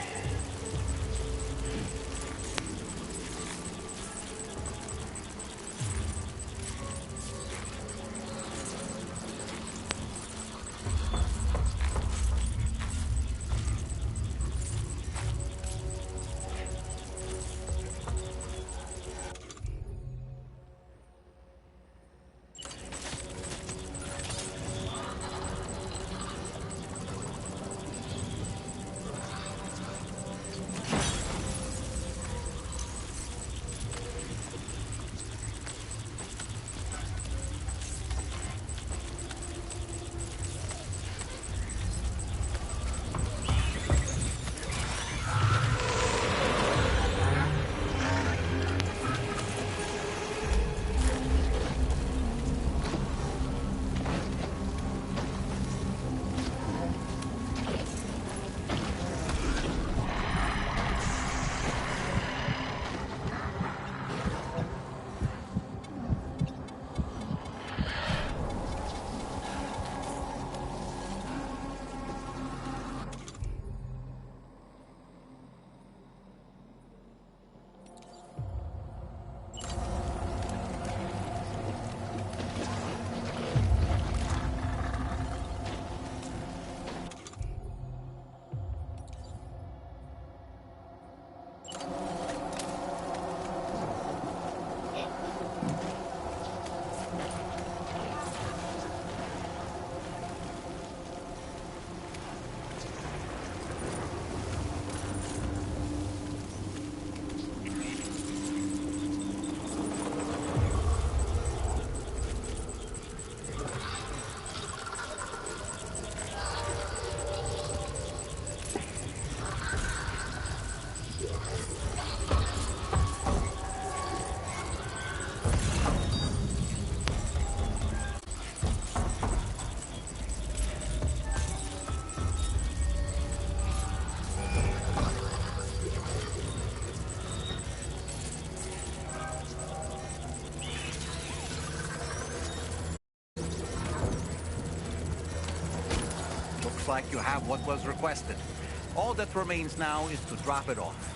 Looks like you have what was requested. All that remains now is to drop it off.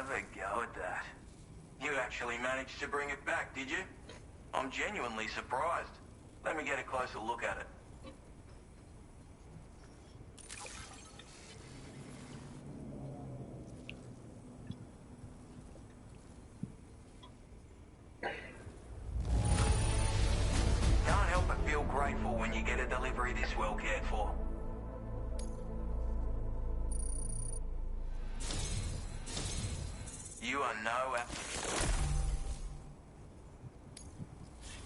Have a go at that. You actually managed to bring it back, did you? I'm genuinely surprised. Let me get a closer look at it. Can't help but feel grateful when you get a delivery this well cared for. You are no...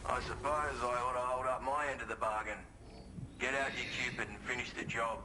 I suppose I ought to hold up my end of the bargain. Get out your Cupid and finish the job.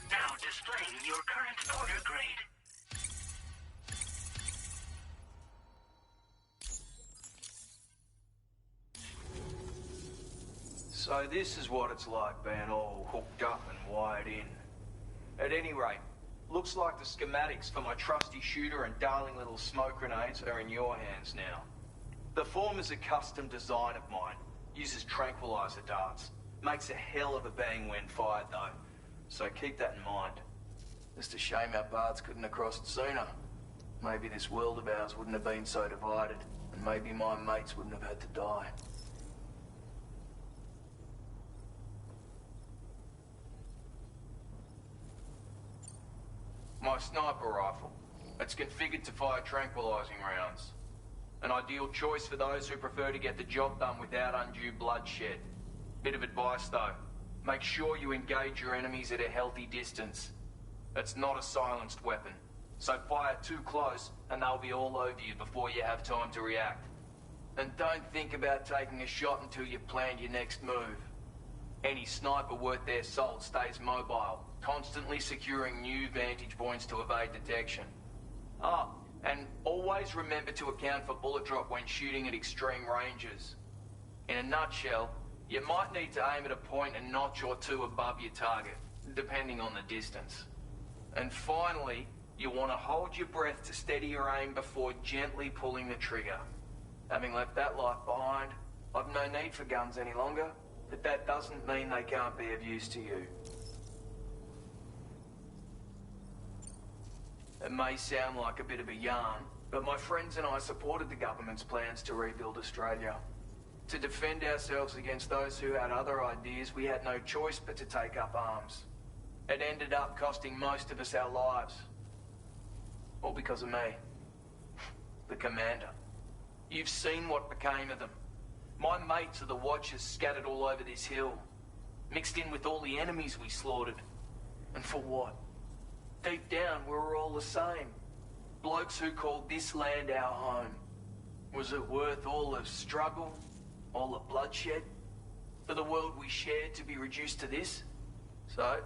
Now displaying your current porter grade. So this is what it's like being all hooked up and wired in. At any rate, looks like the schematics for my trusty shooter and darling little smoke grenades are in your hands now. The former's a custom design of mine. Uses tranquilizer darts. Makes a hell of a bang when fired though. So keep that in mind. Just a shame our paths couldn't have crossed sooner. Maybe this world of ours wouldn't have been so divided, and maybe my mates wouldn't have had to die. My sniper rifle. It's configured to fire tranquilizing rounds. An ideal choice for those who prefer to get the job done without undue bloodshed. Bit of advice though. Make sure you engage your enemies at a healthy distance. It's not a silenced weapon, so fire too close and they'll be all over you before you have time to react. And don't think about taking a shot until you've planned your next move. Any sniper worth their salt stays mobile, constantly securing new vantage points to evade detection. Ah, and always remember to account for bullet drop when shooting at extreme ranges. In a nutshell, you might need to aim at a point a notch or two above your target, depending on the distance. And finally, you want to hold your breath to steady your aim before gently pulling the trigger. Having left that life behind, I've no need for guns any longer, but that doesn't mean they can't be of use to you. It may sound like a bit of a yarn, but my friends and I supported the government's plans to rebuild Australia. To defend ourselves against those who had other ideas, we had no choice but to take up arms. It ended up costing most of us our lives. All because of me. The commander. You've seen what became of them. My mates are the Watchers scattered all over this hill. Mixed in with all the enemies we slaughtered. And for what? Deep down, we were all the same. Blokes who called this land our home. Was it worth all the struggle? All the bloodshed? For the world we shared to be reduced to this? So,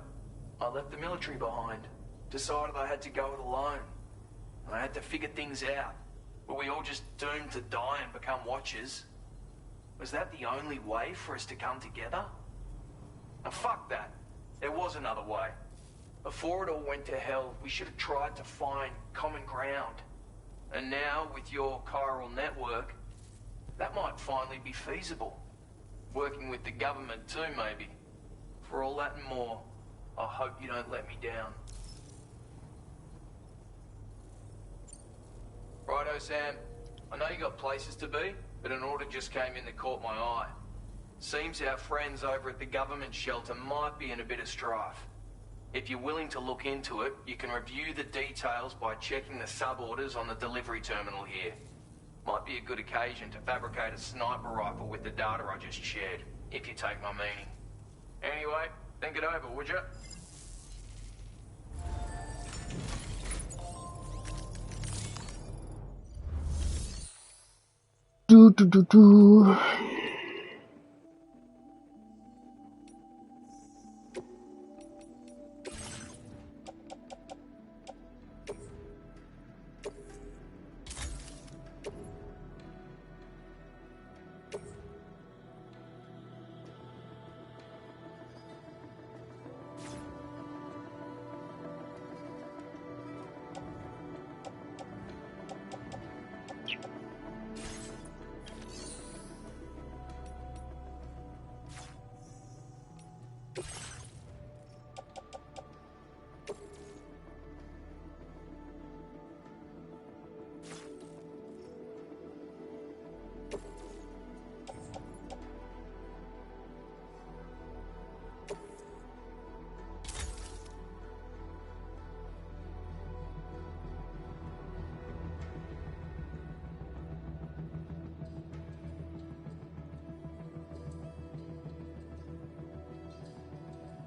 I left the military behind. Decided I had to go it alone. I had to figure things out. Were we all just doomed to die and become Watchers? Was that the only way for us to come together? Now fuck that. There was another way. Before it all went to hell, we should have tried to find common ground. And now, with your chiral network, that might finally be feasible. Working with the government too, maybe. For all that and more, I hope you don't let me down. Righto, Sam. I know you got places to be, but an order just came in that caught my eye. Seems our friends over at the government shelter might be in a bit of strife. If you're willing to look into it, you can review the details by checking the sub-orders on the delivery terminal here. Might be a good occasion to fabricate a sniper rifle with the data I just shared, if you take my meaning. Anyway, think it over, would you? Do.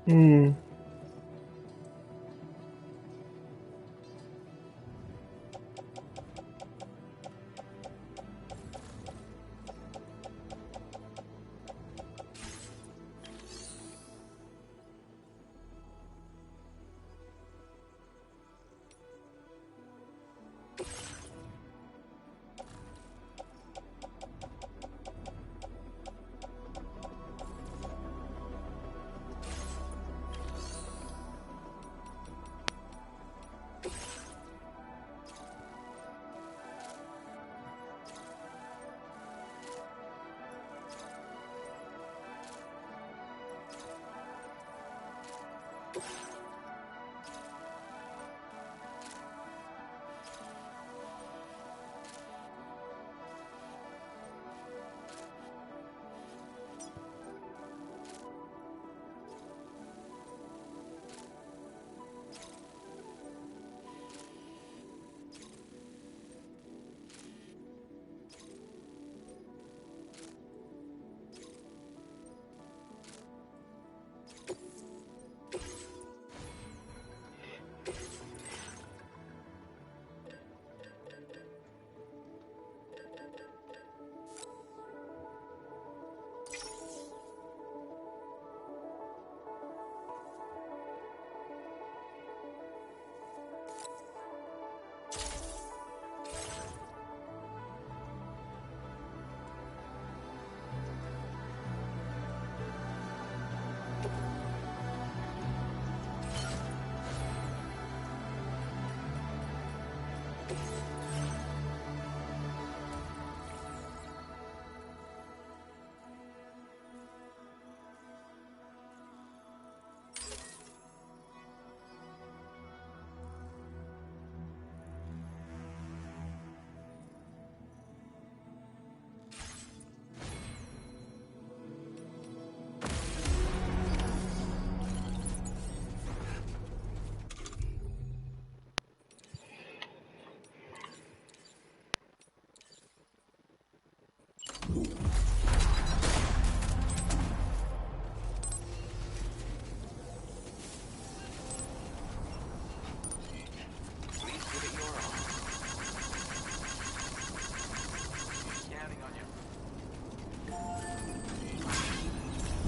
Hmm.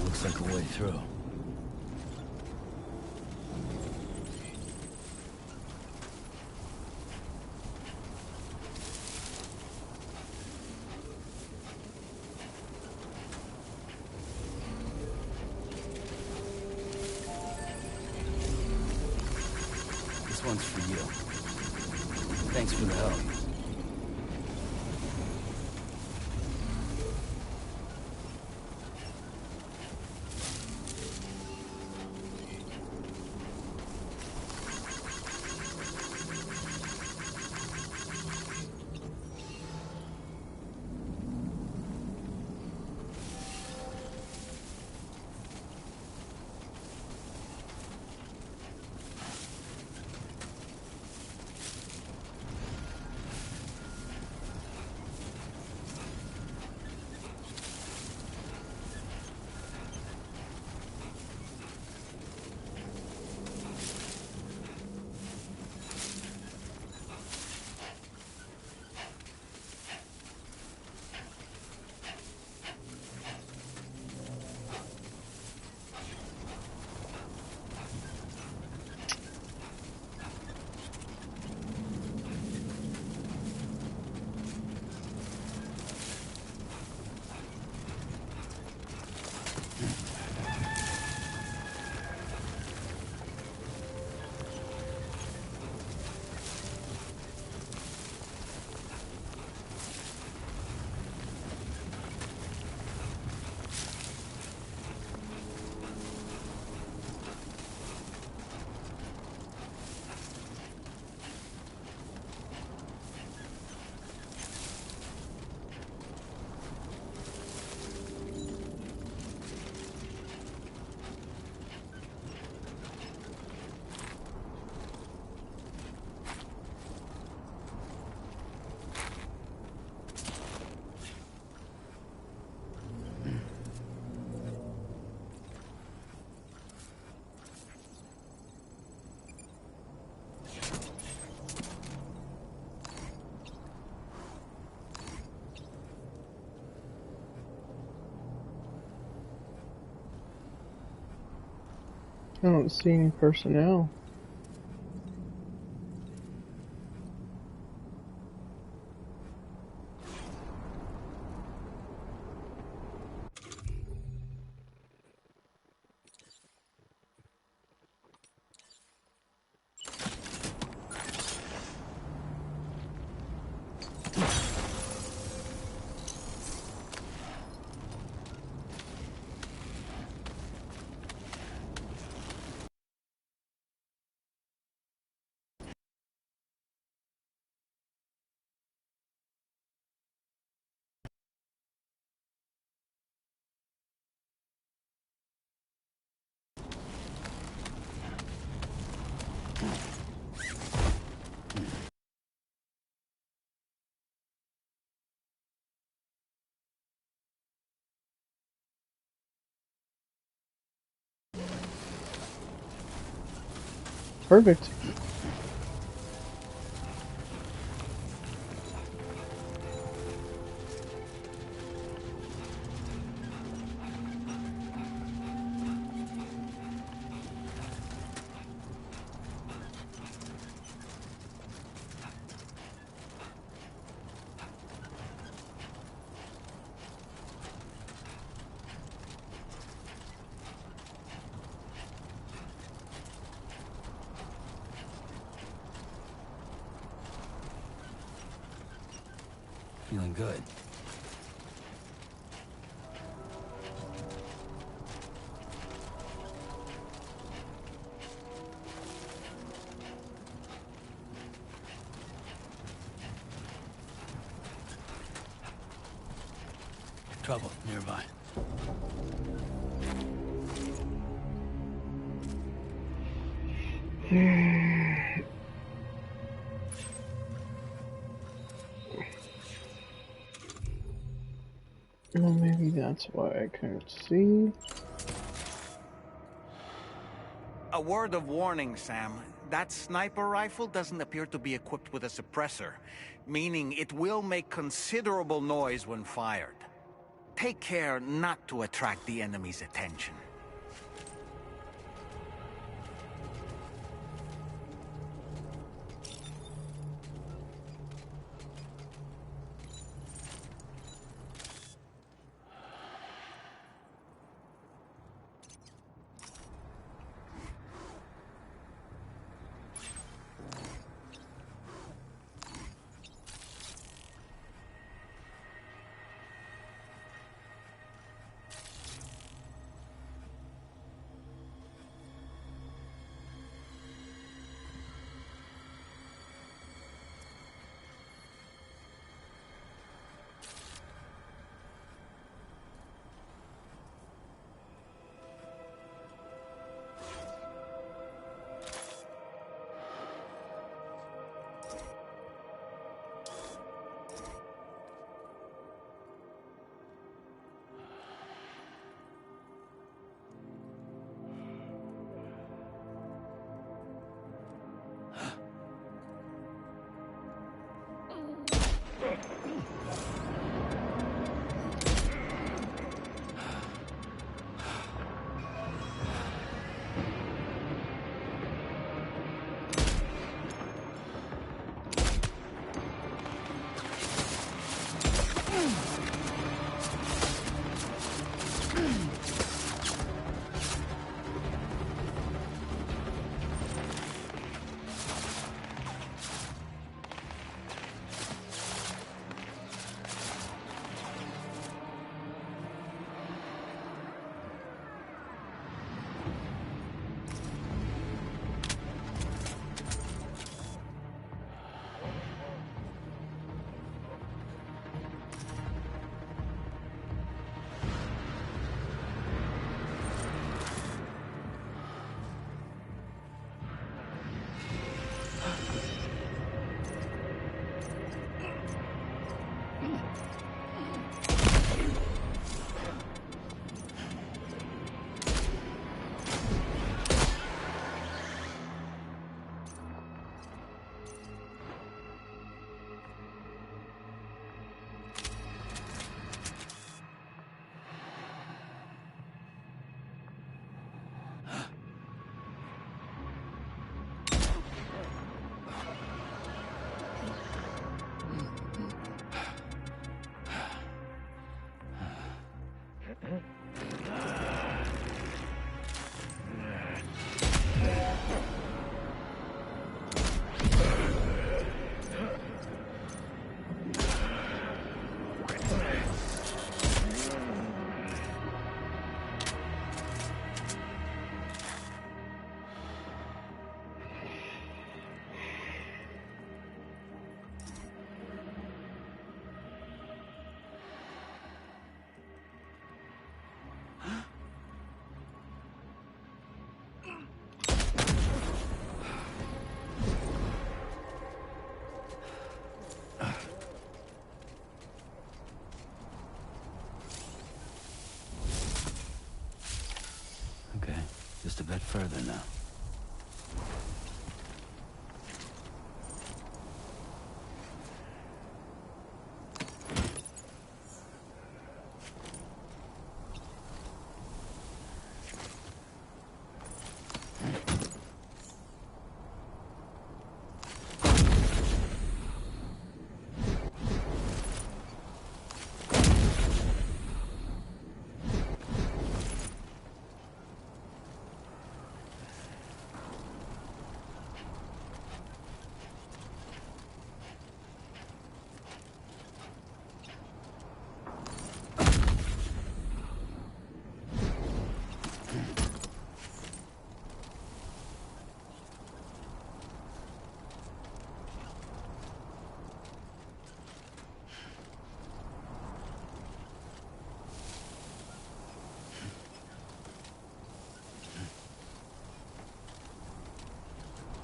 Looks like a way through. This one's for you. Thanks for the help. I don't see any personnel. Perfect. Feeling good. Trouble nearby. Well, maybe that's why I couldn't see. A word of warning, Sam. That sniper rifle doesn't appear to be equipped with a suppressor, meaning it will make considerable noise when fired. Take care not to attract the enemy's attention. further now.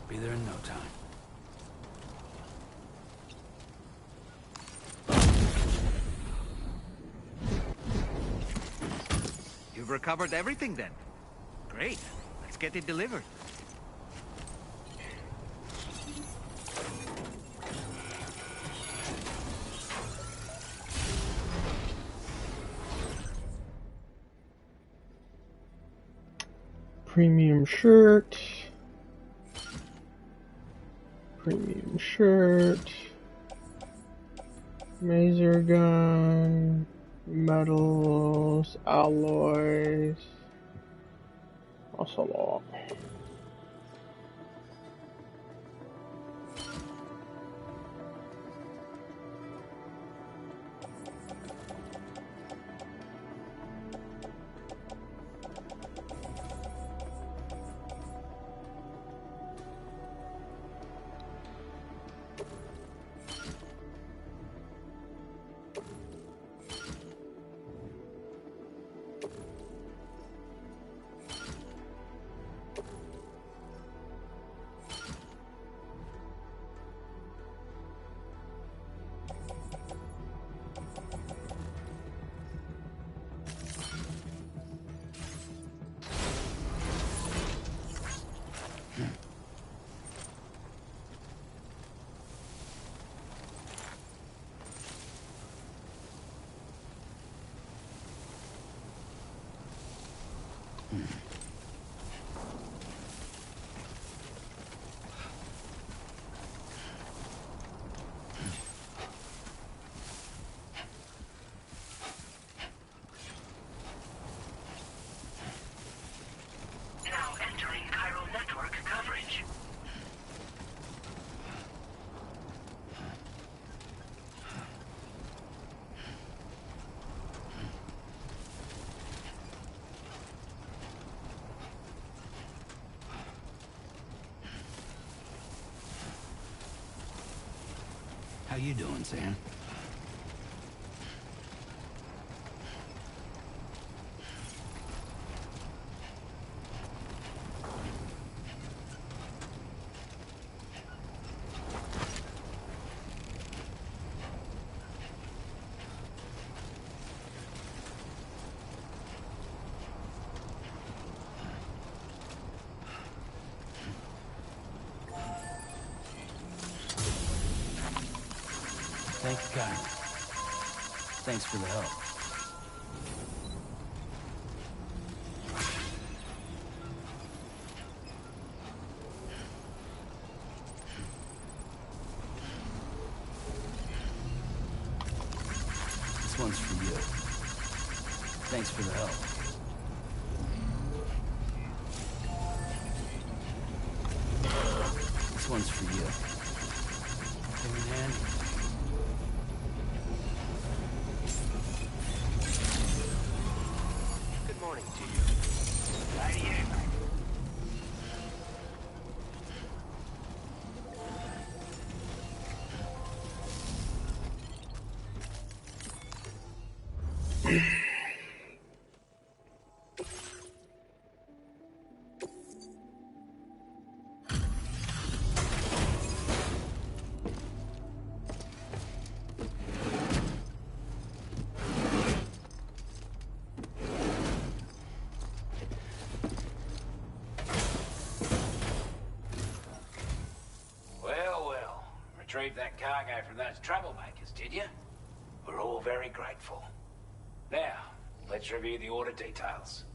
Be there in no time. You've recovered everything then? Great. Let's get it delivered. Premium shirt. Premium shirt. Laser gun. Metals. Alloys. Also a lot. How you doing, Sam? Thank you kindly. Thanks for the help. This one's for you. Thanks for the help. This one's for you. Came in handy. Good morning to you. Right here. retrieve that cargo from those troublemakers, did you? We're all very grateful. Now, let's review the order details.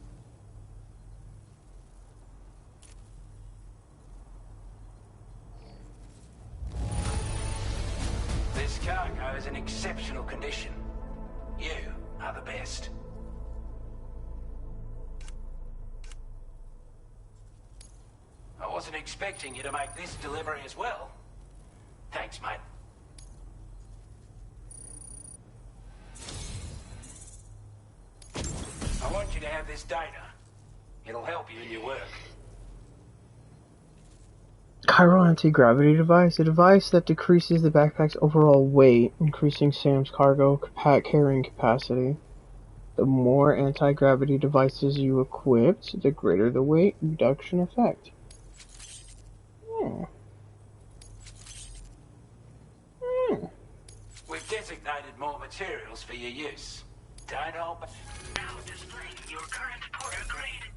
This cargo is in exceptional condition. You are the best. I wasn't expecting you to make this delivery as well. Thanks, mate. I want you to have this data. It'll help you in your work. Chiral anti-gravity device, a device that decreases the backpack's overall weight, increasing Sam's cargo carrying capacity. The more anti-gravity devices you equipped, the greater the weight reduction effect. We've designated more materials for your use. Don't hold back. Now displaying your current porter grade.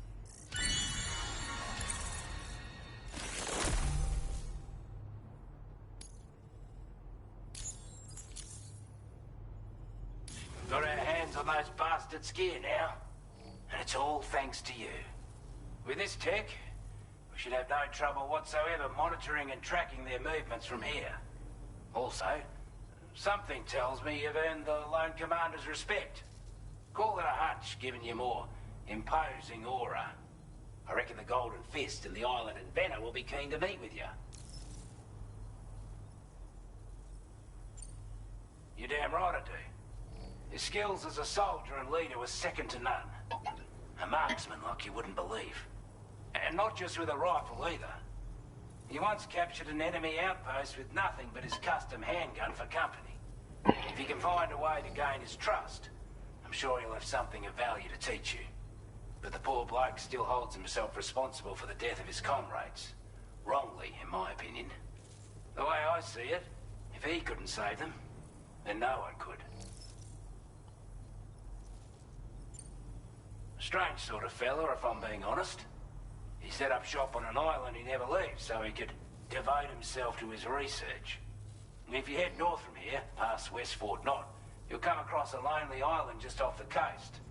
Got our hands on those bastards' gear now. And it's all thanks to you. With this tech, we should have no trouble whatsoever monitoring and tracking their movements from here. Also, something tells me you've earned the Lone Commander's respect. Call it a hunch, given your more imposing aura. I reckon the Golden Fist and the Island Inventor will be keen to meet with you. You're damn right I do. His skills as a soldier and leader were second to none. A marksman like you wouldn't believe. And not just with a rifle either. He once captured an enemy outpost with nothing but his custom handgun for company. If he can find a way to gain his trust, I'm sure he'll have something of value to teach you. But the poor bloke still holds himself responsible for the death of his comrades. Wrongly, in my opinion. The way I see it, if he couldn't save them, then no one could. Strange sort of fella, if I'm being honest. He set up shop on an island he never leaves, so he could devote himself to his research. And if you head north from here, past West Fort Knot, you'll come across a lonely island just off the coast.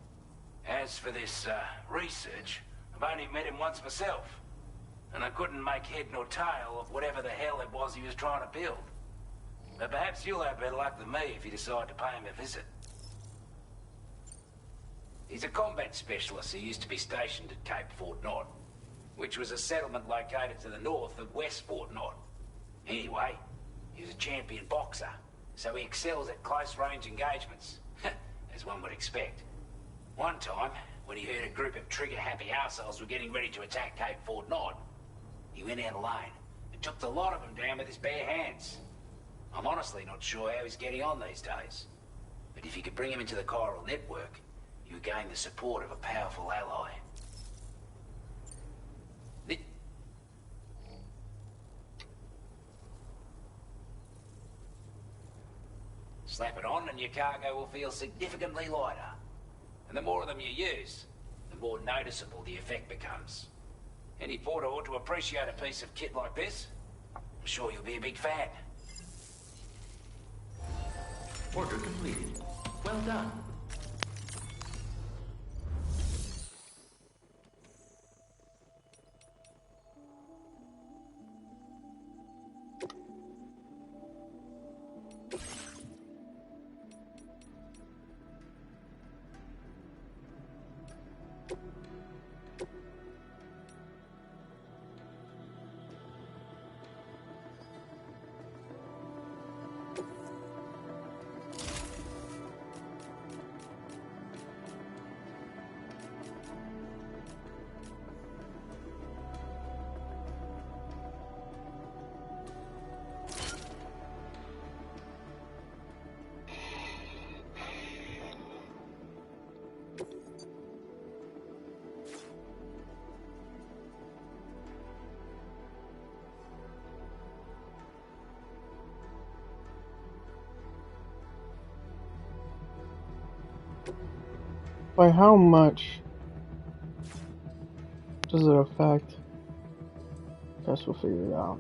As for this, research, I've only met him once myself. And I couldn't make head nor tail of whatever the hell it was he was trying to build. But perhaps you'll have better luck than me if you decide to pay him a visit. He's a combat specialist who used to be stationed at Cape Fort Knot, which was a settlement located to the north of West Fort Knot. Anyway, he was a champion boxer, so he excels at close-range engagements, as one would expect. One time, when he heard a group of trigger-happy arseholes were getting ready to attack Cape Fort Knot, he went out alone and took the lot of them down with his bare hands. I'm honestly not sure how he's getting on these days, but if you could bring him into the chiral network, you gain the support of a powerful ally. Slap it on and your cargo will feel significantly lighter. And the more of them you use, the more noticeable the effect becomes. Any porter ought to appreciate a piece of kit like this. I'm sure you'll be a big fan. Order completed. Well done. By how much does it affect? Guess we'll figure it out.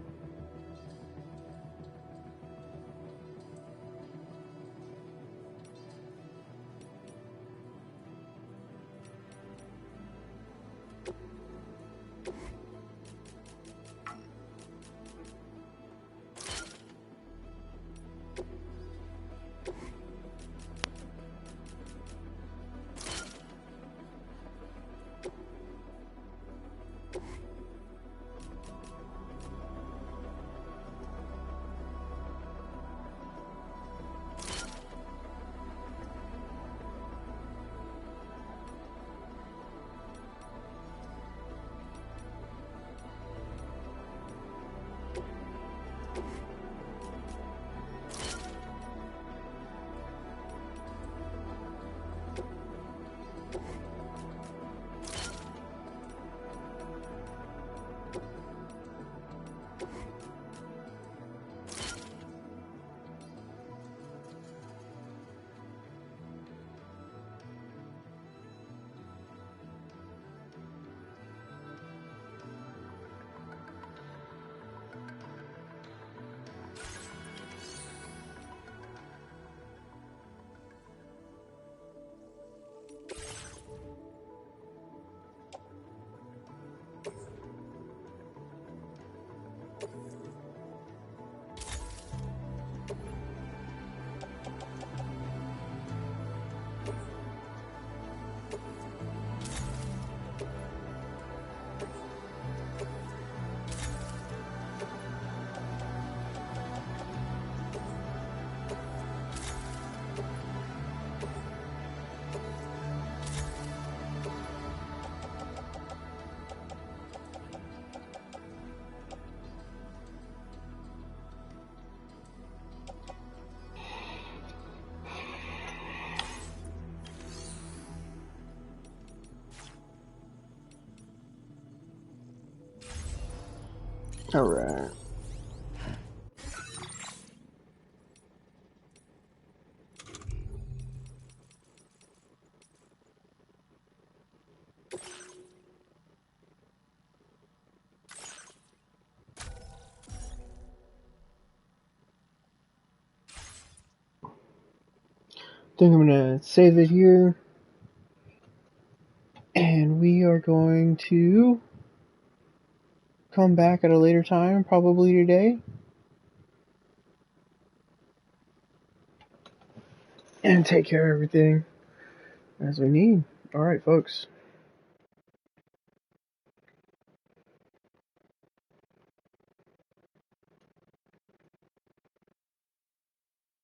All right. I think I'm gonna save it here, and we are going to come back at a later time, probably today, and take care of everything as we need. Alright, folks.